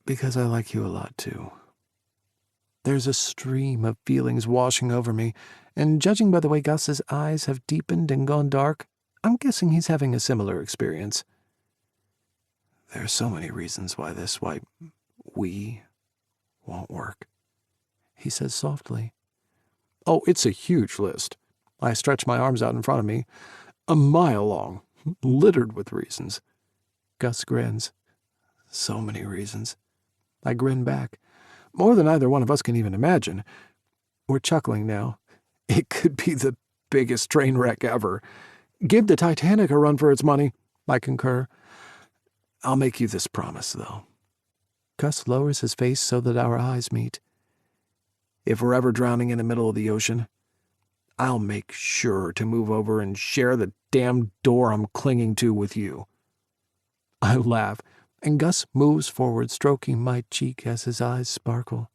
Because I like you a lot too. There's a stream of feelings washing over me, and judging by the way Gus's eyes have deepened and gone dark, I'm guessing he's having a similar experience. There are so many reasons why we won't work, he says softly. Oh, it's a huge list. I stretch my arms out in front of me, a mile long, littered with reasons. Gus grins. So many reasons. I grin back. More than either one of us can even imagine. We're chuckling now. It could be the biggest train wreck ever. Give the Titanic a run for its money, I concur. I'll make you this promise, though. Gus lowers his face so that our eyes meet. If we're ever drowning in the middle of the ocean, I'll make sure to move over and share the damn door I'm clinging to with you. I laugh, and Gus moves forward, stroking my cheek as his eyes sparkle.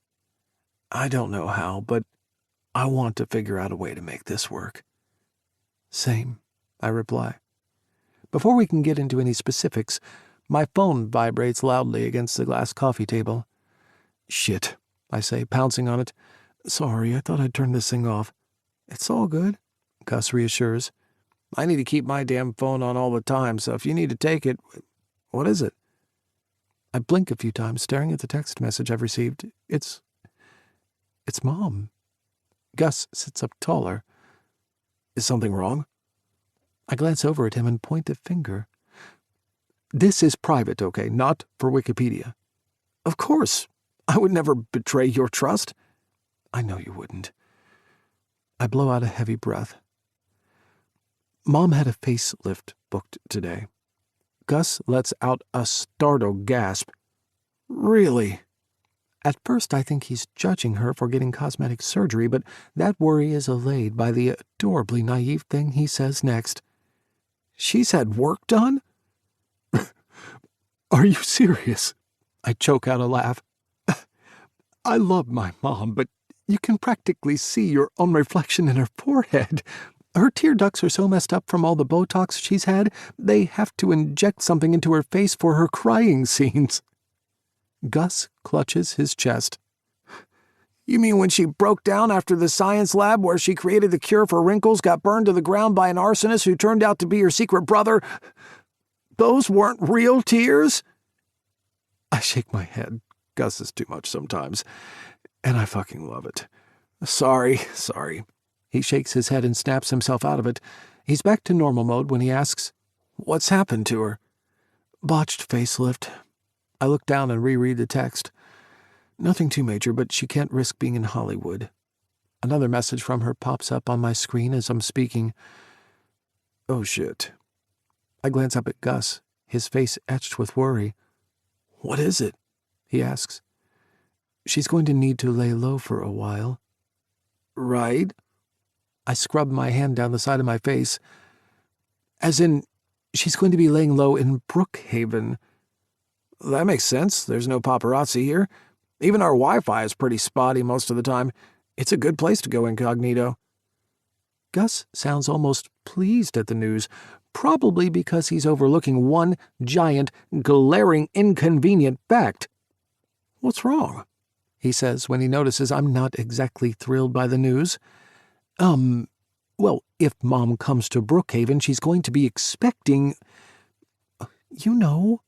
I don't know how, but I want to figure out a way to make this work. Same, I reply. Before we can get into any specifics, my phone vibrates loudly against the glass coffee table. Shit, I say, pouncing on it. Sorry, I thought I'd turn this thing off. It's all good, Gus reassures. I need to keep my damn phone on all the time, so if you need to take it, what is it? I blink a few times, staring at the text message I've received. It's Mom. Gus sits up taller. Is something wrong? I glance over at him and point a finger. This is private, okay? Not for Wikipedia. Of course. I would never betray your trust. I know you wouldn't. I blow out a heavy breath. Mom had a facelift booked today. Gus lets out a startled gasp. Really? At first I think he's judging her for getting cosmetic surgery, but that worry is allayed by the adorably naive thing he says next. She's had work done? Are you serious? I choke out a laugh. I love my mom, but you can practically see your own reflection in her forehead. Her tear ducts are so messed up from all the Botox she's had, they have to inject something into her face for her crying scenes. Gus clutches his chest. You mean when she broke down after the science lab where she created the cure for wrinkles got burned to the ground by an arsonist who turned out to be her secret brother? Those weren't real tears? I shake my head. Gus is too much sometimes, and I fucking love it. Sorry. He shakes his head and snaps himself out of it. He's back to normal mode when he asks, What's happened to her? Botched facelift. I look down and reread the text. Nothing too major, but she can't risk being in Hollywood. Another message from her pops up on my screen as I'm speaking. Oh shit. I glance up at Gus, his face etched with worry. What is it? He asks. She's going to need to lay low for a while. Right? I scrub my hand down the side of my face. As in, she's going to be laying low in Brookhaven. That makes sense. There's no paparazzi here. Even our Wi-Fi is pretty spotty most of the time. It's a good place to go incognito. Gus sounds almost pleased at the news, probably because he's overlooking one giant, glaring, inconvenient fact. What's wrong? He says when he notices I'm not exactly thrilled by the news. Well, if Mom comes to Brookhaven, she's going to be expecting... You know.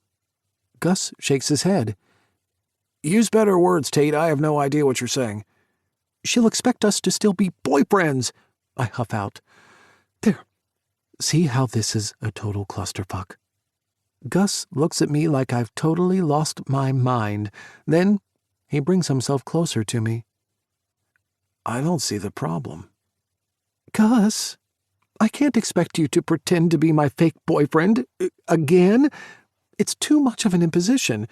Gus shakes his head. Use better words, Tate. I have no idea what you're saying. She'll expect us to still be boyfriends, I huff out. There. See how this is a total clusterfuck. Gus looks at me like I've totally lost my mind. Then he brings himself closer to me. I don't see the problem. Gus, I can't expect you to pretend to be my fake boyfriend again. It's too much of an imposition.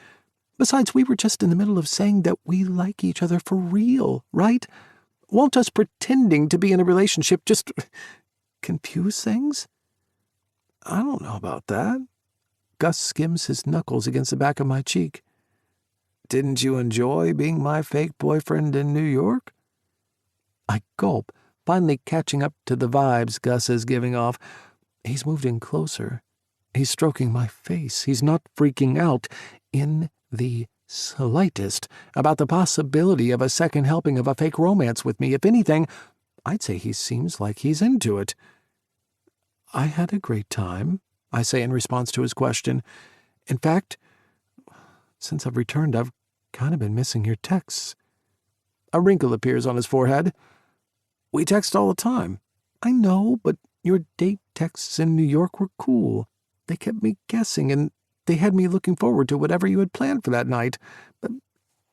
Besides, we were just in the middle of saying that we like each other for real, right? Won't us pretending to be in a relationship just confuse things? I don't know about that. Gus skims his knuckles against the back of my cheek. Didn't you enjoy being my fake boyfriend in New York? I gulp, finally catching up to the vibes Gus is giving off. He's moved in closer. He's stroking my face. He's not freaking out in the slightest about the possibility of a second helping of a fake romance with me. If anything, I'd say he seems like he's into it. I had a great time, I say in response to his question. In fact, since I've returned, I've kind of been missing your texts. A wrinkle appears on his forehead. We text all the time. I know, but your date texts in New York were cool. They kept me guessing, and they had me looking forward to whatever you had planned for that night. But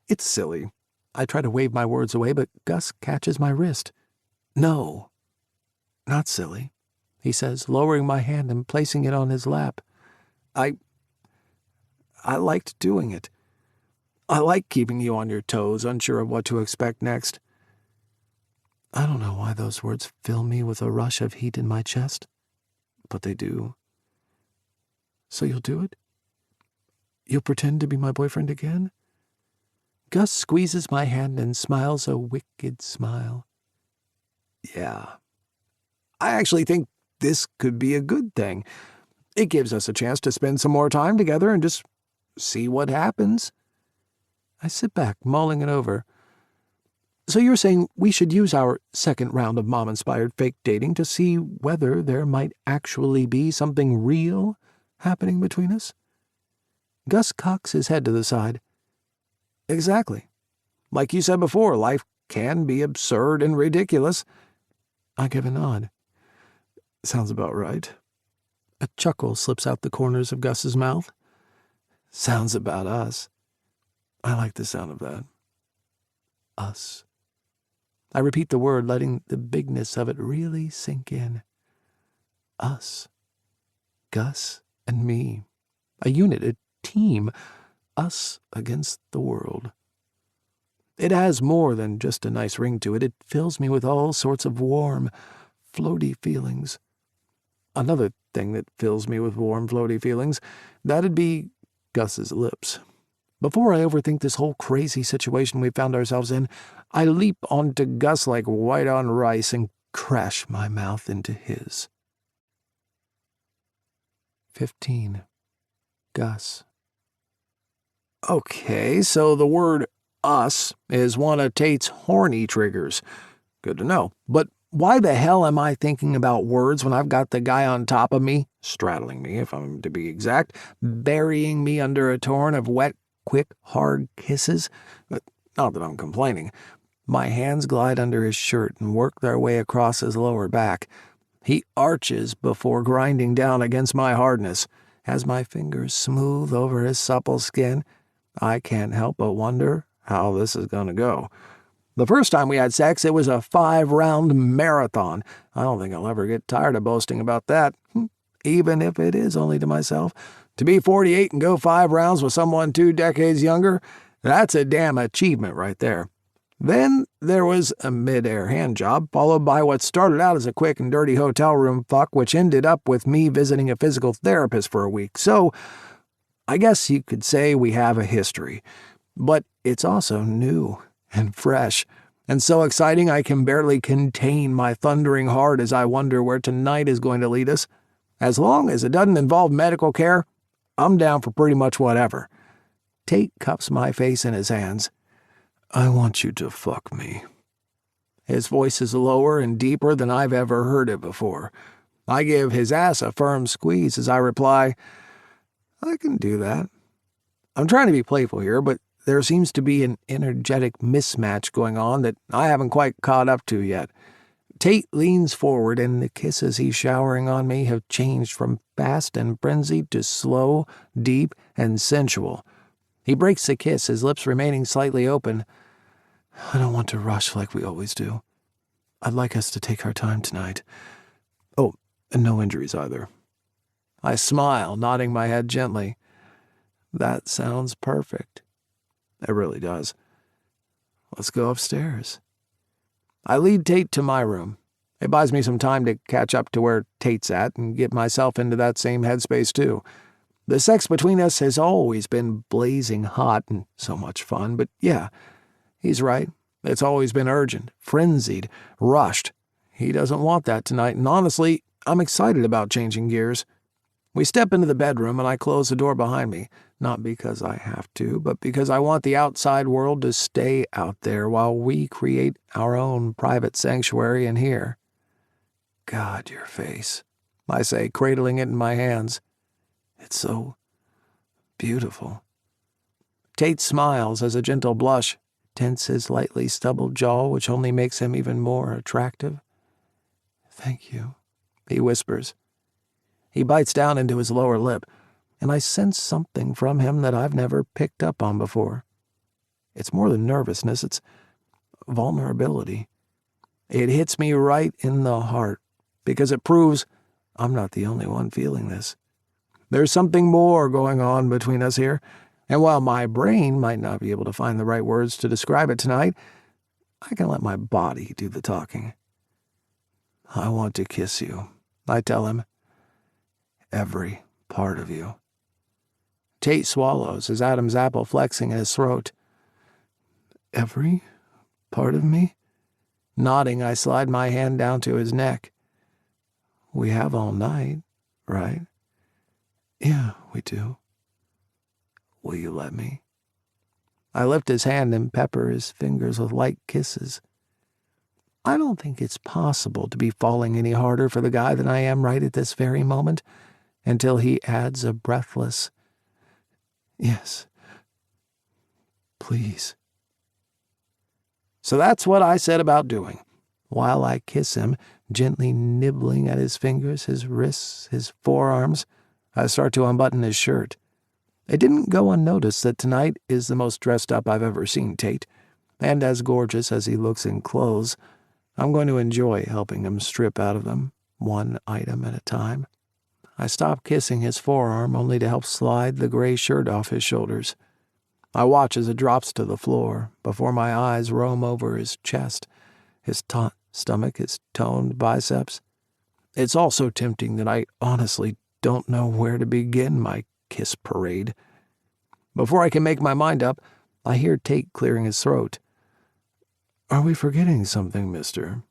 it's silly. I try to wave my words away, but Gus catches my wrist. No, not silly, he says, lowering my hand and placing it on his lap. I liked doing it. I like keeping you on your toes, unsure of what to expect next. I don't know why those words fill me with a rush of heat in my chest, but they do. So you'll do it? You'll pretend to be my boyfriend again? Gus squeezes my hand and smiles a wicked smile. Yeah. I actually think this could be a good thing. It gives us a chance to spend some more time together and just see what happens. I sit back, mulling it over. So you're saying we should use our second round of mom-inspired fake dating to see whether there might actually be something real happening between us? Gus cocks his head to the side. Exactly. Like you said before, life can be absurd and ridiculous. I give a nod. Sounds about right. A chuckle slips out the corners of Gus's mouth. Sounds about us. I like the sound of that. Us. I repeat the word, letting the bigness of it really sink in. Us. Gus and me. A unit, a team. Us against the world. It has more than just a nice ring to it. It fills me with all sorts of warm, floaty feelings. Another thing that fills me with warm, floaty feelings, that'd be Gus's lips. Before I overthink this whole crazy situation we found ourselves in, I leap onto Gus like white on rice and crash my mouth into his. 15. Gus. Okay, so the word us is one of Tate's horny triggers. Good to know. But why the hell am I thinking about words when I've got the guy on top of me, straddling me if I'm to be exact, burying me under a torrent of wet, quick, hard kisses? Not that I'm complaining. My hands glide under his shirt and work their way across his lower back. He arches before grinding down against my hardness. As my fingers smooth over his supple skin, I can't help but wonder how this is going to go. The first time we had sex, it was a 5-round marathon. I don't think I'll ever get tired of boasting about that, even if it is only to myself. To be 48 and go 5 rounds with someone 2 decades younger, that's a damn achievement right there. Then there was a mid-air hand job, followed by what started out as a quick and dirty hotel room fuck, which ended up with me visiting a physical therapist for a week. So, I guess you could say we have a history. But it's also new and fresh, and so exciting I can barely contain my thundering heart as I wonder where tonight is going to lead us. As long as it doesn't involve medical care, I'm down for pretty much whatever. Tate cups my face in his hands. I want you to fuck me. His voice is lower and deeper than I've ever heard it before. I give his ass a firm squeeze as I reply, I can do that. I'm trying to be playful here, but there seems to be an energetic mismatch going on that I haven't quite caught up to yet. Tate leans forward, and the kisses he's showering on me have changed from fast and frenzied to slow, deep, and sensual. He breaks the kiss, his lips remaining slightly open. I don't want to rush like we always do. I'd like us to take our time tonight. Oh, and no injuries either. I smile, nodding my head gently. That sounds perfect. It really does. Let's go upstairs. I lead Tate to my room. It buys me some time to catch up to where Tate's at and get myself into that same headspace too. The sex between us has always been blazing hot and so much fun, but yeah, he's right. It's always been urgent, frenzied, rushed. He doesn't want that tonight, and honestly, I'm excited about changing gears. We step into the bedroom and I close the door behind me, not because I have to, but because I want the outside world to stay out there while we create our own private sanctuary in here. God, your face, I say, cradling it in my hands. It's so beautiful. Tate smiles as a gentle blush tints his lightly stubbled jaw, which only makes him even more attractive. Thank you, he whispers. He bites down into his lower lip, and I sense something from him that I've never picked up on before. It's more than nervousness, it's vulnerability. It hits me right in the heart, because it proves I'm not the only one feeling this. There's something more going on between us here, and while my brain might not be able to find the right words to describe it tonight, I can let my body do the talking. I want to kiss you, I tell him. Every part of you. Tate swallows, his Adam's apple flexing in his throat. Every part of me? Nodding, I slide my hand down to his neck. We have all night, right? Yeah, we do. Will you let me? I lift his hand and pepper his fingers with light kisses. I don't think it's possible to be falling any harder for the guy than I am right at this very moment, until he adds a breathless, yes, please. So that's what I set about doing. While I kiss him, gently nibbling at his fingers, his wrists, his forearms, I start to unbutton his shirt. It didn't go unnoticed that tonight is the most dressed up I've ever seen Tate, and as gorgeous as he looks in clothes, I'm going to enjoy helping him strip out of them, one item at a time. I stop kissing his forearm only to help slide the gray shirt off his shoulders. I watch as it drops to the floor before my eyes roam over his chest, his taut stomach, his toned biceps. It's all so tempting that I honestly don't know where to begin my kiss parade. Before I can make my mind up, I hear Tate clearing his throat. "Are we forgetting something, mister?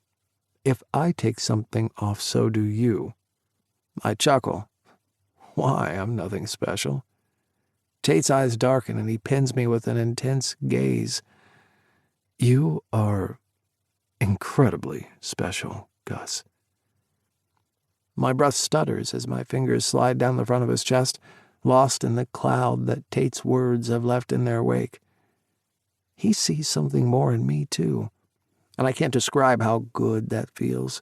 If I take something off, so do you." I chuckle. Why, I'm nothing special. Tate's eyes darken and he pins me with an intense gaze. "You are incredibly special, Gus." My breath stutters as my fingers slide down the front of his chest, lost in the cloud that Tate's words have left in their wake. He sees something more in me, too, and I can't describe how good that feels.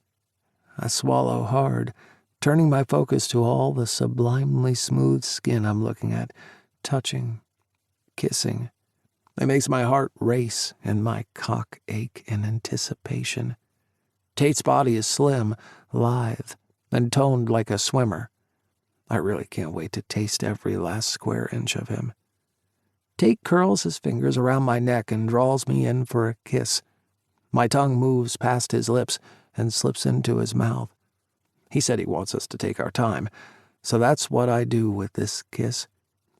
I swallow hard, turning my focus to all the sublimely smooth skin I'm looking at, touching, kissing. It makes my heart race and my cock ache in anticipation. Tate's body is slim, lithe, and toned like a swimmer. I really can't wait to taste every last square inch of him. Tate curls his fingers around my neck and draws me in for a kiss. My tongue moves past his lips and slips into his mouth. He said he wants us to take our time, so that's what I do with this kiss.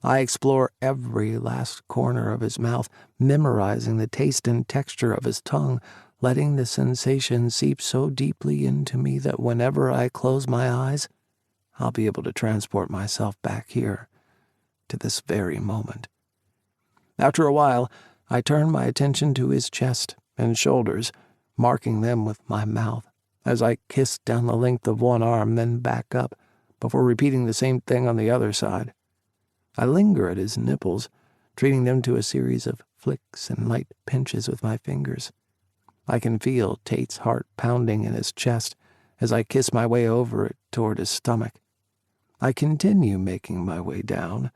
I explore every last corner of his mouth, memorizing the taste and texture of his tongue, letting the sensation seep so deeply into me that whenever I close my eyes, I'll be able to transport myself back here, to this very moment. After a while, I turn my attention to his chest and shoulders, marking them with my mouth, as I kiss down the length of one arm, then back up, before repeating the same thing on the other side. I linger at his nipples, treating them to a series of flicks and light pinches with my fingers. I can feel Tate's heart pounding in his chest as I kiss my way over it toward his stomach. I continue making my way down,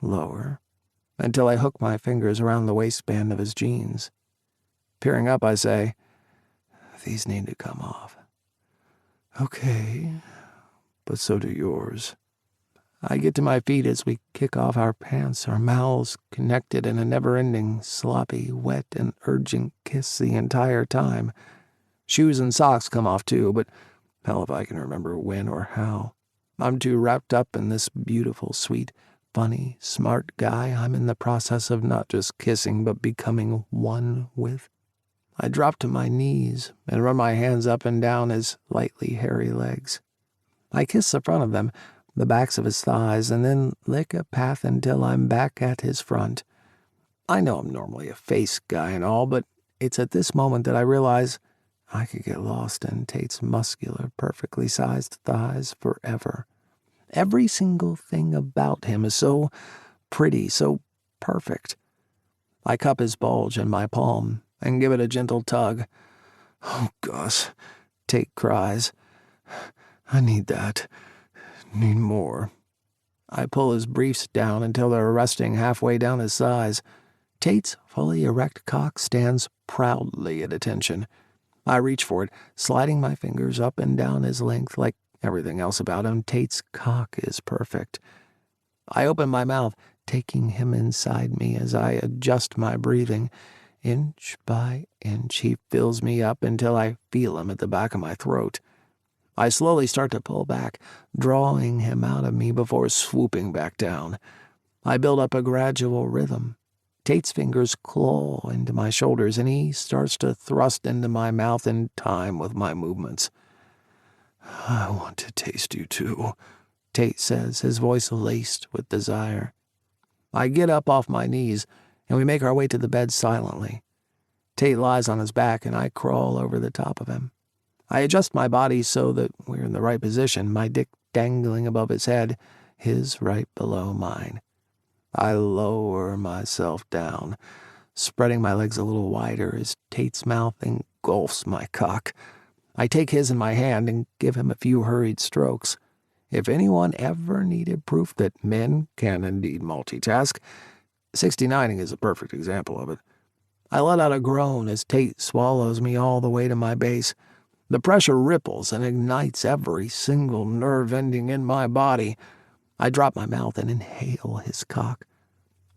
lower, until I hook my fingers around the waistband of his jeans. Peering up, I say, "These need to come off." "Okay, but so do yours." I get to my feet as we kick off our pants, our mouths connected in a never-ending, sloppy, wet, and urgent kiss the entire time. Shoes and socks come off too, but hell if I can remember when or how. I'm too wrapped up in this beautiful, sweet, funny, smart guy I'm in the process of not just kissing but becoming one with. I drop to my knees and run my hands up and down his lightly hairy legs. I kiss the front of them, the backs of his thighs, and then lick a path until I'm back at his front. I know I'm normally a face guy and all, but it's at this moment that I realize I could get lost in Tate's muscular, perfectly sized thighs forever. Every single thing about him is so pretty, so perfect. I cup his bulge in my palm and give it a gentle tug. "Oh, Gus," Tate cries. "I need that. Need more." I pull his briefs down until they're resting halfway down his thighs. Tate's fully erect cock stands proudly at attention. I reach for it, sliding my fingers up and down his length. Like everything else about him, Tate's cock is perfect. I open my mouth, taking him inside me as I adjust my breathing. Inch by inch, he fills me up until I feel him at the back of my throat. I slowly start to pull back, drawing him out of me before swooping back down. I build up a gradual rhythm. Tate's fingers claw into my shoulders, and he starts to thrust into my mouth in time with my movements. "I want to taste you too," Tate says, his voice laced with desire. I get up off my knees, and we make our way to the bed silently. Tate lies on his back, and I crawl over the top of him. I adjust my body so that we're in the right position, my dick dangling above his head, his right below mine. I lower myself down, spreading my legs a little wider as Tate's mouth engulfs my cock. I take his in my hand and give him a few hurried strokes. If anyone ever needed proof that men can indeed multitask, 69ing is a perfect example of it. I let out a groan as Tate swallows me all the way to my base. The pressure ripples and ignites every single nerve ending in my body. I drop my mouth and inhale his cock.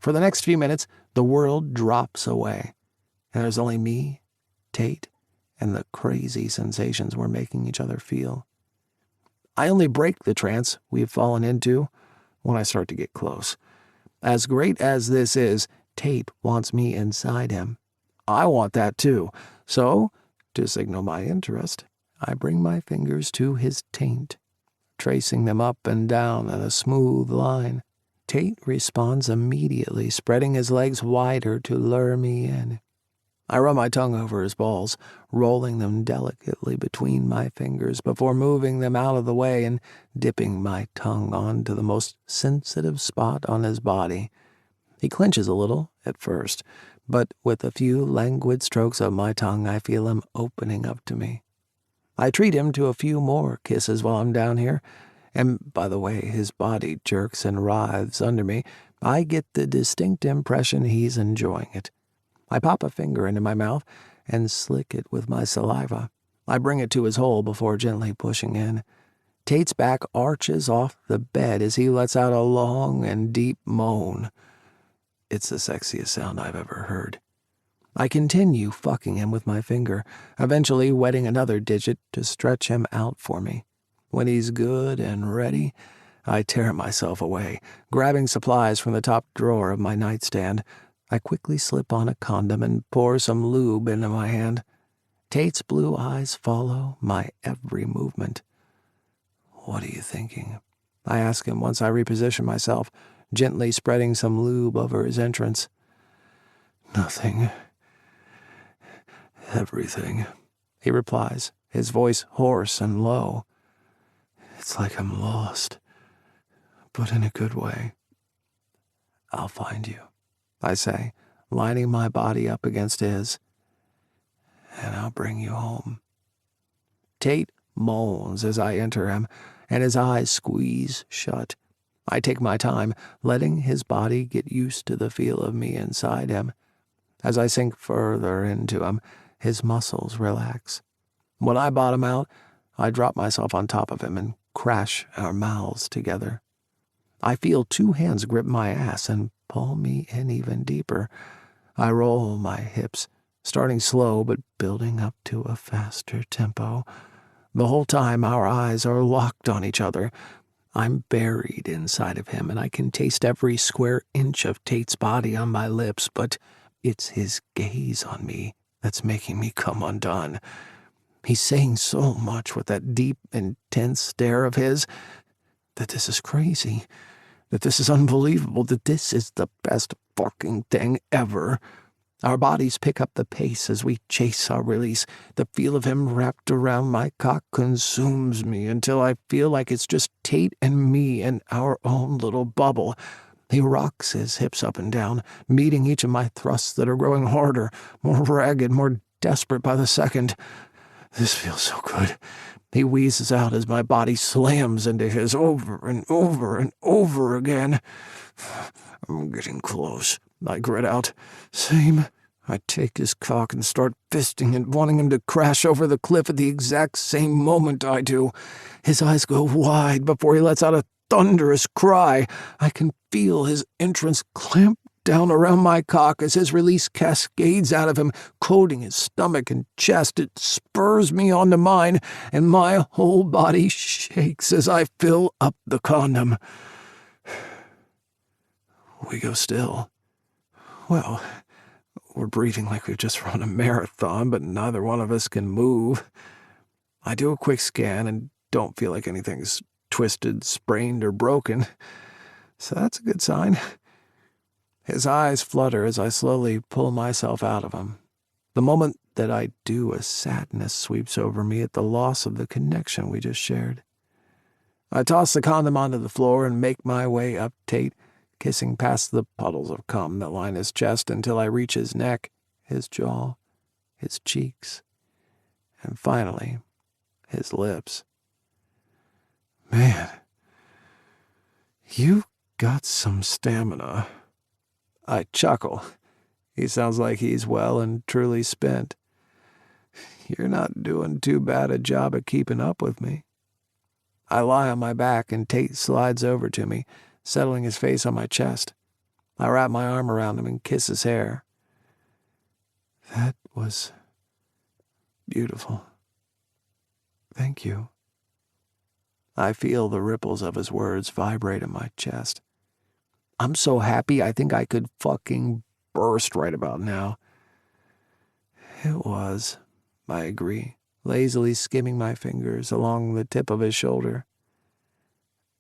For the next few minutes, the world drops away, and there's only me, Tate, and the crazy sensations we're making each other feel. I only break the trance we've fallen into when I start to get close. As great as this is, Tate wants me inside him. I want that too, so, to signal my interest, I bring my fingers to his taint, tracing them up and down in a smooth line. Tate responds immediately, spreading his legs wider to lure me in. I run my tongue over his balls, rolling them delicately between my fingers before moving them out of the way and dipping my tongue onto the most sensitive spot on his body. He clenches a little at first, but with a few languid strokes of my tongue, I feel him opening up to me. I treat him to a few more kisses while I'm down here, and by the way his body jerks and writhes under me, I get the distinct impression he's enjoying it. I pop a finger into my mouth and slick it with my saliva. I bring it to his hole before gently pushing in. Tate's back arches off the bed as he lets out a long and deep moan. It's the sexiest sound I've ever heard. I continue fucking him with my finger, eventually wetting another digit to stretch him out for me. When he's good and ready, I tear myself away, grabbing supplies from the top drawer of my nightstand. I quickly slip on a condom and pour some lube into my hand. Tate's blue eyes follow my every movement. "What are you thinking?" I ask him once I reposition myself, gently spreading some lube over his entrance. "Nothing. Everything," he replies, his voice hoarse and low. "It's like I'm lost, but in a good way." "I'll find you," I say, lining my body up against his. "And I'll bring you home." Tate moans as I enter him, and his eyes squeeze shut. I take my time, letting his body get used to the feel of me inside him. As I sink further into him, his muscles relax. When I bottom out, I drop myself on top of him and crash our mouths together. I feel two hands grip my ass and pull me in even deeper. I roll my hips, starting slow but building up to a faster tempo. The whole time our eyes are locked on each other. I'm buried inside of him, and I can taste every square inch of Tate's body on my lips, but it's his gaze on me that's making me come undone. He's saying so much with that deep, intense stare of his that this is crazy, that this is unbelievable, that this is the best fucking thing ever. Our bodies pick up the pace as we chase our release. The feel of him wrapped around my cock consumes me until I feel like it's just Tate and me in our own little bubble. He rocks his hips up and down, meeting each of my thrusts that are growing harder, more ragged, more desperate by the second. "This feels so good," he wheezes out as my body slams into his over and over and over again. "I'm getting close," I grit out. "Same." I take his cock and start fisting it, wanting him to crash over the cliff at the exact same moment I do. His eyes go wide before he lets out a thunderous cry. I can feel his entrance clamp down around my cock as his release cascades out of him, coating his stomach and chest. It spurs me onto mine, and my whole body shakes as I fill up the condom. We go still. Well, we're breathing like we've just run a marathon, but neither one of us can move. I do a quick scan and don't feel like anything's twisted, sprained, or broken, so that's a good sign. His eyes flutter as I slowly pull myself out of him. The moment that I do, a sadness sweeps over me at the loss of the connection we just shared. I toss the condom onto the floor and make my way up Tate, kissing past the puddles of cum that line his chest until I reach his neck, his jaw, his cheeks, and finally, his lips. "Man, you got some stamina." I chuckle. He sounds like he's well and truly spent. "You're not doing too bad a job at keeping up with me." I lie on my back and Tate slides over to me, settling his face on my chest. I wrap my arm around him and kiss his hair. That was beautiful. Thank you. I feel the ripples of his words vibrate in my chest. I'm so happy I think I could fucking burst right about now. It was, I agree, lazily skimming my fingers along the tip of his shoulder.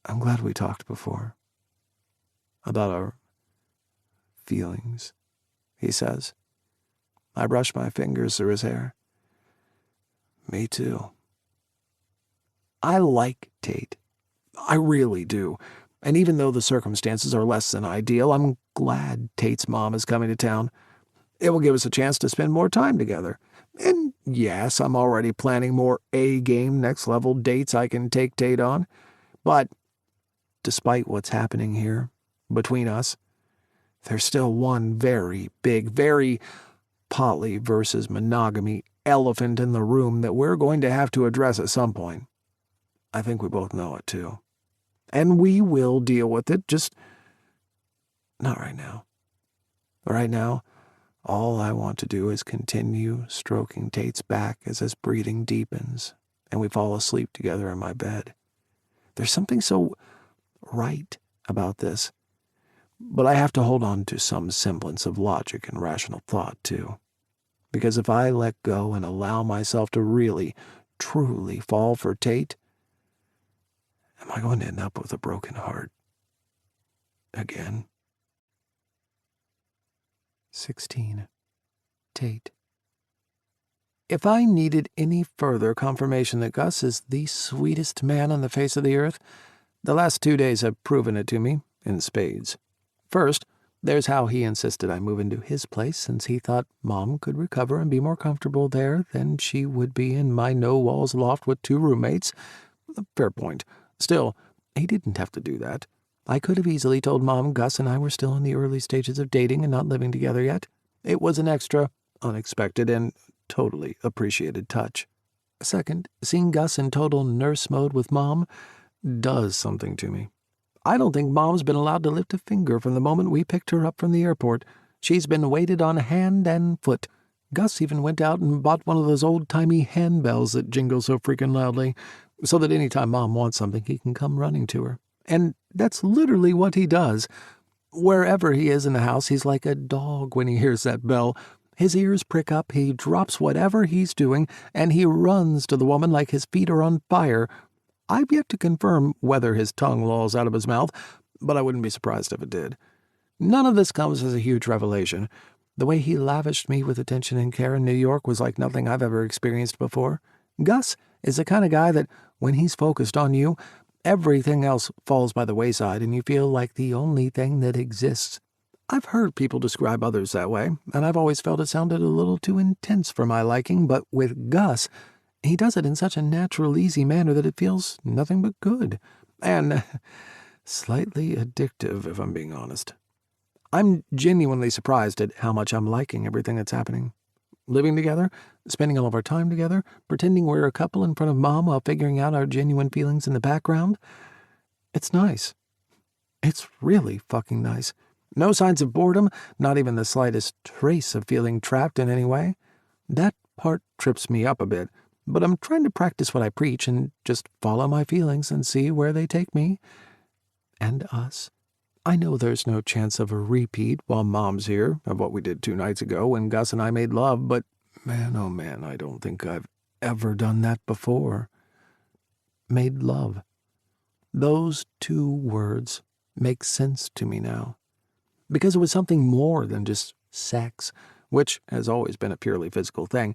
I'm glad we talked before. About our feelings, he says. I brush my fingers through his hair. Me too. I like Tate. I really do. And even though the circumstances are less than ideal, I'm glad Tate's mom is coming to town. It will give us a chance to spend more time together. And yes, I'm already planning more A-game next-level dates I can take Tate on. But despite what's happening here, between us, there's still one very big, very poly versus monogamy elephant in the room that we're going to have to address at some point. I think we both know it, too. And we will deal with it, just not right now. Right now, all I want to do is continue stroking Tate's back as his breathing deepens and we fall asleep together in my bed. There's something so right about this, but I have to hold on to some semblance of logic and rational thought, too. Because if I let go and allow myself to really, truly fall for Tate, am I going to end up with a broken heart? Again? 16. Tate. If I needed any further confirmation that Gus is the sweetest man on the face of the earth, the last 2 days have proven it to me in spades. First, there's how he insisted I move into his place since he thought Mom could recover and be more comfortable there than she would be in my no-walls loft with 2 roommates. Fair point. Still, he didn't have to do that. I could have easily told Mom Gus and I were still in the early stages of dating and not living together yet. It was an extra, unexpected, and totally appreciated touch. Second, seeing Gus in total nurse mode with Mom does something to me. I don't think Mom's been allowed to lift a finger from the moment we picked her up from the airport. She's been waited on hand and foot. Gus even went out and bought one of those old-timey handbells that jingle so freaking loudly, so that any time Mom wants something, he can come running to her. And that's literally what he does. Wherever he is in the house, he's like a dog when he hears that bell. His ears prick up, he drops whatever he's doing, and he runs to the woman like his feet are on fire. I've yet to confirm whether his tongue lolls out of his mouth, but I wouldn't be surprised if it did. None of this comes as a huge revelation. The way he lavished me with attention and care in New York was like nothing I've ever experienced before. Gus is the kind of guy that, when he's focused on you, everything else falls by the wayside and you feel like the only thing that exists. I've heard people describe others that way, and I've always felt it sounded a little too intense for my liking, but with Gus, he does it in such a natural, easy manner that it feels nothing but good. And slightly addictive, if I'm being honest. I'm genuinely surprised at how much I'm liking everything that's happening. Living together, spending all of our time together, pretending we're a couple in front of Mom while figuring out our genuine feelings in the background. It's nice. It's really fucking nice. No signs of boredom, not even the slightest trace of feeling trapped in any way. That part trips me up a bit, but I'm trying to practice what I preach and just follow my feelings and see where they take me and us. I know there's no chance of a repeat while Mom's here of what we did 2 nights ago when Gus and I made love, but man, oh man, I don't think I've ever done that before. Made love. Those 2 words make sense to me now. Because it was something more than just sex, which has always been a purely physical thing.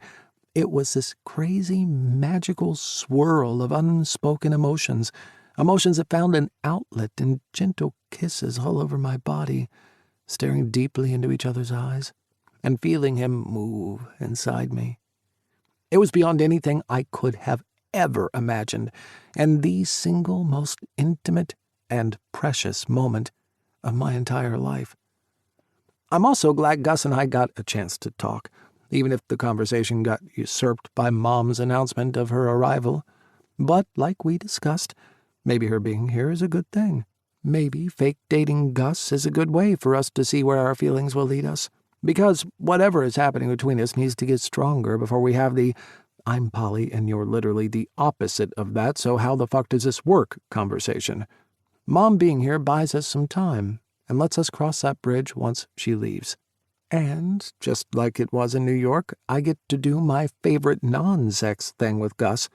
It was this crazy, magical swirl of unspoken emotions that found an outlet in gentle kisses all over my body, staring deeply into each other's eyes, and feeling him move inside me. It was beyond anything I could have ever imagined, and the single most intimate and precious moment of my entire life. I'm also glad Gus and I got a chance to talk, even if the conversation got usurped by Mom's announcement of her arrival. But, like we discussed, maybe her being here is a good thing. maybe fake dating Gus is a good way for us to see where our feelings will lead us. Because whatever is happening between us needs to get stronger before we have the "I'm Polly and you're literally the opposite of that, so how the fuck does this work" conversation. Mom being here buys us some time and lets us cross that bridge once she leaves. And, just like it was in New York, I get to do my favorite non-sex thing with Gus.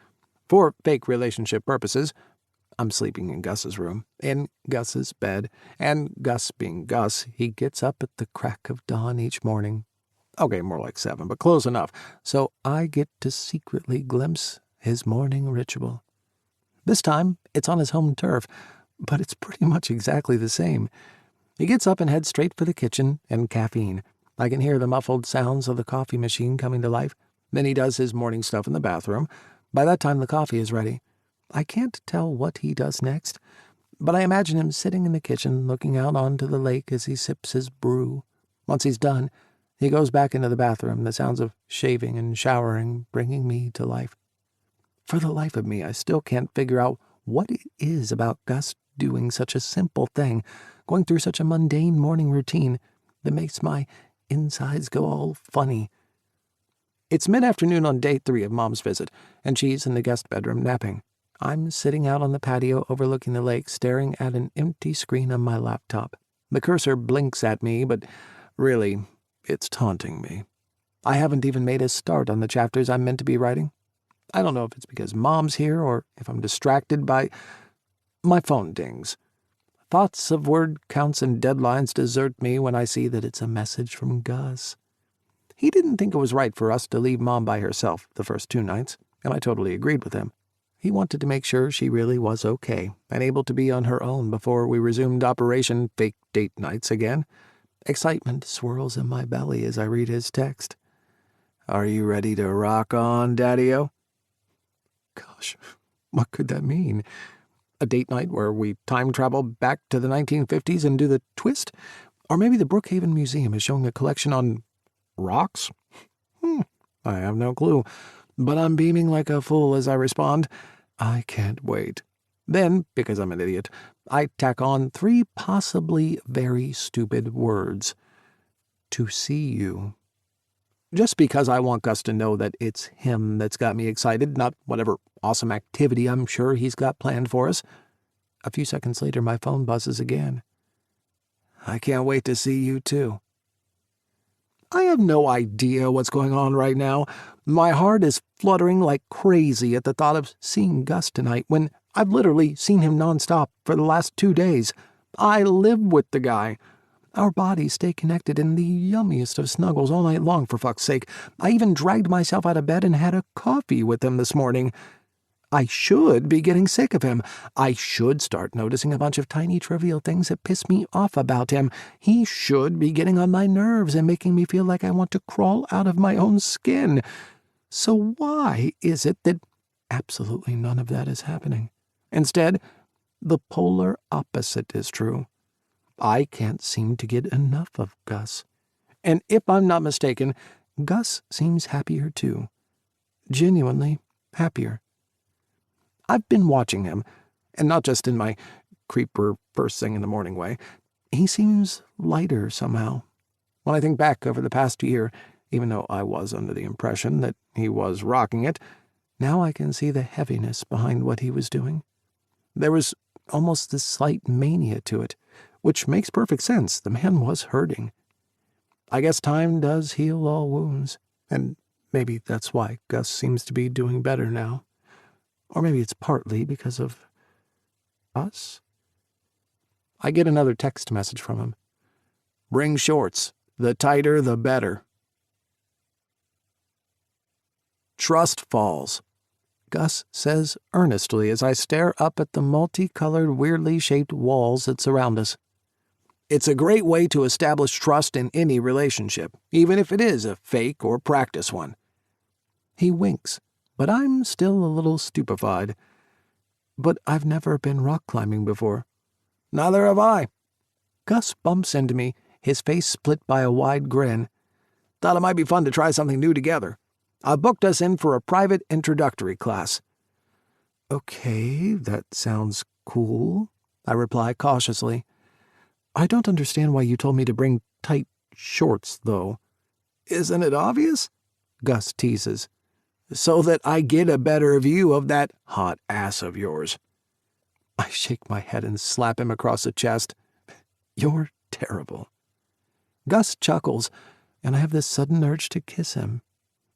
For fake relationship purposes, I'm sleeping in Gus's room, in Gus's bed, and Gus being Gus, he gets up at the crack of dawn each morning. Okay, more like 7, but close enough, so I get to secretly glimpse his morning ritual. This time, it's on his home turf, but it's pretty much exactly the same. He gets up and heads straight for the kitchen and caffeine. I can hear the muffled sounds of the coffee machine coming to life. Then he does his morning stuff in the bathroom. By that time, the coffee is ready. I can't tell what he does next, but I imagine him sitting in the kitchen looking out onto the lake as he sips his brew. Once he's done, he goes back into the bathroom, the sounds of shaving and showering bringing me to life. For the life of me, I still can't figure out what it is about Gus doing such a simple thing, going through such a mundane morning routine, that makes my insides go all funny. It's mid-afternoon on day 3 of Mom's visit, and she's in the guest bedroom napping. I'm sitting out on the patio overlooking the lake, staring at an empty screen on my laptop. The cursor blinks at me, but really, it's taunting me. I haven't even made a start on the chapters I'm meant to be writing. I don't know if it's because Mom's here or if I'm distracted by... My phone dings. Thoughts of word counts and deadlines desert me when I see that it's a message from Gus. He didn't think it was right for us to leave Mom by herself the first 2 nights, and I totally agreed with him. He wanted to make sure she really was okay and able to be on her own before we resumed Operation Fake Date Nights again. Excitement swirls in my belly as I read his text. "Are you ready to rock on, Daddy-O?" Gosh, what could that mean? A date night where we time travel back to the 1950s and do the twist? Or maybe the Brookhaven Museum is showing a collection on rocks? I have no clue, but I'm beaming like a fool as I respond, "I can't wait." Then, because I'm an idiot, I tack on 3 possibly very stupid words. "To see you." Just because I want Gus to know that it's him that's got me excited, not whatever awesome activity I'm sure he's got planned for us. A few seconds later, my phone buzzes again. "I can't wait to see you, too." I have no idea what's going on right now. My heart is fluttering like crazy at the thought of seeing Gus tonight when I've literally seen him nonstop for the last 2 days. I live with the guy. Our bodies stay connected in the yummiest of snuggles all night long, for fuck's sake. I even dragged myself out of bed and had a coffee with him this morning. I should be getting sick of him. I should start noticing a bunch of tiny trivial things that piss me off about him. He should be getting on my nerves and making me feel like I want to crawl out of my own skin. So why is it that absolutely none of that is happening? Instead, the polar opposite is true. I can't seem to get enough of Gus. And if I'm not mistaken, Gus seems happier too. Genuinely happier. I've been watching him, and not just in my creeper first thing in the morning way. He seems lighter somehow. When I think back over the past year, even though I was under the impression that he was rocking it, now I can see the heaviness behind what he was doing. There was almost this slight mania to it, which makes perfect sense. The man was hurting. I guess time does heal all wounds, and maybe that's why Gus seems to be doing better now. Or maybe it's partly because of us. I get another text message from him. "Bring shorts. The tighter, the better." Trust falls, Gus says earnestly as I stare up at the multicolored, weirdly shaped walls that surround us. "It's a great way to establish trust in any relationship, even if it is a fake or practice one." He winks, but I'm still a little stupefied. "But I've never been rock climbing before." "Neither have I." Gus bumps into me, his face split by a wide grin. "Thought it might be fun to try something new together. I booked us in for a private introductory class." Okay, that sounds cool. I reply cautiously. I don't understand why you told me to bring tight shorts, though. Isn't it obvious? Gus teases. So that I get a better view of that hot ass of yours. I shake my head and slap him across the chest. You're terrible. Gus chuckles, and I have this sudden urge to kiss him.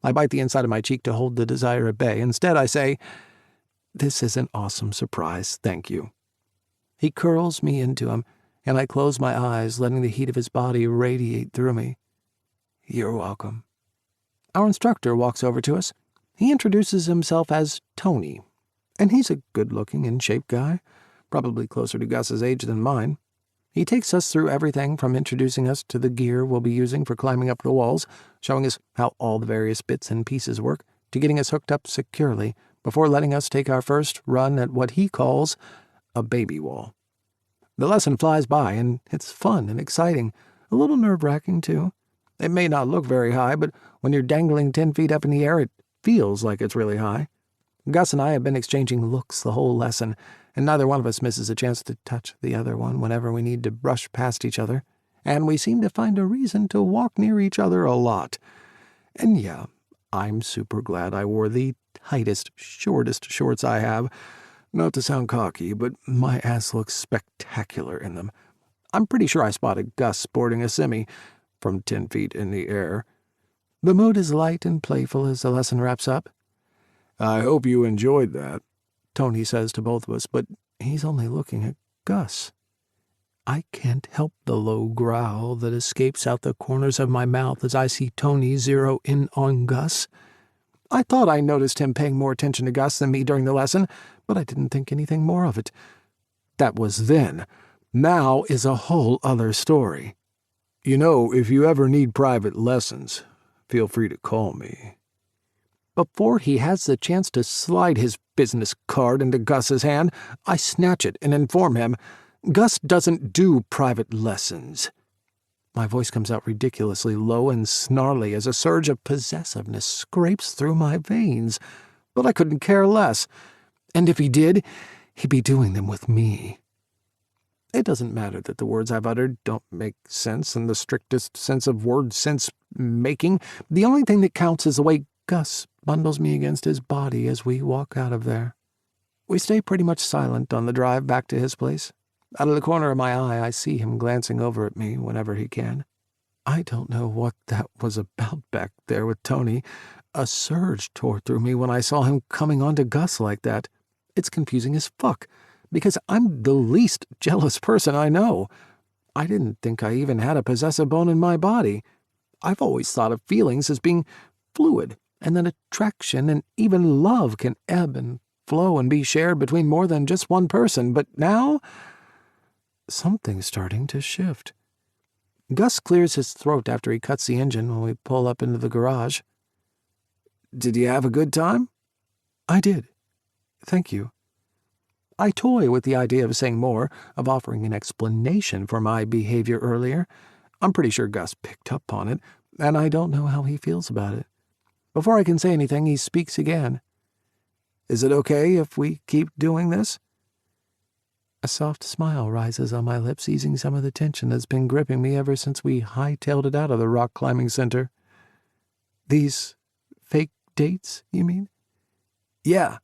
I bite the inside of my cheek to hold the desire at bay. Instead, I say, This is an awesome surprise, thank you. He curls me into him, and I close my eyes, letting the heat of his body radiate through me. You're welcome. Our instructor walks over to us. He introduces himself as Tony, and he's a good-looking, in-shape guy, probably closer to Gus's age than mine. He takes us through everything from introducing us to the gear we'll be using for climbing up the walls, showing us how all the various bits and pieces work, to getting us hooked up securely, before letting us take our first run at what he calls a baby wall. The lesson flies by, and it's fun and exciting, a little nerve-wracking, too. It may not look very high, but when you're dangling 10 feet up in the air, it feels like it's really high. Gus and I have been exchanging looks the whole lesson, and neither one of us misses a chance to touch the other one whenever we need to brush past each other, and we seem to find a reason to walk near each other a lot. And yeah, I'm super glad I wore the tightest, shortest shorts I have. Not to sound cocky, but my ass looks spectacular in them. I'm pretty sure I spotted Gus sporting a semi from 10 feet in the air. The mood is light and playful as the lesson wraps up. I hope you enjoyed that, Tony says to both of us, but he's only looking at Gus. I can't help the low growl that escapes out the corners of my mouth as I see Tony zero in on Gus. I thought I noticed him paying more attention to Gus than me during the lesson, but I didn't think anything more of it. That was then. Now is a whole other story. You know, if you ever need private lessons, feel free to call me. Before he has the chance to slide his business card into Gus's hand, I snatch it and inform him, Gus doesn't do private lessons. My voice comes out ridiculously low and snarly as a surge of possessiveness scrapes through my veins, but I couldn't care less. And if he did, he'd be doing them with me. It doesn't matter that the words I've uttered don't make sense in the strictest sense of word sense-making. The only thing that counts is the way Gus bundles me against his body as we walk out of there. We stay pretty much silent on the drive back to his place. Out of the corner of my eye, I see him glancing over at me whenever he can. I don't know what that was about back there with Tony. A surge tore through me when I saw him coming on to Gus like that. It's confusing as fuck, because I'm the least jealous person I know. I didn't think I even had a possessive bone in my body. I've always thought of feelings as being fluid, and that attraction and even love can ebb and flow and be shared between more than just one person, but now something's starting to shift. Gus clears his throat after he cuts the engine when we pull up into the garage. Did you have a good time? I did. Thank you. I toy with the idea of saying more, of offering an explanation for my behavior earlier. I'm pretty sure Gus picked up on it, and I don't know how he feels about it. Before I can say anything, he speaks again. Is it okay if we keep doing this? A soft smile rises on my lips, easing some of the tension that's been gripping me ever since we hightailed it out of the rock climbing center. These fake dates, you mean? Yeah.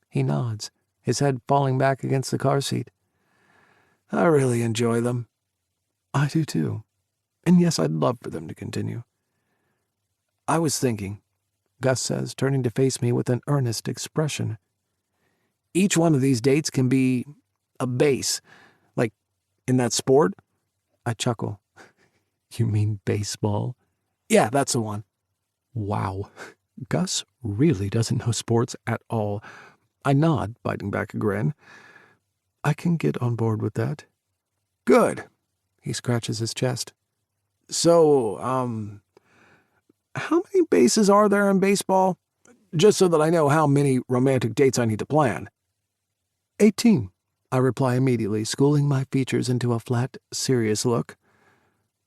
He nods, his head falling back against the car seat. I really enjoy them. I do too. And yes, I'd love for them to continue. I was thinking, Gus says, turning to face me with an earnest expression. Each one of these dates can be a base, like in that sport. I chuckle. You mean baseball? Yeah, that's the one. Wow. Gus really doesn't know sports at all. I nod, biting back a grin. I can get on board with that. Good. He scratches his chest. So, how many bases are there in baseball? Just so that I know how many romantic dates I need to plan. 18, I reply immediately, schooling my features into a flat, serious look.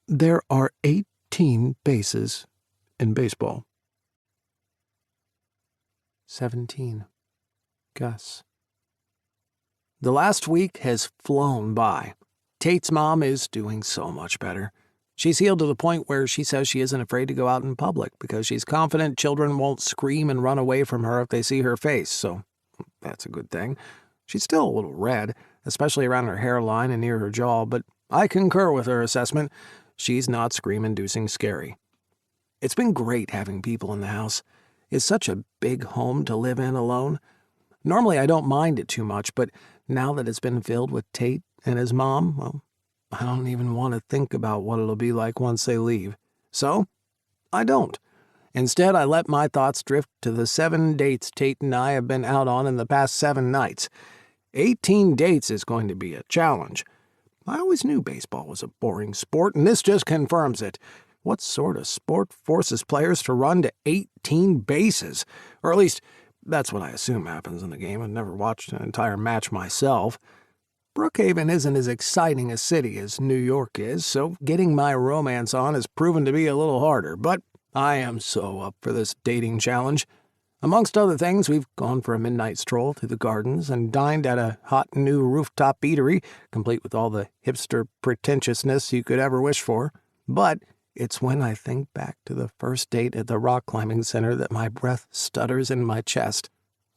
There are 18 bases in baseball. 17. Gus. The last week has flown by. Tate's mom is doing so much better. She's healed to the point where she says she isn't afraid to go out in public because she's confident children won't scream and run away from her if they see her face, so that's a good thing. She's still a little red, especially around her hairline and near her jaw, but I concur with her assessment. She's not scream-inducing scary. It's been great having people in the house. It's such a big home to live in alone. Normally I don't mind it too much, but now that it's been filled with Tate and his mom, well, I don't even want to think about what it'll be like once they leave. So, I don't. Instead, I let my thoughts drift to the 7 dates Tate and I have been out on in the past 7 nights. 18 dates is going to be a challenge. I always knew baseball was a boring sport, and this just confirms it. What sort of sport forces players to run to 18 bases? Or at least, that's what I assume happens in the game. I've never watched an entire match myself. Brookhaven isn't as exciting a city as New York is, so getting my romance on has proven to be a little harder, but I am so up for this dating challenge. Amongst other things, we've gone for a midnight stroll through the gardens and dined at a hot new rooftop eatery, complete with all the hipster pretentiousness you could ever wish for. But it's when I think back to the first date at the rock climbing center that my breath stutters in my chest.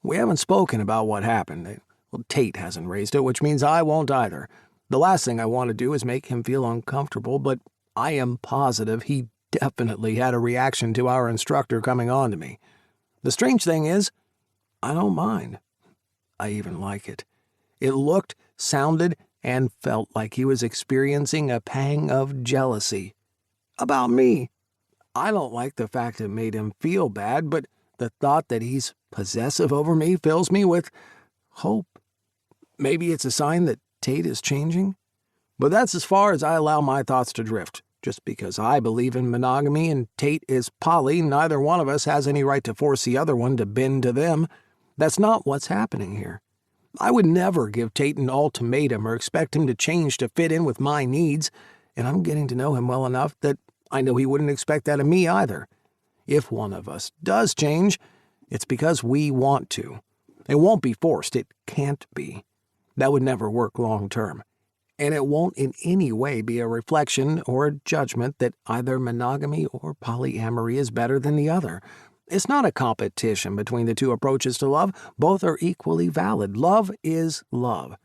We haven't spoken about what happened. Well, Tate hasn't raised it, which means I won't either. The last thing I want to do is make him feel uncomfortable, but I am positive he definitely had a reaction to our instructor coming on to me. The strange thing is, I don't mind. I even like it. It looked, sounded, and felt like he was experiencing a pang of jealousy. About me. I don't like the fact it made him feel bad, but the thought that he's possessive over me fills me with hope. Maybe it's a sign that Tate is changing? But that's as far as I allow my thoughts to drift. Just because I believe in monogamy and Tate is poly, neither one of us has any right to force the other one to bend to them. That's not what's happening here. I would never give Tate an ultimatum or expect him to change to fit in with my needs, and I'm getting to know him well enough that I know he wouldn't expect that of me either. If one of us does change, it's because we want to. It won't be forced. It can't be. That would never work long term. And it won't in any way be a reflection or a judgment that either monogamy or polyamory is better than the other. It's not a competition between the two approaches to love. Both are equally valid. Love is love.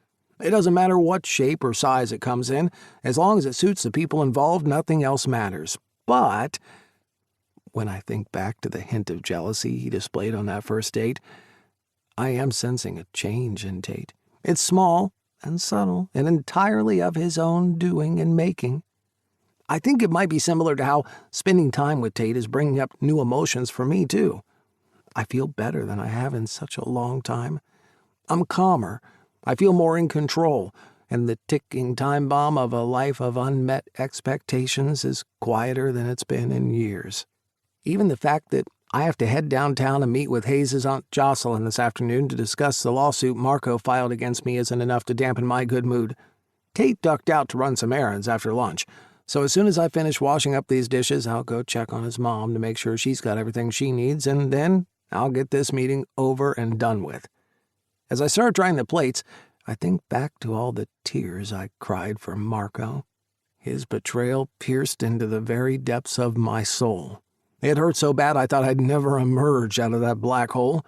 It doesn't matter what shape or size it comes in. As long as it suits the people involved, nothing else matters. But when I think back to the hint of jealousy he displayed on that first date, I am sensing a change in Tate. It's small and subtle, and entirely of his own doing and making. I think it might be similar to how spending time with Tate is bringing up new emotions for me, too. I feel better than I have in such a long time. I'm calmer. I feel more in control, and the ticking time bomb of a life of unmet expectations is quieter than it's been in years. Even the fact that I have to head downtown and meet with Hayes' Aunt Jocelyn this afternoon to discuss the lawsuit Marco filed against me isn't enough to dampen my good mood. Tate ducked out to run some errands after lunch, so as soon as I finish washing up these dishes, I'll go check on his mom to make sure she's got everything she needs, and then I'll get this meeting over and done with. As I start drying the plates, I think back to all the tears I cried for Marco. His betrayal pierced into the very depths of my soul. It hurt so bad I thought I'd never emerge out of that black hole.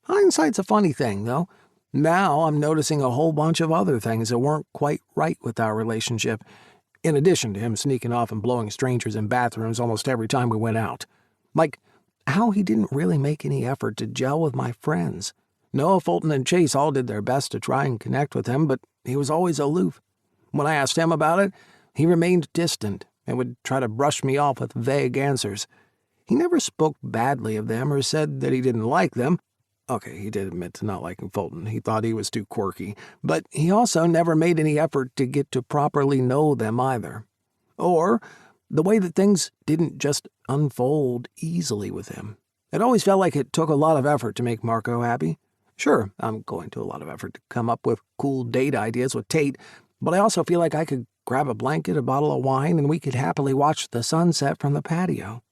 Hindsight's a funny thing, though. Now I'm noticing a whole bunch of other things that weren't quite right with our relationship, in addition to him sneaking off and blowing strangers in bathrooms almost every time we went out. Like how he didn't really make any effort to gel with my friends. Noah, Fulton, and Chase all did their best to try and connect with him, but he was always aloof. When I asked him about it, he remained distant and would try to brush me off with vague answers. He never spoke badly of them or said that he didn't like them. Okay, he did admit to not liking Fulton. He thought he was too quirky. But he also never made any effort to get to properly know them either. Or the way that things didn't just unfold easily with him. It always felt like it took a lot of effort to make Marco happy. Sure, I'm going to a lot of effort to come up with cool date ideas with Tate, but I also feel like I could grab a blanket, a bottle of wine, and we could happily watch the sunset from the patio.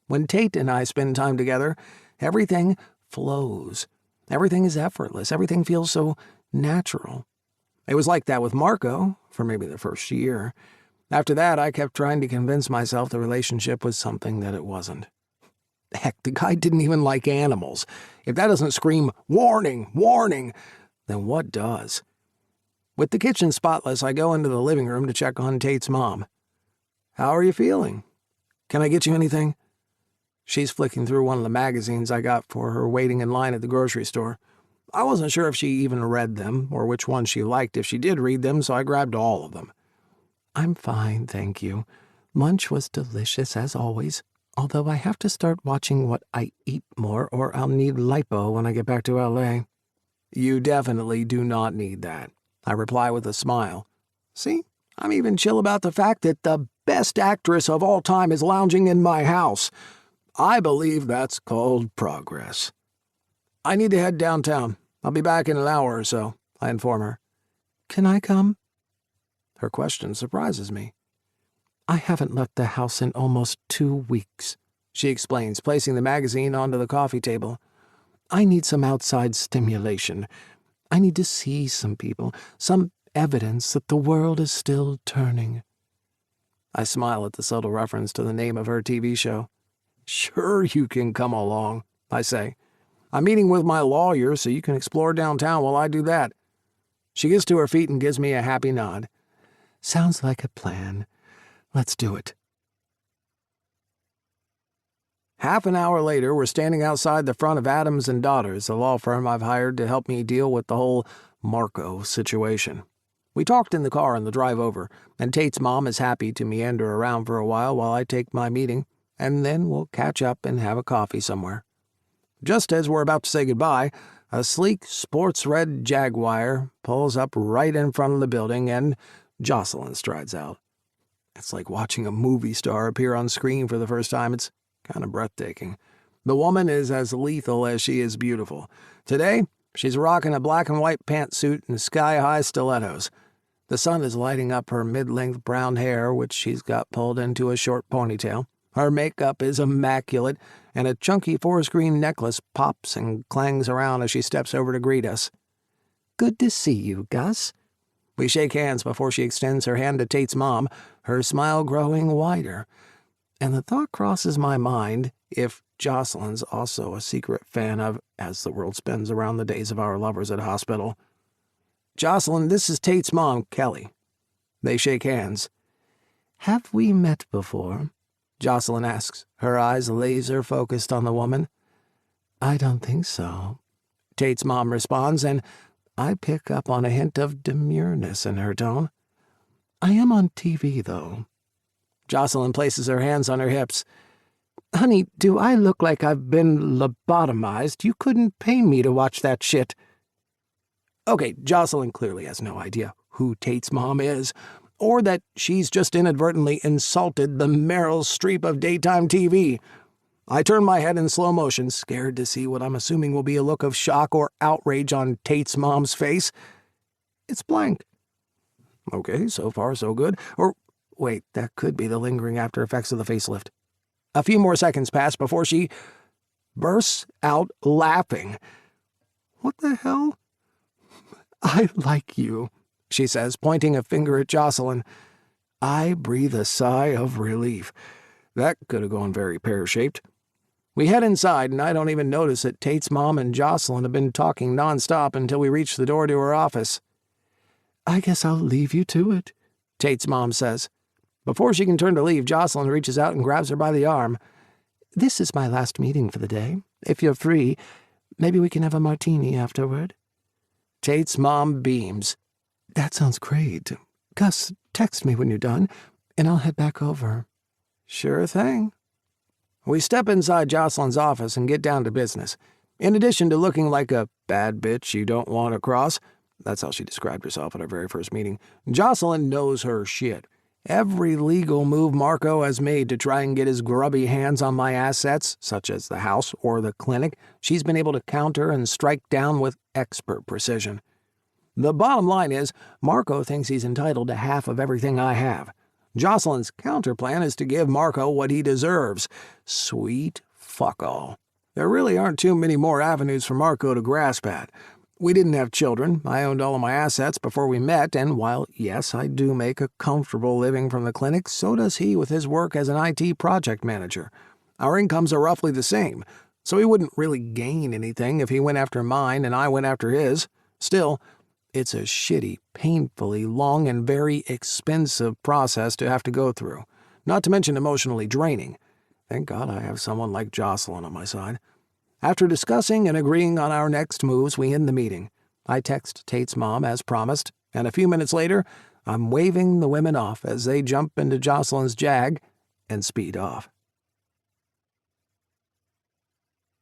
When Tate and I spend time together, everything flows. Everything is effortless. Everything feels so natural. It was like that with Marco for maybe the first year. After that, I kept trying to convince myself the relationship was something that it wasn't. Heck, the guy didn't even like animals. If that doesn't scream, warning, warning, then what does? With the kitchen spotless, I go into the living room to check on Tate's mom. "How are you feeling? Can I get you anything?" She's flicking through one of the magazines I got for her waiting in line at the grocery store. I wasn't sure if she even read them or which ones she liked if she did read them, so I grabbed all of them. "I'm fine, thank you. Lunch was delicious as always, although I have to start watching what I eat more or I'll need lipo when I get back to LA. "You definitely do not need that," I reply with a smile. See, I'm even chill about the fact that the best actress of all time is lounging in my house. I believe that's called progress. "I need to head downtown. I'll be back in an hour or so," I inform her. "Can I come?" Her question surprises me. "I haven't left the house in almost 2 weeks," she explains, placing the magazine onto the coffee table. "I need some outside stimulation. I need to see some people, some evidence that the world is still turning." I smile at the subtle reference to the name of her TV show. "Sure you can come along," I say. "I'm meeting with my lawyer, so you can explore downtown while I do that." She gets to her feet and gives me a happy nod. "Sounds like a plan. Let's do it." Half an hour later, we're standing outside the front of Adams and Daughters, the law firm I've hired to help me deal with the whole Marco situation. We talked in the car on the drive over, and Tate's mom is happy to meander around for a while I take my meeting, and then we'll catch up and have a coffee somewhere. Just as we're about to say goodbye, a sleek sports red Jaguar pulls up right in front of the building, and Jocelyn strides out. It's like watching a movie star appear on screen for the first time. It's kind of breathtaking. The woman is as lethal as she is beautiful. Today, she's rocking a black and white pantsuit and sky-high stilettos. The sun is lighting up her mid-length brown hair, which she's got pulled into a short ponytail. Her makeup is immaculate, and a chunky forest green necklace pops and clangs around as she steps over to greet us. "Good to see you, Gus." We shake hands before she extends her hand to Tate's mom, her smile growing wider. And the thought crosses my mind if Jocelyn's also a secret fan of As the World Spins Around the Days of Our Lovers at Hospital. "Jocelyn, this is Tate's mom, Kelly." They shake hands. "Have we met before?" Jocelyn asks, her eyes laser-focused on the woman. "I don't think so," Tate's mom responds, and I pick up on a hint of demureness in her tone. "I am on TV, though." Jocelyn places her hands on her hips. "Honey, do I look like I've been lobotomized? You couldn't pay me to watch that shit." Okay, Jocelyn clearly has no idea who Tate's mom is, or that she's just inadvertently insulted the Meryl Streep of daytime TV. I turn my head in slow motion, scared to see what I'm assuming will be a look of shock or outrage on Tate's mom's face. It's blank. Okay, so far so good. Or, wait, that could be the lingering after effects of the facelift. A few more seconds pass before she bursts out laughing. What the hell? "I like you," she says, pointing a finger at Jocelyn. I breathe a sigh of relief. That could have gone very pear-shaped. We head inside, and I don't even notice that Tate's mom and Jocelyn have been talking nonstop until we reach the door to her office. "I guess I'll leave you to it," Tate's mom says. Before she can turn to leave, Jocelyn reaches out and grabs her by the arm. "This is my last meeting for the day. If you're free, maybe we can have a martini afterward." Tate's mom beams. "That sounds great. Gus, text me when you're done, and I'll head back over." Sure thing. We step inside Jocelyn's office and get down to business. In addition to looking like a bad bitch you don't want to cross, that's how she described herself at our very first meeting, Jocelyn knows her shit. Every legal move Marco has made to try and get his grubby hands on my assets, such as the house or the clinic, she's been able to counter and strike down with expert precision. The bottom line is, Marco thinks he's entitled to half of everything I have. Jocelyn's counterplan is to give Marco what he deserves. Sweet fuck all. There really aren't too many more avenues for Marco to grasp at. We didn't have children. I owned all of my assets before we met, and while, yes, I do make a comfortable living from the clinic, so does he with his work as an IT project manager. Our incomes are roughly the same, so he wouldn't really gain anything if he went after mine and I went after his. Still, it's a shitty, painfully long and very expensive process to have to go through, not to mention emotionally draining. Thank God I have someone like Jocelyn on my side. After discussing and agreeing on our next moves, we end the meeting. I text Tate's mom as promised, and a few minutes later, I'm waving the women off as they jump into Jocelyn's Jag and speed off.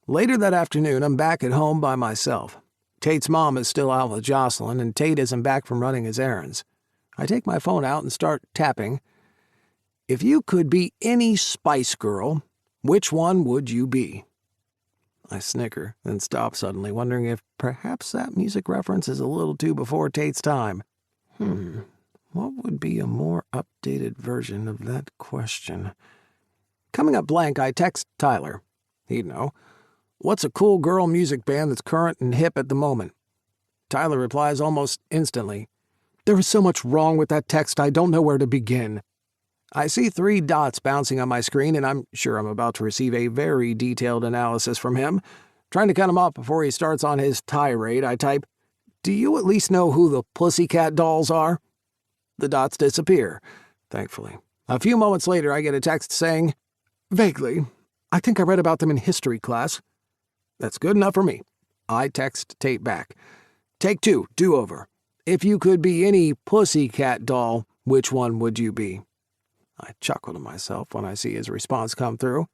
Later that afternoon, I'm back at home by myself. Tate's mom is still out with Jocelyn, and Tate isn't back from running his errands. I take my phone out and start tapping. If you could be any Spice Girl, which one would you be? I snicker, then stop suddenly, wondering if perhaps that music reference is a little too before Tate's time. What would be a more updated version of that question? Coming up blank, I text Tyler. He'd know. What's a cool girl music band that's current and hip at the moment? Tyler replies almost instantly. There is so much wrong with that text, I don't know where to begin. I see 3 dots bouncing on my screen, and I'm sure I'm about to receive a very detailed analysis from him. Trying to cut him off before he starts on his tirade, I type, Do you at least know who the Pussycat Dolls are? The dots disappear, thankfully. A few moments later, I get a text saying, Vaguely. I think I read about them in history class. That's good enough for me. I text Tate back. Take 2, do-over. If you could be any Pussycat doll, which one would you be? I chuckle to myself when I see his response come through.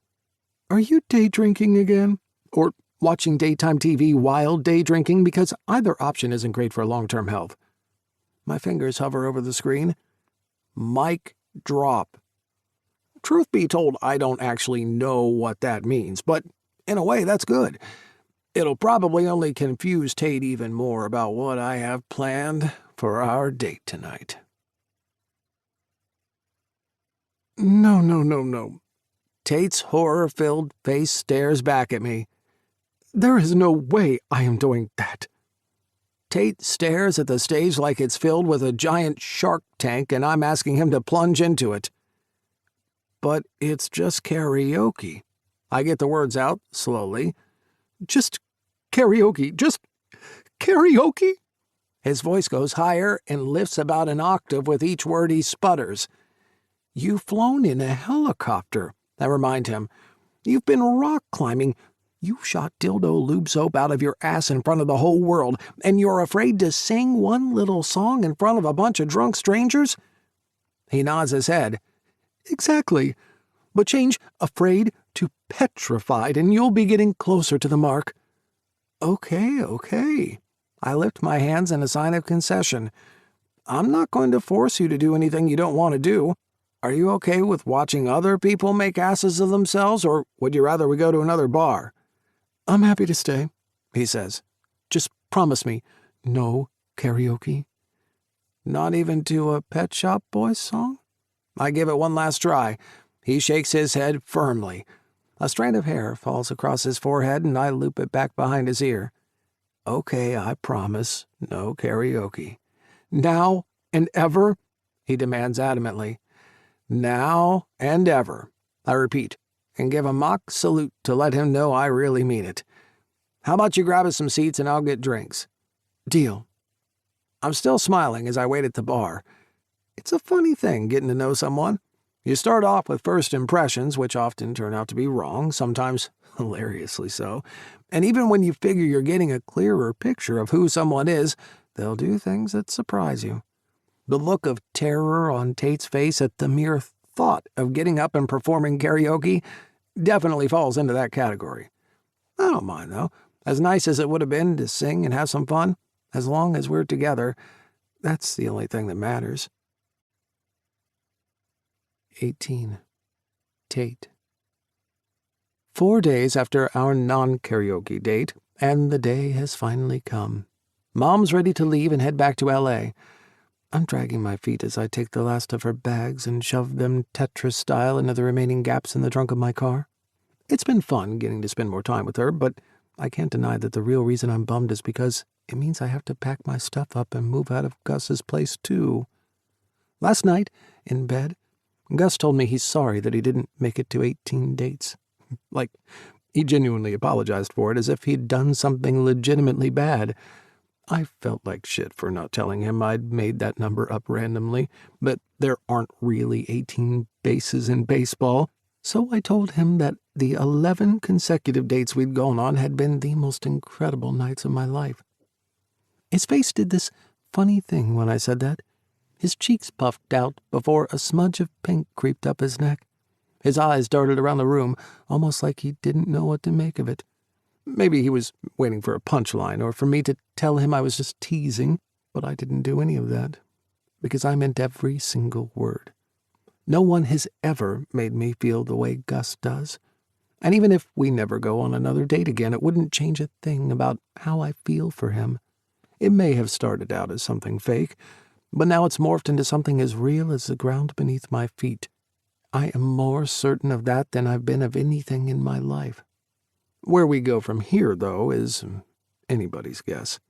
Are you day drinking again? Or watching daytime TV while day drinking? Because either option isn't great for long-term health. My fingers hover over the screen. Mic drop. Truth be told, I don't actually know what that means, but in a way, that's good. It'll probably only confuse Tate even more about what I have planned for our date tonight. No. Tate's horror-filled face stares back at me. There is no way I am doing that. Tate stares at the stage like it's filled with a giant shark tank and I'm asking him to plunge into it. But it's just karaoke. I get the words out, slowly. Just karaoke. His voice goes higher and lifts about an octave with each word he sputters. You've flown in a helicopter, I remind him. You've been rock climbing. You shot dildo lube soap out of your ass in front of the whole world, and you're afraid to sing one little song in front of a bunch of drunk strangers? He nods his head. Exactly. But change afraid to petrified, and you'll be getting closer to the mark. Okay. I lift my hands in a sign of concession. I'm not going to force you to do anything you don't want to do. Are you okay with watching other people make asses of themselves, or would you rather we go to another bar? I'm happy to stay, he says. Just promise me, no karaoke. Not even to a Pet Shop Boys song? I give it one last try. He shakes his head firmly. A strand of hair falls across his forehead, and I loop it back behind his ear. Okay, I promise, no karaoke. Now and ever? He demands adamantly. Now and ever, I repeat, and give a mock salute to let him know I really mean it. How about you grab us some seats and I'll get drinks? Deal. I'm still smiling as I wait at the bar. It's a funny thing getting to know someone. You start off with first impressions, which often turn out to be wrong, sometimes hilariously so. And even when you figure you're getting a clearer picture of who someone is, they'll do things that surprise you. The look of terror on Tate's face at the mere thought of getting up and performing karaoke definitely falls into that category. I don't mind, though. As nice as it would have been to sing and have some fun, as long as we're together, that's the only thing that matters. 18. Tate. 4 days after our non-karaoke date, and the day has finally come. Mom's ready to leave and head back to L.A. I'm dragging my feet as I take the last of her bags and shove them Tetris style into the remaining gaps in the trunk of my car. It's been fun getting to spend more time with her, but I can't deny that the real reason I'm bummed is because it means I have to pack my stuff up and move out of Gus's place, too. Last night, in bed, Gus told me he's sorry that he didn't make it to 18 dates. Like, he genuinely apologized for it as if he'd done something legitimately bad. I felt like shit for not telling him I'd made that number up randomly, but there aren't really 18 bases in baseball, so I told him that the 11 consecutive dates we'd gone on had been the most incredible nights of my life. His face did this funny thing when I said that. His cheeks puffed out before a smudge of pink creeped up his neck. His eyes darted around the room, almost like he didn't know what to make of it. Maybe he was waiting for a punchline or for me to tell him I was just teasing, but I didn't do any of that, because I meant every single word. No one has ever made me feel the way Gus does. And even if we never go on another date again, it wouldn't change a thing about how I feel for him. It may have started out as something fake, but now it's morphed into something as real as the ground beneath my feet. I am more certain of that than I've been of anything in my life. Where we go from here, though, is anybody's guess.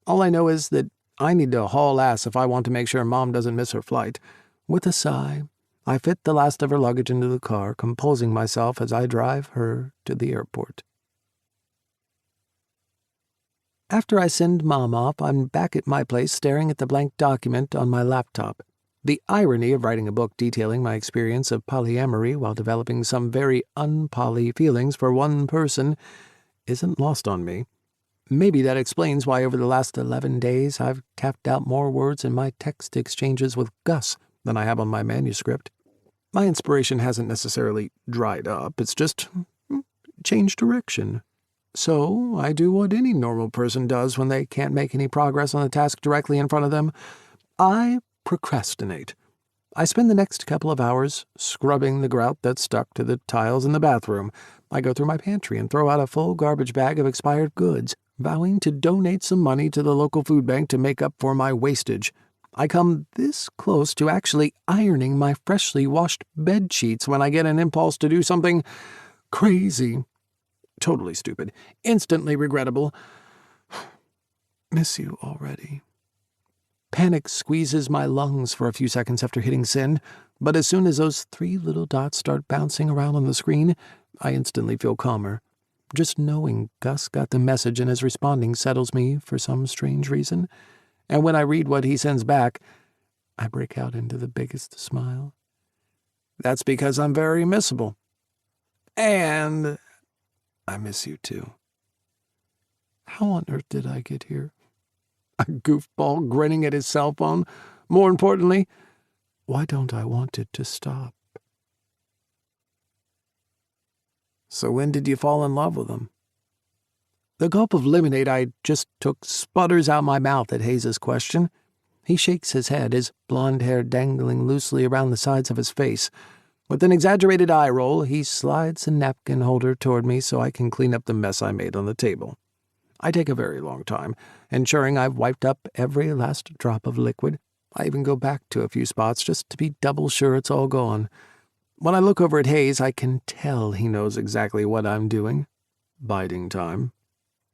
All I know is that I need to haul ass if I want to make sure Mom doesn't miss her flight. With a sigh, I fit the last of her luggage into the car, composing myself as I drive her to the airport. After I send Mom off, I'm back at my place staring at the blank document on my laptop. The irony of writing a book detailing my experience of polyamory while developing some very unpoly feelings for one person isn't lost on me. Maybe that explains why over the last 11 days I've tapped out more words in my text exchanges with Gus than I have on my manuscript. My inspiration hasn't necessarily dried up, it's just changed direction. So I do what any normal person does when they can't make any progress on a task directly in front of them. I procrastinate. I spend the next couple of hours scrubbing the grout that's stuck to the tiles in the bathroom. I go through my pantry and throw out a full garbage bag of expired goods, vowing to donate some money to the local food bank to make up for my wastage. I come this close to actually ironing my freshly washed bed sheets when I get an impulse to do something crazy. Totally stupid. Instantly regrettable. Miss you already. Panic squeezes my lungs for a few seconds after hitting send, but as soon as those 3 little dots start bouncing around on the screen, I instantly feel calmer. Just knowing Gus got the message and is responding settles me for some strange reason, and when I read what he sends back, I break out into the biggest smile. That's because I'm very missable. And I miss you too. How on earth did I get here? A goofball grinning at his cell phone. More importantly, why don't I want it to stop? So when did you fall in love with him? The gulp of lemonade I just took sputters out my mouth at Hayes' question. He shakes his head, his blonde hair dangling loosely around the sides of his face. With an exaggerated eye roll, he slides a napkin holder toward me so I can clean up the mess I made on the table. I take a very long time, ensuring I've wiped up every last drop of liquid. I even go back to a few spots just to be double sure it's all gone. When I look over at Hayes, I can tell he knows exactly what I'm doing. Biding time.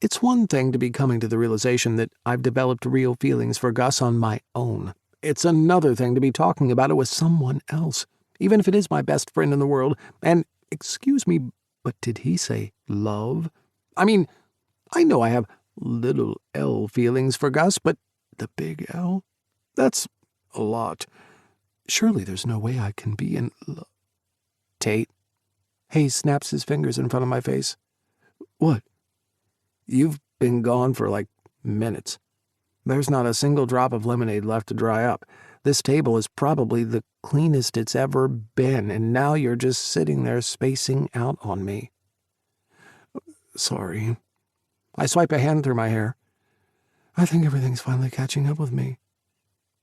It's one thing to be coming to the realization that I've developed real feelings for Gus on my own. It's another thing to be talking about it with someone else, even if it is my best friend in the world. And, excuse me, but did he say love? I mean, I know I have little L feelings for Gus, but the big L? That's a lot. Surely there's no way I can be in love. Tate. Hayes snaps his fingers in front of my face. What? You've been gone for like minutes. There's not a single drop of lemonade left to dry up. This table is probably the cleanest it's ever been, and now you're just sitting there spacing out on me. Sorry. I swipe a hand through my hair. I think everything's finally catching up with me.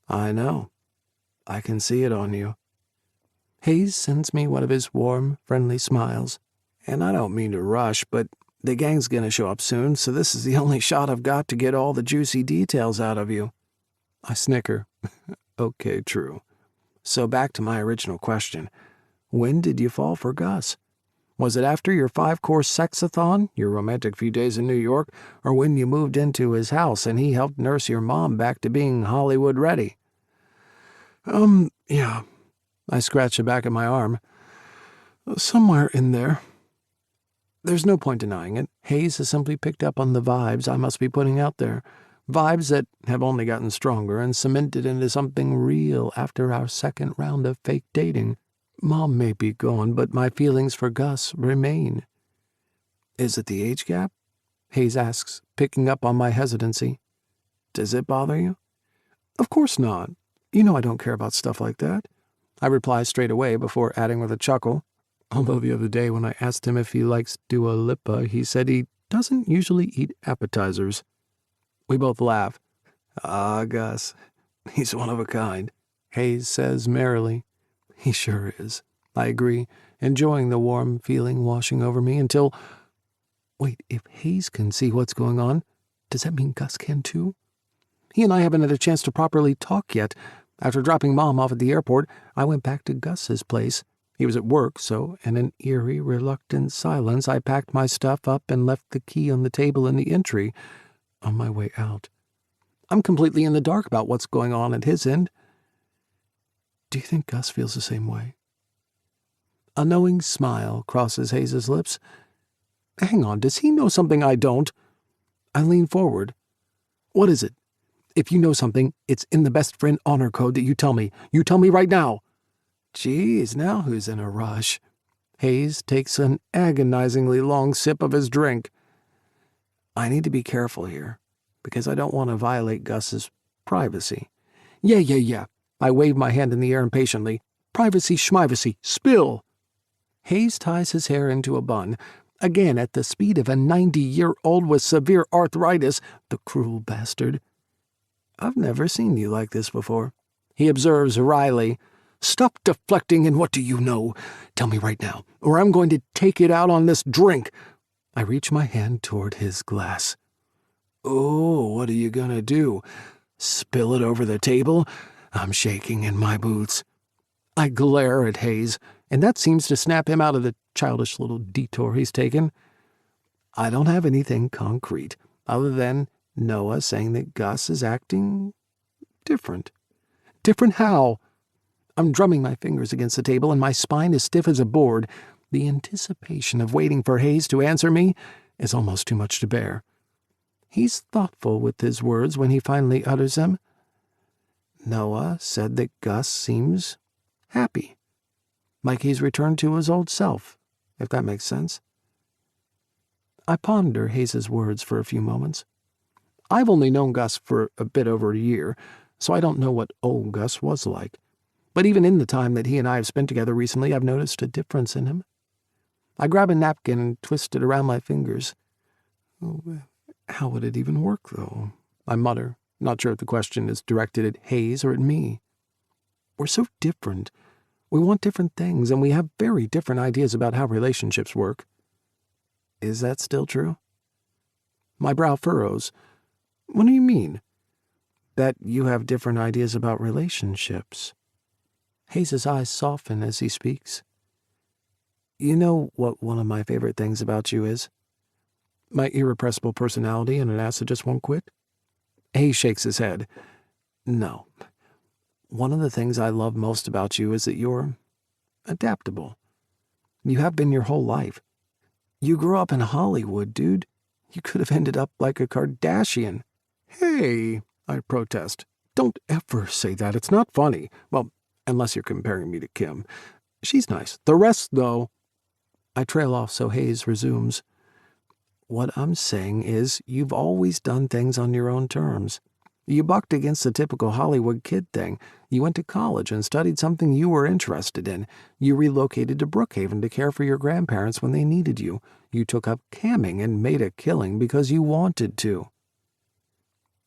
I know. I can see it on you. Hayes sends me one of his warm, friendly smiles. And I don't mean to rush, but the gang's gonna show up soon, so this is the only shot I've got to get all the juicy details out of you. I snicker. Okay, true. So back to my original question. When did you fall for Gus? Was it after your 5-course sexathon, your romantic few days in New York, or when you moved into his house and he helped nurse your mom back to being Hollywood ready? Yeah. I scratched the back of my arm. Somewhere in there. There's no point denying it. Hayes has simply picked up on the vibes I must be putting out there. Vibes that have only gotten stronger and cemented into something real after our second round of fake dating. Mom may be gone, but my feelings for Gus remain. Is it the age gap? Hayes asks, picking up on my hesitancy. Does it bother you? Of course not. You know I don't care about stuff like that. I reply straight away before adding with a chuckle. Although the other day when I asked him if he likes Dua Lipa, he said he doesn't usually eat appetizers. We both laugh. Ah, Gus. He's one of a kind, Hayes says merrily. He sure is. I agree, enjoying the warm feeling washing over me until... Wait, if Hayes can see what's going on, does that mean Gus can too? He and I haven't had a chance to properly talk yet. After dropping Mom off at the airport, I went back to Gus's place. He was at work, so in an eerie, reluctant silence, I packed my stuff up and left the key on the table in the entry on my way out. I'm completely in the dark about what's going on at his end. Do you think Gus feels the same way? A knowing smile crosses Hayes's lips. Hang on, does he know something I don't? I lean forward. What is it? If you know something, it's in the best friend honor code that you tell me. You tell me right now. Geez, now who's in a rush? Hayes takes an agonizingly long sip of his drink. I need to be careful here, because I don't want to violate Gus's privacy. Yeah. I wave my hand in the air impatiently. Privacy, schmivacy, spill. Hayes ties his hair into a bun, again at the speed of a 90-year-old with severe arthritis, the cruel bastard. I've never seen you like this before, he observes wryly. Stop deflecting, and what do you know? Tell me right now, or I'm going to take it out on this drink. I reach my hand toward his glass. Oh, what are you gonna do? Spill it over the table? I'm shaking in my boots. I glare at Hayes, and that seems to snap him out of the childish little detour he's taken. I don't have anything concrete, other than Noah saying that Gus is acting different. Different how? I'm drumming my fingers against the table, and my spine is stiff as a board. The anticipation of waiting for Hayes to answer me is almost too much to bear. He's thoughtful with his words when he finally utters them. Noah said that Gus seems happy, like he's returned to his old self, if that makes sense. I ponder Hayes's words for a few moments. I've only known Gus for a bit over a year, so I don't know what old Gus was like. But even in the time that he and I have spent together recently, I've noticed a difference in him. I grab a napkin and twist it around my fingers. Oh, how would it even work, though? I mutter, not sure if the question is directed at Hayes or at me. We're so different. We want different things, and we have very different ideas about how relationships work. Is that still true? My brow furrows. What do you mean? That you have different ideas about relationships. Hayes's eyes soften as he speaks. You know what one of my favorite things about you is? My irrepressible personality and an ass that just won't quit? Hayes shakes his head. No. One of the things I love most about you is that you're adaptable. You have been your whole life. You grew up in Hollywood, dude. You could have ended up like a Kardashian. Hey, I protest. Don't ever say that. It's not funny. Well, unless you're comparing me to Kim. She's nice. The rest, though... I trail off so Hayes resumes. What I'm saying is you've always done things on your own terms. You bucked against the typical Hollywood kid thing. You went to college and studied something you were interested in. You relocated to Brookhaven to care for your grandparents when they needed you. You took up camming and made a killing because you wanted to.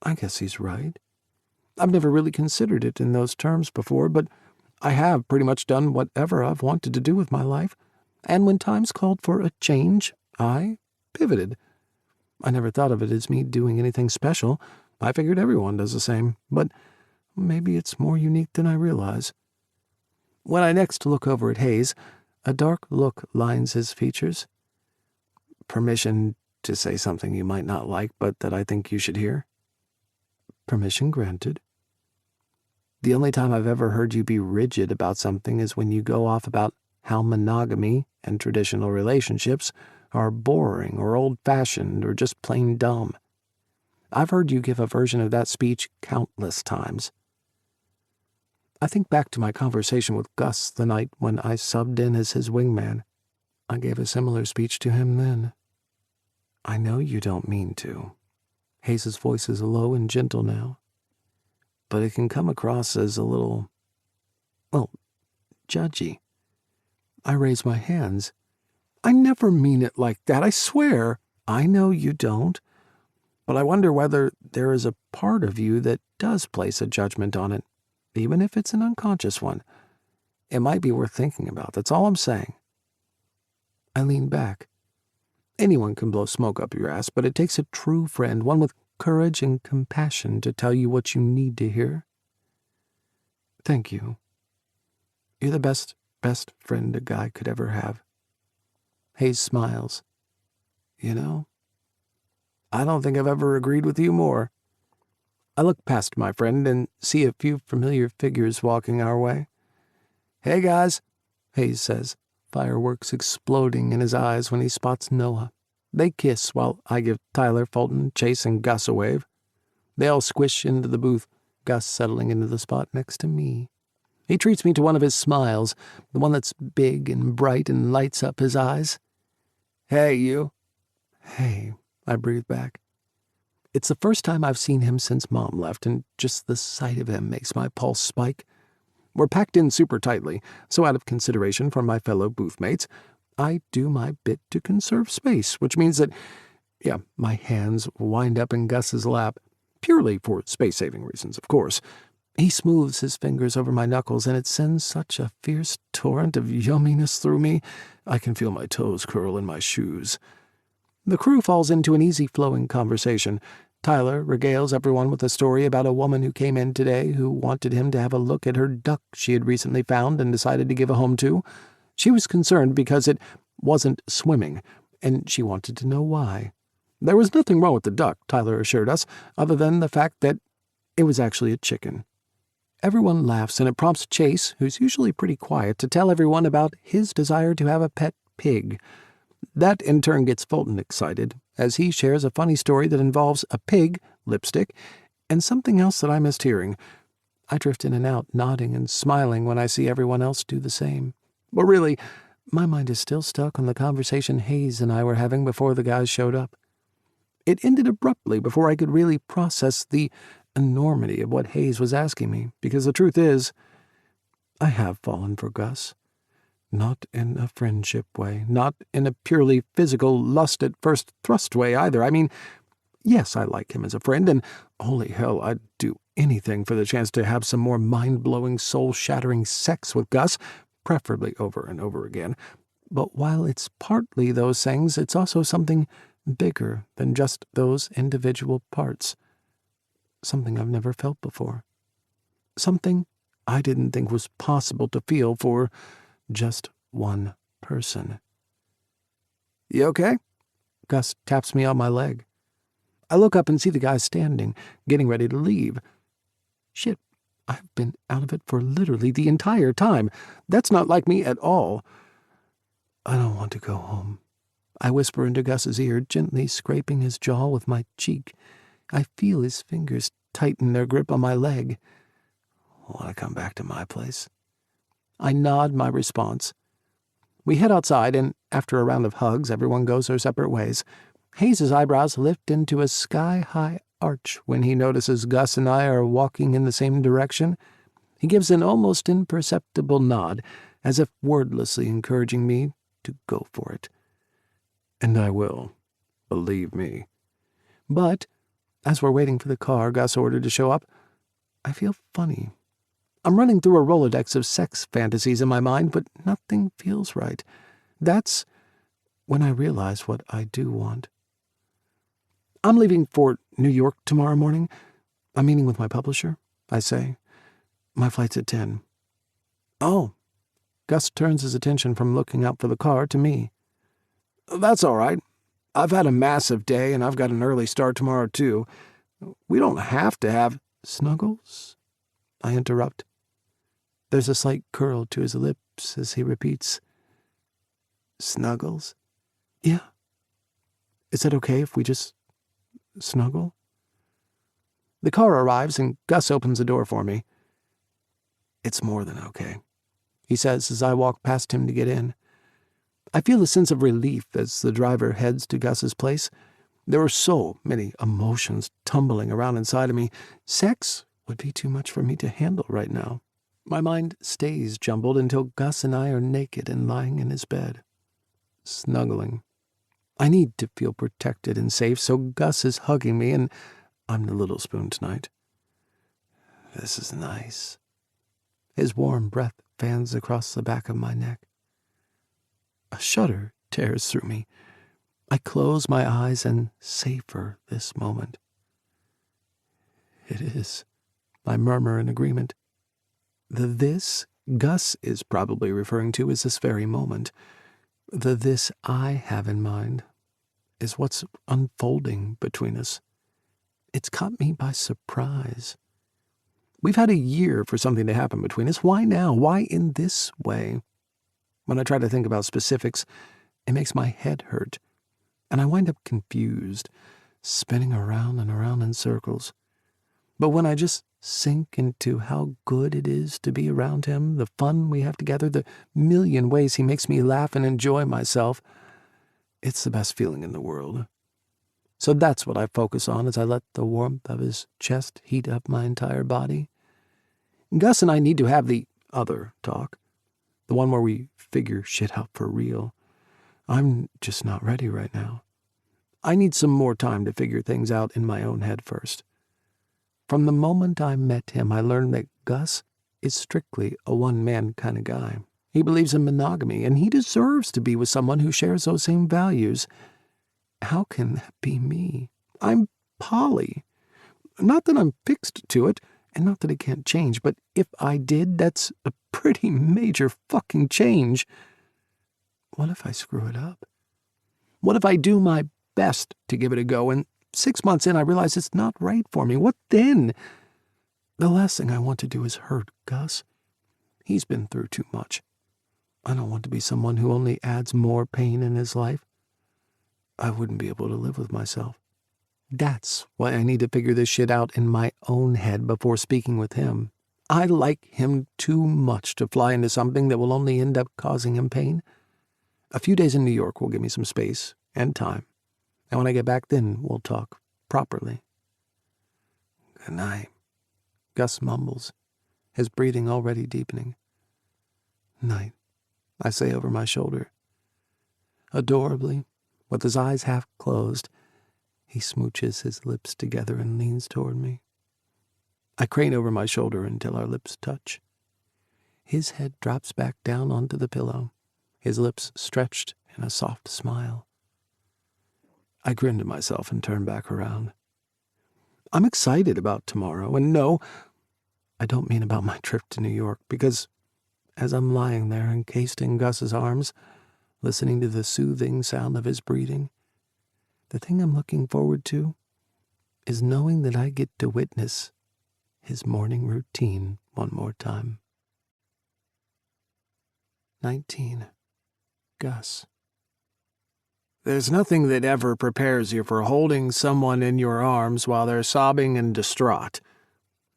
I guess he's right. I've never really considered it in those terms before, but I have pretty much done whatever I've wanted to do with my life. And when times called for a change, I pivoted. I never thought of it as me doing anything special. I figured everyone does the same, but maybe it's more unique than I realize. When I next look over at Hayes, A dark look lines his features. Permission to say something you might not like, but that I think you should hear? Permission granted. The only time I've ever heard you be rigid about something is when you go off about how monogamy and traditional relationships are boring or old-fashioned or just plain dumb. I've heard you give a version of that speech countless times. I think back to my conversation with Gus the night when I subbed in as his wingman. I gave a similar speech to him then. I know you don't mean to. Hayes's voice is low and gentle now, but it can come across as a little, judgy. I raise my hands. I never mean it like that, I swear. I know you don't, but I wonder whether there is a part of you that does place a judgment on it, even if it's an unconscious one. It might be worth thinking about, that's all I'm saying. I lean back. Anyone can blow smoke up your ass, but it takes a true friend, one with courage and compassion, to tell you what you need to hear. Thank you. You're the best friend a guy could ever have. Hayes smiles. You know, I don't think I've ever agreed with you more. I look past my friend and see a few familiar figures walking our way. Hey, guys, Hayes says, fireworks exploding in his eyes when he spots Noah. They kiss while I give Tyler, Fulton, Chase, and Gus a wave. They all squish into the booth, Gus settling into the spot next to me. He treats me to one of his smiles, the one that's big and bright and lights up his eyes. Hey, you. Hey, I breathe back. It's the first time I've seen him since Mom left, and just the sight of him makes my pulse spike. We're packed in super tightly, so out of consideration for my fellow booth mates, I do my bit to conserve space, which means that, my hands wind up in Gus's lap, purely for space-saving reasons, of course. He smooths his fingers over my knuckles, and it sends such a fierce torrent of yumminess through me, I can feel my toes curl in my shoes. The crew falls into an easy-flowing conversation. Tyler regales everyone with a story about a woman who came in today who wanted him to have a look at her duck she had recently found and decided to give a home to. She was concerned because it wasn't swimming, and she wanted to know why. There was nothing wrong with the duck, Tyler assured us, other than the fact that it was actually a chicken. Everyone laughs, and it prompts Chase, who's usually pretty quiet, to tell everyone about his desire to have a pet pig. That, in turn, gets Fulton excited, as he shares a funny story that involves a pig, lipstick, and something else that I missed hearing. I drift in and out, nodding and smiling when I see everyone else do the same. But really, my mind is still stuck on the conversation Hayes and I were having before the guys showed up. It ended abruptly before I could really process the enormity of what Hayes was asking me, because the truth is, I have fallen for Gus. Not in a friendship way, not in a purely physical lust-at-first thrust way either. I mean, yes, I like him as a friend, and holy hell, I'd do anything for the chance to have some more mind-blowing, soul-shattering sex with Gus, preferably over and over again. But while it's partly those things, it's also something bigger than just those individual parts. Something I've never felt before. Something I didn't think was possible to feel for just one person. You okay? Gus taps me on my leg. I look up and see the guy standing, getting ready to leave. Shit, I've been out of it for literally the entire time. That's not like me at all. I don't want to go home. I whisper into Gus's ear, gently scraping his jaw with my cheek. I feel his fingers tighten their grip on my leg. Want to come back to my place? I nod my response. We head outside, and after a round of hugs, everyone goes their separate ways. Hayes's eyebrows lift into a sky-high arch when he notices Gus and I are walking in the same direction. He gives an almost imperceptible nod, as if wordlessly encouraging me to go for it. And I will, believe me. But as we're waiting for the car Gus ordered to show up, I feel funny. I'm running through a Rolodex of sex fantasies in my mind, but nothing feels right. That's when I realize what I do want. I'm leaving for New York tomorrow morning. I'm meeting with my publisher, I say. My flight's at 10. Oh, Gus turns his attention from looking out for the car to me. That's all right. I've had a massive day, and I've got an early start tomorrow, too. We don't have to have— Snuggles? I interrupt. There's a slight curl to his lips as he repeats, Snuggles? Yeah. Is that okay if we just snuggle? The car arrives and Gus opens the door for me. It's more than okay, he says as I walk past him to get in. I feel a sense of relief as the driver heads to Gus's place. There are so many emotions tumbling around inside of me. Sex would be too much for me to handle right now. My mind stays jumbled until Gus and I are naked and lying in his bed, snuggling. I need to feel protected and safe, so Gus is hugging me, and I'm the little spoon tonight. This is nice. His warm breath fans across the back of my neck. A shudder tears through me. I close my eyes and savor this moment. It is, I murmur in agreement. The this Gus is probably referring to is this very moment. The this I have in mind is what's unfolding between us. It's caught me by surprise. We've had a year for something to happen between us. Why now? Why in this way? When I try to think about specifics, it makes my head hurt, and I wind up confused, spinning around and around in circles. But when I just sink into how good it is to be around him, the fun we have together, the million ways he makes me laugh and enjoy myself, it's the best feeling in the world. So that's what I focus on as I let the warmth of his chest heat up my entire body. Gus and I need to have the other talk, the one where we figure shit out for real. I'm just not ready right now. I need some more time to figure things out in my own head first. From the moment I met him, I learned that Gus is strictly a one-man kind of guy. He believes in monogamy, and he deserves to be with someone who shares those same values. How can that be me? I'm poly. Not that I'm fixed to it, and not that it can't change, but if I did, that's a pretty major fucking change. What if I screw it up? What if I do my best to give it a go, and 6 months in I realize it's not right for me? What then? The last thing I want to do is hurt Gus. He's been through too much. I don't want to be someone who only adds more pain in his life. I wouldn't be able to live with myself. That's why I need to figure this shit out in my own head before speaking with him. I like him too much to fly into something that will only end up causing him pain. A few days in New York will give me some space and time. And when I get back, then we'll talk properly. Good night, Gus mumbles, his breathing already deepening. Night, I say over my shoulder. Adorably, with his eyes half closed, he smooches his lips together and leans toward me. I crane over my shoulder until our lips touch. His head drops back down onto the pillow, his lips stretched in a soft smile. I grin to myself and turn back around. I'm excited about tomorrow, and no, I don't mean about my trip to New York, because as I'm lying there encased in Gus's arms, listening to the soothing sound of his breathing, the thing I'm looking forward to is knowing that I get to witness his morning routine one more time. 19. Gus. There's nothing that ever prepares you for holding someone in your arms while they're sobbing and distraught.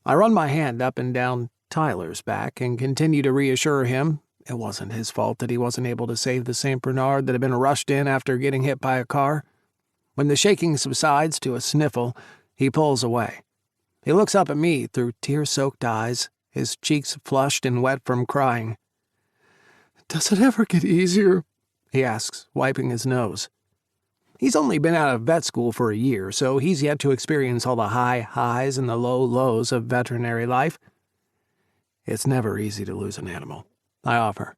I run my hand up and down Tyler's back and continue to reassure him it wasn't his fault that he wasn't able to save the St. Bernard that had been rushed in after getting hit by a car. When the shaking subsides to a sniffle, he pulls away. He looks up at me through tear-soaked eyes, his cheeks flushed and wet from crying. "Does it ever get easier?" he asks, wiping his nose. He's only been out of vet school for a year, so he's yet to experience all the high highs and the low lows of veterinary life. It's never easy to lose an animal, I offer.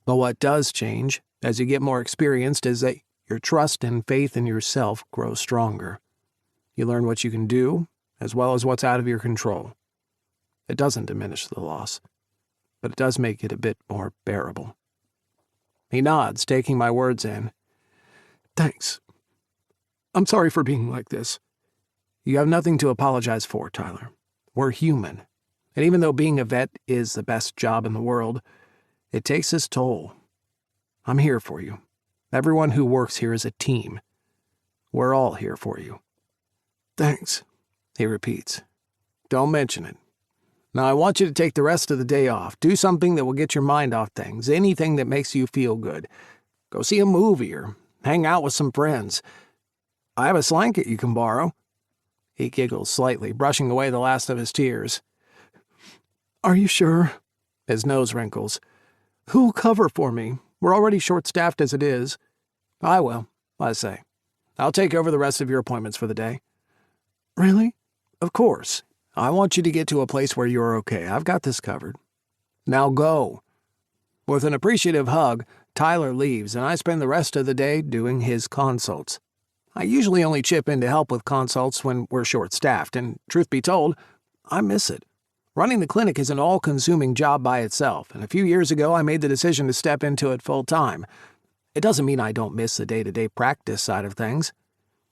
But what does change, as you get more experienced, is that your trust and faith in yourself grow stronger. You learn what you can do, as well as what's out of your control. It doesn't diminish the loss. but it does make it a bit more bearable. He nods, taking my words in. Thanks. I'm sorry for being like this. You have nothing to apologize for, Tyler. We're human. And even though being a vet is the best job in the world, it takes its toll. I'm here for you. Everyone who works here is a team. We're all here for you. Thanks, he repeats. Don't mention it. Now I want you to take the rest of the day off. Do something that will get your mind off things. Anything that makes you feel good. Go see a movie or hang out with some friends. I have a blanket you can borrow. He giggles slightly, brushing away the last of his tears. Are you sure? His nose wrinkles. Who'll cover for me? We're already short-staffed as it is. I will, I say. I'll take over the rest of your appointments for the day. Really? Of course. I want you to get to a place where you're okay. I've got this covered. Now go. With an appreciative hug, Tyler leaves, and I spend the rest of the day doing his consults. I usually only chip in to help with consults when we're short-staffed, and truth be told, I miss it. Running the clinic is an all-consuming job by itself, and a few years ago I made the decision to step into it full-time. It doesn't mean I don't miss the day-to-day practice side of things.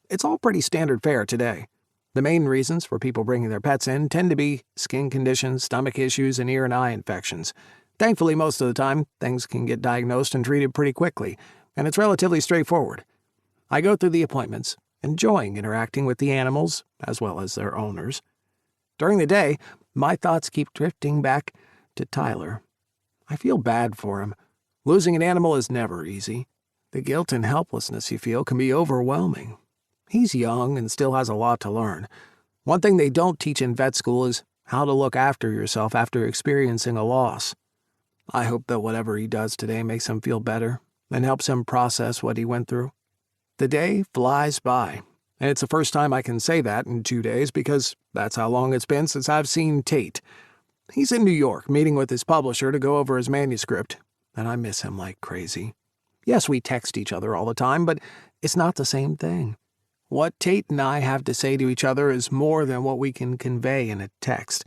It's all pretty standard fare today. The main reasons for people bringing their pets in tend to be skin conditions, stomach issues, and ear and eye infections. Thankfully, most of the time, things can get diagnosed and treated pretty quickly, and it's relatively straightforward. I go through the appointments, enjoying interacting with the animals as well as their owners. During the day, my thoughts keep drifting back to Tyler. I feel bad for him. Losing an animal is never easy. The guilt and helplessness you feel can be overwhelming. He's young and still has a lot to learn. One thing they don't teach in vet school is how to look after yourself after experiencing a loss. I hope that whatever he does today makes him feel better and helps him process what he went through. The day flies by, and it's the first time I can say that in 2 days because that's how long it's been since I've seen Tate. He's in New York meeting with his publisher to go over his manuscript, and I miss him like crazy. Yes, we text each other all the time, but it's not the same thing. What Tate and I have to say to each other is more than what we can convey in a text.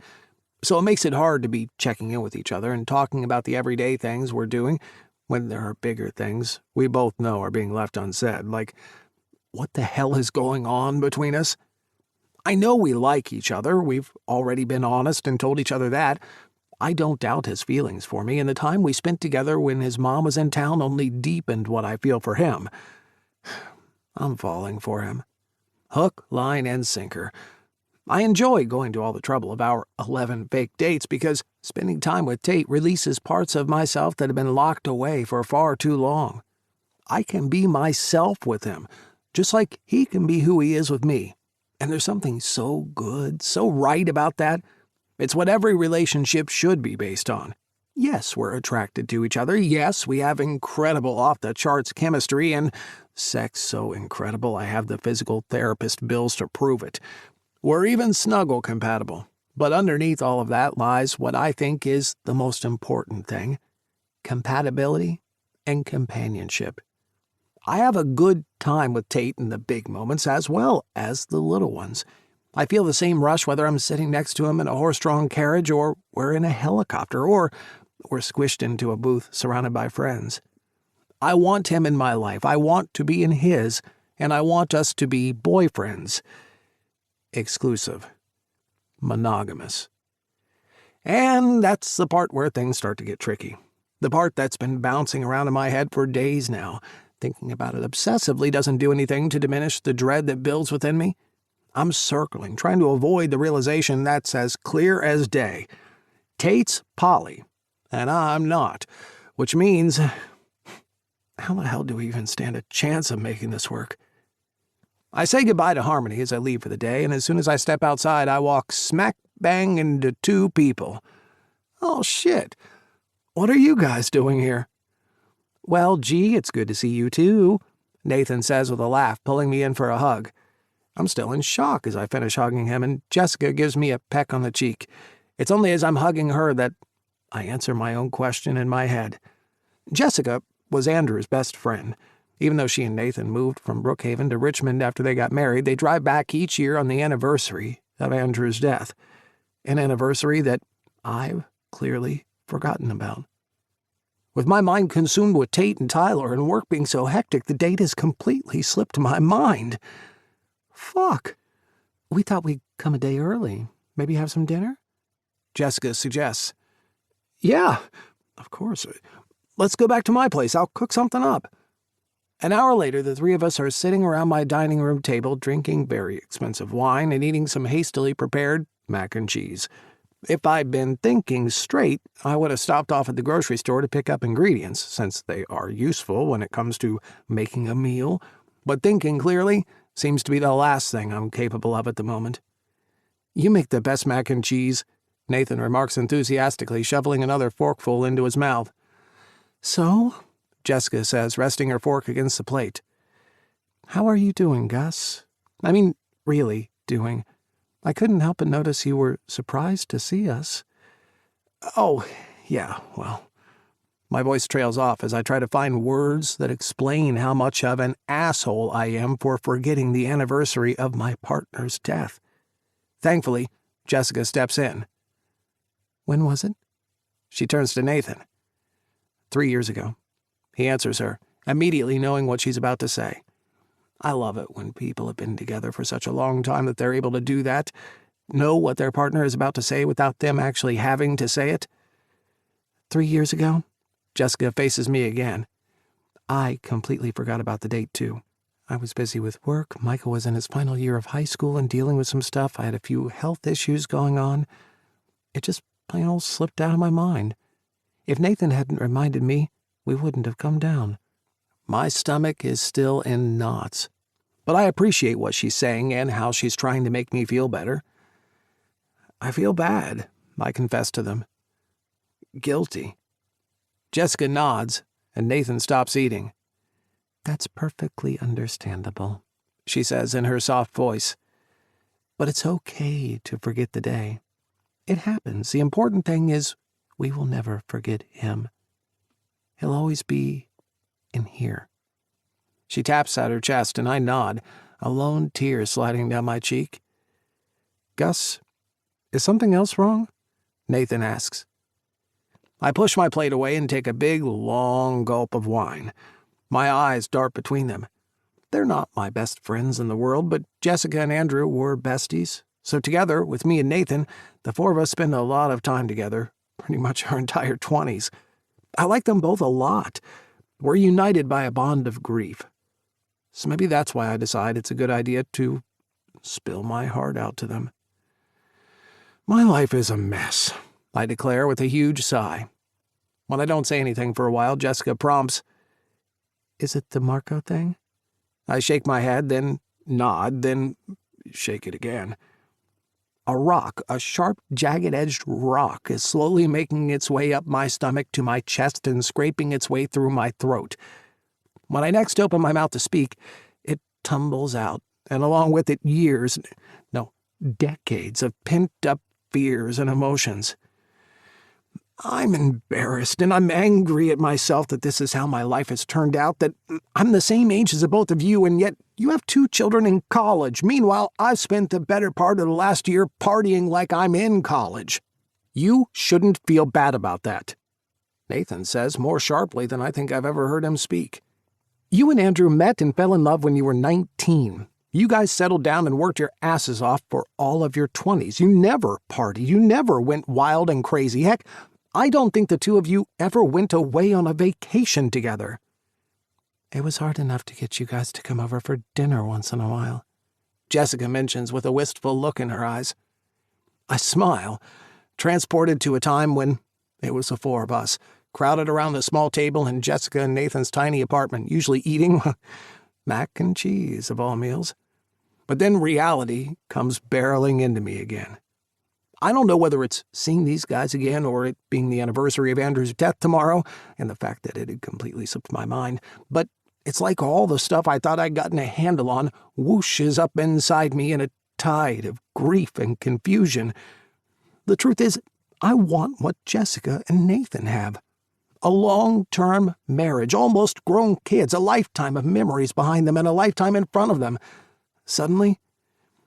So it makes it hard to be checking in with each other and talking about the everyday things we're doing when there are bigger things we both know are being left unsaid, like, what the hell is going on between us? I know we like each other. We've already been honest and told each other that. I don't doubt his feelings for me, and the time we spent together when his mom was in town only deepened what I feel for him. I'm falling for him. Hook, line, and sinker. I enjoy going to all the trouble of our 11 fake dates because spending time with Tate releases parts of myself that have been locked away for far too long. I can be myself with him, just like he can be who he is with me. And there's something so good, so right about that. It's what every relationship should be based on. Yes, we're attracted to each other. Yes, we have incredible off-the-charts chemistry and sex so incredible I have the physical therapist bills to prove it. We're even snuggle compatible. But underneath all of that lies what I think is the most important thing: compatibility and companionship. I have a good time with Tate in the big moments as well as the little ones. I feel the same rush whether I'm sitting next to him in a horse-drawn carriage or we're in a helicopter or we're squished into a booth surrounded by friends. I want him in my life. I want to be in his, and I want us to be boyfriends. Exclusive. Monogamous. And that's the part where things start to get tricky. The part that's been bouncing around in my head for days now. Thinking about it obsessively doesn't do anything to diminish the dread that builds within me. I'm circling, trying to avoid the realization that's as clear as day. Tate's Polly, and I'm not, which means, how the hell do we even stand a chance of making this work? I say goodbye to Harmony as I leave for the day, and as soon as I step outside, I walk smack bang into two people. Oh, shit. What are you guys doing here? Well, gee, it's good to see you too, Nathan says with a laugh, pulling me in for a hug. I'm still in shock as I finish hugging him, and Jessica gives me a peck on the cheek. It's only as I'm hugging her that I answer my own question in my head. Jessica was Andrew's best friend. Even though she and Nathan moved from Brookhaven to Richmond after they got married, they drive back each year on the anniversary of Andrew's death. An anniversary that I've clearly forgotten about. With my mind consumed with Tate and Tyler and work being so hectic, the date has completely slipped my mind. Fuck. We thought we'd come a day early. Maybe have some dinner? Jessica suggests. Yeah, of course. Let's go back to my place. I'll cook something up. An hour later, the three of us are sitting around my dining room table drinking very expensive wine and eating some hastily prepared mac and cheese. If I'd been thinking straight, I would have stopped off at the grocery store to pick up ingredients, since they are useful when it comes to making a meal. But thinking clearly seems to be the last thing I'm capable of at the moment. You make the best mac and cheese, Nathan remarks enthusiastically, shoveling another forkful into his mouth. So, Jessica says, resting her fork against the plate. How are you doing, Gus? I mean, really doing. I couldn't help but notice you were surprised to see us. Oh, yeah, well. My voice trails off as I try to find words that explain how much of an asshole I am for forgetting the anniversary of my partner's death. Thankfully, Jessica steps in. When was it? She turns to Nathan. 3 years ago. He answers her, immediately knowing what she's about to say. I love it when people have been together for such a long time that they're able to do that, know what their partner is about to say without them actually having to say it. 3 years ago? Jessica faces me again. I completely forgot about the date, too. I was busy with work, Michael was in his final year of high school and dealing with some stuff, I had a few health issues going on. It just plain old slipped out of my mind. If Nathan hadn't reminded me, we wouldn't have come down. My stomach is still in knots, but I appreciate what she's saying and how she's trying to make me feel better. I feel bad, I confess to them. Guilty. Jessica nods, and Nathan stops eating. That's perfectly understandable, she says in her soft voice. But it's okay to forget the day. It happens. The important thing is we will never forget him. He'll always be in here. She taps at her chest, and I nod, a lone tear sliding down my cheek. Gus, is something else wrong? Nathan asks. I push my plate away and take a big, long gulp of wine. My eyes dart between them. They're not my best friends in the world, but Jessica and Andrew were besties. So together, with me and Nathan, the four of us spend a lot of time together, pretty much our entire 20s. I like them both a lot. We're united by a bond of grief. So maybe that's why I decide it's a good idea to spill my heart out to them. My life is a mess, I declare with a huge sigh. When I don't say anything for a while, Jessica prompts, Is it the Marco thing? I shake my head, then nod, then shake it again. A rock, a sharp, jagged-edged rock, is slowly making its way up my stomach to my chest and scraping its way through my throat. When I next open my mouth to speak, it tumbles out, and along with it decades of pent-up fears and emotions. I'm embarrassed, and I'm angry at myself that this is how my life has turned out, that I'm the same age as the both of you, and yet you have 2 children in college. Meanwhile, I've spent the better part of the last year partying like I'm in college. You shouldn't feel bad about that, Nathan says more sharply than I think I've ever heard him speak. You and Andrew met and fell in love when you were 19. You guys settled down and worked your asses off for all of your 20s. You never partied. You never went wild and crazy. Heck, I don't think the two of you ever went away on a vacation together. It was hard enough to get you guys to come over for dinner once in a while, Jessica mentions with a wistful look in her eyes. I smile, transported to a time when it was the 4 of us, crowded around the small table in Jessica and Nathan's tiny apartment, usually eating mac and cheese of all meals. But then reality comes barreling into me again. I don't know whether it's seeing these guys again or it being the anniversary of Andrew's death tomorrow and the fact that it had completely slipped my mind, but it's like all the stuff I thought I'd gotten a handle on whooshes up inside me in a tide of grief and confusion. The truth is, I want what Jessica and Nathan have. A long-term marriage, almost grown kids, a lifetime of memories behind them and a lifetime in front of them. Suddenly,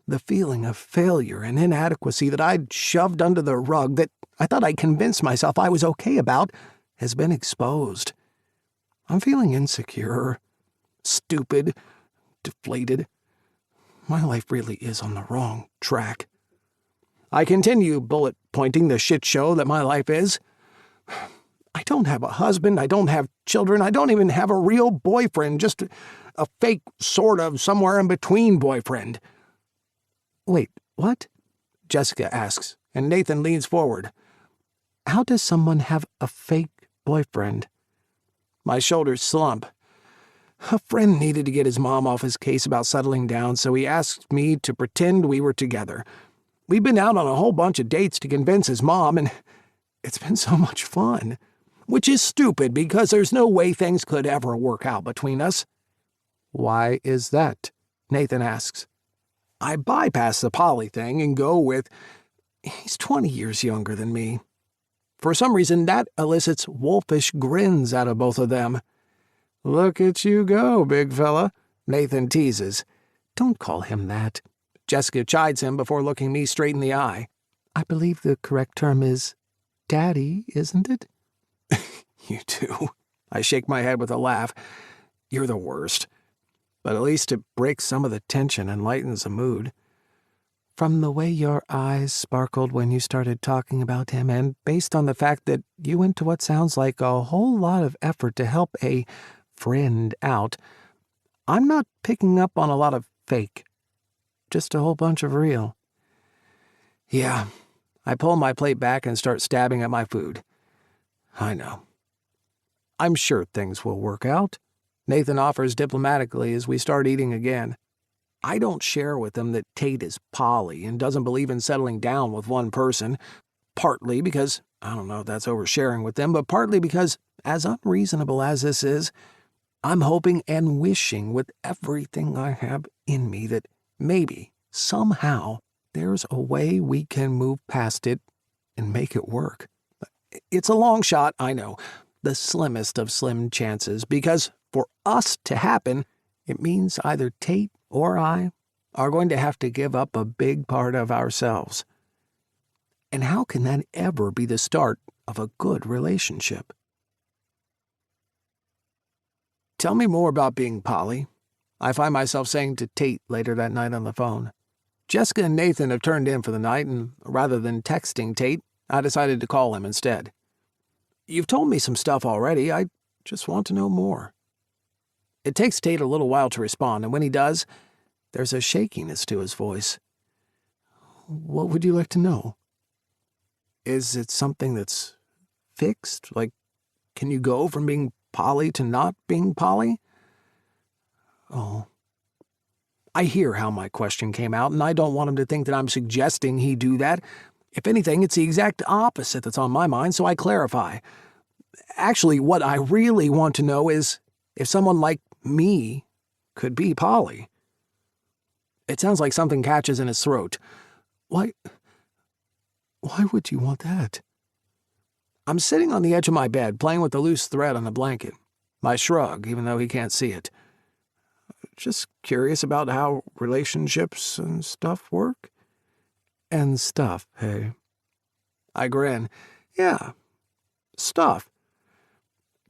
the feeling of failure and inadequacy that I'd shoved under the rug, that I thought I convinced myself I was okay about has been exposed. I'm feeling insecure, stupid, deflated. My life really is on the wrong track. I continue bullet pointing the shit show that my life is. I don't have a husband, I don't have children, I don't even have a real boyfriend, just a fake sort of somewhere in between boyfriend. Wait, what? Jessica asks, and Nathan leans forward. How does someone have a fake boyfriend? My shoulders slump. A friend needed to get his mom off his case about settling down, so he asked me to pretend we were together. We've been out on a whole bunch of dates to convince his mom, and it's been so much fun. Which is stupid, because there's no way things could ever work out between us. Why is that? Nathan asks. I bypass the Polly thing and go with, he's 20 years younger than me. For some reason, that elicits wolfish grins out of both of them. Look at you go, big fella, Nathan teases. Don't call him that. Jessica chides him before looking me straight in the eye. I believe the correct term is daddy, isn't it? You too. I shake my head with a laugh. You're the worst. But at least it breaks some of the tension and lightens the mood. From the way your eyes sparkled when you started talking about him, and based on the fact that you went to what sounds like a whole lot of effort to help a friend out, I'm not picking up on a lot of fake. Just a whole bunch of real. Yeah, I pull my plate back and start stabbing at my food. I know. I'm sure things will work out, Nathan offers diplomatically as we start eating again. I don't share with him that Tate is poly and doesn't believe in settling down with one person, partly because, I don't know if that's oversharing with them, but partly because, as unreasonable as this is, I'm hoping and wishing with everything I have in me that maybe, somehow, there's a way we can move past it and make it work. It's a long shot, I know, the slimmest of slim chances, because for us to happen, it means either Tate or I are going to have to give up a big part of ourselves. And how can that ever be the start of a good relationship? Tell me more about being poly, I find myself saying to Tate later that night on the phone. Jessica and Nathan have turned in for the night, and rather than texting Tate, I decided to call him instead. You've told me some stuff already, I just want to know more. It takes Tate a little while to respond, and when he does, there's a shakiness to his voice. What would you like to know? Is it something that's fixed? Like, can you go from being poly to not being poly? Oh. I hear how my question came out, and I don't want him to think that I'm suggesting he do that. If anything, it's the exact opposite that's on my mind, so I clarify. Actually, what I really want to know is if someone like me could be poly. It sounds like something catches in his throat. Why would you want that? I'm sitting on the edge of my bed, playing with the loose thread on the blanket. I shrug, even though he can't see it. Just curious about how relationships and stuff work. And stuff, hey? I grin. Yeah, stuff.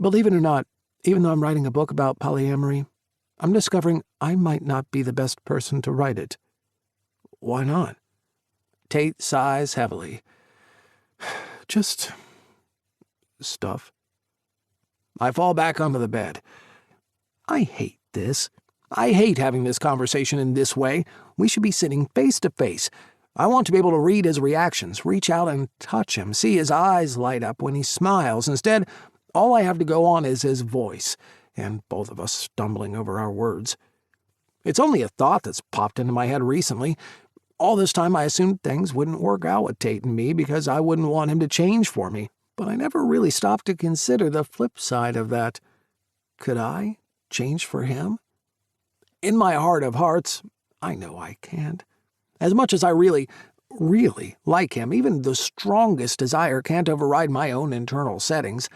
Believe it or not, even though I'm writing a book about polyamory, I'm discovering I might not be the best person to write it. Why not? Tate sighs heavily. Just stuff. I fall back onto the bed. I hate this. I hate having this conversation in this way. We should be sitting face to face. I want to be able to read his reactions, reach out and touch him, see his eyes light up when he smiles. Instead, all I have to go on is his voice, and both of us stumbling over our words. It's only a thought that's popped into my head recently. All this time I assumed things wouldn't work out with Tate and me because I wouldn't want him to change for me, but I never really stopped to consider the flip side of that. Could I change for him? In my heart of hearts, I know I can't. As much as I really, really like him, even the strongest desire can't override my own internal settings.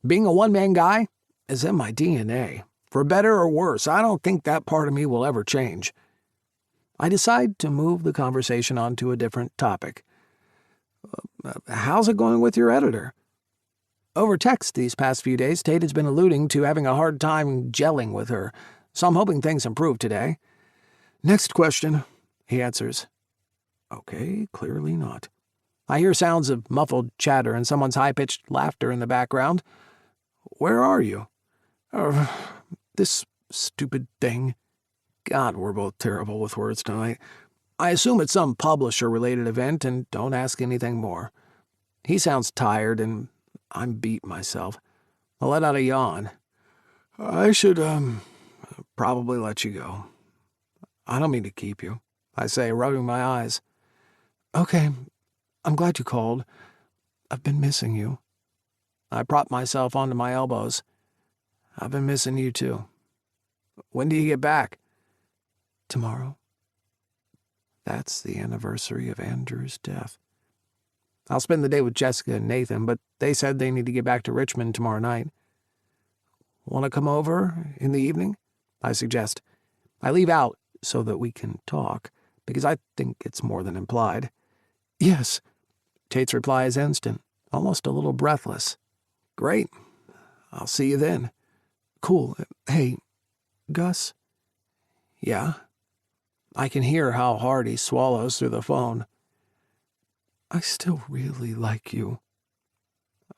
Being a one-man guy is in my DNA. For better or worse, I don't think that part of me will ever change. I decide to move the conversation on to a different topic. How's it going with your editor? Over text these past few days, Tate has been alluding to having a hard time gelling with her, so I'm hoping things improve today. Next question, he answers. Okay, clearly not. I hear sounds of muffled chatter and someone's high-pitched laughter in the background. Where are you? This stupid thing. God, we're both terrible with words tonight. I assume it's some publisher-related event and don't ask anything more. He sounds tired and I'm beat myself. I let out a yawn. I should, probably let you go. I don't mean to keep you, I say, rubbing my eyes. Okay, I'm glad you called. I've been missing you. I prop myself onto my elbows. I've been missing you too. When do you get back? Tomorrow. That's the anniversary of Andrew's death. I'll spend the day with Jessica and Nathan, but they said they need to get back to Richmond tomorrow night. Want to come over in the evening? I suggest. I leave out so that we can talk, because I think it's more than implied. Yes. Tate's reply is instant, almost a little breathless. Great. I'll see you then. Cool. Hey, Gus? Yeah? I can hear how hard he swallows through the phone. I still really like you.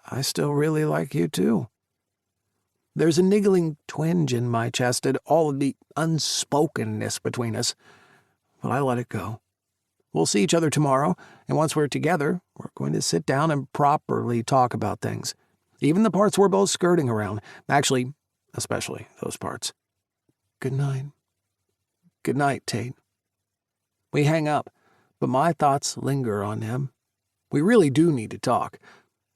I still really like you too. There's a niggling twinge in my chest at all of the unspokenness between us, but I let it go. We'll see each other tomorrow, and once we're together, we're going to sit down and properly talk about things. Even the parts we're both skirting around. Actually, especially those parts. Good night. Good night, Tate. We hang up, but my thoughts linger on him. We really do need to talk.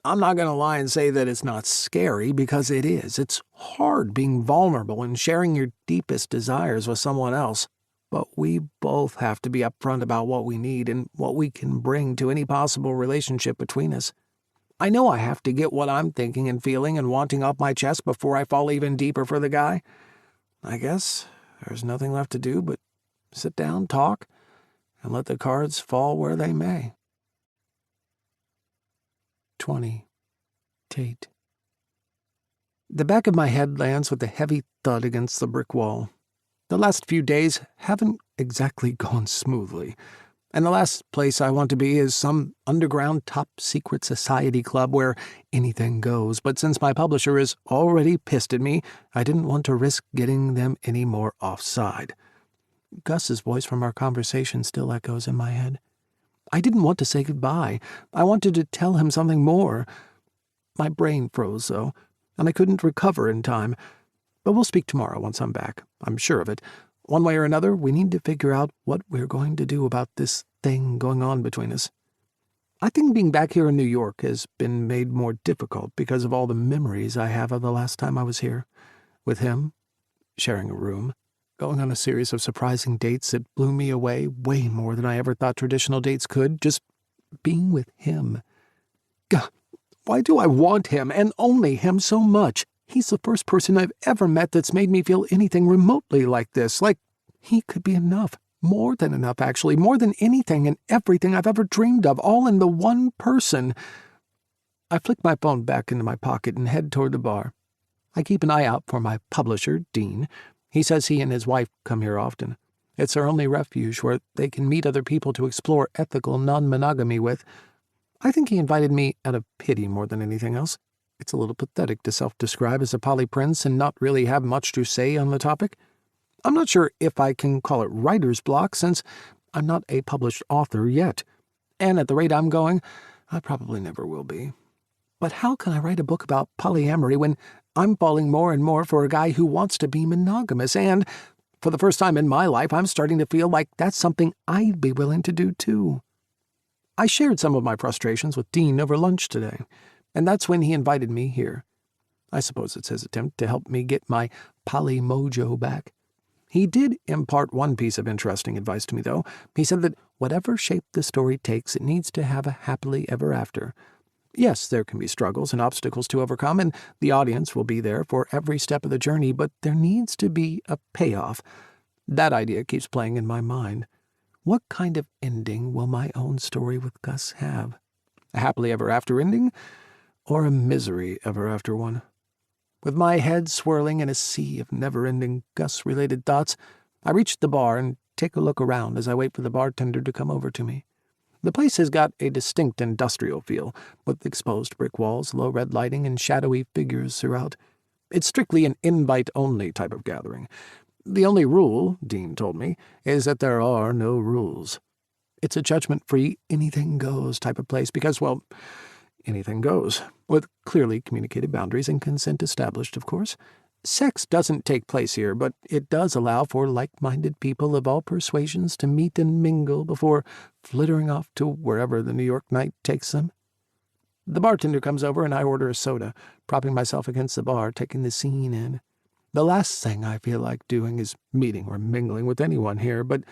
I'm not going to lie and say that it's not scary, because it is. It's hard being vulnerable and sharing your deepest desires with someone else. But we both have to be upfront about what we need and what we can bring to any possible relationship between us. I know I have to get what I'm thinking and feeling and wanting off my chest before I fall even deeper for the guy. I guess there's nothing left to do but sit down, talk, and let the cards fall where they may. 20. Tate. The back of my head lands with a heavy thud against the brick wall. The last few days haven't exactly gone smoothly, and the last place I want to be is some underground top-secret society club where anything goes. But since my publisher is already pissed at me, I didn't want to risk getting them any more offside. Gus's voice from our conversation still echoes in my head. I didn't want to say goodbye. I wanted to tell him something more. My brain froze, though, and I couldn't recover in time. But we'll speak tomorrow once I'm back. I'm sure of it. One way or another, we need to figure out what we're going to do about this thing going on between us. I think being back here in New York has been made more difficult because of all the memories I have of the last time I was here. With him, sharing a room, going on a series of surprising dates that blew me away way more than I ever thought traditional dates could, just being with him. God, why do I want him, and only him, so much? He's the first person I've ever met that's made me feel anything remotely like this, like he could be enough. More than enough, actually. More than anything and everything I've ever dreamed of, all in the one person. I flick my phone back into my pocket and head toward the bar. I keep an eye out for my publisher, Dean. He says he and his wife come here often. It's their only refuge where they can meet other people to explore ethical non-monogamy with. I think he invited me out of pity more than anything else. It's a little pathetic to self-describe as a poly prince and not really have much to say on the topic. I'm not sure if I can call it writer's block, since I'm not a published author yet. And at the rate I'm going, I probably never will be. But how can I write a book about polyamory when I'm falling more and more for a guy who wants to be monogamous, and, for the first time in my life, I'm starting to feel like that's something I'd be willing to do too. I shared some of my frustrations with Dean over lunch today, and that's when he invited me here. I suppose it's his attempt to help me get my poly mojo back. He did impart one piece of interesting advice to me, though. He said that whatever shape the story takes, it needs to have a happily ever after. Yes, there can be struggles and obstacles to overcome, and the audience will be there for every step of the journey, but there needs to be a payoff. That idea keeps playing in my mind. What kind of ending will my own story with Gus have? A happily ever after ending, or a misery ever after one? With my head swirling in a sea of never-ending Gus-related thoughts, I reach the bar and take a look around as I wait for the bartender to come over to me. The place has got a distinct industrial feel, with exposed brick walls, low red lighting, and shadowy figures throughout. It's strictly an invite-only type of gathering. The only rule, Dean told me, is that there are no rules. It's a judgment-free, anything-goes type of place because, well, anything goes, with clearly communicated boundaries and consent established, of course. Sex doesn't take place here, but it does allow for like-minded people of all persuasions to meet and mingle before flittering off to wherever the New York night takes them. The bartender comes over and I order a soda, propping myself against the bar, taking the scene in. The last thing I feel like doing is meeting or mingling with anyone here, but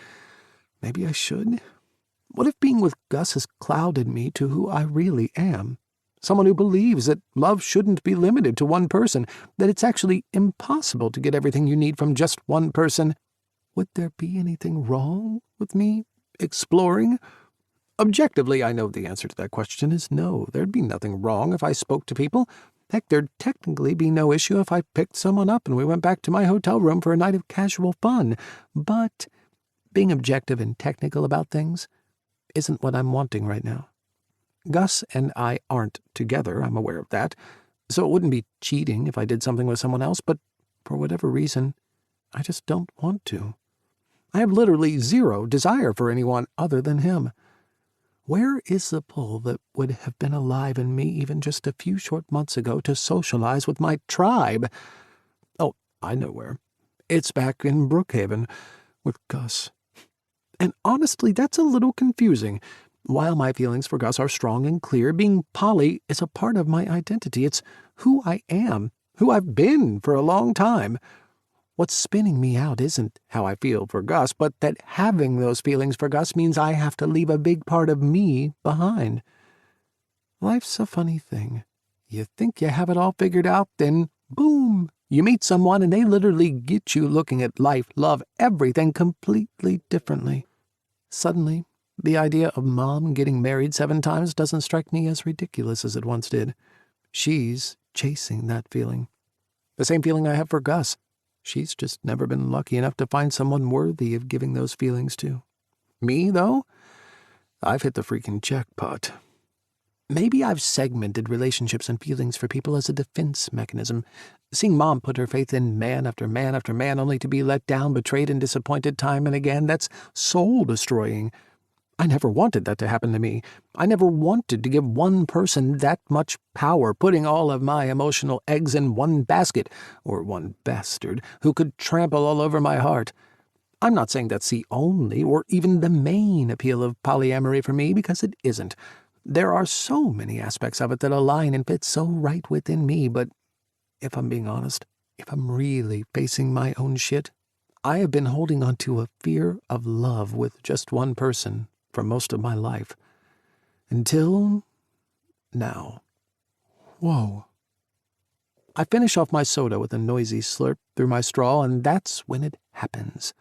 maybe I should. What if being with Gus has clouded me to who I really am? Someone who believes that love shouldn't be limited to one person, that it's actually impossible to get everything you need from just one person. Would there be anything wrong with me exploring? Objectively, I know the answer to that question is no. There'd be nothing wrong if I spoke to people. Heck, there'd technically be no issue if I picked someone up and we went back to my hotel room for a night of casual fun. But being objective and technical about things isn't what I'm wanting right now. Gus and I aren't together, I'm aware of that, so it wouldn't be cheating if I did something with someone else, but for whatever reason, I just don't want to. I have literally zero desire for anyone other than him. Where is the pull that would have been alive in me even just a few short months ago to socialize with my tribe? Oh, I know where. It's back in Brookhaven with Gus. And honestly, that's a little confusing. While my feelings for Gus are strong and clear, being poly is a part of my identity. It's who I am, who I've been for a long time. What's spinning me out isn't how I feel for Gus, but that having those feelings for Gus means I have to leave a big part of me behind. Life's a funny thing. You think you have it all figured out, then boom, you meet someone and they literally get you looking at life, love, everything completely differently. Suddenly, the idea of Mom getting married 7 times doesn't strike me as ridiculous as it once did. She's chasing that feeling. The same feeling I have for Gus. She's just never been lucky enough to find someone worthy of giving those feelings to. Me, though? I've hit the freaking jackpot. Maybe I've segmented relationships and feelings for people as a defense mechanism. Seeing Mom put her faith in man after man after man only to be let down, betrayed, and disappointed time and again, that's soul-destroying. I never wanted that to happen to me. I never wanted to give one person that much power, putting all of my emotional eggs in one basket, or one bastard who could trample all over my heart. I'm not saying that's the only or even the main appeal of polyamory for me, because it isn't. There are so many aspects of it that align and fit so right within me, but if I'm being honest, if I'm really facing my own shit, I have been holding on to a fear of love with just one person for most of my life. Until now. Whoa. I finish off my soda with a noisy slurp through my straw, and that's when it happens.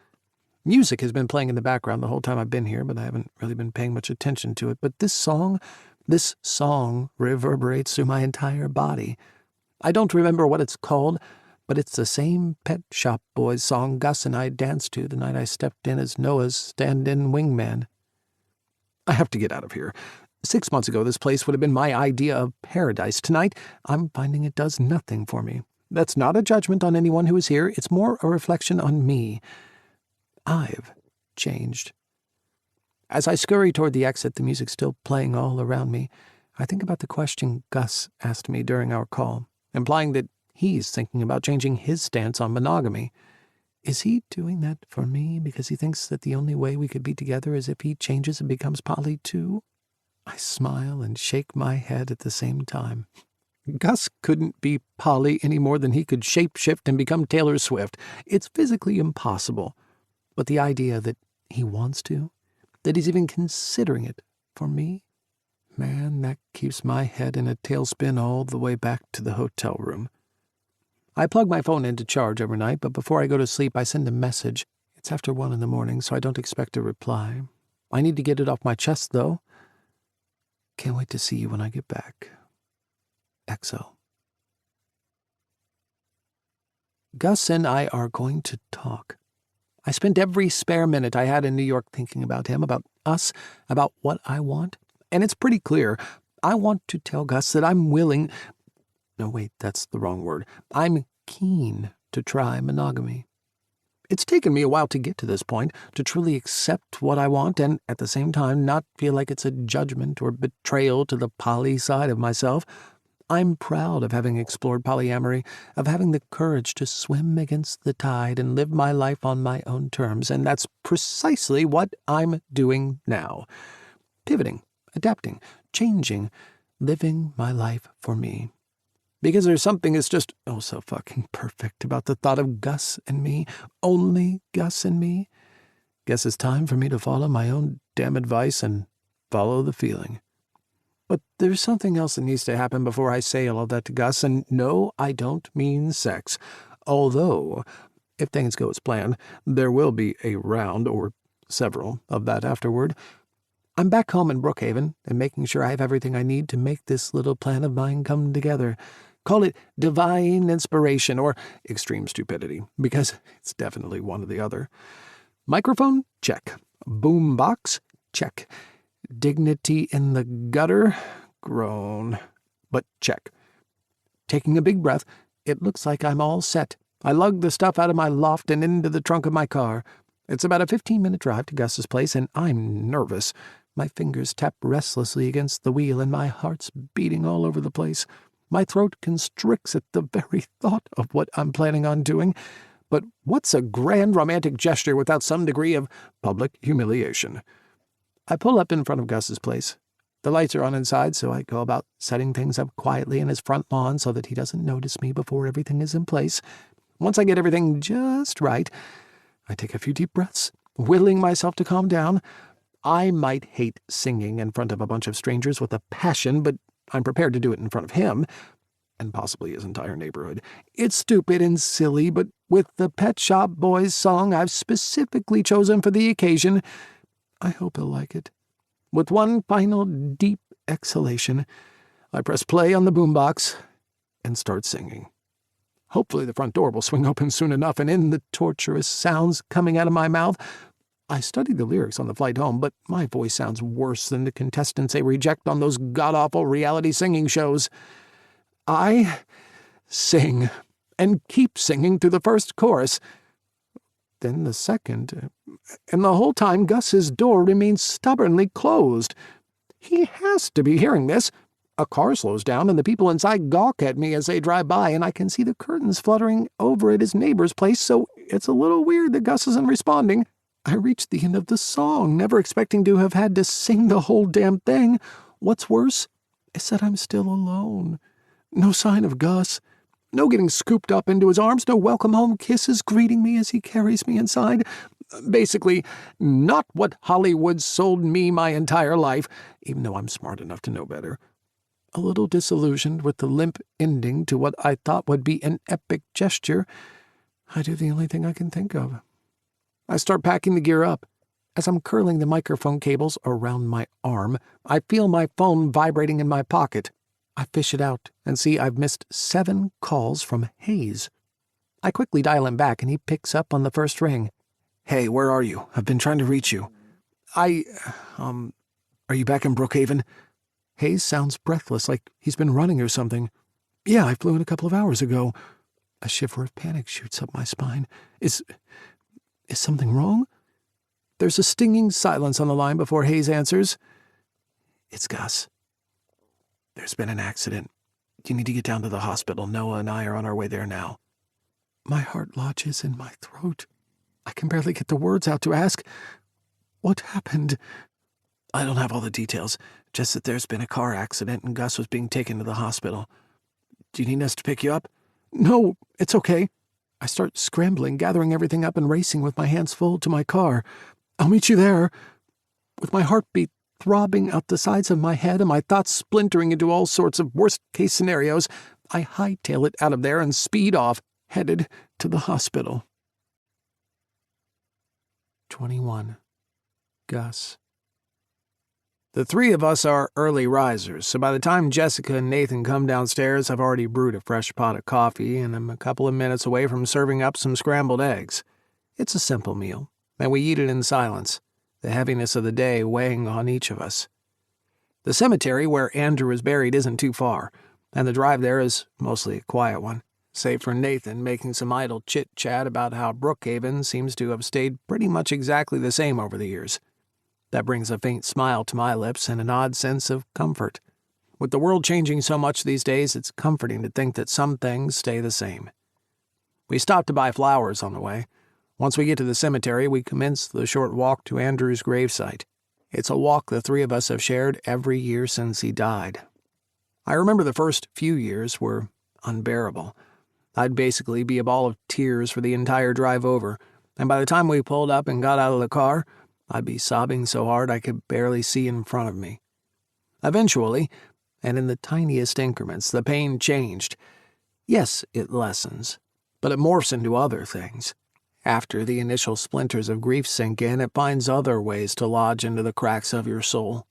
Music has been playing in the background the whole time I've been here, but I haven't really been paying much attention to it. But this song reverberates through my entire body. I don't remember what it's called, but it's the same Pet Shop Boys song Gus and I danced to the night I stepped in as Noah's stand-in wingman. I have to get out of here. 6 months ago, this place would have been my idea of paradise. Tonight, I'm finding it does nothing for me. That's not a judgment on anyone who is here. It's more a reflection on me. I've changed. As I scurry toward the exit, the music still playing all around me, I think about the question Gus asked me during our call, implying that he's thinking about changing his stance on monogamy. Is he doing that for me because he thinks that the only way we could be together is if he changes and becomes poly too? I smile and shake my head at the same time. Gus couldn't be poly any more than he could shape-shift and become Taylor Swift. It's physically impossible. But the idea that he wants to, that he's even considering it for me, man, that keeps my head in a tailspin all the way back to the hotel room. I plug my phone in to charge overnight, but before I go to sleep, I send a message. It's after 1 a.m, so I don't expect a reply. I need to get it off my chest, though. Can't wait to see you when I get back. XO. Gus and I are going to talk. I spent every spare minute I had in New York thinking about him, about us, about what I want. And it's pretty clear. I want to tell Gus that I'm willing— no, wait, that's the wrong word. I'm keen to try monogamy. It's taken me a while to get to this point, to truly accept what I want and, at the same time, not feel like it's a judgment or betrayal to the poly side of myself. I'm proud of having explored polyamory, of having the courage to swim against the tide and live my life on my own terms, and that's precisely what I'm doing now. Pivoting, adapting, changing, living my life for me. Because there's something that's just so fucking perfect about the thought of Gus and me, only Gus and me. Guess it's time for me to follow my own damn advice and follow the feeling. But there's something else that needs to happen before I say all of that to Gus, and no, I don't mean sex. Although, if things go as planned, there will be a round, or several, of that afterward. I'm back home in Brookhaven and making sure I have everything I need to make this little plan of mine come together. Call it divine inspiration or extreme stupidity, because it's definitely one or the other. Microphone? Check. Boom box? Check. Dignity in the gutter? Groan. But check. Taking a big breath, it looks like I'm all set. I lug the stuff out of my loft and into the trunk of my car. It's about a 15-minute drive to Gus's place, and I'm nervous. My fingers tap restlessly against the wheel, and my heart's beating all over the place. My throat constricts at the very thought of what I'm planning on doing. But what's a grand romantic gesture without some degree of public humiliation? I pull up in front of Gus's place. The lights are on inside, so I go about setting things up quietly in his front lawn so that he doesn't notice me before everything is in place. Once I get everything just right, I take a few deep breaths, willing myself to calm down. I might hate singing in front of a bunch of strangers with a passion, but I'm prepared to do it in front of him, and possibly his entire neighborhood. It's stupid and silly, but with the Pet Shop Boys song I've specifically chosen for the occasion, I hope he'll like it. With one final deep exhalation, I press play on the boombox and start singing. Hopefully the front door will swing open soon enough, and in the torturous sounds coming out of my mouth, I studied the lyrics on the flight home, but my voice sounds worse than the contestants they reject on those god-awful reality singing shows. I sing, and keep singing through the first chorus. Then the second, and the whole time Gus's door remains stubbornly closed. He has to be hearing this. A car slows down, and the people inside gawk at me as they drive by, and I can see the curtains fluttering over at his neighbor's place, so it's a little weird that Gus isn't responding. I reached the end of the song, never expecting to have had to sing the whole damn thing. What's worse is that I'm still alone. No sign of Gus. No getting scooped up into his arms, no welcome home kisses greeting me as he carries me inside. Basically, not what Hollywood sold me my entire life, even though I'm smart enough to know better. A little disillusioned with the limp ending to what I thought would be an epic gesture, I do the only thing I can think of. I start packing the gear up. As I'm curling the microphone cables around my arm, I feel my phone vibrating in my pocket. I fish it out and see I've missed 7 calls from Hayes. I quickly dial him back, and he picks up on the first ring. Hey, where are you? I've been trying to reach you. Are you back in Brookhaven? Hayes sounds breathless, like he's been running or something. Yeah, I flew in a couple of hours ago. A shiver of panic shoots up my spine. Is something wrong? There's a stinging silence on the line before Hayes answers. It's Gus. There's been an accident. You need to get down to the hospital. Noah and I are on our way there now. My heart lodges in my throat. I can barely get the words out to ask, what happened? I don't have all the details, just that there's been a car accident and Gus was being taken to the hospital. Do you need us to pick you up? No, it's okay. I start scrambling, gathering everything up and racing with my hands full to my car. I'll meet you there. With my heartbeat throbbing out the sides of my head and my thoughts splintering into all sorts of worst-case scenarios, I hightail it out of there and speed off, headed to the hospital. 21. Gus. The three of us are early risers, so by the time Jessica and Nathan come downstairs, I've already brewed a fresh pot of coffee, and I'm a couple of minutes away from serving up some scrambled eggs. It's a simple meal, and we eat it in silence, the heaviness of the day weighing on each of us. The cemetery where Andrew is buried isn't too far, and the drive there is mostly a quiet one, save for Nathan making some idle chit-chat about how Brookhaven seems to have stayed pretty much exactly the same over the years. That brings a faint smile to my lips and an odd sense of comfort. With the world changing so much these days, it's comforting to think that some things stay the same. We stop to buy flowers on the way. Once we get to the cemetery, we commence the short walk to Andrew's gravesite. It's a walk the three of us have shared every year since he died. I remember the first few years were unbearable. I'd basically be a ball of tears for the entire drive over, and by the time we pulled up and got out of the car, I'd be sobbing so hard I could barely see in front of me. Eventually, and in the tiniest increments, the pain changed. Yes, it lessens, but it morphs into other things. After the initial splinters of grief sink in, it finds other ways to lodge into the cracks of your soul.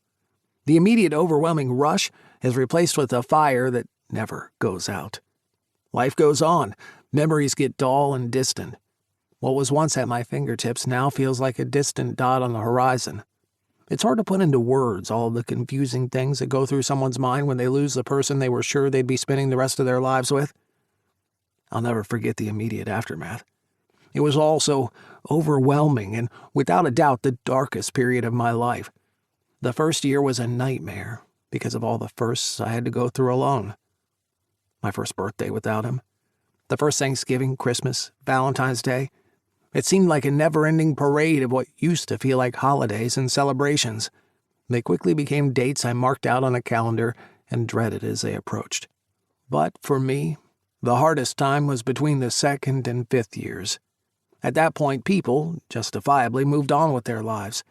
The immediate overwhelming rush is replaced with a fire that never goes out. Life goes on. Memories get dull and distant. What was once at my fingertips now feels like a distant dot on the horizon. It's hard to put into words all of the confusing things that go through someone's mind when they lose the person they were sure they'd be spending the rest of their lives with. I'll never forget the immediate aftermath. It was all so overwhelming and, without a doubt, the darkest period of my life. The first year was a nightmare because of all the firsts I had to go through alone. My first birthday without him. The first Thanksgiving, Christmas, Valentine's Day. It seemed like a never-ending parade of what used to feel like holidays and celebrations. They quickly became dates I marked out on a calendar and dreaded as they approached. But for me, the hardest time was between the second and fifth years. At that point, people, justifiably, moved on with their lives.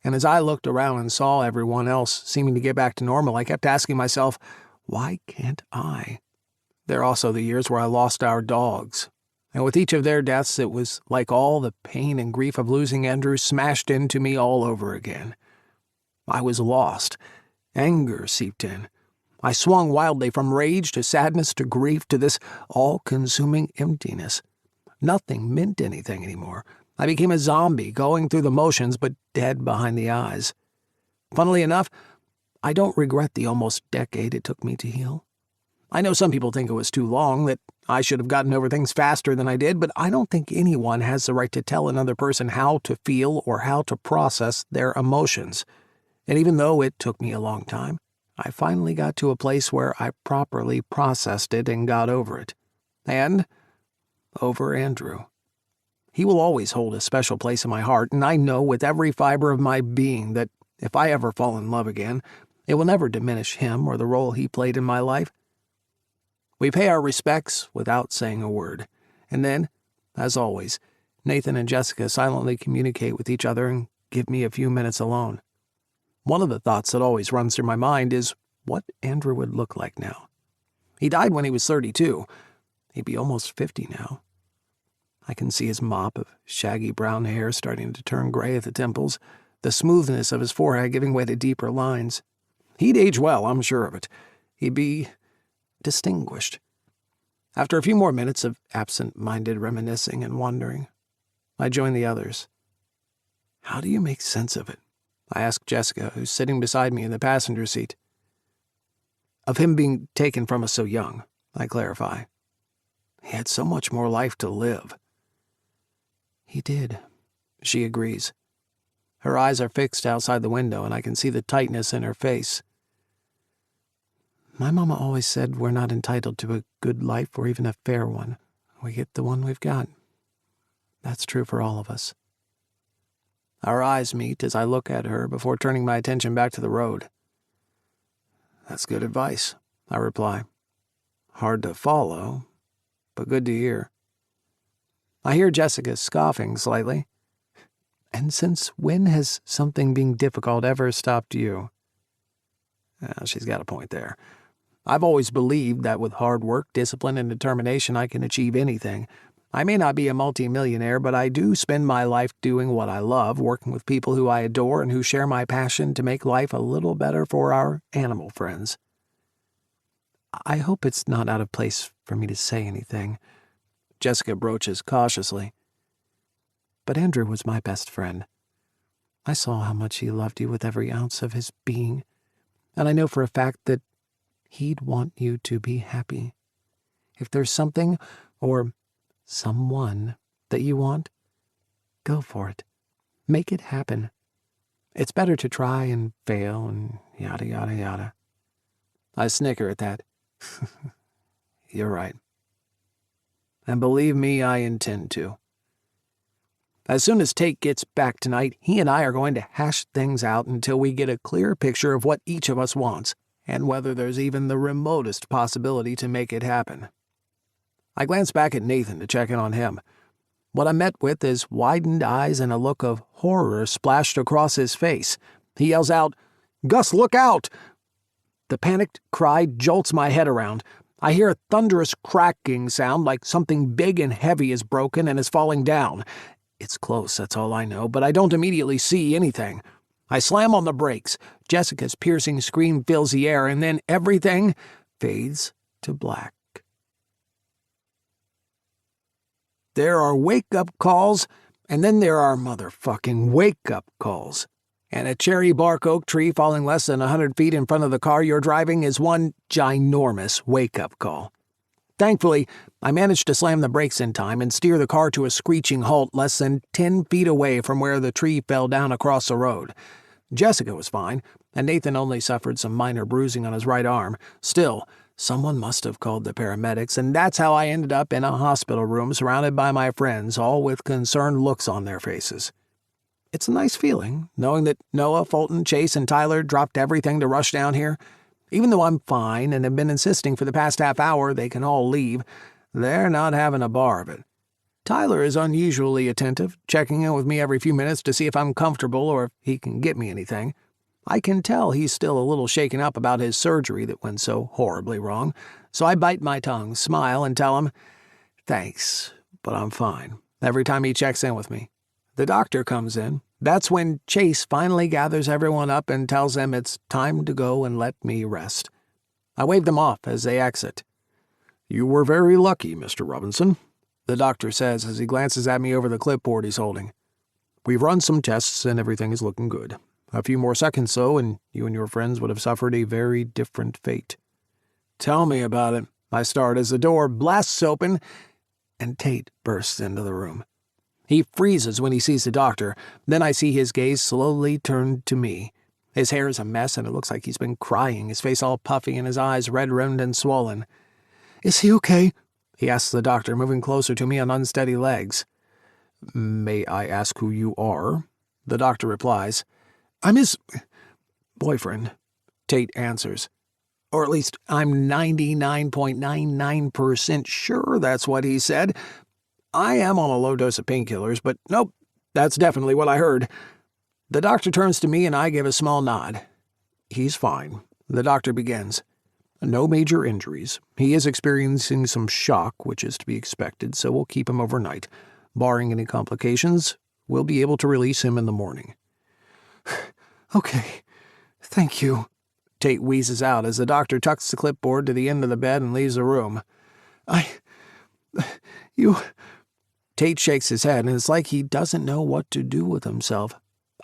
And as I looked around and saw everyone else seeming to get back to normal, I kept asking myself, why can't I? There are also the years where I lost our dogs. And with each of their deaths, it was like all the pain and grief of losing Andrew smashed into me all over again. I was lost. Anger seeped in. I swung wildly from rage to sadness to grief to this all-consuming emptiness. Nothing meant anything anymore. I became a zombie, going through the motions but dead behind the eyes. Funnily enough, I don't regret the almost decade it took me to heal. I know some people think it was too long, that I should have gotten over things faster than I did, but I don't think anyone has the right to tell another person how to feel or how to process their emotions. And even though it took me a long time, I finally got to a place where I properly processed it and got over it. And over Andrew. He will always hold a special place in my heart, and I know with every fiber of my being that if I ever fall in love again, it will never diminish him or the role he played in my life. We pay our respects without saying a word, and then, as always, Nathan and Jessica silently communicate with each other and give me a few minutes alone. One of the thoughts that always runs through my mind is what Andrew would look like now. He died when he was 32. He'd be almost 50 now. I can see his mop of shaggy brown hair starting to turn gray at the temples, the smoothness of his forehead giving way to deeper lines. He'd age well, I'm sure of it. He'd be distinguished. After a few more minutes of absent-minded reminiscing and wondering, I joined the others. How do you make sense of it? I asked Jessica, who's sitting beside me in the passenger seat. Of him being taken from us so young, I clarify. He had so much more life to live. He did, she agrees. Her eyes are fixed outside the window, and I can see the tightness in her face. My mama always said we're not entitled to a good life or even a fair one. We get the one we've got. That's true for all of us. Our eyes meet as I look at her before turning my attention back to the road. That's good advice, I reply. Hard to follow, but good to hear. I hear Jessica scoffing slightly. And since when has something being difficult ever stopped you? She's got a point there. I've always believed that with hard work, discipline, and determination I can achieve anything, I may not be a multimillionaire, but I do spend my life doing what I love, working with people who I adore and who share my passion to make life a little better for our animal friends. I hope it's not out of place for me to say anything, Jessica broaches cautiously. but Andrew was my best friend. I saw how much he loved you with every ounce of his being, and I know for a fact that he'd want you to be happy. If there's something or someone that you want, go for it. Make it happen. It's better to try and fail and yada, yada, yada. I snicker at that. You're right. And believe me, I intend to. As soon as Tate gets back tonight, he and I are going to hash things out until we get a clear picture of what each of us wants, and whether there's even the remotest possibility to make it happen. I glance back at Nathan to check in on him. What I'm met with is widened eyes and a look of horror splashed across his face. He yells out, "Gus, look out!" The panicked cry jolts my head around. I hear a thunderous cracking sound like something big and heavy is broken and is falling down. It's close, that's all I know, but I don't immediately see anything. I slam on the brakes. Jessica's piercing scream fills the air, and then everything fades to black. There are wake-up calls, and then there are motherfucking wake-up calls. And a cherry bark oak tree falling less than 100 feet in front of the car you're driving is one ginormous wake-up call. Thankfully, I managed to slam the brakes in time and steer the car to a screeching halt less than 10 feet away from where the tree fell down across the road. Jessica was fine, and Nathan only suffered some minor bruising on his right arm. Still, someone must have called the paramedics, and that's how I ended up in a hospital room surrounded by my friends, all with concerned looks on their faces. It's a nice feeling, knowing that Noah, Fulton, Chase, and Tyler dropped everything to rush down here. Even though I'm fine and have been insisting for the past half hour they can all leave, they're not having a bar of it. Tyler is unusually attentive, checking in with me every few minutes to see if I'm comfortable or if he can get me anything. I can tell he's still a little shaken up about his surgery that went so horribly wrong, so I bite my tongue, smile, and tell him, "Thanks, but I'm fine," every time he checks in with me. The doctor comes in. That's when Chase finally gathers everyone up and tells them it's time to go and let me rest. I wave them off as they exit. "You were very lucky, Mr. Robinson," the doctor says as he glances at me over the clipboard he's holding. "We've run some tests and everything is looking good. A few more seconds, though, and you and your friends would have suffered a very different fate." "Tell me about it," I start as the door blasts open and Tate bursts into the room. He freezes when he sees the doctor. Then I see his gaze slowly turn to me. His hair is a mess and it looks like he's been crying, his face all puffy and his eyes red-rimmed and swollen. "Is he okay?" he asks the doctor, moving closer to me on unsteady legs. "May I ask who you are?" the doctor replies. "I'm his boyfriend," Tate answers. Or at least I'm 99.99% sure that's what he said. I am on a low dose of painkillers, but nope, that's definitely what I heard. The doctor turns to me and I give a small nod. "He's fine," the doctor begins. "No major injuries. He is experiencing some shock, which is to be expected, so we'll keep him overnight. Barring any complications, we'll be able to release him in the morning." "Okay, thank you," Tate wheezes out as the doctor tucks the clipboard to the end of the bed and leaves the room. You... Tate shakes his head, and it's like he doesn't know what to do with himself.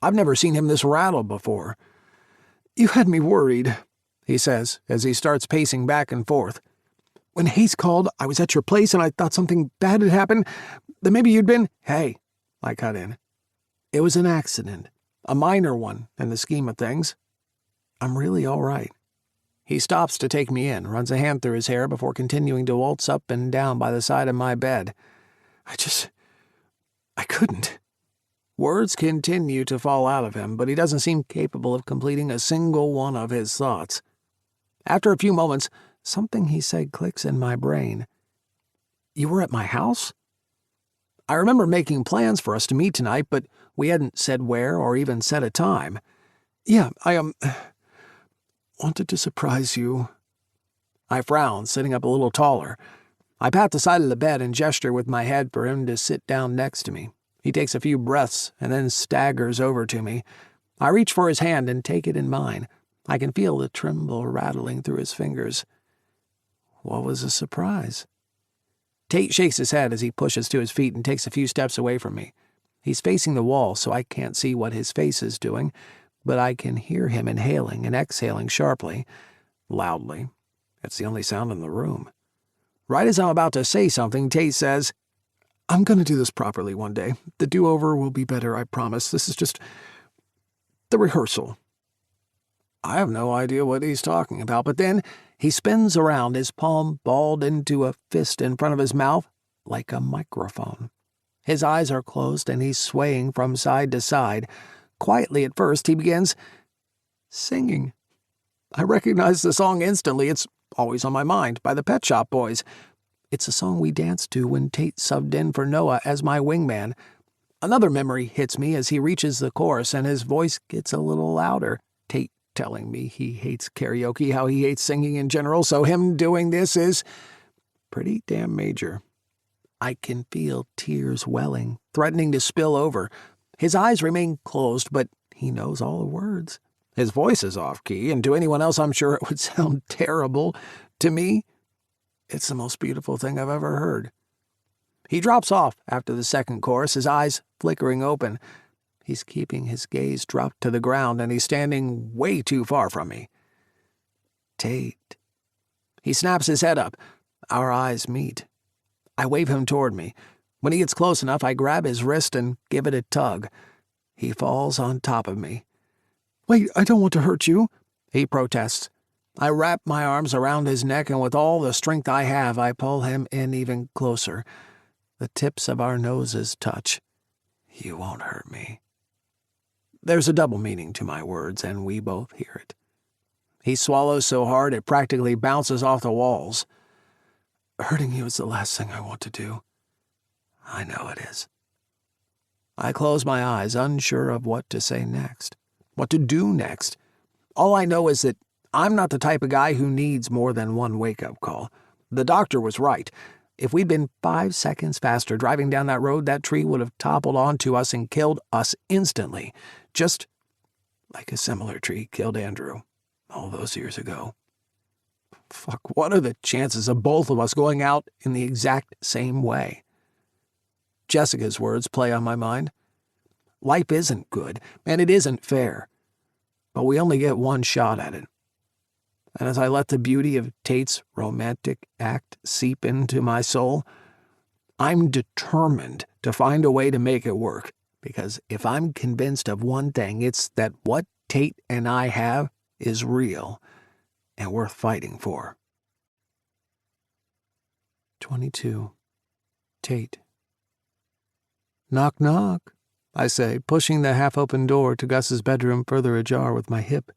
I've never seen him this rattled before. "You had me worried," he says, as he starts pacing back and forth. "When Hayes called, I was at your place, and I thought something bad had happened. That maybe you'd been—" "Hey," I cut in. "It was an accident. A minor one, in the scheme of things. I'm really all right." He stops to take me in, runs a hand through his hair before continuing to waltz up and down by the side of my bed. I couldn't." Words continue to fall out of him, but he doesn't seem capable of completing a single one of his thoughts. After a few moments, something he said clicks in my brain. "You were at my house?" I remember making plans for us to meet tonight, but we hadn't said where or even set a time. "Yeah, I wanted to surprise you." I frowned, sitting up a little taller. I pat the side of the bed and gesture with my head for him to sit down next to me. He takes a few breaths and then staggers over to me. I reach for his hand and take it in mine. I can feel the tremble rattling through his fingers. What was the surprise? Tate shakes his head as he pushes to his feet and takes a few steps away from me. He's facing the wall, so I can't see what his face is doing, but I can hear him inhaling and exhaling sharply, loudly. It's the only sound in the room. Right as I'm about to say something, Tate says, "I'm going to do this properly one day. The do-over will be better, I promise. This is just the rehearsal." I have no idea what he's talking about, but then he spins around, his palm balled into a fist in front of his mouth like a microphone. His eyes are closed and he's swaying from side to side. Quietly at first, he begins singing. I recognize the song instantly. It's Always on My Mind by the Pet Shop Boys. It's a song we danced to when Tate subbed in for Noah as my wingman. Another memory hits me as he reaches the chorus and his voice gets a little louder. Tate telling me he hates karaoke, how he hates singing in general, so him doing this is pretty damn major. I can feel tears welling, threatening to spill over. His eyes remain closed, but he knows all the words. His voice is off-key, and to anyone else I'm sure it would sound terrible. To me, it's the most beautiful thing I've ever heard. He drops off after the second chorus, his eyes flickering open. He's keeping his gaze dropped to the ground, and he's standing way too far from me. Tate. He snaps his head up. Our eyes meet. I wave him toward me. When he gets close enough, I grab his wrist and give it a tug. He falls on top of me. "Wait, I don't want to hurt you," he protests. I wrap my arms around his neck, and with all the strength I have, I pull him in even closer. The tips of our noses touch. "You won't hurt me." There's a double meaning to my words, and we both hear it. He swallows so hard it practically bounces off the walls. "Hurting you is the last thing I want to do." "I know it is." I close my eyes, unsure of what to say next, what to do next. All I know is that I'm not the type of guy who needs more than one wake-up call. The doctor was right. If we'd been 5 seconds faster driving down that road, that tree would have toppled onto us and killed us instantly, just like a similar tree killed Andrew all those years ago. Fuck, what are the chances of both of us going out in the exact same way? Jessica's words play on my mind. Life isn't good, and it isn't fair, but we only get one shot at it. And as I let the beauty of Tate's romantic act seep into my soul, I'm determined to find a way to make it work, because if I'm convinced of one thing, it's that what Tate and I have is real and worth fighting for. 22. Tate. "Knock, knock," I say, pushing the half-open door to Gus's bedroom further ajar with my hip.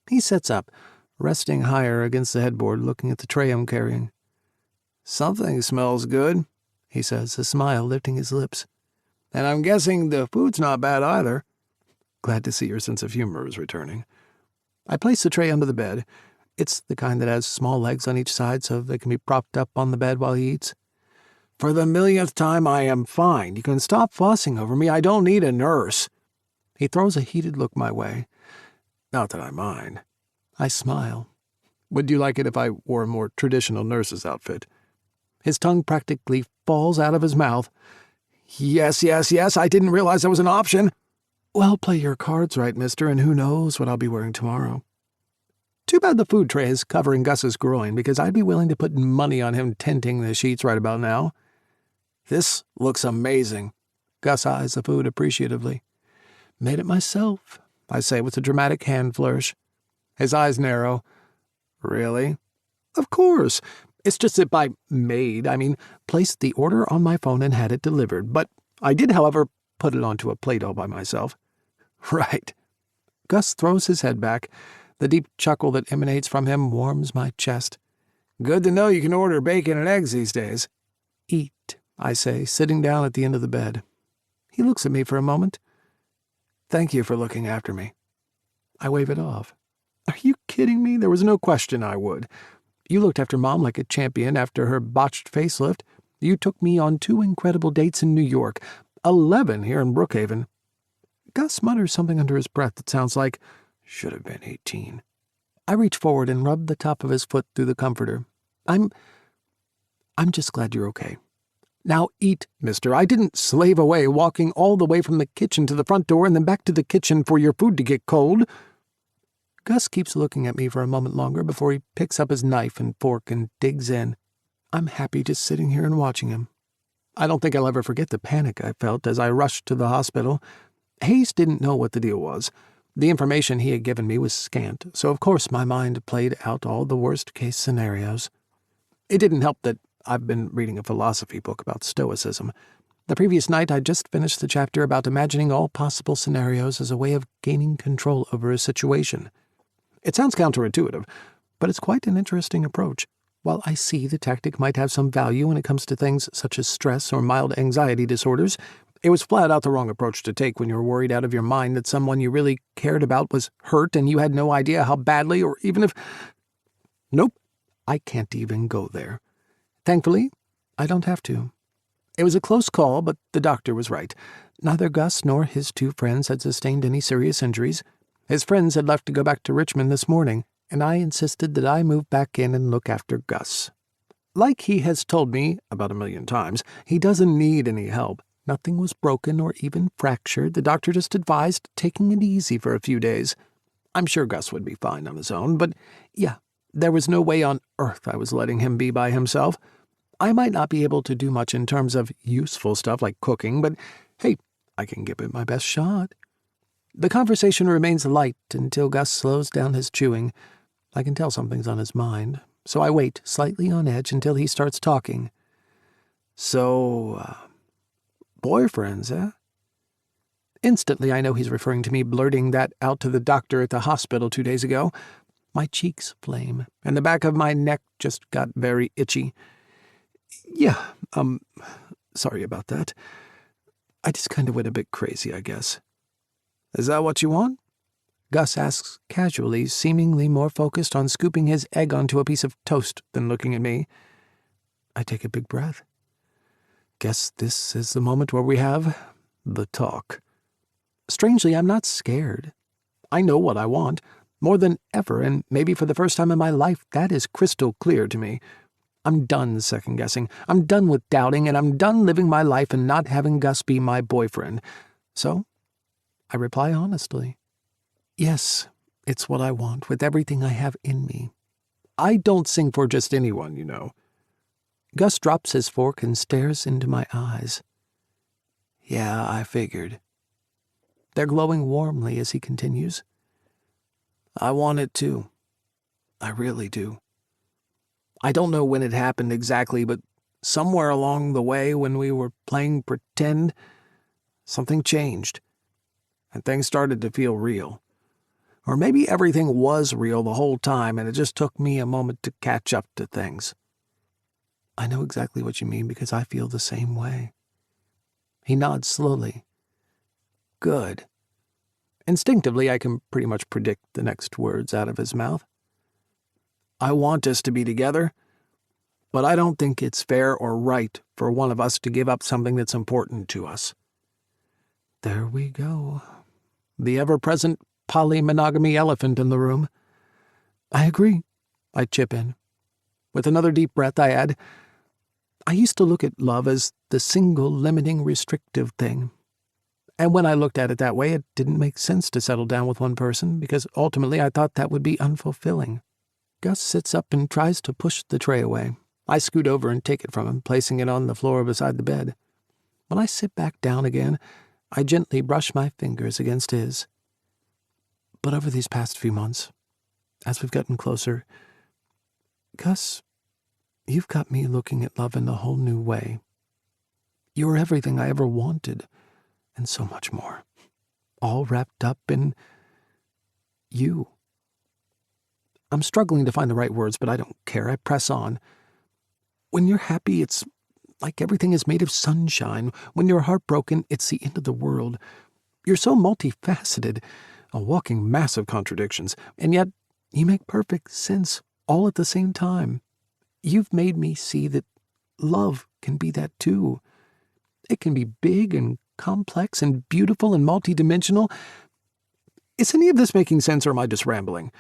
He sits up, resting higher against the headboard, looking at the tray I'm carrying. "Something smells good," he says, a smile lifting his lips. "And I'm guessing the food's not bad either." Glad to see your sense of humor is returning. I place the tray under the bed. It's the kind that has small legs on each side so they can be propped up on the bed while he eats. "For the millionth time, I am fine. You can stop fussing over me. I don't need a nurse." He throws a heated look my way. Not that I mind. I smile. "Would you like it if I wore a more traditional nurse's outfit?" His tongue practically falls out of his mouth. Yes, I didn't realize that was an option." "Well, play your cards right, mister, and who knows what I'll be wearing tomorrow." Too bad the food tray is covering Gus's groin, because I'd be willing to put money on him tinting the sheets right about now. "This looks amazing." Gus eyes the food appreciatively. "Made it myself," I say with a dramatic hand flourish. His eyes narrow. "Really?" "Of course. It's just that by made, I mean placed the order on my phone and had it delivered. But I did, however, put it onto a plate all by myself." "Right." Gus throws his head back. The deep chuckle that emanates from him warms my chest. "Good to know you can order bacon and eggs these days." "Eat," I say, sitting down at the end of the bed. He looks at me for a moment. "Thank you for looking after me." I wave it off. "Are you kidding me? There was no question I would. You looked after Mom like a champion after her botched facelift. You took me on 2 incredible dates in New York, 11 here in Brookhaven." Gus mutters something under his breath that sounds like, "Should have been 18. I reach forward and rub the top of his foot through the comforter. I'm just glad you're okay. Now eat, mister. I didn't slave away walking all the way from the kitchen to the front door and then back to the kitchen for your food to get cold." Gus keeps looking at me for a moment longer before he picks up his knife and fork and digs in. I'm happy just sitting here and watching him. I don't think I'll ever forget the panic I felt as I rushed to the hospital. Hayes didn't know what the deal was. The information he had given me was scant, so of course my mind played out all the worst-case scenarios. It didn't help that I've been reading a philosophy book about Stoicism. The previous night I'd just finished the chapter about imagining all possible scenarios as a way of gaining control over a situation. It sounds counterintuitive, but it's quite an interesting approach. While I see the tactic might have some value when it comes to things such as stress or mild anxiety disorders, it was flat out the wrong approach to take when you were worried out of your mind that someone you really cared about was hurt and you had no idea how badly or even if... Nope, I can't even go there. Thankfully, I don't have to. It was a close call, but the doctor was right. Neither Gus nor his 2 friends had sustained any serious injuries. His friends had left to go back to Richmond this morning, and I insisted that I move back in and look after Gus. Like he has told me about 1,000,000 times, he doesn't need any help. Nothing was broken or even fractured. The doctor just advised taking it easy for a few days. I'm sure Gus would be fine on his own, but yeah, there was no way on earth I was letting him be by himself. I might not be able to do much in terms of useful stuff like cooking, but hey, I can give it my best shot. The conversation remains light until Gus slows down his chewing. I can tell something's on his mind, so I wait, slightly on edge, until he starts talking. "So, boyfriends, eh?" Instantly I know he's referring to me blurting that out to the doctor at the hospital 2 days ago. My cheeks flame, and the back of my neck just got very itchy. "Yeah, sorry about that. I just kind of went a bit crazy, I guess." "Is that what you want?" Gus asks casually, seemingly more focused on scooping his egg onto a piece of toast than looking at me. I take a big breath. Guess this is the moment where we have the talk. Strangely, I'm not scared. I know what I want, more than ever, and maybe for the first time in my life, that is crystal clear to me. I'm done second-guessing. I'm done with doubting, and I'm done living my life and not having Gus be my boyfriend. So, I reply honestly. Yes, it's what I want, with everything I have in me. I don't sing for just anyone, you know. Gus drops his fork and stares into my eyes. Yeah, I figured. They're glowing warmly as he continues. I want it too. I really do. I don't know when it happened exactly, but somewhere along the way when we were playing pretend, something changed, and things started to feel real. Or maybe everything was real the whole time, and it just took me a moment to catch up to things. I know exactly what you mean because I feel the same way. He nods slowly. Good. Instinctively, I can pretty much predict the next words out of his mouth. I want us to be together, but I don't think it's fair or right for one of us to give up something that's important to us. There we go. The ever-present polymonogamy elephant in the room. I agree, I chip in. With another deep breath, I add, I used to look at love as the single limiting restrictive thing. And when I looked at it that way, it didn't make sense to settle down with one person, because ultimately I thought that would be unfulfilling. Gus sits up and tries to push the tray away. I scoot over and take it from him, placing it on the floor beside the bed. When I sit back down again, I gently brush my fingers against his. But over these past few months, as we've gotten closer, Gus, you've got me looking at love in a whole new way. You're everything I ever wanted, and so much more, all wrapped up in you. I'm struggling to find the right words, but I don't care. I press on. When you're happy, it's like everything is made of sunshine. When you're heartbroken, it's the end of the world. You're so multifaceted, a walking mass of contradictions, and yet you make perfect sense all at the same time. You've made me see that love can be that too. It can be big and complex and beautiful and multidimensional. Is any of this making sense, or am I just rambling?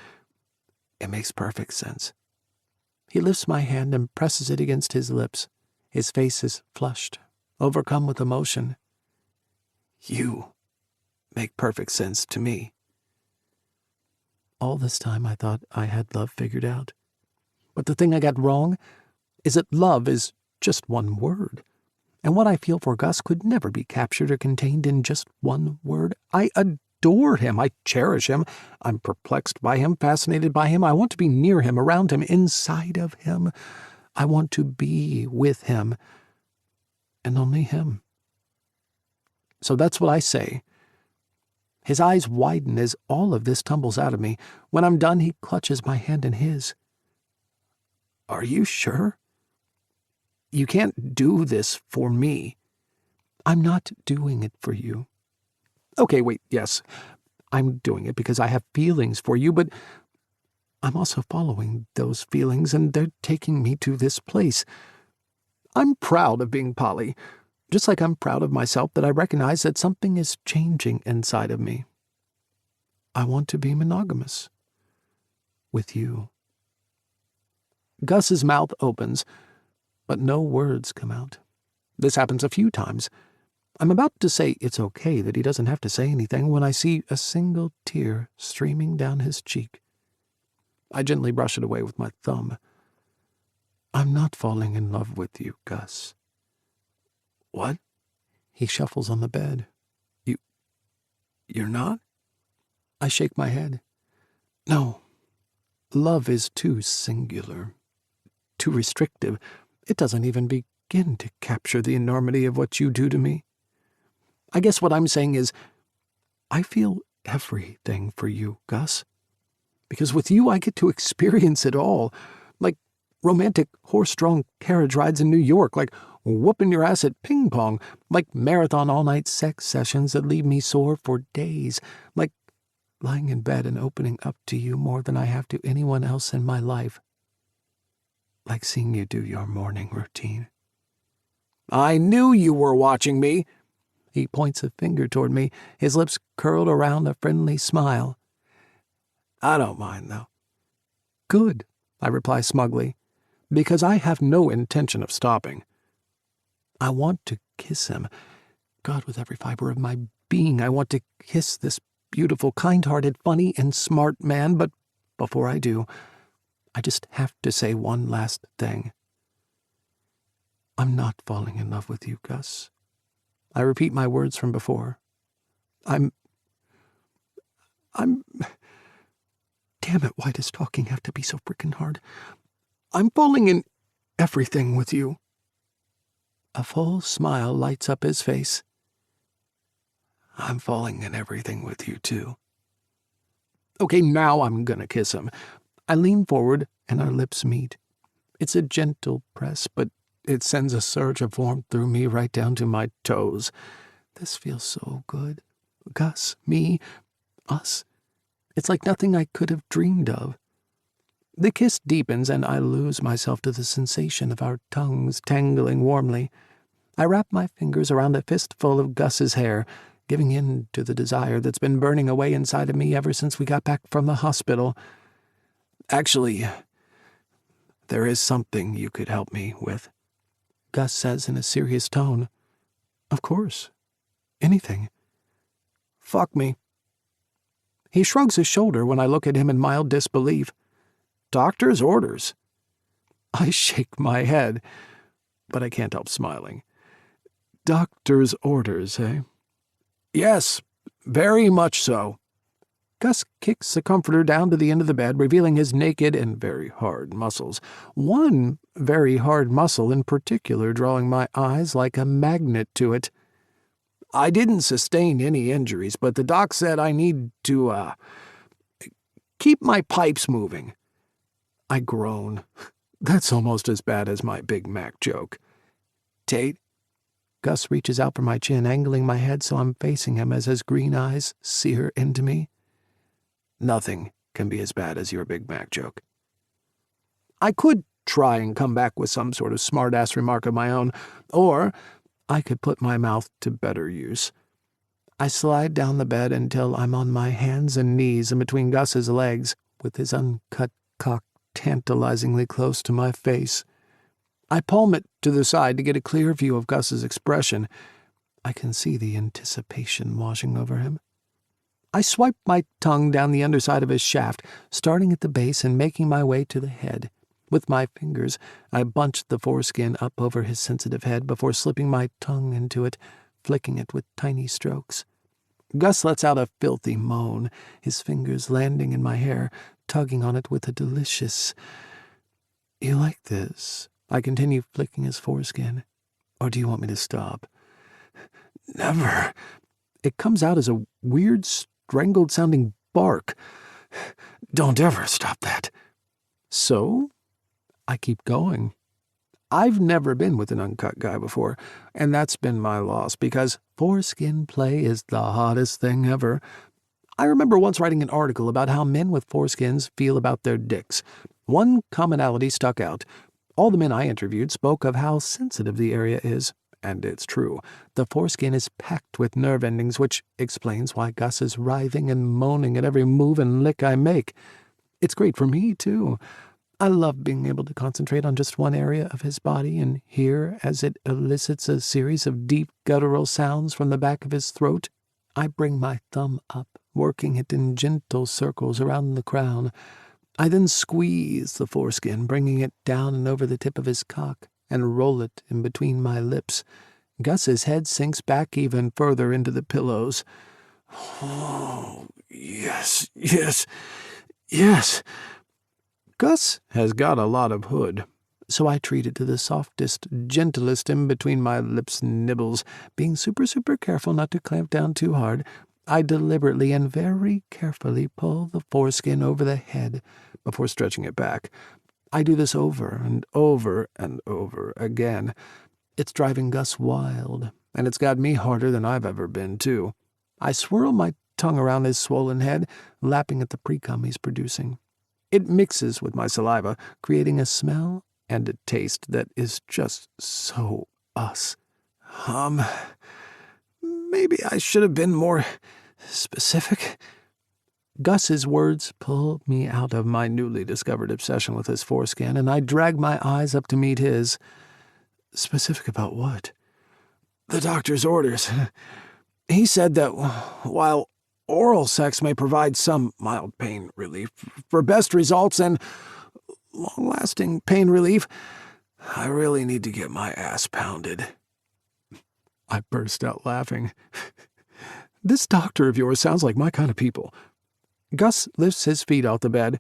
It makes perfect sense. He lifts my hand and presses it against his lips. His face is flushed, overcome with emotion. You make perfect sense to me. All this time I thought I had love figured out. But the thing I got wrong is that love is just one word. And what I feel for Gus could never be captured or contained in just one word. I adore him. I cherish him. I'm perplexed by him, fascinated by him. I want to be near him, around him, inside of him. I want to be with him, and only him. So that's what I say. His eyes widen as all of this tumbles out of me. When I'm done, he clutches my hand in his. Are you sure? You can't do this for me. I'm not doing it for you. Okay, wait, yes. I'm doing it because I have feelings for you, but I'm also following those feelings, and they're taking me to this place. I'm proud of being poly, just like I'm proud of myself that I recognize that something is changing inside of me. I want to be monogamous. With you. Gus's mouth opens, but no words come out. This happens a few times. I'm about to say it's okay that he doesn't have to say anything when I see a single tear streaming down his cheek. I gently brush it away with my thumb. I'm not falling in love with you, Gus. What? He shuffles on the bed. You're not? I shake my head. No. Love is too singular, too restrictive. It doesn't even begin to capture the enormity of what you do to me. I guess what I'm saying is, I feel everything for you, Gus. Because with you I get to experience it all. Like romantic horse-drawn carriage rides in New York, like whooping your ass at ping pong, like marathon all-night sex sessions that leave me sore for days, like lying in bed and opening up to you more than I have to anyone else in my life. Like seeing you do your morning routine. I knew you were watching me. He points a finger toward me, his lips curled around a friendly smile. I don't mind, though. Good, I reply smugly, because I have no intention of stopping. I want to kiss him. God, with every fiber of my being, I want to kiss this beautiful, kind-hearted, funny, and smart man, but before I do, I just have to say one last thing. I'm not falling in love with you, Gus. I repeat my words from before. I'm... Damn it, why does talking have to be so frickin' hard? I'm falling in everything with you. A full smile lights up his face. I'm falling in everything with you, too. Okay, now I'm gonna kiss him. I lean forward, and our lips meet. It's a gentle press, but it sends a surge of warmth through me right down to my toes. This feels so good. Gus, me, us. It's like nothing I could have dreamed of. The kiss deepens, and I lose myself to the sensation of our tongues tangling warmly. I wrap my fingers around a fistful of Gus's hair, giving in to the desire that's been burning away inside of me ever since we got back from the hospital. Actually, there is something you could help me with, Gus says in a serious tone. Of course. Anything. Fuck me. He shrugs his shoulder when I look at him in mild disbelief. Doctor's orders. I shake my head, but I can't help smiling. Doctor's orders, eh? Yes, very much so. Gus kicks the comforter down to the end of the bed, revealing his naked and very hard muscles. One very hard muscle in particular drawing my eyes like a magnet to it. I didn't sustain any injuries, but the doc said I need to, keep my pipes moving. I groan. That's almost as bad as my Big Mac joke. Tate? Gus reaches out for my chin, angling my head so I'm facing him as his green eyes sear into me. Nothing can be as bad as your Big Mac joke. I could try and come back with some sort of smart-ass remark of my own, or I could put my mouth to better use. I slide down the bed until I'm on my hands and knees in between Gus's legs, with his uncut cock tantalizingly close to my face. I palm it to the side to get a clear view of Gus's expression. I can see the anticipation washing over him. I swipe my tongue down the underside of his shaft, starting at the base and making my way to the head. With my fingers, I bunched the foreskin up over his sensitive head before slipping my tongue into it, flicking it with tiny strokes. Gus lets out a filthy moan, his fingers landing in my hair, tugging on it with a delicious, "You like this?" I continue flicking his foreskin. "Or do you want me to stop?" "Never." It comes out as a weird, strangled-sounding bark. "Don't ever stop that." So I keep going. I've never been with an uncut guy before, and that's been my loss, because foreskin play is the hottest thing ever. I remember once writing an article about how men with foreskins feel about their dicks. One commonality stuck out. All the men I interviewed spoke of how sensitive the area is, and it's true. The foreskin is packed with nerve endings, which explains why Gus is writhing and moaning at every move and lick I make. It's great for me, too. I love being able to concentrate on just one area of his body and hear as it elicits a series of deep guttural sounds from the back of his throat. I bring my thumb up, working it in gentle circles around the crown. I then squeeze the foreskin, bringing it down and over the tip of his cock, and roll it in between my lips. Gus's head sinks back even further into the pillows. "Oh, yes, yes, yes." Gus has got a lot of hood, so I treat it to the softest, gentlest in between my lips nibbles, being super careful not to clamp down too hard. I deliberately and very carefully pull the foreskin over the head before stretching it back. I do this over and over and over again. It's driving Gus wild, and it's got me harder than I've ever been, too. I swirl my tongue around his swollen head, lapping at the pre-cum he's producing. It mixes with my saliva, creating a smell and a taste that is just so us. Maybe I should have been more specific." Gus's words pull me out of my newly discovered obsession with his foreskin, and I drag my eyes up to meet his. "Specific about what?" "The doctor's orders. He said that while oral sex may provide some mild pain relief, for best results and long-lasting pain relief, I really need to get my ass pounded." I burst out laughing. "This doctor of yours sounds like my kind of people." Gus lifts his feet off the bed.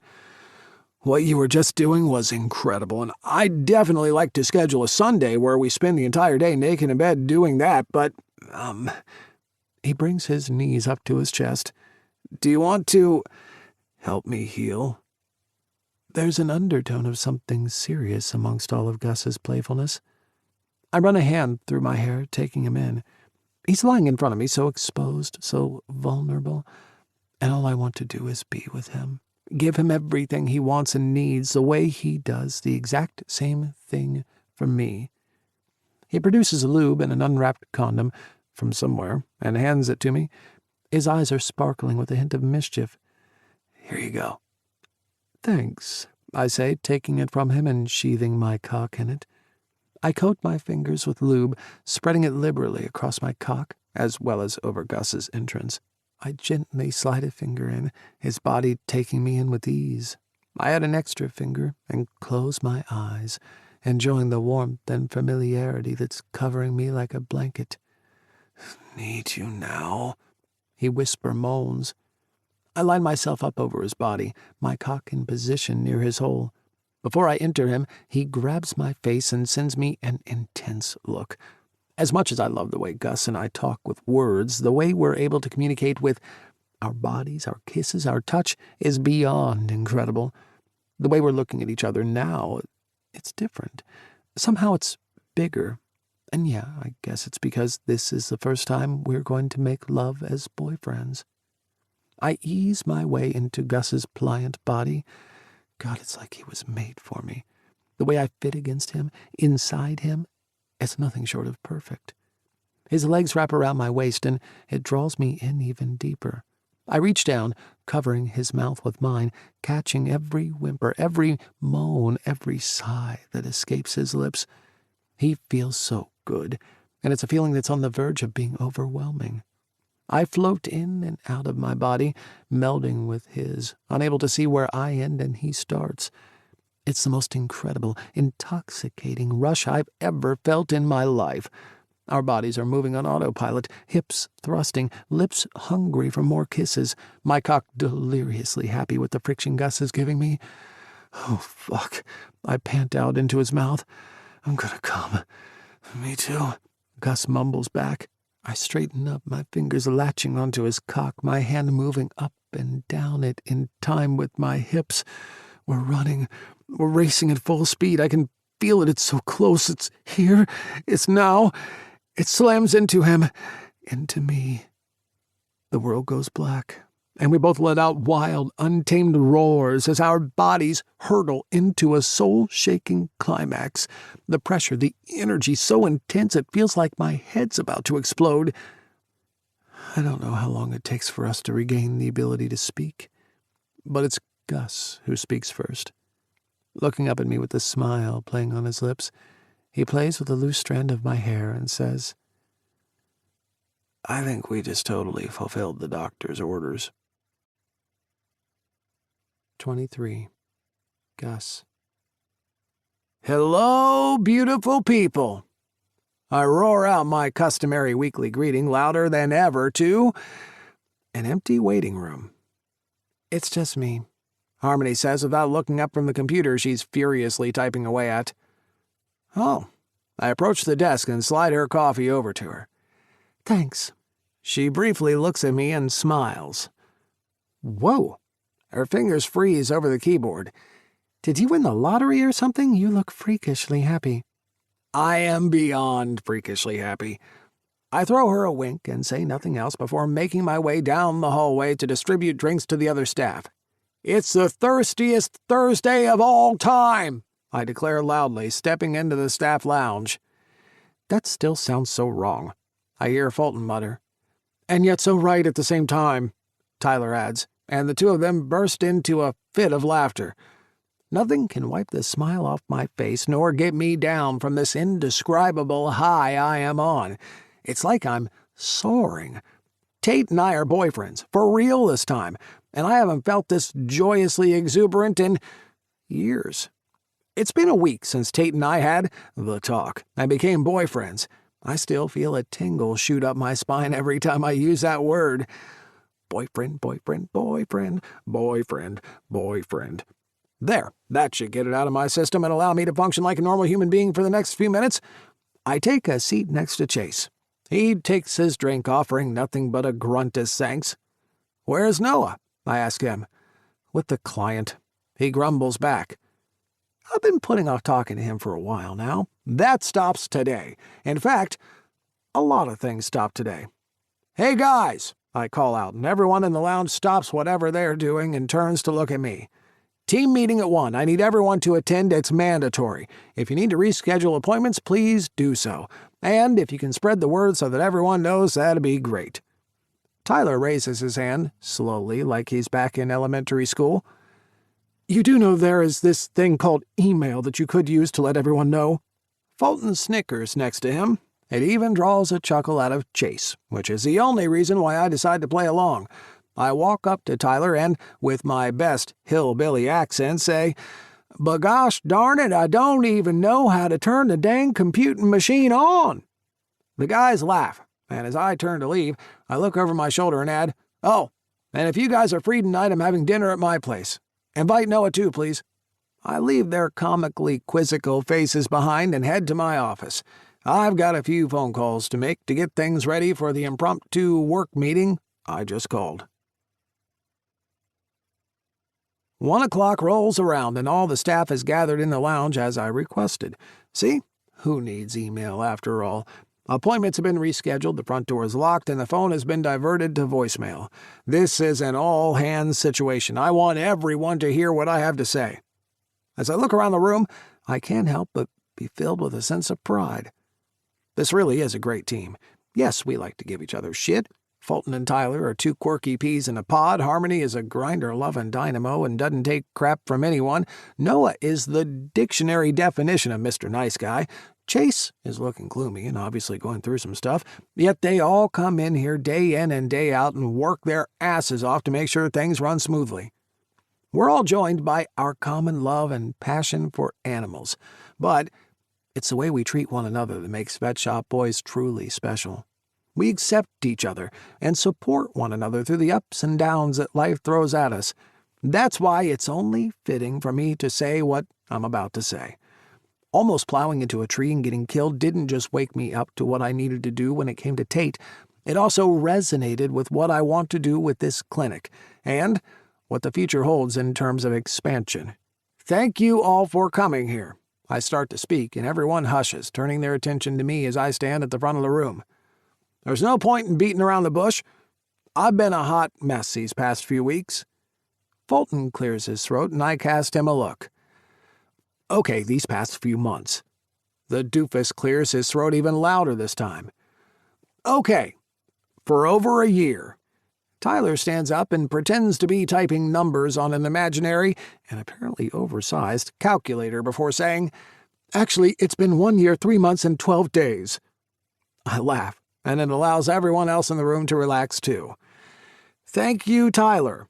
"What you were just doing was incredible, and I'd definitely like to schedule a Sunday where we spend the entire day naked in bed doing that, but, He brings his knees up to his chest. "Do you want to help me heal?" There's an undertone of something serious amongst all of Gus's playfulness. I run a hand through my hair, taking him in. He's lying in front of me, so exposed, so vulnerable, and all I want to do is be with him. Give him everything he wants and needs, the way he does the exact same thing for me. He produces a lube and an unwrapped condom from somewhere and hands it to me. His eyes are sparkling with a hint of mischief. "Here you go." "Thanks," I say, taking it from him and sheathing my cock in it. I coat my fingers with lube, spreading it liberally across my cock, as well as over Gus's entrance. I gently slide a finger in, his body taking me in with ease. I add an extra finger and close my eyes, enjoying the warmth and familiarity that's covering me like a blanket. "Need you now?" he whisper moans. I line myself up over his body, my cock in position near his hole. Before I enter him, he grabs my face and sends me an intense look. As much as I love the way Gus and I talk with words, the way we're able to communicate with our bodies, our kisses, our touch is beyond incredible. The way we're looking at each other now, it's different. Somehow it's bigger. And yeah, I guess it's because this is the first time we're going to make love as boyfriends. I ease my way into Gus's pliant body. God, it's like he was made for me. The way I fit against him, inside him, it's nothing short of perfect. His legs wrap around my waist, and it draws me in even deeper. I reach down, covering his mouth with mine, catching every whimper, every moan, every sigh that escapes his lips. He feels so good, and it's a feeling that's on the verge of being overwhelming. I float in and out of my body, melding with his, unable to see where I end and he starts. It's the most incredible, intoxicating rush I've ever felt in my life. Our bodies are moving on autopilot, hips thrusting, lips hungry for more kisses, my cock deliriously happy with the friction Gus is giving me. Oh, fuck. I pant out into his mouth. I'm gonna come. Me too. Gus mumbles back. I straighten up, my fingers latching onto his cock, my hand moving up and down it in time with my hips. We're running. We're racing at full speed. I can feel it. It's so close. It's here. It's now. It slams into him. Into me. The world goes black, and we both let out wild, untamed roars as our bodies hurtle into a soul-shaking climax. The pressure, the energy so intense it feels like my head's about to explode. I don't know how long it takes for us to regain the ability to speak, but it's Gus who speaks first. Looking up at me with a smile playing on his lips, he plays with a loose strand of my hair and says, I think we just totally fulfilled the doctor's orders. 23. Gus. Hello, beautiful people. I roar out my customary weekly greeting louder than ever to an empty waiting room. It's just me, Harmony says without looking up from the computer she's furiously typing away at. Oh, I approach the desk and slide her coffee over to her. Thanks. She briefly looks at me and smiles. Whoa. Her fingers freeze over the keyboard. Did you win the lottery or something? You look freakishly happy. I am beyond freakishly happy. I throw her a wink and say nothing else before making my way down the hallway to distribute drinks to the other staff. It's the thirstiest Thursday of all time, I declare loudly, stepping into the staff lounge. That still sounds so wrong, I hear Fulton mutter. And yet so right at the same time, Tyler adds, and the two of them burst into a fit of laughter. Nothing can wipe the smile off my face nor get me down from this indescribable high I am on. It's like I'm soaring. Tate and I are boyfriends, for real this time, and I haven't felt this joyously exuberant in years. It's been a week since Tate and I had the talk and became boyfriends. I still feel a tingle shoot up my spine every time I use that word. Boyfriend, boyfriend, boyfriend, boyfriend, boyfriend. There, that should get it out of my system and allow me to function like a normal human being for the next few minutes. I take a seat next to Chase. He takes his drink, offering nothing but a grunt as thanks. Where's Noah? I ask him. With the client. He grumbles back. I've been putting off talking to him for a while now. That stops today. In fact, a lot of things stop today. Hey guys, I call out, and everyone in the lounge stops whatever they're doing and turns to look at me. Team meeting at 1. I need everyone to attend. It's mandatory. If you need to reschedule appointments, please do so. And if you can spread the word so that everyone knows, that'd be great. Tyler raises his hand, slowly, like he's back in elementary school. You do know there is this thing called email that you could use to let everyone know? Fulton snickers next to him. It even draws a chuckle out of Chase, which is the only reason why I decide to play along. I walk up to Tyler and, with my best hillbilly accent, say, "But gosh darn it, I don't even know how to turn the dang computing machine on." The guys laugh, and as I turn to leave, I look over my shoulder and add, "Oh, and if you guys are free tonight, I'm having dinner at my place. Invite Noah too, please." I leave their comically quizzical faces behind and head to my office. I've got a few phone calls to make to get things ready for the impromptu work meeting I just called. 1 o'clock rolls around and all the staff is gathered in the lounge as I requested. See? Who needs email after all? Appointments have been rescheduled, the front door is locked, and the phone has been diverted to voicemail. This is an all-hands situation. I want everyone to hear what I have to say. As I look around the room, I can't help but be filled with a sense of pride. This really is a great team. Yes, we like to give each other shit. Fulton and Tyler are two quirky peas in a pod. Harmony is a grinder-loving dynamo and doesn't take crap from anyone. Noah is the dictionary definition of Mr. Nice Guy. Chase is looking gloomy and obviously going through some stuff, yet they all come in here day in and day out and work their asses off to make sure things run smoothly. We're all joined by our common love and passion for animals, but it's the way we treat one another that makes Vet Shop Boys truly special. We accept each other and support one another through the ups and downs that life throws at us. That's why it's only fitting for me to say what I'm about to say. Almost plowing into a tree and getting killed didn't just wake me up to what I needed to do when it came to Tate. It also resonated with what I want to do with this clinic and what the future holds in terms of expansion. Thank you all for coming here. I start to speak, and everyone hushes, turning their attention to me as I stand at the front of the room. There's no point in beating around the bush. I've been a hot mess these past few weeks. Fulton clears his throat, and I cast him a look. Okay, these past few months. The doofus clears his throat even louder this time. Okay, for over a year. Tyler stands up and pretends to be typing numbers on an imaginary and apparently oversized calculator before saying, Actually, it's been 1 year, 3 months, and 12 days. I laugh, and it allows everyone else in the room to relax too. Thank you, Tyler.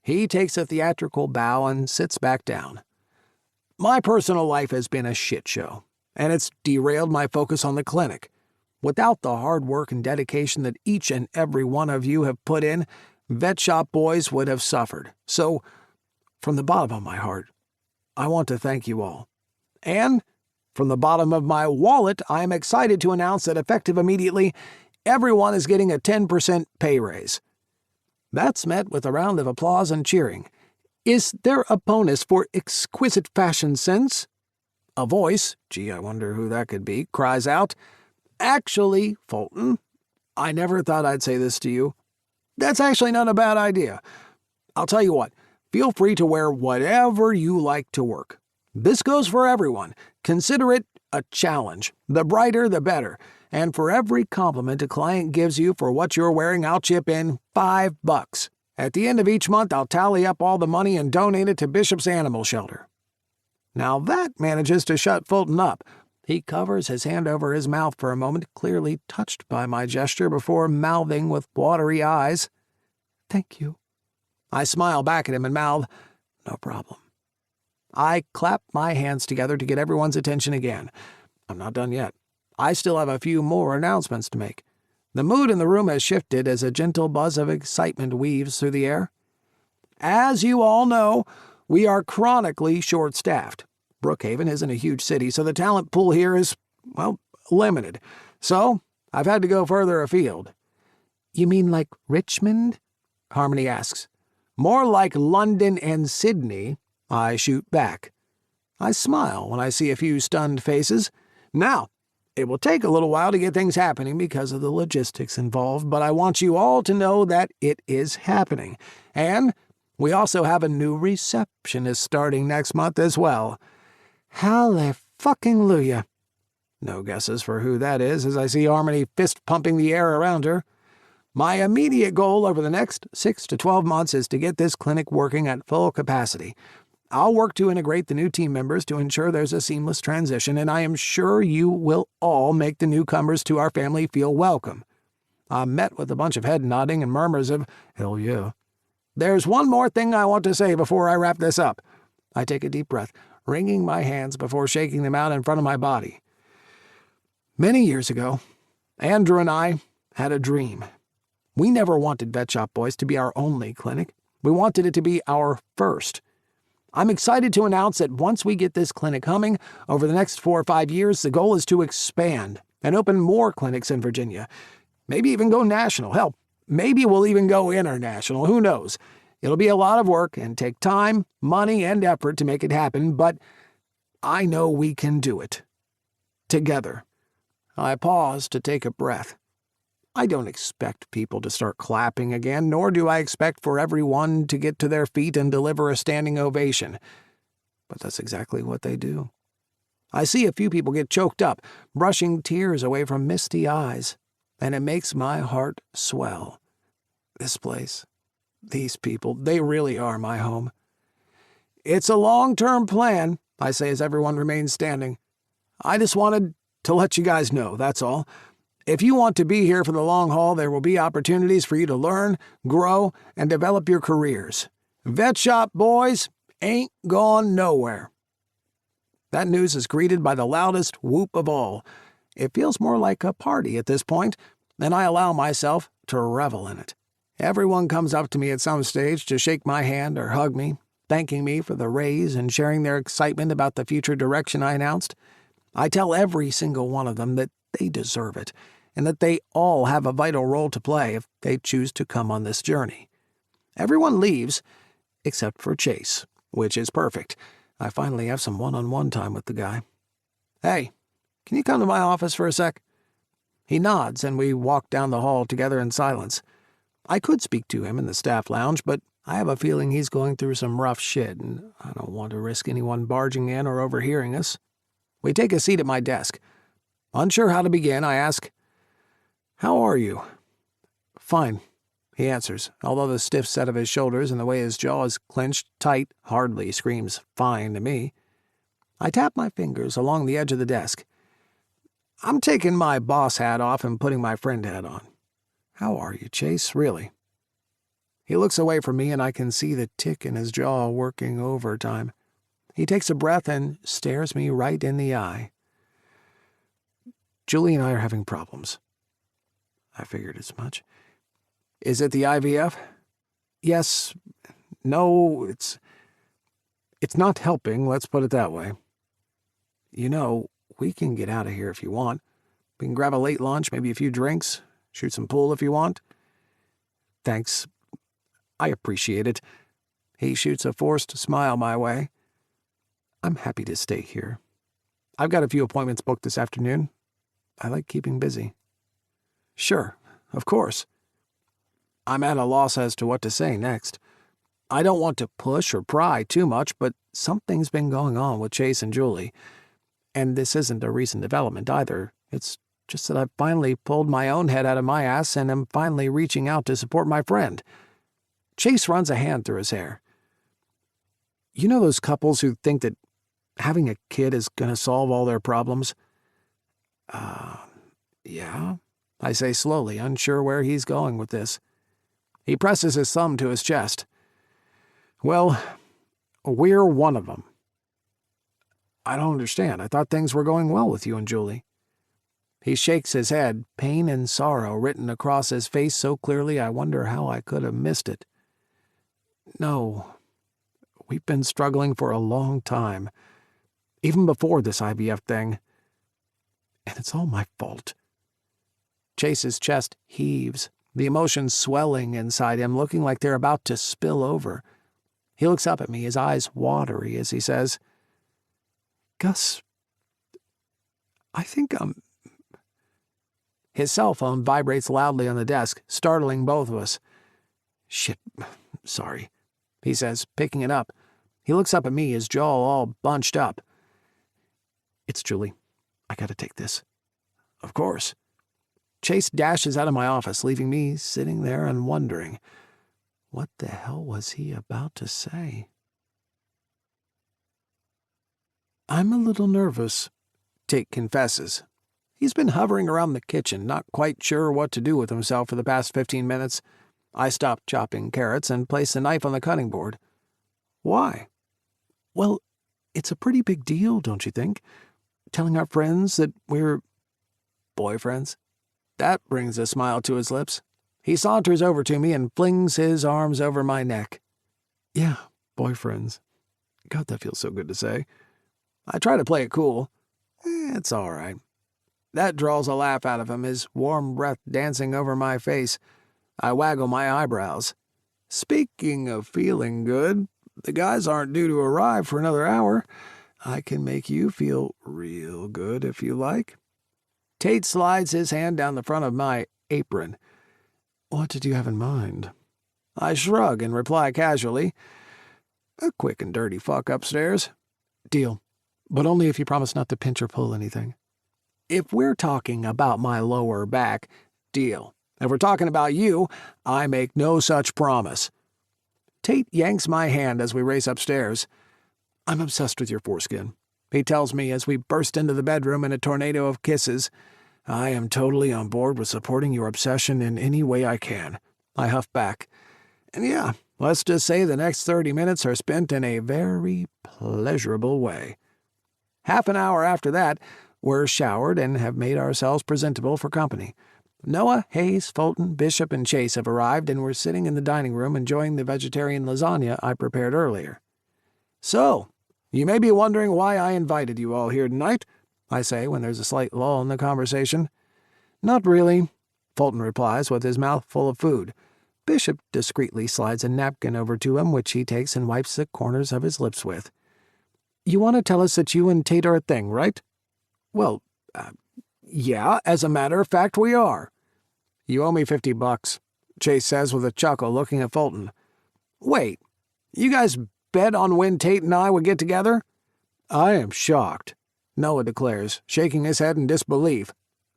He takes a theatrical bow and sits back down. My personal life has been a shit show, and it's derailed my focus on the clinic. Without the hard work and dedication that each and every one of you have put in, Vet Shop Boys would have suffered. So, from the bottom of my heart, I want to thank you all. And from the bottom of my wallet, I am excited to announce that effective immediately, everyone is getting a 10% pay raise. That's met with a round of applause and cheering. Is there a bonus for exquisite fashion sense? A voice, gee, I wonder who that could be, cries out, Actually, Fulton, I never thought I'd say this to you. That's actually not a bad idea. I'll tell you what, feel free to wear whatever you like to work. This goes for everyone. Consider it a challenge. The brighter, the better. And for every compliment a client gives you for what you're wearing, I'll chip in $5. At the end of each month, I'll tally up all the money and donate it to Bishop's Animal Shelter. Now that manages to shut Fulton up. He covers his hand over his mouth for a moment, clearly touched by my gesture, before mouthing with watery eyes, Thank you. I smile back at him and mouth, No problem. I clap my hands together to get everyone's attention again. I'm not done yet. I still have a few more announcements to make. The mood in the room has shifted as a gentle buzz of excitement weaves through the air. As you all know, we are chronically short-staffed. Brookhaven isn't a huge city, so the talent pool here is, well, limited. So, I've had to go further afield. You mean like Richmond? Harmony asks. More like London and Sydney, I shoot back. I smile when I see a few stunned faces. Now, it will take a little while to get things happening because of the logistics involved, but I want you all to know that it is happening. And we also have a new receptionist starting next month as well. Hallelujah. No guesses for who that is as I see Harmony fist-pumping the air around her. My immediate goal over the next 6 to 12 months is to get this clinic working at full capacity. I'll work to integrate the new team members to ensure there's a seamless transition, and I am sure you will all make the newcomers to our family feel welcome. I'm met with a bunch of head nodding and murmurs of, hell yeah. There's one more thing I want to say before I wrap this up. I take a deep breath, wringing my hands before shaking them out in front of my body. Many years ago, Andrew and I had a dream. We never wanted Vet Shop Boys to be our only clinic. We wanted it to be our first. I'm excited to announce that once we get this clinic humming, over the next 4 or 5 years, the goal is to expand and open more clinics in Virginia. Maybe even go national. Hell, maybe we'll even go international. Who knows? It'll be a lot of work and take time, money, and effort to make it happen, but I know we can do it. Together. I pause to take a breath. I don't expect people to start clapping again, nor do I expect for everyone to get to their feet and deliver a standing ovation. But that's exactly what they do. I see a few people get choked up, brushing tears away from misty eyes, and it makes my heart swell. This place, these people, they really are my home. It's a long-term plan, I say as everyone remains standing. I just wanted to let you guys know, that's all. If you want to be here for the long haul, there will be opportunities for you to learn, grow, and develop your careers. Vet shop boys ain't gone nowhere. That news is greeted by the loudest whoop of all. It feels more like a party at this point, and I allow myself to revel in it. Everyone comes up to me at some stage to shake my hand or hug me, thanking me for the raise and sharing their excitement about the future direction I announced. I tell every single one of them that they deserve it, and that they all have a vital role to play if they choose to come on this journey. Everyone leaves, except for Chase, which is perfect. I finally have some one-on-one time with the guy. Hey, can you come to my office for a sec? He nods, and we walk down the hall together in silence. I could speak to him in the staff lounge, but I have a feeling he's going through some rough shit, and I don't want to risk anyone barging in or overhearing us. We take a seat at my desk. Unsure how to begin, I ask, "How are you?" "Fine," he answers, although the stiff set of his shoulders and the way his jaw is clenched tight hardly screams fine to me. I tap my fingers along the edge of the desk. I'm taking my boss hat off and putting my friend hat on. How are you, Chase, really? He looks away from me, and I can see the tick in his jaw working overtime. He takes a breath and stares me right in the eye. Julie and I are having problems. I figured as much. Is it the IVF? Yes. No, it's not helping, let's put it that way. You know, we can get out of here if you want. We can grab a late lunch, maybe a few drinks, shoot some pool if you want. Thanks. I appreciate it. He shoots a forced smile my way. I'm happy to stay here. I've got a few appointments booked this afternoon. I like keeping busy. Sure, of course. I'm at a loss as to what to say next. I don't want to push or pry too much, but something's been going on with Chase and Julie. And this isn't a recent development either. It's just that I've finally pulled my own head out of my ass and am finally reaching out to support my friend. Chase runs a hand through his hair. You know those couples who think that having a kid is going to solve all their problems? Yeah, I say slowly, unsure where he's going with this. He presses his thumb to his chest. Well, we're one of them. I don't understand. I thought things were going well with you and Julie. He shakes his head, pain and sorrow written across his face so clearly I wonder how I could have missed it. No, we've been struggling for a long time, even before this IVF thing. And it's all my fault. Chase's chest heaves, the emotions swelling inside him, looking like they're about to spill over. He looks up at me, his eyes watery, as he says, Gus, I think His cell phone vibrates loudly on the desk, startling both of us. Shit, sorry, he says, picking it up. He looks up at me, his jaw all bunched up. It's Julie. I gotta take this. Of course. Chase dashes out of my office, leaving me sitting there and wondering, what the hell was he about to say? I'm a little nervous, Tate confesses. He's been hovering around the kitchen, not quite sure what to do with himself for the past 15 minutes. I stop chopping carrots and place the knife on the cutting board. Why? Well, it's a pretty big deal, don't you think? Telling our friends that we're boyfriends. That brings a smile to his lips. He saunters over to me and flings his arms over my neck. Yeah, boyfriends. God, that feels so good to say. I try to play it cool. It's all right. That draws a laugh out of him, his warm breath dancing over my face. I waggle my eyebrows. Speaking of feeling good, the guys aren't due to arrive for another hour. I can make you feel real good if you like. Tate slides his hand down the front of my apron. What did you have in mind? I shrug and reply casually, a quick and dirty fuck upstairs. Deal. But only if you promise not to pinch or pull anything. If we're talking about my lower back, deal. If we're talking about you, I make no such promise. Tate yanks my hand as we race upstairs. I'm obsessed with your foreskin, he tells me as we burst into the bedroom in a tornado of kisses. I am totally on board with supporting your obsession in any way I can, I huff back. And yeah, let's just say the next 30 minutes are spent in a very pleasurable way. Half an hour after that, we're showered and have made ourselves presentable for company. Noah, Hayes, Fulton, Bishop, and Chase have arrived, and we're sitting in the dining room enjoying the vegetarian lasagna I prepared earlier. So, you may be wondering why I invited you all here tonight, I say when there's a slight lull in the conversation. Not really, Fulton replies with his mouth full of food. Bishop discreetly slides a napkin over to him, which he takes and wipes the corners of his lips with. You want to tell us that you and Tate are a thing, right? Well, yeah, as a matter of fact, we are. You owe me $50, Chase says with a chuckle, looking at Fulton. Wait, you guys bet on when Tate and I would get together? I am shocked, Noah declares, shaking his head in disbelief.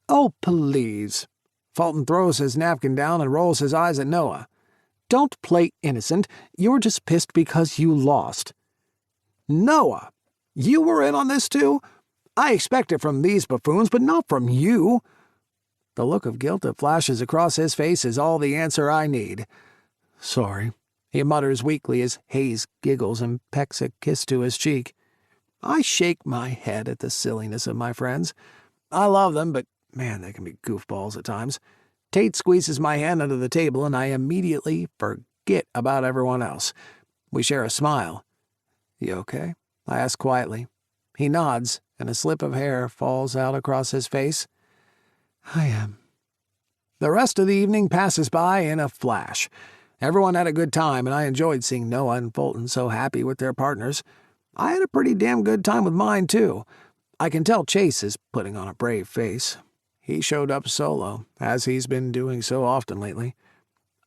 Oh, please. Fulton throws his napkin down and rolls his eyes at Noah. Don't play innocent. You're just pissed because you lost. Noah, you were in on this too? I expect it from these buffoons, but not from you. The look of guilt that flashes across his face is all the answer I need. Sorry, he mutters weakly as Hayes giggles and pecks a kiss to his cheek. I shake my head at the silliness of my friends. I love them, but man, they can be goofballs at times. Tate squeezes my hand under the table, and I immediately forget about everyone else. We share a smile. You okay? I ask quietly. He nods, and a slip of hair falls out across his face. I am. The rest of the evening passes by in a flash. Everyone had a good time, and I enjoyed seeing Noah and Fulton so happy with their partners. I had a pretty damn good time with mine, too. I can tell Chase is putting on a brave face. He showed up solo, as he's been doing so often lately.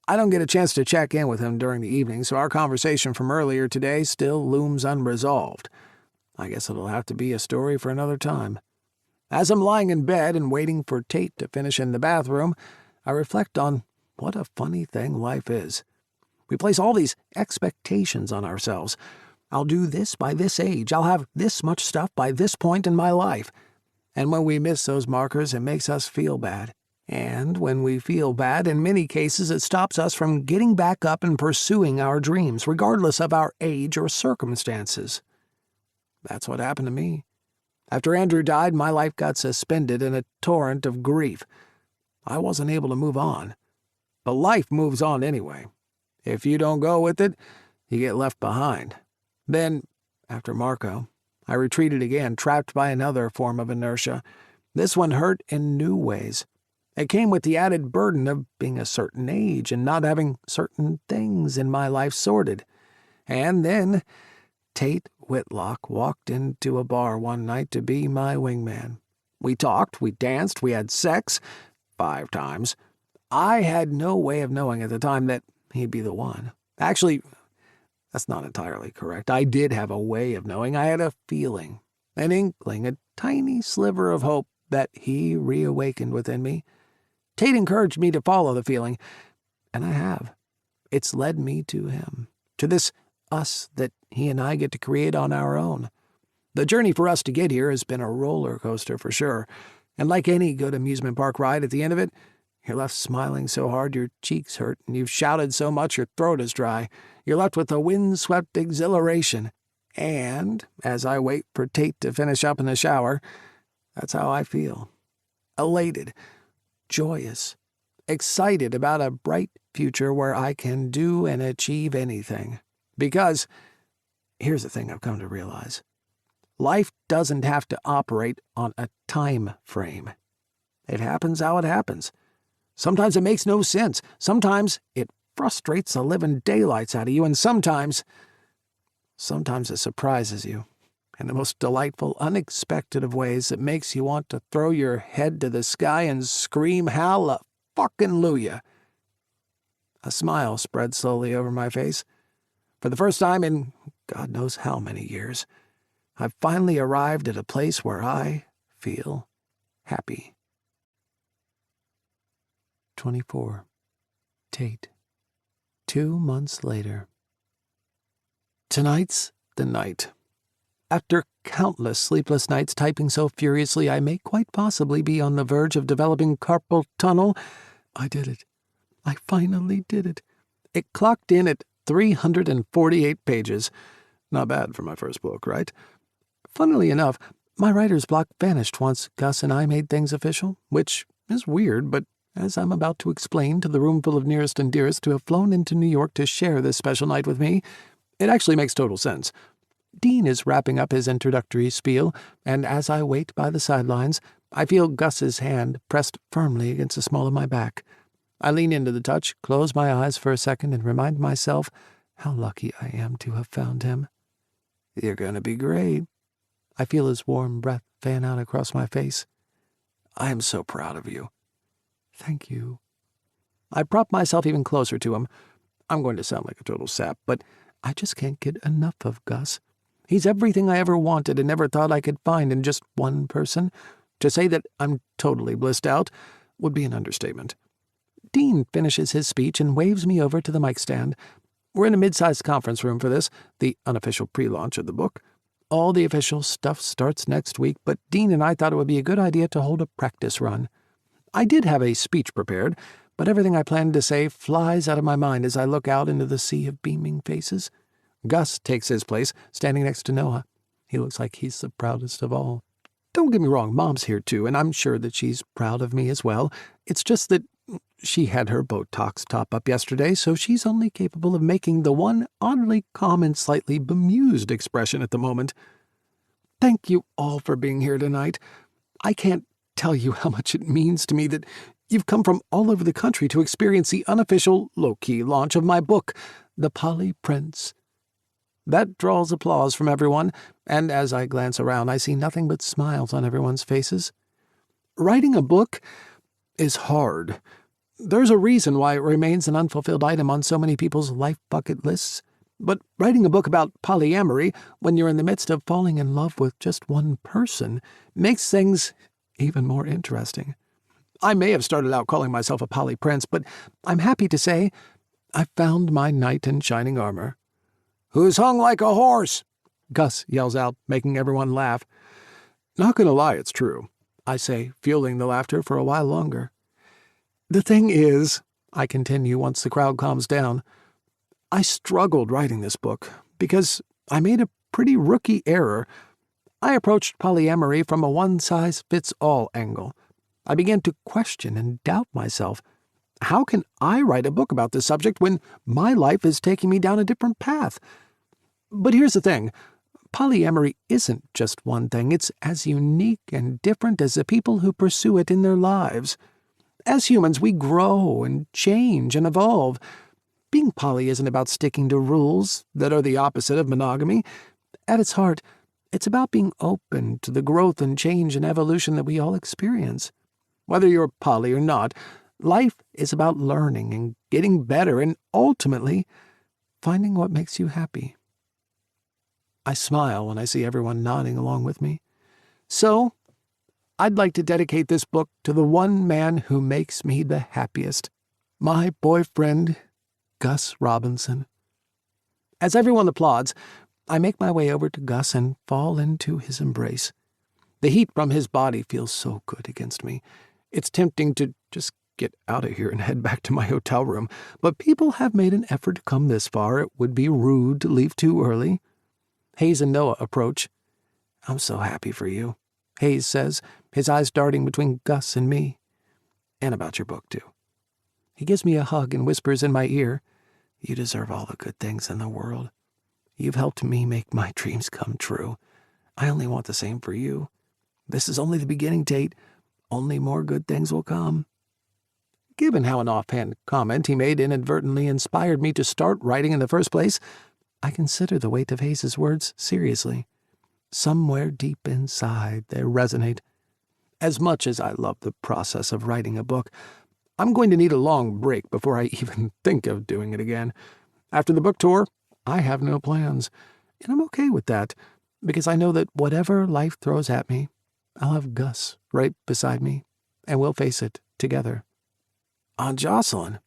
I don't get a chance to check in with him during the evening, so our conversation from earlier today still looms unresolved. I guess it'll have to be a story for another time. As I'm lying in bed and waiting for Tate to finish in the bathroom, I reflect on what a funny thing life is. We place all these expectations on ourselves. I'll do this by this age. I'll have this much stuff by this point in my life. And when we miss those markers, it makes us feel bad. And when we feel bad, in many cases, it stops us from getting back up and pursuing our dreams, regardless of our age or circumstances. That's what happened to me. After Andrew died, my life got suspended in a torrent of grief. I wasn't able to move on. But life moves on anyway. If you don't go with it, you get left behind. Then, after Marco, I retreated again, trapped by another form of inertia. This one hurt in new ways. It came with the added burden of being a certain age and not having certain things in my life sorted. And then Tate Whitlock walked into a bar one night to be my wingman. We talked, we danced, we had sex 5 times. I had no way of knowing at the time that he'd be the one. Actually, that's not entirely correct. I did have a way of knowing. I had a feeling, an inkling, a tiny sliver of hope that he reawakened within me. Tate encouraged me to follow the feeling, and I have. It's led me to him, to this us that he and I get to create on our own. The journey for us to get here has been a roller coaster for sure, and like any good amusement park ride, at the end of it, you're left smiling so hard your cheeks hurt, and you've shouted so much your throat is dry. You're left with a wind-swept exhilaration. And, as I wait for Tate to finish up in the shower, that's how I feel. Elated, joyous, excited about a bright future where I can do and achieve anything. Because, here's the thing I've come to realize. Life doesn't have to operate on a time frame. It happens how it happens. Sometimes it makes no sense. Sometimes it frustrates the living daylights out of you, and sometimes it surprises you in the most delightful, unexpected of ways that makes you want to throw your head to the sky and scream hallelujah. A smile spread slowly over my face. For the first time in God knows how many years, I've finally arrived at a place where I feel happy. 24. Tate. 2 months later. Tonight's the night. After countless sleepless nights typing so furiously I may quite possibly be on the verge of developing carpal tunnel, I did it. I finally did it. It clocked in at 348 pages. Not bad for my first book, right? Funnily enough, my writer's block vanished once Gus and I made things official, which is weird, but as I'm about to explain to the roomful of nearest and dearest who have flown into New York to share this special night with me, it actually makes total sense. Dean is wrapping up his introductory spiel, and as I wait by the sidelines, I feel Gus's hand pressed firmly against the small of my back. I lean into the touch, close my eyes for a second, and remind myself how lucky I am to have found him. You're going to be great. I feel his warm breath fan out across my face. I am so proud of you. Thank you. I prop myself even closer to him. I'm going to sound like a total sap, but I just can't get enough of Gus. He's everything I ever wanted and never thought I could find in just one person. To say that I'm totally blissed out would be an understatement. Dean finishes his speech and waves me over to the mic stand. We're in a mid-sized conference room for this, the unofficial pre-launch of the book. All the official stuff starts next week, but Dean and I thought it would be a good idea to hold a practice run. I did have a speech prepared, but everything I planned to say flies out of my mind as I look out into the sea of beaming faces. Gus takes his place, standing next to Noah. He looks like he's the proudest of all. Don't get me wrong, Mom's here too, and I'm sure that she's proud of me as well. It's just that she had her Botox top up yesterday, so she's only capable of making the one oddly calm and slightly bemused expression at the moment. Thank you all for being here tonight. I can't tell you how much it means to me that you've come from all over the country to experience the unofficial, low-key launch of my book, The Polly Prince. That draws applause from everyone, and as I glance around, I see nothing but smiles on everyone's faces. Writing a book is hard. There's a reason why it remains an unfulfilled item on so many people's life bucket lists. But writing a book about polyamory, when you're in the midst of falling in love with just one person, makes things even more interesting. I may have started out calling myself a poly prince, but I'm happy to say I found my knight in shining armor. Who's hung like a horse? Gus yells out, making everyone laugh. Not gonna lie, it's true, I say, fueling the laughter for a while longer. The thing is, I continue once the crowd calms down, I struggled writing this book because I made a pretty rookie error. I approached polyamory from a one-size-fits-all angle. I began to question and doubt myself. How can I write a book about this subject when my life is taking me down a different path? But here's the thing. Polyamory isn't just one thing. It's as unique and different as the people who pursue it in their lives. As humans, we grow and change and evolve. Being poly isn't about sticking to rules that are the opposite of monogamy. At its heart, it's about being open to the growth and change and evolution that we all experience. Whether you're poly or not, life is about learning and getting better and ultimately finding what makes you happy. I smile when I see everyone nodding along with me. So, I'd like to dedicate this book to the one man who makes me the happiest, my boyfriend, Gus Robinson. As everyone applauds, I make my way over to Gus and fall into his embrace. The heat from his body feels so good against me. It's tempting to just get out of here and head back to my hotel room, but people have made an effort to come this far. It would be rude to leave too early. Hayes and Noah approach. I'm so happy for you, Hayes says, his eyes darting between Gus and me. And about your book, too. He gives me a hug and whispers in my ear, You deserve all the good things in the world. You've helped me make my dreams come true. I only want the same for you. This is only the beginning, Tate. Only more good things will come. Given how an offhand comment he made inadvertently inspired me to start writing in the first place, I consider the weight of Hayes' words seriously. Somewhere deep inside they resonate. As much as I love the process of writing a book, I'm going to need a long break before I even think of doing it again. After the book tour, I have no plans, and I'm okay with that. because I know that whatever life throws at me, I'll have Gus right beside me, and we'll face it together. Aunt Jocelyn.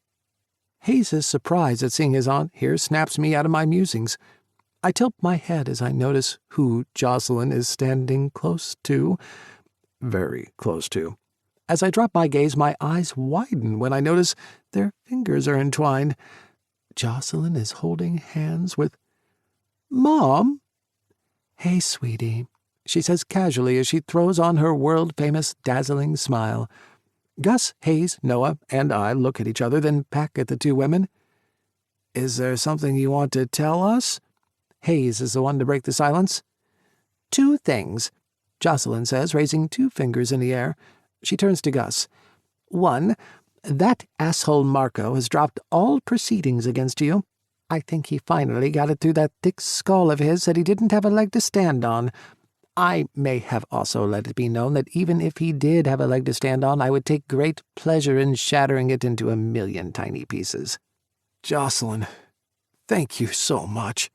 Hayes is surprised at seeing his aunt here snaps me out of my musings. I tilt my head as I notice who Jocelyn is standing close to, very close to. As I drop my gaze, my eyes widen when I notice their fingers are entwined. Jocelyn is holding hands with Mom. Hey, sweetie, she says casually as she throws on her world-famous dazzling smile. Gus, Hayes, Noah, and I look at each other, then back at the two women. Is there something you want to tell us? Hayes is the one to break the silence. 2 things, Jocelyn says, raising 2 fingers in the air. She turns to Gus. 1, that asshole Marco has dropped all proceedings against you. I think he finally got it through that thick skull of his that he didn't have a leg to stand on. I may have also let it be known that even if he did have a leg to stand on, I would take great pleasure in shattering it into a million tiny pieces. Jocelyn, thank you so much.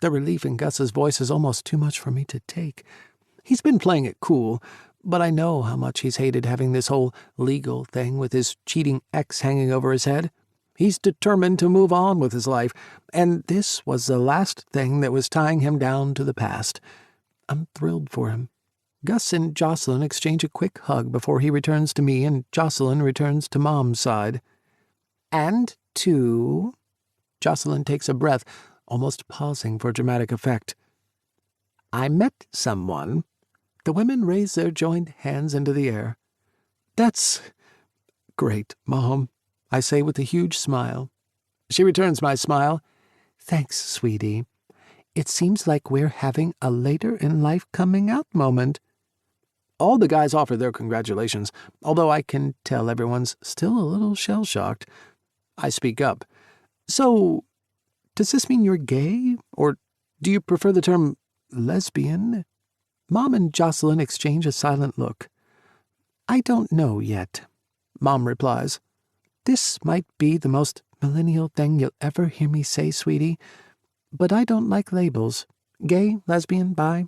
The relief in Gus's voice is almost too much for me to take. He's been playing it cool, but I know how much he's hated having this whole legal thing with his cheating ex hanging over his head. He's determined to move on with his life, and this was the last thing that was tying him down to the past. I'm thrilled for him. Gus and Jocelyn exchange a quick hug before he returns to me and Jocelyn returns to Mom's side. And 2, Jocelyn takes a breath, almost pausing for dramatic effect. I met someone. The women raise their joined hands into the air. That's great, Mom, I say with a huge smile. She returns my smile. Thanks, sweetie. It seems like we're having a later-in-life coming-out moment. All the guys offer their congratulations, although I can tell everyone's still a little shell-shocked. I speak up. So, does this mean you're gay, or do you prefer the term lesbian? Mom and Jocelyn exchange a silent look. I don't know yet, Mom replies. This might be the most millennial thing you'll ever hear me say, sweetie, but I don't like labels. Gay, lesbian, bi.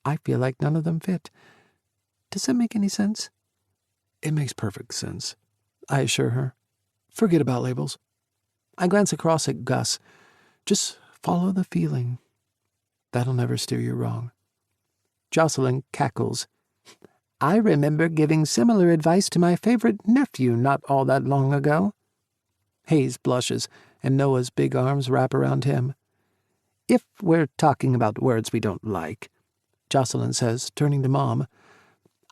I feel like none of them fit. Does that make any sense? It makes perfect sense, I assure her. Forget about labels. I glance across at Gus. Just follow the feeling. That'll never steer you wrong. Jocelyn cackles. I remember giving similar advice to my favorite nephew not all that long ago. Hayes blushes, and Noah's big arms wrap around him. If we're talking about words we don't like, Jocelyn says, turning to Mom,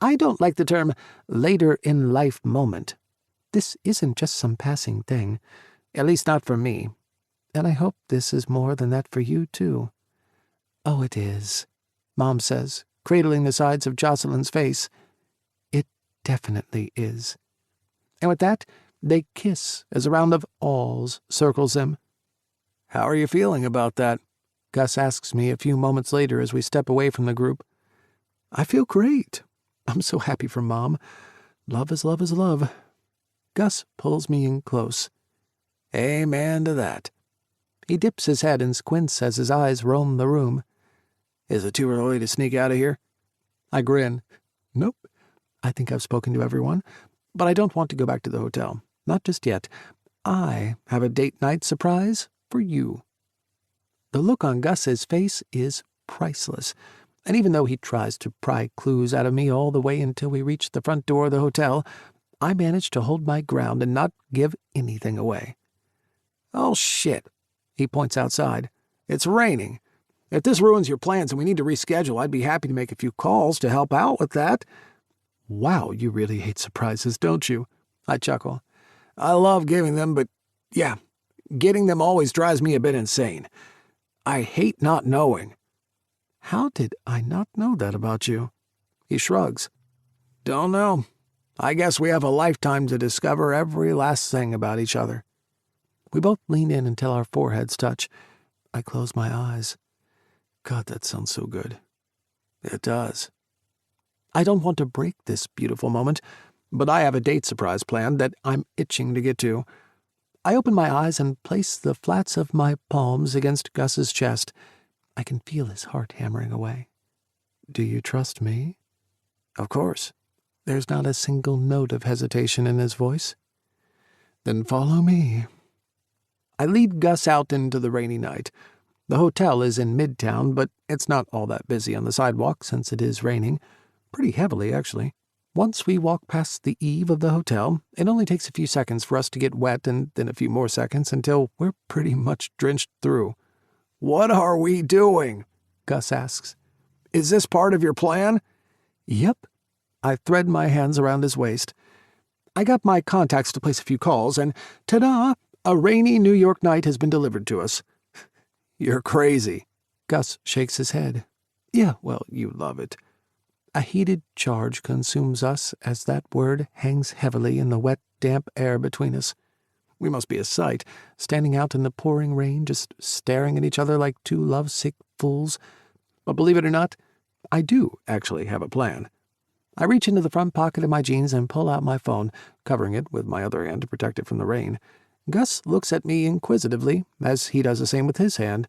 I don't like the term later-in-life moment. This isn't just some passing thing, at least not for me, and I hope this is more than that for you, too. Oh, it is, Mom says, cradling the sides of Jocelyn's face. It definitely is. And with that, they kiss as a round of awls circles them. How are you feeling about that? Gus asks me a few moments later as we step away from the group. I feel great. I'm so happy for Mom. Love is love is love. Gus pulls me in close. Amen to that. He dips his head and squints as his eyes roam the room. Is it too early to sneak out of here? I grin. Nope. I think I've spoken to everyone, but I don't want to go back to the hotel. Not just yet. I have a date night surprise for you. The look on Gus's face is priceless, and even though he tries to pry clues out of me all the way until we reach the front door of the hotel, I manage to hold my ground and not give anything away. Oh, shit, he points outside. It's raining. If this ruins your plans and we need to reschedule, I'd be happy to make a few calls to help out with that. Wow, you really hate surprises, don't you? I chuckle. I love giving them, but yeah, getting them always drives me a bit insane. I hate not knowing. How did I not know that about you? He shrugs. Don't know. I guess we have a lifetime to discover every last thing about each other. We both lean in until our foreheads touch. I close my eyes. God, that sounds so good. It does. I don't want to break this beautiful moment, but I have a date surprise planned that I'm itching to get to. I open my eyes and place the flats of my palms against Gus's chest. I can feel his heart hammering away. Do you trust me? Of course. There's not a single note of hesitation in his voice. Then follow me. I lead Gus out into the rainy night. The hotel is in Midtown, but it's not all that busy on the sidewalk since it is raining. Pretty heavily, actually. Once we walk past the eave of the hotel, it only takes a few seconds for us to get wet and then a few more seconds until we're pretty much drenched through. What are we doing? Gus asks. Is this part of your plan? Yep. I thread my hands around his waist. I got my contacts to place a few calls, and ta-da! A rainy New York night has been delivered to us. You're crazy. Gus shakes his head. Yeah, well, you love it. A heated charge consumes us as that word hangs heavily in the wet, damp air between us. We must be a sight, standing out in the pouring rain, just staring at each other like two lovesick fools. But believe it or not, I do actually have a plan. I reach into the front pocket of my jeans and pull out my phone, covering it with my other hand to protect it from the rain. Gus looks at me inquisitively, as he does the same with his hand.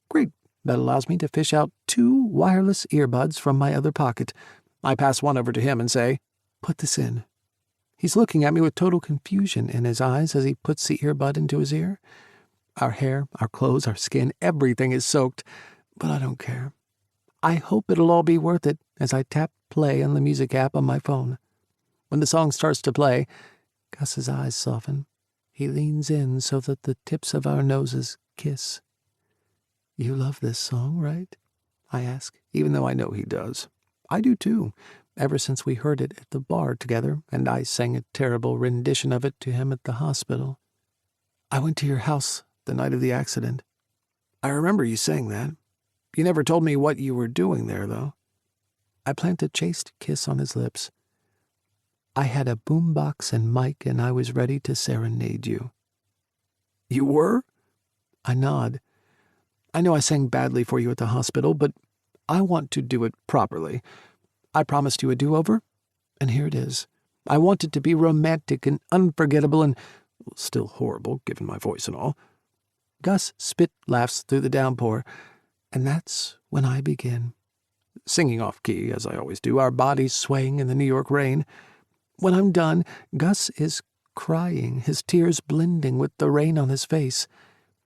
Great, that allows me to fish out 2 wireless earbuds from my other pocket. I pass one over to him and say, "Put this in." He's looking at me with total confusion in his eyes as he puts the earbud into his ear. Our hair, our clothes, our skin, everything is soaked, but I don't care. I hope it'll all be worth it as I tap play on the music app on my phone. When the song starts to play, Gus's eyes soften. He leans in so that the tips of our noses kiss. You love this song, right? I ask, even though I know he does. I do too, ever since we heard it at the bar together, and I sang a terrible rendition of it to him at the hospital. I went to your house the night of the accident. I remember you saying that. You never told me what you were doing there, though. I plant a chaste kiss on his lips. I had a boombox and mic, and I was ready to serenade you. You were? I nod. I know I sang badly for you at the hospital, but I want to do it properly. I promised you a do-over, and here it is. I want it to be romantic and unforgettable and still horrible, given my voice and all. Gus spit laughs through the downpour, and that's when I begin. Singing off-key, as I always do, our bodies swaying in the New York rain. When I'm done, Gus is crying, his tears blending with the rain on his face.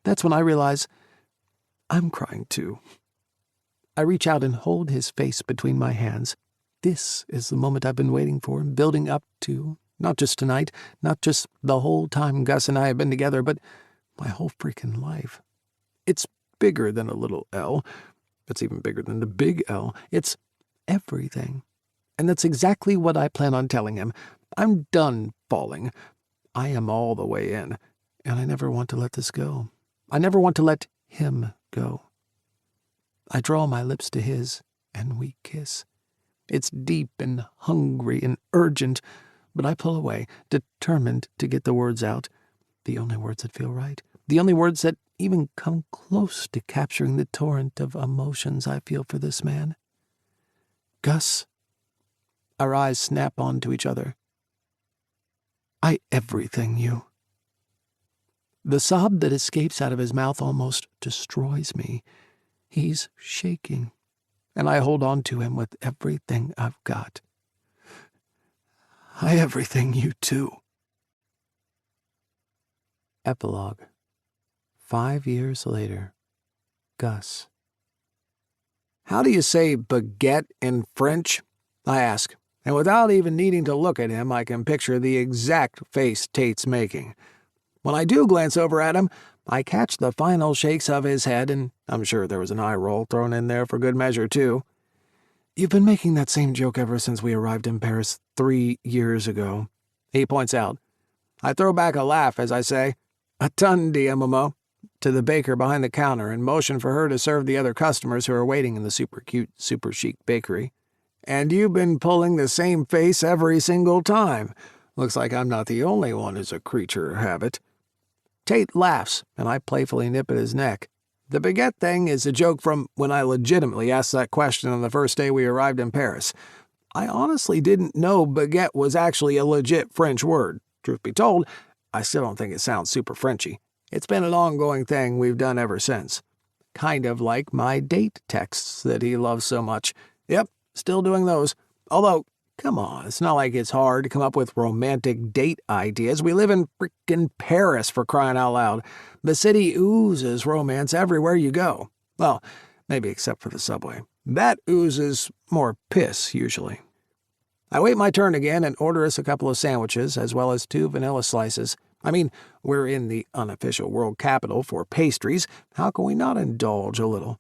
That's when I realize I'm crying too. I reach out and hold his face between my hands. This is the moment I've been waiting for, building up to, not just tonight, not just the whole time Gus and I have been together, but my whole freaking life. It's bigger than a little L. It's even bigger than the big L. It's everything. And that's exactly what I plan on telling him. I'm done falling. I am all the way in, and I never want to let this go. I never want to let him go. I draw my lips to his, and we kiss. It's deep and hungry and urgent, but I pull away, determined to get the words out. The only words that feel right. The only words that even come close to capturing the torrent of emotions I feel for this man. Gus. Our eyes snap onto each other. I everything you. The sob that escapes out of his mouth almost destroys me. He's shaking, and I hold on to him with everything I've got. I everything you too. Epilogue. 5 years later. Gus. How do you say baguette in French? I ask, and without even needing to look at him, I can picture the exact face Tate's making. When I do glance over at him, I catch the final shakes of his head, and I'm sure there was an eye roll thrown in there for good measure, too. You've been making that same joke ever since we arrived in Paris 3 years ago, he points out. I throw back a laugh as I say, "Attendez, MMO," to the baker behind the counter and motion for her to serve the other customers who are waiting in the super cute, super chic bakery. And you've been pulling the same face every single time. Looks like I'm not the only one who's a creature of habit. Tate laughs, and I playfully nip at his neck. The baguette thing is a joke from when I legitimately asked that question on the first day we arrived in Paris. I honestly didn't know baguette was actually a legit French word. Truth be told, I still don't think it sounds super Frenchy. It's been an ongoing thing we've done ever since. kind of like my date texts that he loves so much. Yep, still doing those. Although, come on, it's not like it's hard to come up with romantic date ideas. We live in frickin' Paris, for crying out loud. The city oozes romance everywhere you go. Well, maybe except for the subway. That oozes more piss, usually. I wait my turn again and order us a couple of sandwiches, as well as 2 vanilla slices. I mean, we're in the unofficial world capital for pastries. How can we not indulge a little?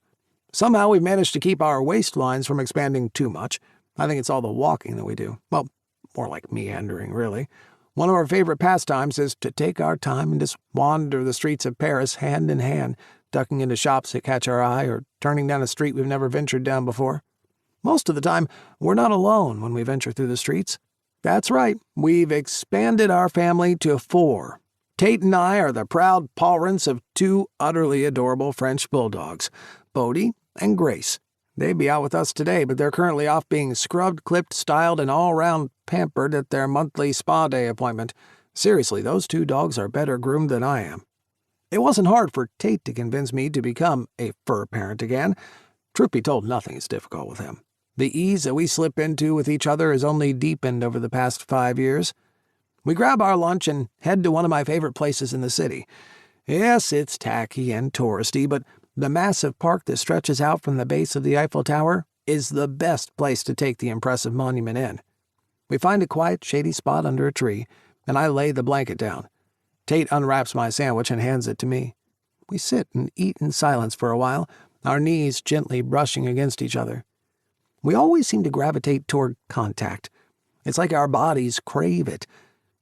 Somehow we've managed to keep our waistlines from expanding too much. I think it's all the walking that we do. Well, more like meandering, really. One of our favorite pastimes is to take our time and just wander the streets of Paris hand in hand, ducking into shops that catch our eye or turning down a street we've never ventured down before. Most of the time, we're not alone when we venture through the streets. That's right, we've expanded our family to 4. Tate and I are the proud parents of 2 utterly adorable French bulldogs, Bodie and Grace. They'd be out with us today, but they're currently off being scrubbed, clipped, styled, and all-round pampered at their monthly spa day appointment. Seriously, those 2 dogs are better groomed than I am. It wasn't hard for Tate to convince me to become a fur parent again. Truth be told, nothing is difficult with him. The ease that we slip into with each other has only deepened over the past 5 years. We grab our lunch and head to one of my favorite places in the city. Yes, it's tacky and touristy, but the massive park that stretches out from the base of the Eiffel Tower is the best place to take the impressive monument in. We find a quiet, shady spot under a tree, and I lay the blanket down. Tate unwraps my sandwich and hands it to me. We sit and eat in silence for a while, our knees gently brushing against each other. We always seem to gravitate toward contact. It's like our bodies crave it.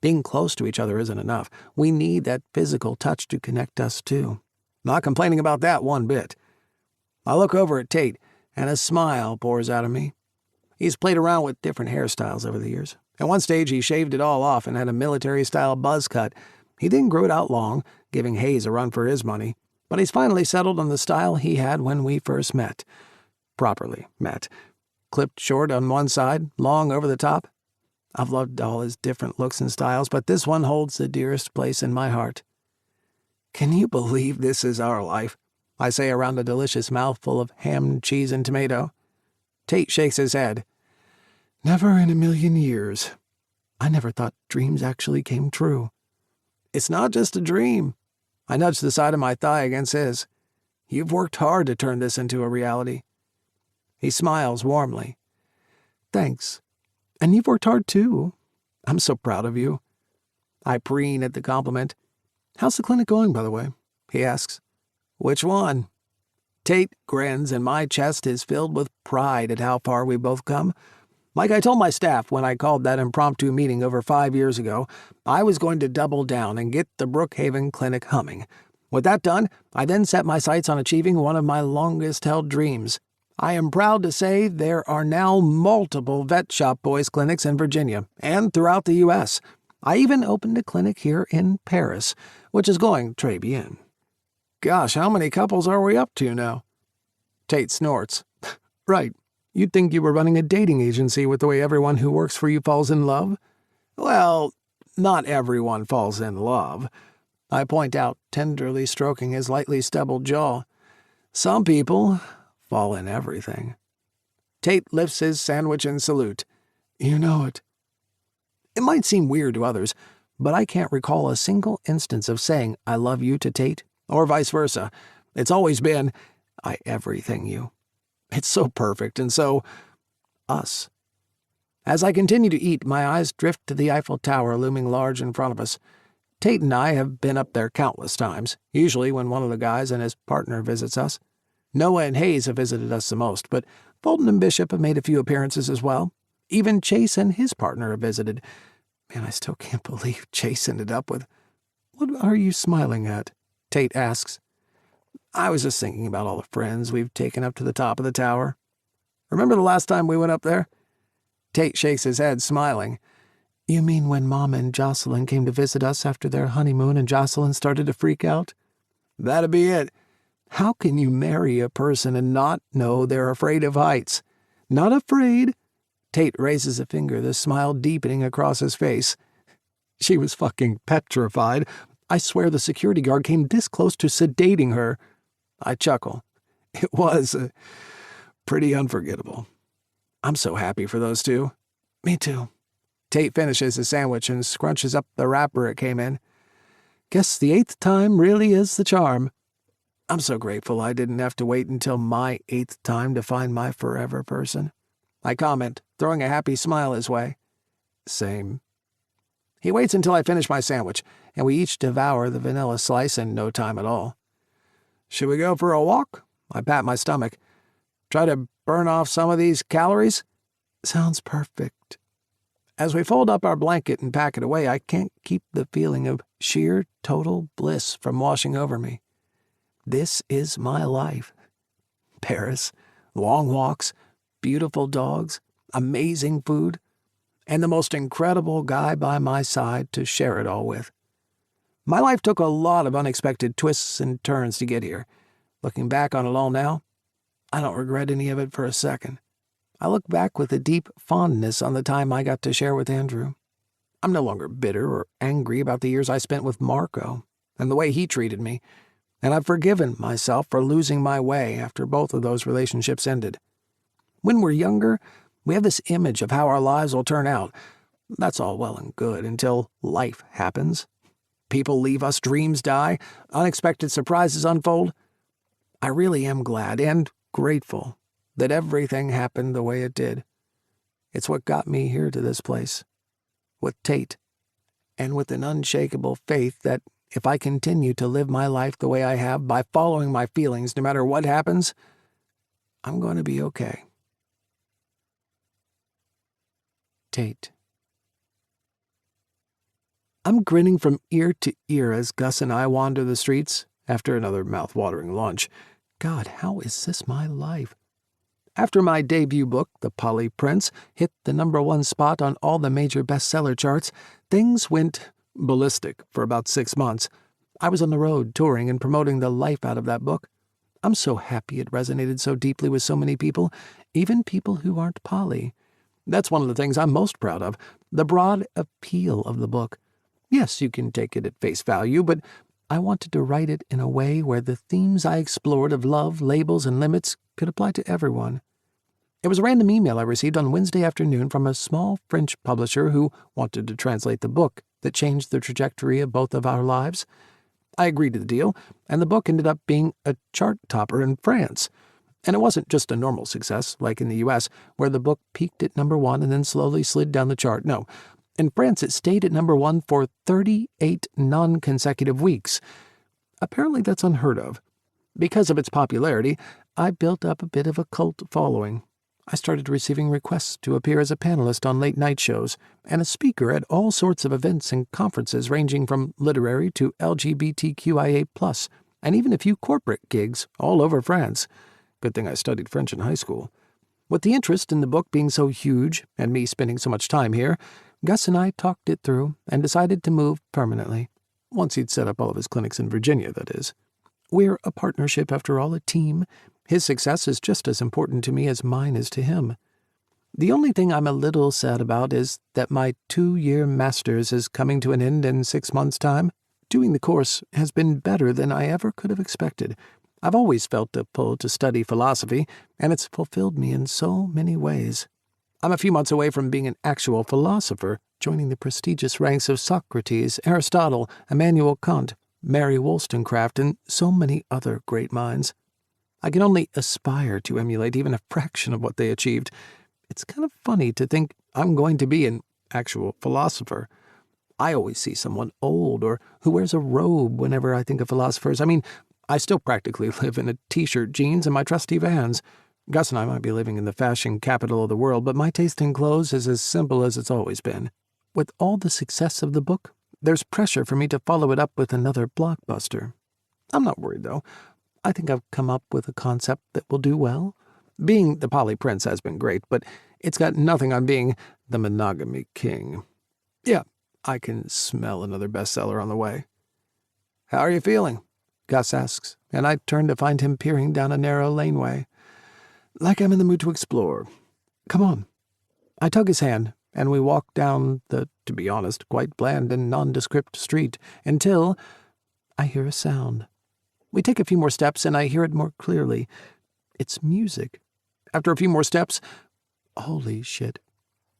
Being close to each other isn't enough. We need that physical touch to connect us too. Not complaining about that one bit. I look over at Tate, and a smile pours out of me. He's played around with different hairstyles over the years. At one stage, he shaved it all off and had a military-style buzz cut. He didn't grow it out long, giving Hayes a run for his money. But he's finally settled on the style he had when we first met. Properly met. Clipped short on one side, long over the top. I've loved all his different looks and styles, but this one holds the dearest place in my heart. Can you believe this is our life? I say around a delicious mouthful of ham, cheese, and tomato. Tate shakes his head. Never in a million years. I never thought dreams actually came true. It's not just a dream. I nudge the side of my thigh against his. You've worked hard to turn this into a reality. He smiles warmly. Thanks. And you've worked hard too. I'm so proud of you. I preen at the compliment. How's the clinic going, by the way? He asks. Which one? Tate grins, and my chest is filled with pride at how far we've both come. Like I told my staff when I called that impromptu meeting over 5 years ago, I was going to double down and get the Brookhaven Clinic humming. With that done, I then set my sights on achieving one of my longest-held dreams. I am proud to say there are now multiple Vet Shop Boys clinics in Virginia and throughout the U.S. I even opened a clinic here in Paris, which is going très bien. Gosh, how many couples are we up to now? Tate snorts. Right. You'd think you were running a dating agency with the way everyone who works for you falls in love? Well, not everyone falls in love. I point out, tenderly stroking his lightly stubbled jaw. Some people fall in everything. Tate lifts his sandwich in salute. You know it. It might seem weird to others, but I can't recall a single instance of saying I love you to Tate, or vice versa. It's always been, I everything you. It's so perfect and so us. As I continue to eat, my eyes drift to the Eiffel Tower looming large in front of us. Tate and I have been up there countless times, usually when one of the guys and his partner visits us. Noah and Hayes have visited us the most, but Fulton and Bishop have made a few appearances as well. Even Chase and his partner have visited. Man, I still can't believe Chase ended up with... What are you smiling at? Tate asks. I was just thinking about all the friends we've taken up to the top of the tower. Remember the last time we went up there? Tate shakes his head, smiling. You mean when Mom and Jocelyn came to visit us after their honeymoon and Jocelyn started to freak out? That'd be it. How can you marry a person and not know they're afraid of heights? Not afraid? Tate raises a finger, the smile deepening across his face. She was fucking petrified. I swear the security guard came this close to sedating her. I chuckle. It was pretty unforgettable. I'm so happy for those two. Me too. Tate finishes his sandwich and scrunches up the wrapper it came in. Guess the 8th time really is the charm. I'm so grateful I didn't have to wait until my 8th time to find my forever person. I comment, throwing a happy smile his way. Same. He waits until I finish my sandwich, and we each devour the vanilla slice in no time at all. Should we go for a walk? I pat my stomach. Try to burn off some of these calories? Sounds perfect. As we fold up our blanket and pack it away, I can't keep the feeling of sheer, total bliss from washing over me. This is my life. Paris, long walks, beautiful dogs, amazing food, and the most incredible guy by my side to share it all with. My life took a lot of unexpected twists and turns to get here. Looking back on it all now, I don't regret any of it for a second. I look back with a deep fondness on the time I got to share with Andrew. I'm no longer bitter or angry about the years I spent with Marco and the way he treated me, and I've forgiven myself for losing my way after both of those relationships ended. When we're younger, we have this image of how our lives will turn out. That's all well and good until life happens. People leave us, dreams die, unexpected surprises unfold. I really am glad and grateful that everything happened the way it did. It's what got me here to this place, with Tate, and with an unshakable faith that if I continue to live my life the way I have by following my feelings no matter what happens, I'm going to be okay. Tate. I'm grinning from ear to ear as Gus and I wander the streets after another mouth-watering lunch. God, how is this my life? After my debut book, The Polly Prince, hit the #1 spot on all the major bestseller charts, things went ballistic for about 6 months. I was on the road touring and promoting the life out of that book. I'm so happy it resonated so deeply with so many people, even people who aren't Polly. That's one of the things I'm most proud of, the broad appeal of the book. Yes, you can take it at face value, but I wanted to write it in a way where the themes I explored of love, labels, and limits could apply to everyone. It was a random email I received on Wednesday afternoon from a small French publisher who wanted to translate the book that changed the trajectory of both of our lives. I agreed to the deal, and the book ended up being a chart topper in France. And it wasn't just a normal success, like in the U.S., where the book peaked at #1 and then slowly slid down the chart. No, in France it stayed at #1 for 38 non-consecutive weeks. Apparently that's unheard of. Because of its popularity, I built up a bit of a cult following. I started receiving requests to appear as a panelist on late-night shows and a speaker at all sorts of events and conferences ranging from literary to LGBTQIA+, and even a few corporate gigs all over France. Good thing I studied French in high school. With the interest in the book being so huge and me spending so much time here, Gus and I talked it through and decided to move permanently. Once he'd set up all of his clinics in Virginia, that is. We're a partnership, after all, a team. His success is just as important to me as mine is to him. The only thing I'm a little sad about is that my 2-year master's is coming to an end in 6 months' time. Doing the course has been better than I ever could have expected. I've always felt a pull to study philosophy, and it's fulfilled me in so many ways. I'm a few months away from being an actual philosopher, joining the prestigious ranks of Socrates, Aristotle, Immanuel Kant, Mary Wollstonecraft, and so many other great minds. I can only aspire to emulate even a fraction of what they achieved. It's kind of funny to think I'm going to be an actual philosopher. I always see someone old or who wears a robe whenever I think of philosophers. I mean, I still practically live in a t-shirt, jeans, and my trusty Vans. Gus and I might be living in the fashion capital of the world, but my taste in clothes is as simple as it's always been. With all the success of the book, there's pressure for me to follow it up with another blockbuster. I'm not worried, though. I think I've come up with a concept that will do well. Being the Polly Prince has been great, but it's got nothing on being the monogamy king. Yeah, I can smell another bestseller on the way. How are you feeling? Gus asks, and I turn to find him peering down a narrow laneway. Like I'm in the mood to explore. Come on. I tug his hand, and we walk down the, to be honest, quite bland and nondescript street until I hear a sound. We take a few more steps, and I hear it more clearly. It's music. After a few more steps, holy shit,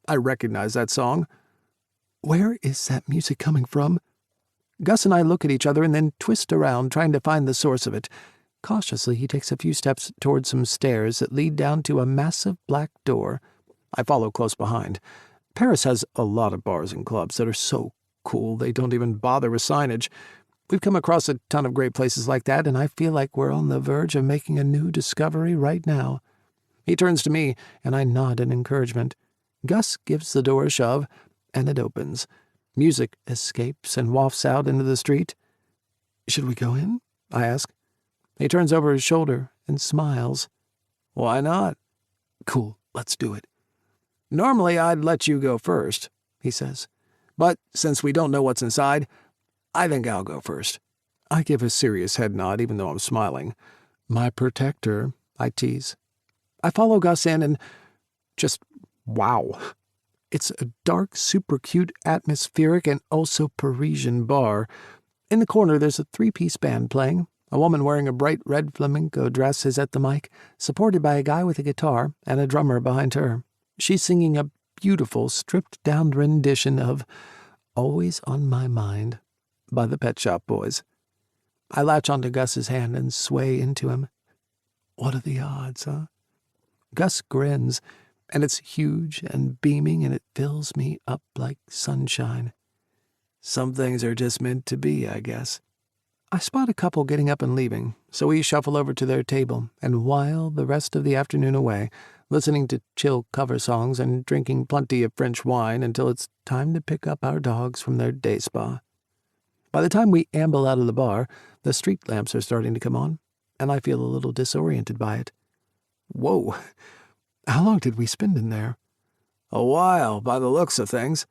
I recognize that song. Where is that music coming from? Gus and I look at each other and then twist around, trying to find the source of it. Cautiously, he takes a few steps toward some stairs that lead down to a massive black door. I follow close behind. Paris has a lot of bars and clubs that are so cool they don't even bother with signage. We've come across a ton of great places like that, and I feel like we're on the verge of making a new discovery right now. He turns to me, and I nod in encouragement. Gus gives the door a shove, and it opens. Music escapes and wafts out into the street. Should we go in? I ask. He turns over his shoulder and smiles. Why not? Cool, let's do it. Normally I'd let you go first, he says. But since we don't know what's inside, I think I'll go first. I give a serious head nod even though I'm smiling. My protector, I tease. I follow Gus in and just wow. It's a dark, super cute, atmospheric, and also Parisian bar. In the corner there's a 3-piece band playing. A woman wearing a bright red flamenco dress is at the mic, supported by a guy with a guitar and a drummer behind her. She's singing a beautiful, stripped-down rendition of Always on My Mind by the Pet Shop Boys. I latch onto Gus's hand and sway into him. What are the odds, huh? Gus grins, and it's huge and beaming, and it fills me up like sunshine. Some things are just meant to be, I guess. I spot a couple getting up and leaving, so we shuffle over to their table and while the rest of the afternoon away, listening to chill cover songs and drinking plenty of French wine until it's time to pick up our dogs from their day spa. By the time we amble out of the bar, the street lamps are starting to come on, and I feel a little disoriented by it. Whoa, how long did we spend in there? A while, by the looks of things.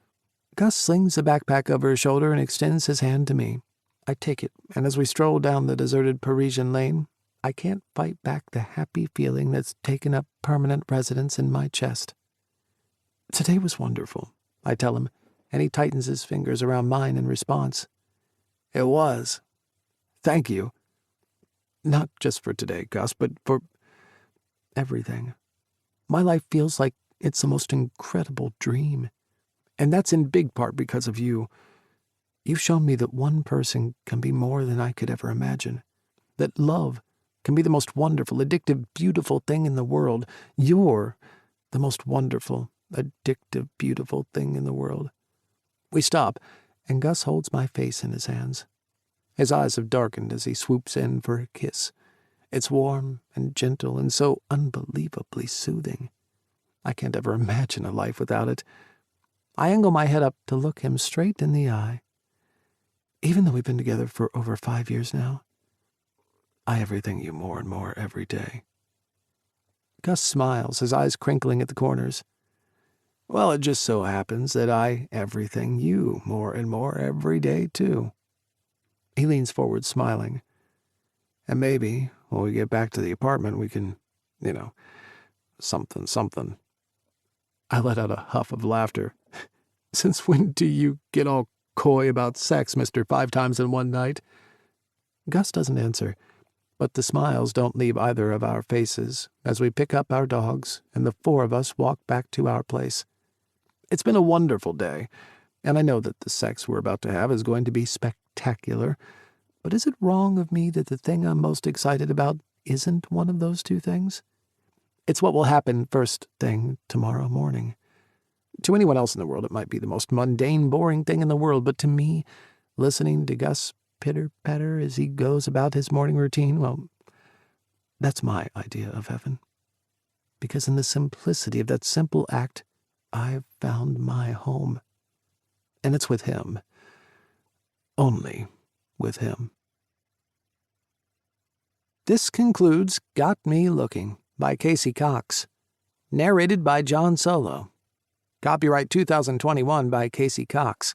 Gus slings the backpack over his shoulder and extends his hand to me. I take it, and as we stroll down the deserted Parisian lane, I can't fight back the happy feeling that's taken up permanent residence in my chest. Today was wonderful, I tell him, and he tightens his fingers around mine in response. It was. Thank you. Not just for today, Gus, but for everything. My life feels like it's the most incredible dream, and that's in big part because of you. You've shown me that one person can be more than I could ever imagine, that love can be the most wonderful, addictive, beautiful thing in the world. You're the most wonderful, addictive, beautiful thing in the world. We stop, and Gus holds my face in his hands. His eyes have darkened as he swoops in for a kiss. It's warm and gentle and so unbelievably soothing. I can't ever imagine a life without it. I angle my head up to look him straight in the eye. Even though we've been together for over 5 years now, I everything you more and more every day. Gus smiles, his eyes crinkling at the corners. Well, it just so happens that I everything you more and more every day, too. He leans forward, smiling. And maybe, when we get back to the apartment, we can, something. I let out a huff of laughter. Since when do you get all coy about sex, Mr. 5 times in one night? Gus doesn't answer, but the smiles don't leave either of our faces as we pick up our dogs and the 4 of us walk back to our place. It's been a wonderful day, and I know that the sex we're about to have is going to be spectacular, but is it wrong of me that the thing I'm most excited about isn't one of those 2 things? It's what will happen first thing tomorrow morning. To anyone else in the world, it might be the most mundane, boring thing in the world, but to me, listening to Gus pitter-patter as he goes about his morning routine, well, that's my idea of heaven. Because in the simplicity of that simple act, I've found my home. And it's with him. Only with him. This concludes Got Me Looking by Casey Cox. Narrated by John Solo. Copyright 2021 by Casey Cox.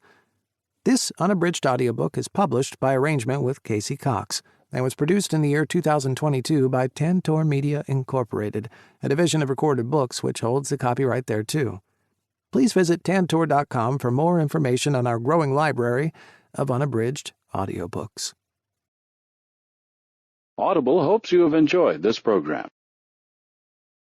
This unabridged audiobook is published by arrangement with Casey Cox and was produced in the year 2022 by Tantor Media Incorporated, a division of Recorded Books which holds the copyright thereto. Please visit tantor.com for more information on our growing library of unabridged audiobooks. Audible hopes you have enjoyed this program.